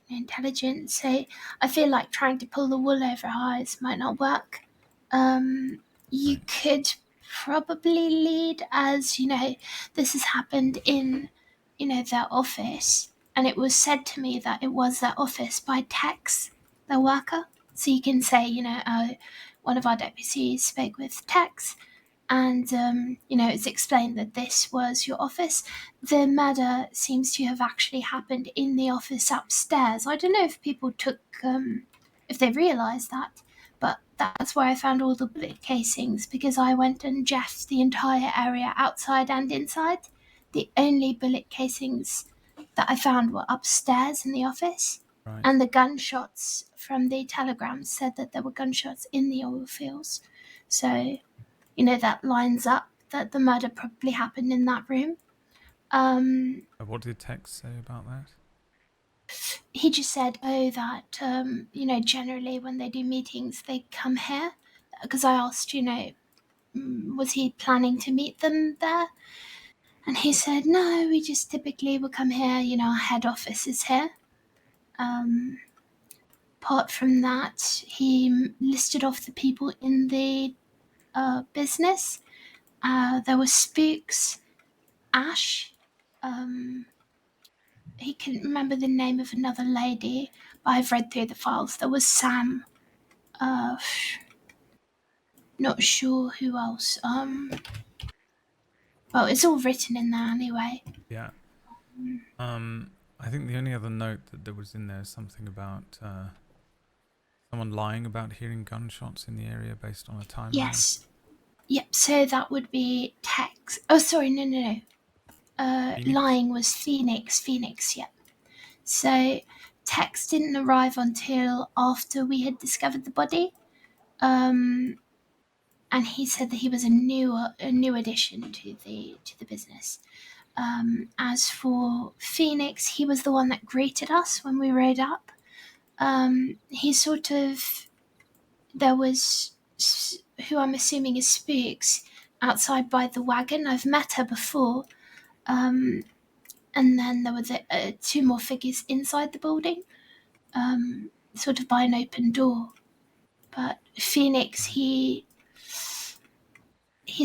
Speaker 3: intelligent. So I feel like trying to pull the wool over her eyes might not work. You could probably lead as, this has happened in, their office. And it was said to me that it was their office by Tex, their worker. So you can say, one of our deputies spoke with Tex, and it's explained that this was your office. The murder seems to have actually happened in the office upstairs. I don't know if people if they realised that, but that's where I found all the bullet casings, because I went and jeffed the entire area outside and inside. The only bullet casings that I found were upstairs in the office.
Speaker 1: Right.
Speaker 3: And the gunshots from the telegram said that there were gunshots in the oil fields. So, that lines up that the murder probably happened in that room.
Speaker 1: What did Tex say about that?
Speaker 3: He just said, that, generally when they do meetings, they come here. Because I asked, was he planning to meet them there? And he said, no, we just typically will come here, our head office is here. Apart from that, he listed off the people in the business. There were Spooks, Ash, he couldn't remember the name of another lady, but I've read through the files. There was Sam, not sure who else. Well, it's all written in there anyway.
Speaker 1: Yeah. I think the only other note that there was in there is something about someone lying about hearing gunshots in the area based on a timeline.
Speaker 3: Yes. Yep, so that would be Tex. Oh, sorry, no. Lying was Phoenix, yep. So Tex didn't arrive until after we had discovered the body. And he said that he was a new addition to the business. As for Phoenix, he was the one that greeted us when we rode up. There was who I'm assuming is Spooks outside by the wagon. I've met her before. And then there were two more figures inside the building, sort of by an open door. But Phoenix, he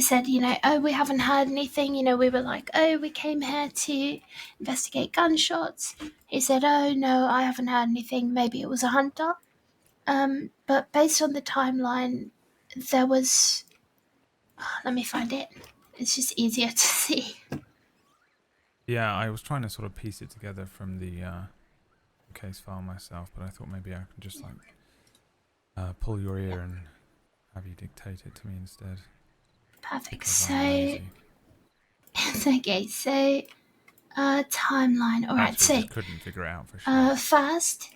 Speaker 3: said, we haven't heard anything. We were like, we came here to investigate gunshots. He said, oh, no, I haven't heard anything. Maybe it was a hunter. But based on the timeline, there was... let me find it. It's just easier to see.
Speaker 1: Yeah, I was trying to sort of piece it together from the case file myself, but I thought maybe I could just pull your ear and have you dictate it to me instead.
Speaker 3: Perfect. So it's okay. So timeline. All right. So
Speaker 1: just couldn't figure it out for sure.
Speaker 3: First,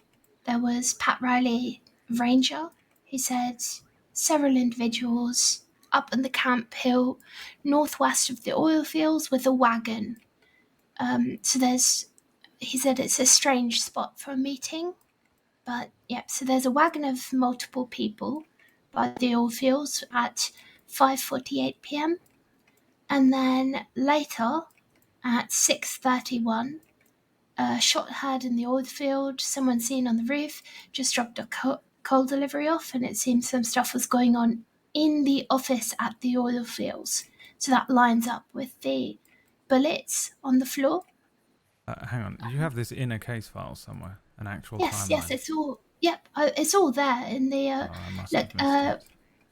Speaker 3: there was Pat Riley, Ranger. He said several individuals up in the camp hill, northwest of the oil fields, with a wagon. So he said it's a strange spot for a meeting, but yep. So there's a wagon of multiple people by the oil fields at 5:48 p.m. And then later at 6:31, a shot heard in the oil field. Someone seen on the roof just dropped a coal delivery off, and it seems some stuff was going on in the office at the oil fields. So that lines up with the bullets on the floor.
Speaker 1: Hang on, you have this in a case file somewhere, an actual
Speaker 3: Yes,
Speaker 1: timeline?
Speaker 3: Yes, it's all. Yep, it's all there in the.
Speaker 1: I must have missed it.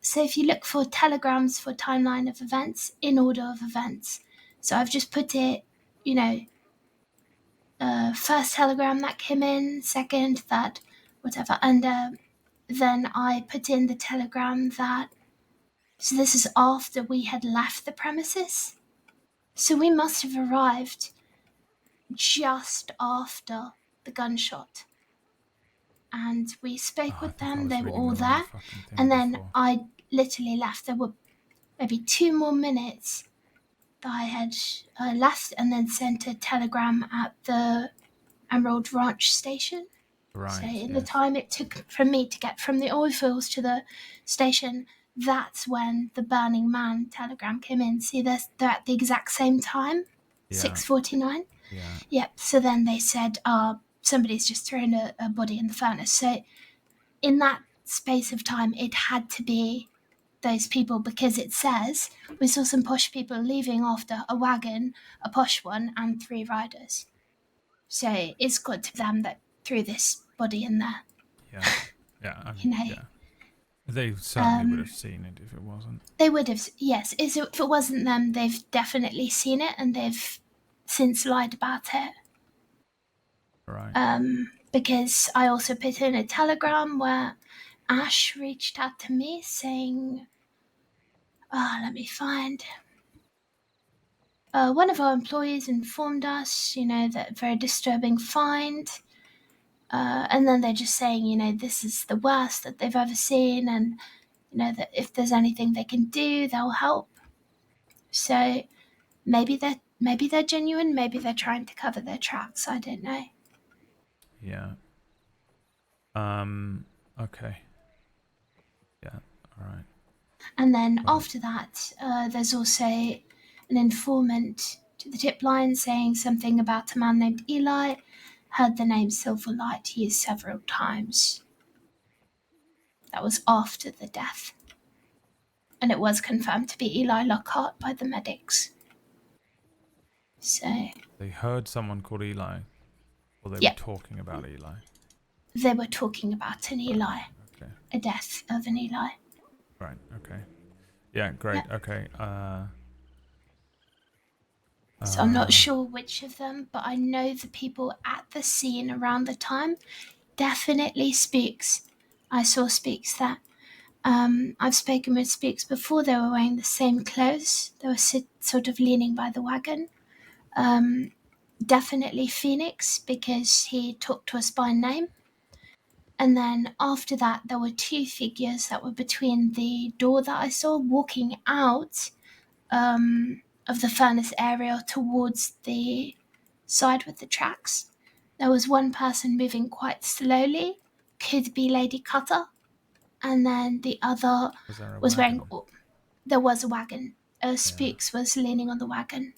Speaker 3: So if you look for telegrams for timeline of events, in order of events. So I've just put it, first telegram that came in, second, third, whatever, and then I put in the telegram that. So this is after we had left the premises. So we must have arrived just after the gunshot. And we spoke with them, they were all there. And then I literally left. There were maybe 2 more minutes that I had left and then sent a telegram at the Emerald Ranch station.
Speaker 1: Right.
Speaker 3: So in the time it took from me to get from the oil fields to the station, that's when the Burning Man telegram came in. See, they're at the exact same time, 6:49.
Speaker 1: Yeah.
Speaker 3: Yep. So then they said, somebody's just thrown a body in the furnace. So in that space of time, it had to be those people, because it says we saw some posh people leaving after a wagon, a posh one, and 3 riders. So it's got to them that threw this body in there.
Speaker 1: Yeah. Yeah. I mean,
Speaker 3: You know.
Speaker 1: yeah. They certainly would have seen it if it wasn't.
Speaker 3: They would have, yes. If it wasn't them, they've definitely seen it, and they've since lied about it.
Speaker 1: Right.
Speaker 3: Because I also put in a telegram where Ash reached out to me saying, let me find. One of our employees informed us, that very disturbing find. And then they're just saying, this is the worst that they've ever seen, and, that if there's anything they can do, they'll help. So maybe they're genuine, maybe they're trying to cover their tracks, I don't know.
Speaker 1: Yeah. Okay. Yeah, alright.
Speaker 3: And then after that, there's also an informant to the tip line saying something about a man named Eli, heard the name Silverlight used several times. That was after the death. And it was confirmed to be Eli Lockhart by the medics. So...
Speaker 1: They heard someone called Eli, or they were talking about Eli?
Speaker 3: They were talking about an Eli.
Speaker 1: Okay.
Speaker 3: A death of an Eli.
Speaker 1: Right, okay. Yeah, great, okay.
Speaker 3: So I'm not sure which of them, but I know the people at the scene around the time. Definitely Speaks. I saw Speaks that. I've spoken with Speaks before. They were wearing the same clothes. They were sort of leaning by the wagon. Definitely Phoenix, because he talked to us by name. And then after that, there were 2 figures that were between the door that I saw walking out of the furnace area towards the side with the tracks. There was one person moving quite slowly, could be Lady Cutter, and then the other was wearing... There was a wagon. Speaks was leaning on the wagon.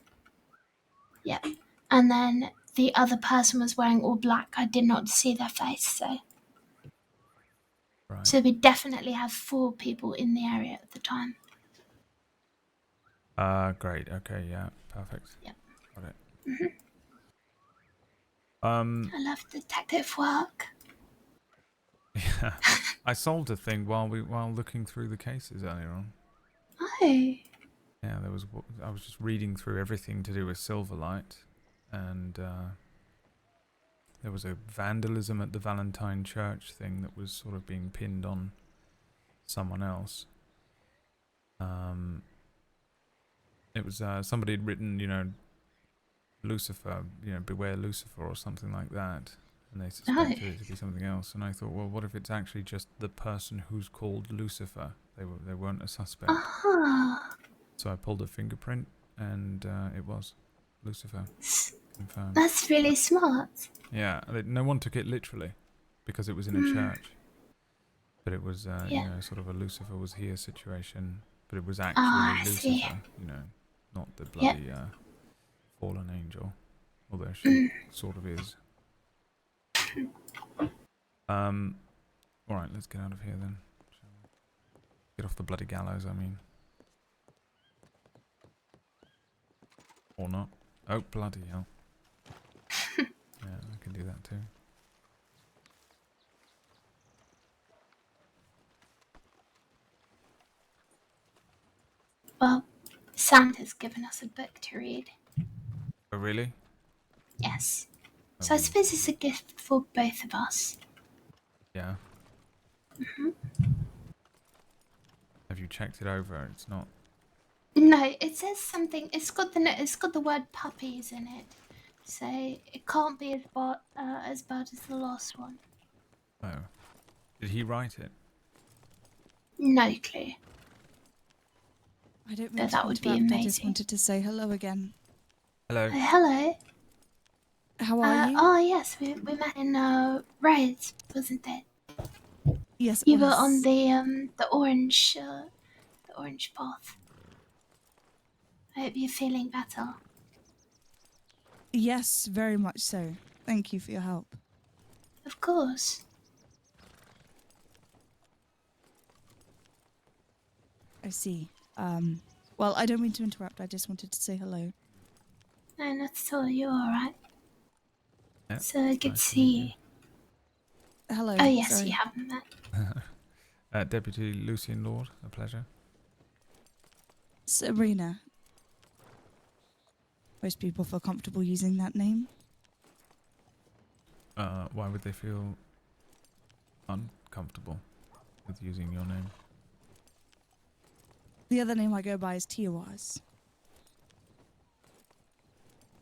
Speaker 3: Yep. And then the other person was wearing all black. I did not see their face, so...
Speaker 1: Right.
Speaker 3: So we definitely have 4 people in the area at the time.
Speaker 1: Great, okay, yeah, perfect.
Speaker 3: Yep.
Speaker 1: Got it.
Speaker 3: I love detective work.
Speaker 1: Yeah. I solved a thing while looking through the cases earlier on.
Speaker 3: Oh.
Speaker 1: Yeah, I was just reading through everything to do with Silverlight, and there was a vandalism at the Valentine Church thing that was sort of being pinned on someone else. It was somebody had written, Lucifer, beware Lucifer or something like that, and they suspected it to be something else. And I thought, well, what if it's actually just the person who's called Lucifer? They weren't a suspect. So I pulled a fingerprint, and it was Lucifer. Confirmed.
Speaker 3: That's really smart.
Speaker 1: Yeah, no one took it literally, because it was in a church. But it was, sort of a Lucifer was here situation. But it was actually Lucifer, not the bloody fallen angel, although she sort of is. Alright, let's get out of here then. Get off the bloody gallows, I mean. Or not. Oh, bloody hell. Yeah, I can do that too.
Speaker 3: Well, Santa's given us a book to read.
Speaker 1: Oh, really?
Speaker 3: Yes. So I suppose it's a gift for both of us.
Speaker 1: Yeah. Have you checked it over? It's not...
Speaker 3: No, it says something. It's got the word puppies in it, so it can't be as bad as the last one.
Speaker 1: Oh. Did he write it?
Speaker 3: No clue.
Speaker 9: I don't mean to
Speaker 3: that would be
Speaker 9: interrupt. I
Speaker 3: amazing.
Speaker 9: just wanted to say hello again.
Speaker 1: Hello.
Speaker 3: Hello.
Speaker 9: How are you?
Speaker 3: Oh yes, we met in Raids, wasn't it?
Speaker 9: Yes, it
Speaker 3: You
Speaker 9: was.
Speaker 3: were on the orange path. I hope you're feeling better.
Speaker 9: Yes, very much so. Thank you for your help.
Speaker 3: Of course.
Speaker 9: I see. Well, I don't mean to interrupt. I just wanted to say hello.
Speaker 3: No, not at all. You're alright.
Speaker 1: Yeah,
Speaker 3: So good to
Speaker 1: nice
Speaker 3: see
Speaker 1: meet
Speaker 3: you.
Speaker 9: Hello.
Speaker 3: Oh yes,
Speaker 9: sorry.
Speaker 3: we haven't met.
Speaker 1: Deputy Lucien Lorde, a pleasure.
Speaker 9: Sabrina. Most people feel comfortable using that name.
Speaker 1: Why would they feel uncomfortable with using your name?
Speaker 9: The other name I go by is Tiawas.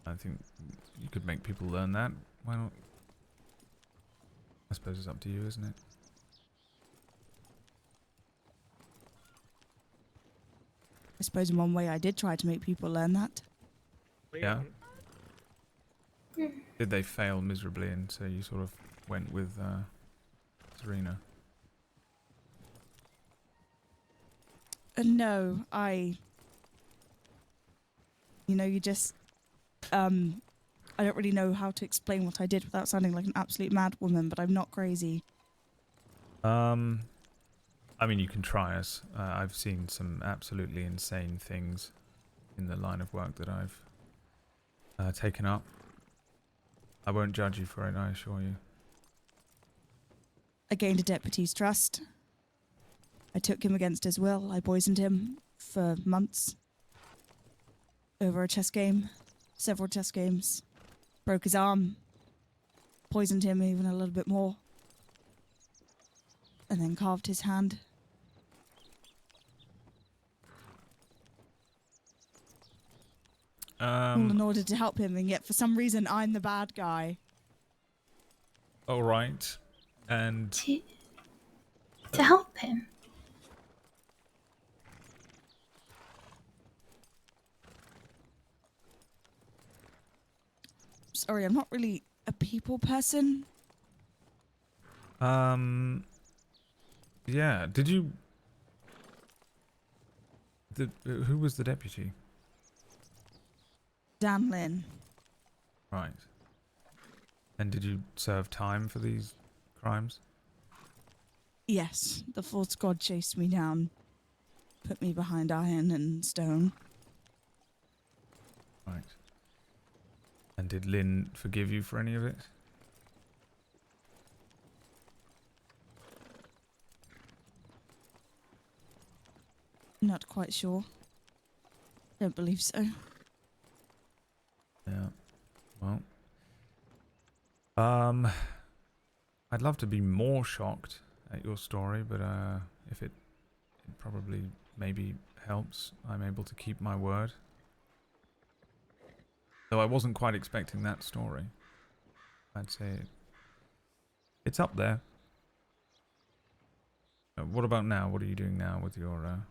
Speaker 1: I think you could make people learn that. Why not? I suppose it's up to you, isn't it?
Speaker 9: I suppose in one way I did try to make people learn that.
Speaker 1: Yeah. Did they fail miserably, and so you sort of went with Serena?
Speaker 9: No, you know, you just, I don't really know how to explain what I did without sounding like an absolute mad woman, but I'm not crazy.
Speaker 1: I mean, you can try us. I've seen some absolutely insane things in the line of work that I've taken up. I won't judge you for it, I assure you.
Speaker 9: I gained a deputy's trust. I took him against his will. I poisoned him for months. Over a chess game. Several chess games. Broke his arm. Poisoned him even a little bit more. And then carved his hand. All in order to help him, and yet for some reason I'm the bad guy.
Speaker 1: All right. And...
Speaker 3: To help him?
Speaker 9: Sorry, I'm not really a people person.
Speaker 1: Yeah, did you... who was the deputy?
Speaker 9: Dan Lin.
Speaker 1: Right. And did you serve time for these crimes?
Speaker 9: Yes, the full squad chased me down. Put me behind iron and stone.
Speaker 1: Right. And did Lynn forgive you for any of it?
Speaker 9: Not quite sure. Don't believe so.
Speaker 1: Yeah. Well. I'd love to be more shocked at your story, but if it probably maybe helps, I'm able to keep my word. Though I wasn't quite expecting that story. I'd say it's up there. What about now? What are you doing now with your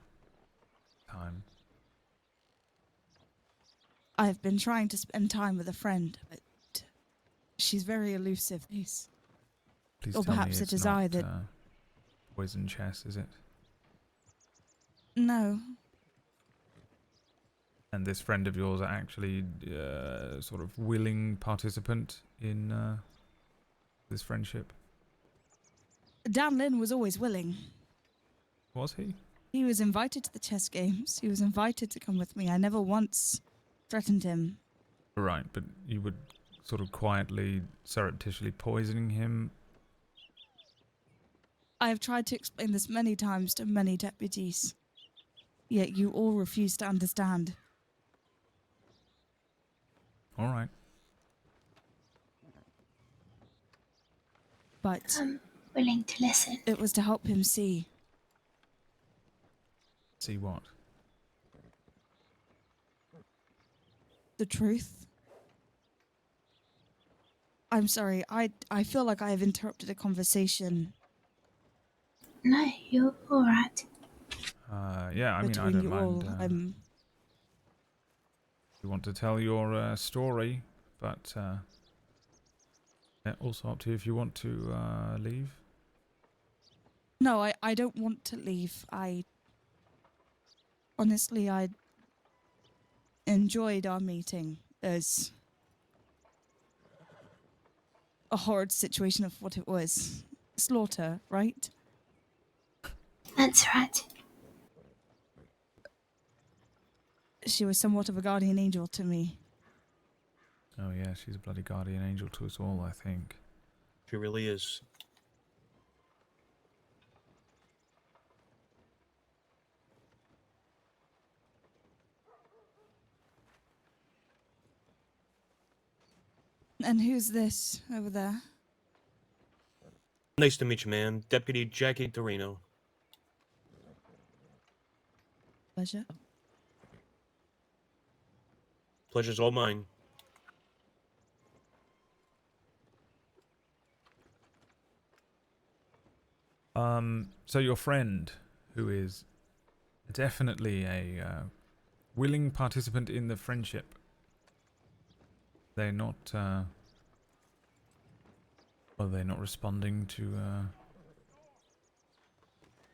Speaker 1: time?
Speaker 9: I've been trying to spend time with a friend, but she's very elusive.
Speaker 1: Please
Speaker 9: or
Speaker 1: tell
Speaker 9: perhaps
Speaker 1: me
Speaker 9: a
Speaker 1: it's
Speaker 9: desire
Speaker 1: not
Speaker 9: that...
Speaker 1: poison chess, is it?
Speaker 9: No.
Speaker 1: And this friend of yours are actually sort of willing participant in this friendship?
Speaker 9: Dan Lin was always willing.
Speaker 1: Was he?
Speaker 9: He was invited to the chess games. He was invited to come with me. I never once threatened him.
Speaker 1: Right, but you would sort of quietly, surreptitiously poisoning him?
Speaker 9: I have tried to explain this many times to many deputies. Yet you all refuse to understand.
Speaker 1: All right.
Speaker 9: But
Speaker 3: I'm willing to listen.
Speaker 9: It was to help him see.
Speaker 1: See what?
Speaker 9: The truth. I'm sorry, I feel like I have interrupted a conversation.
Speaker 3: No, you're alright.
Speaker 1: Yeah, I mean, I
Speaker 9: between
Speaker 1: don't
Speaker 9: you
Speaker 1: mind.
Speaker 9: all.
Speaker 1: If you want to tell your story, but yeah, also up to you if you want to leave.
Speaker 9: No, I don't want to leave. Honestly, I enjoyed our meeting as a horrid situation of what it was. Slaughter, right?
Speaker 3: That's right.
Speaker 9: She was somewhat of a guardian angel to me.
Speaker 1: Oh yeah, she's a bloody guardian angel to us all, I think.
Speaker 15: She really is.
Speaker 9: And who's this over there?
Speaker 15: Nice to meet you, ma'am. Deputy Jackie Torino.
Speaker 9: Pleasure.
Speaker 15: Pleasure's all mine.
Speaker 1: So your friend, who is definitely a willing participant in the friendship, they're not, well, they're not responding to,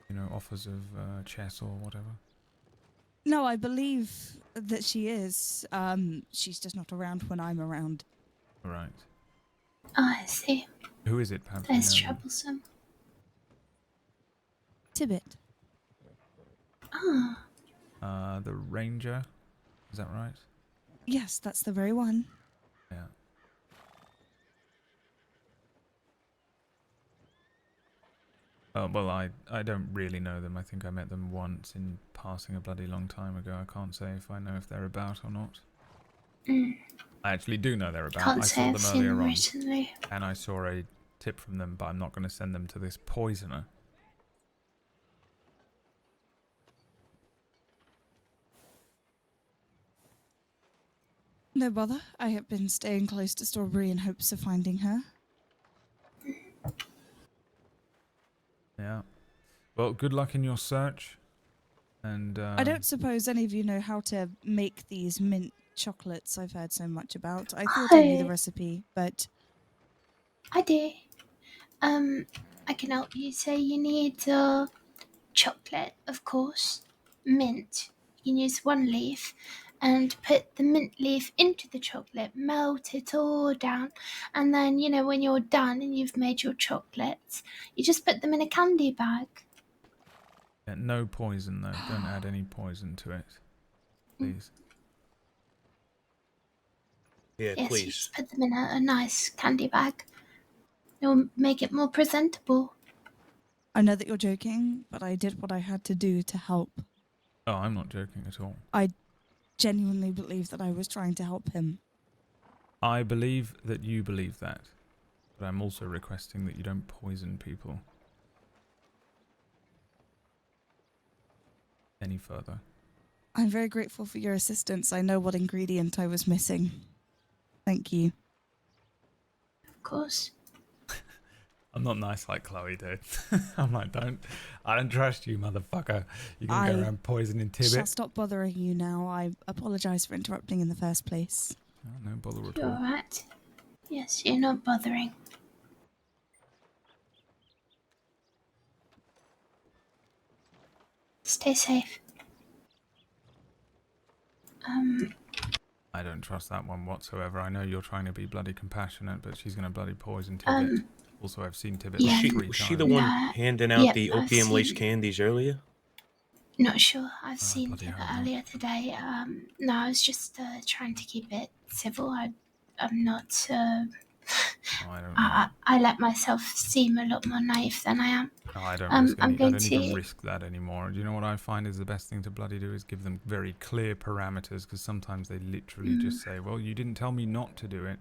Speaker 1: you know, offers of chess or whatever.
Speaker 9: No, I believe that she is. She's just not around when I'm around.
Speaker 1: Right.
Speaker 3: Oh, I see.
Speaker 1: Who is it, perhaps?
Speaker 3: That's
Speaker 1: we know them?
Speaker 3: troublesome.
Speaker 9: Tibbet.
Speaker 3: Oh.
Speaker 1: The ranger, is that right?
Speaker 9: Yes, that's the very one.
Speaker 1: Yeah. Well, I don't really know them. I think I met them once in passing a bloody long time ago. I can't say if I know if they're about or not.
Speaker 3: Mm.
Speaker 1: I actually do know they're about.
Speaker 3: Can't
Speaker 1: I
Speaker 3: say
Speaker 1: saw
Speaker 3: I've
Speaker 1: them
Speaker 3: seen
Speaker 1: earlier
Speaker 3: them
Speaker 1: on,
Speaker 3: recently.
Speaker 1: and I saw a tip from them, but I'm not going to send them to this poisoner.
Speaker 9: No bother. I have been staying close to Strawberry in hopes of finding her.
Speaker 1: Yeah. Well, good luck in your search. And
Speaker 9: I don't suppose any of you know how to make these mint chocolates I've heard so much about. I thought I knew the recipe, but
Speaker 3: I do. I can help you. So you need chocolate, of course, mint. You can use one leaf and put the mint leaf into the chocolate, melt it all down, and then, you know, when you're done and you've made your chocolates, you just put them in a candy bag.
Speaker 1: yeah, no poison, though. Don't add any poison to it. Please.
Speaker 15: Yeah,
Speaker 3: Yes, you
Speaker 15: please.
Speaker 3: just put them in a nice candy bag. It will make it more presentable.
Speaker 9: I know that you're joking, but I did what I had to do to help.
Speaker 1: Oh, I'm not joking at all.
Speaker 9: I genuinely believe that I was trying to help him.
Speaker 1: I believe that you believe that, but I'm also requesting that you don't poison people any further.
Speaker 9: I'm very grateful for your assistance. I know what ingredient I was missing. Thank you.
Speaker 3: Of course.
Speaker 1: I'm not nice like Chloe, dude. I'm like, I don't trust you, motherfucker. You're gonna go around poisoning
Speaker 9: I shall
Speaker 1: Tibbet.
Speaker 9: stop bothering you now. I apologize for interrupting in the first place.
Speaker 1: Oh, no bother at
Speaker 3: You're
Speaker 1: all.
Speaker 3: right. Yes, you're not bothering. Stay safe.
Speaker 1: I don't trust that one whatsoever. I know you're trying to be bloody compassionate, but she's gonna bloody poison Tibbet. Also, I've seen Tibbet
Speaker 3: yeah,
Speaker 1: like 3 times.
Speaker 15: Was she the one handing out the
Speaker 3: I've
Speaker 15: opium laced
Speaker 3: seen-
Speaker 15: candies earlier?
Speaker 3: Not sure. I've seen
Speaker 1: bloody
Speaker 3: it
Speaker 1: hell, no.
Speaker 3: earlier today. No, I was just trying to keep it civil. I'm not.
Speaker 1: I don't know.
Speaker 3: I let myself seem a lot more naive than I am.
Speaker 1: No, I don't
Speaker 3: I'm
Speaker 1: I
Speaker 3: going
Speaker 1: don't even
Speaker 3: to.
Speaker 1: risk that anymore. Do you know what I find is the best thing to bloody do is give them very clear parameters, because sometimes they literally just say, well, you didn't tell me not to do it.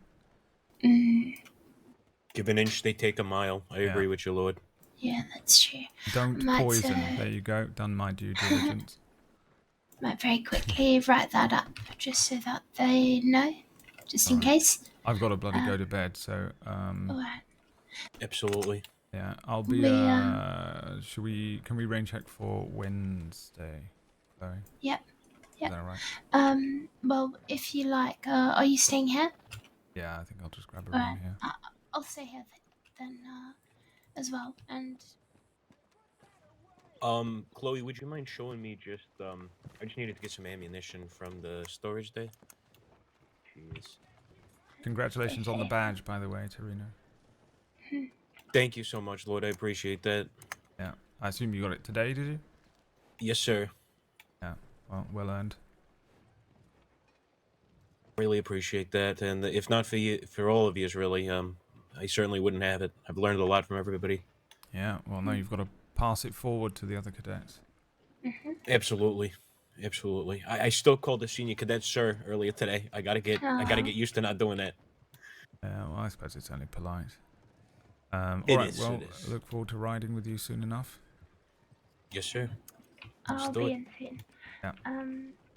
Speaker 15: Give an inch, they take a mile. I agree with you, Lord.
Speaker 3: Yeah, that's true.
Speaker 1: Don't
Speaker 3: Might,
Speaker 1: poison. There you go. Done my due diligence.
Speaker 3: Might very quickly write that up just so that they know, just in
Speaker 1: Alright.
Speaker 3: case.
Speaker 1: I've got to bloody go to bed, so
Speaker 3: Alright.
Speaker 15: Absolutely.
Speaker 1: Yeah, I'll be. Can we rain check for Wednesday? Sorry.
Speaker 3: Yep.
Speaker 1: Is that right?
Speaker 3: Well, if you like, are you staying here?
Speaker 1: Yeah, I think I'll just grab a room
Speaker 3: Alright,
Speaker 1: here.
Speaker 3: I'll stay here then as well. And
Speaker 15: Chloe, would you mind showing me just I just needed to get some ammunition from the storage day. Jeez.
Speaker 1: Congratulations on the badge, by the way, Torino.
Speaker 15: Thank you so much, Lord. I appreciate that.
Speaker 1: Yeah, I assume you got it today, did you?
Speaker 15: Yes, sir.
Speaker 1: Yeah, well earned.
Speaker 15: Really appreciate that, and if not for you, for all of you, really, I certainly wouldn't have it. I've learned a lot from everybody.
Speaker 1: Yeah, well, no, you've got to pass it forward to the other cadets.
Speaker 15: Absolutely, absolutely. I still called the senior cadet sir earlier today. I gotta get used to not doing that.
Speaker 1: Yeah, well, I suppose it's only polite. All
Speaker 15: It
Speaker 1: right,
Speaker 15: is,
Speaker 1: well,
Speaker 15: it is.
Speaker 1: I look forward to riding with you soon enough.
Speaker 15: Yes, sir.
Speaker 3: I'll
Speaker 15: do
Speaker 3: be
Speaker 15: it.
Speaker 3: in soon.
Speaker 1: Yeah.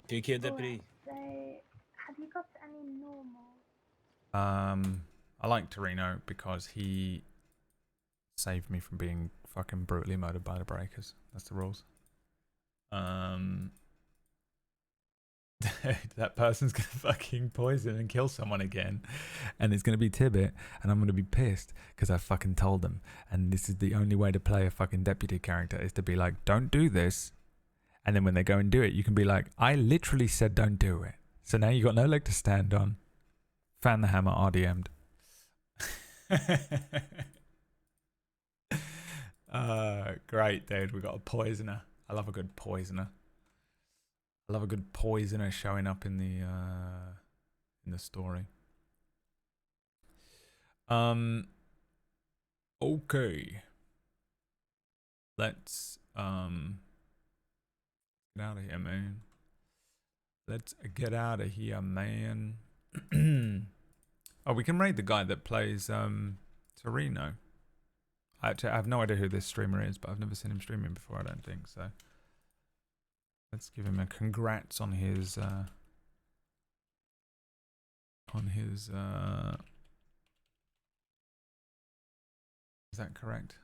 Speaker 15: Take care, deputy.
Speaker 3: So, have you got any normal?
Speaker 1: I like Torino because he saved me from being fucking brutally murdered by the breakers. That's the rules. That person's gonna fucking poison and kill someone again, and it's gonna be Tibbet, and I'm gonna be pissed because I fucking told them. And this is the only way to play a fucking deputy character, is to be like, don't do this, and then when they go and do it, you can be like, I literally said don't do it. So now you got no leg to stand on. Fan the hammer, RDM'd. Great, dude. We got a poisoner. I love a good poisoner. I love a good poisoner showing up in the story. Okay. Let's get out of here, man. Let's get out of here, man. Oh, we can raid the guy that plays Torino. I have no idea who this streamer is, but I've never seen him streaming before, I don't think so. Let's give him a congrats on his is that correct?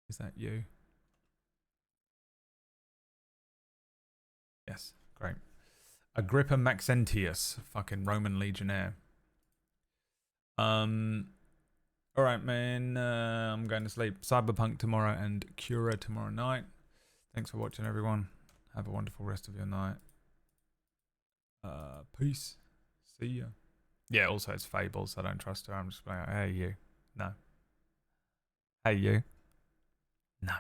Speaker 1: Is that you? Yes, great. Agrippa Maxentius, fucking Roman legionnaire. Alright, man. I'm going to sleep. Cyberpunk tomorrow and Cura tomorrow night. Thanks for watching, everyone. Have a wonderful rest of your night. Peace. See ya. Yeah, also it's Fable, so I don't trust her. I'm just like, hey, you. No. Hey, you. No.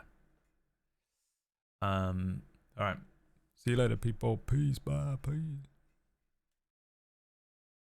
Speaker 1: Alright. See you later, people. Peace. Bye. Peace.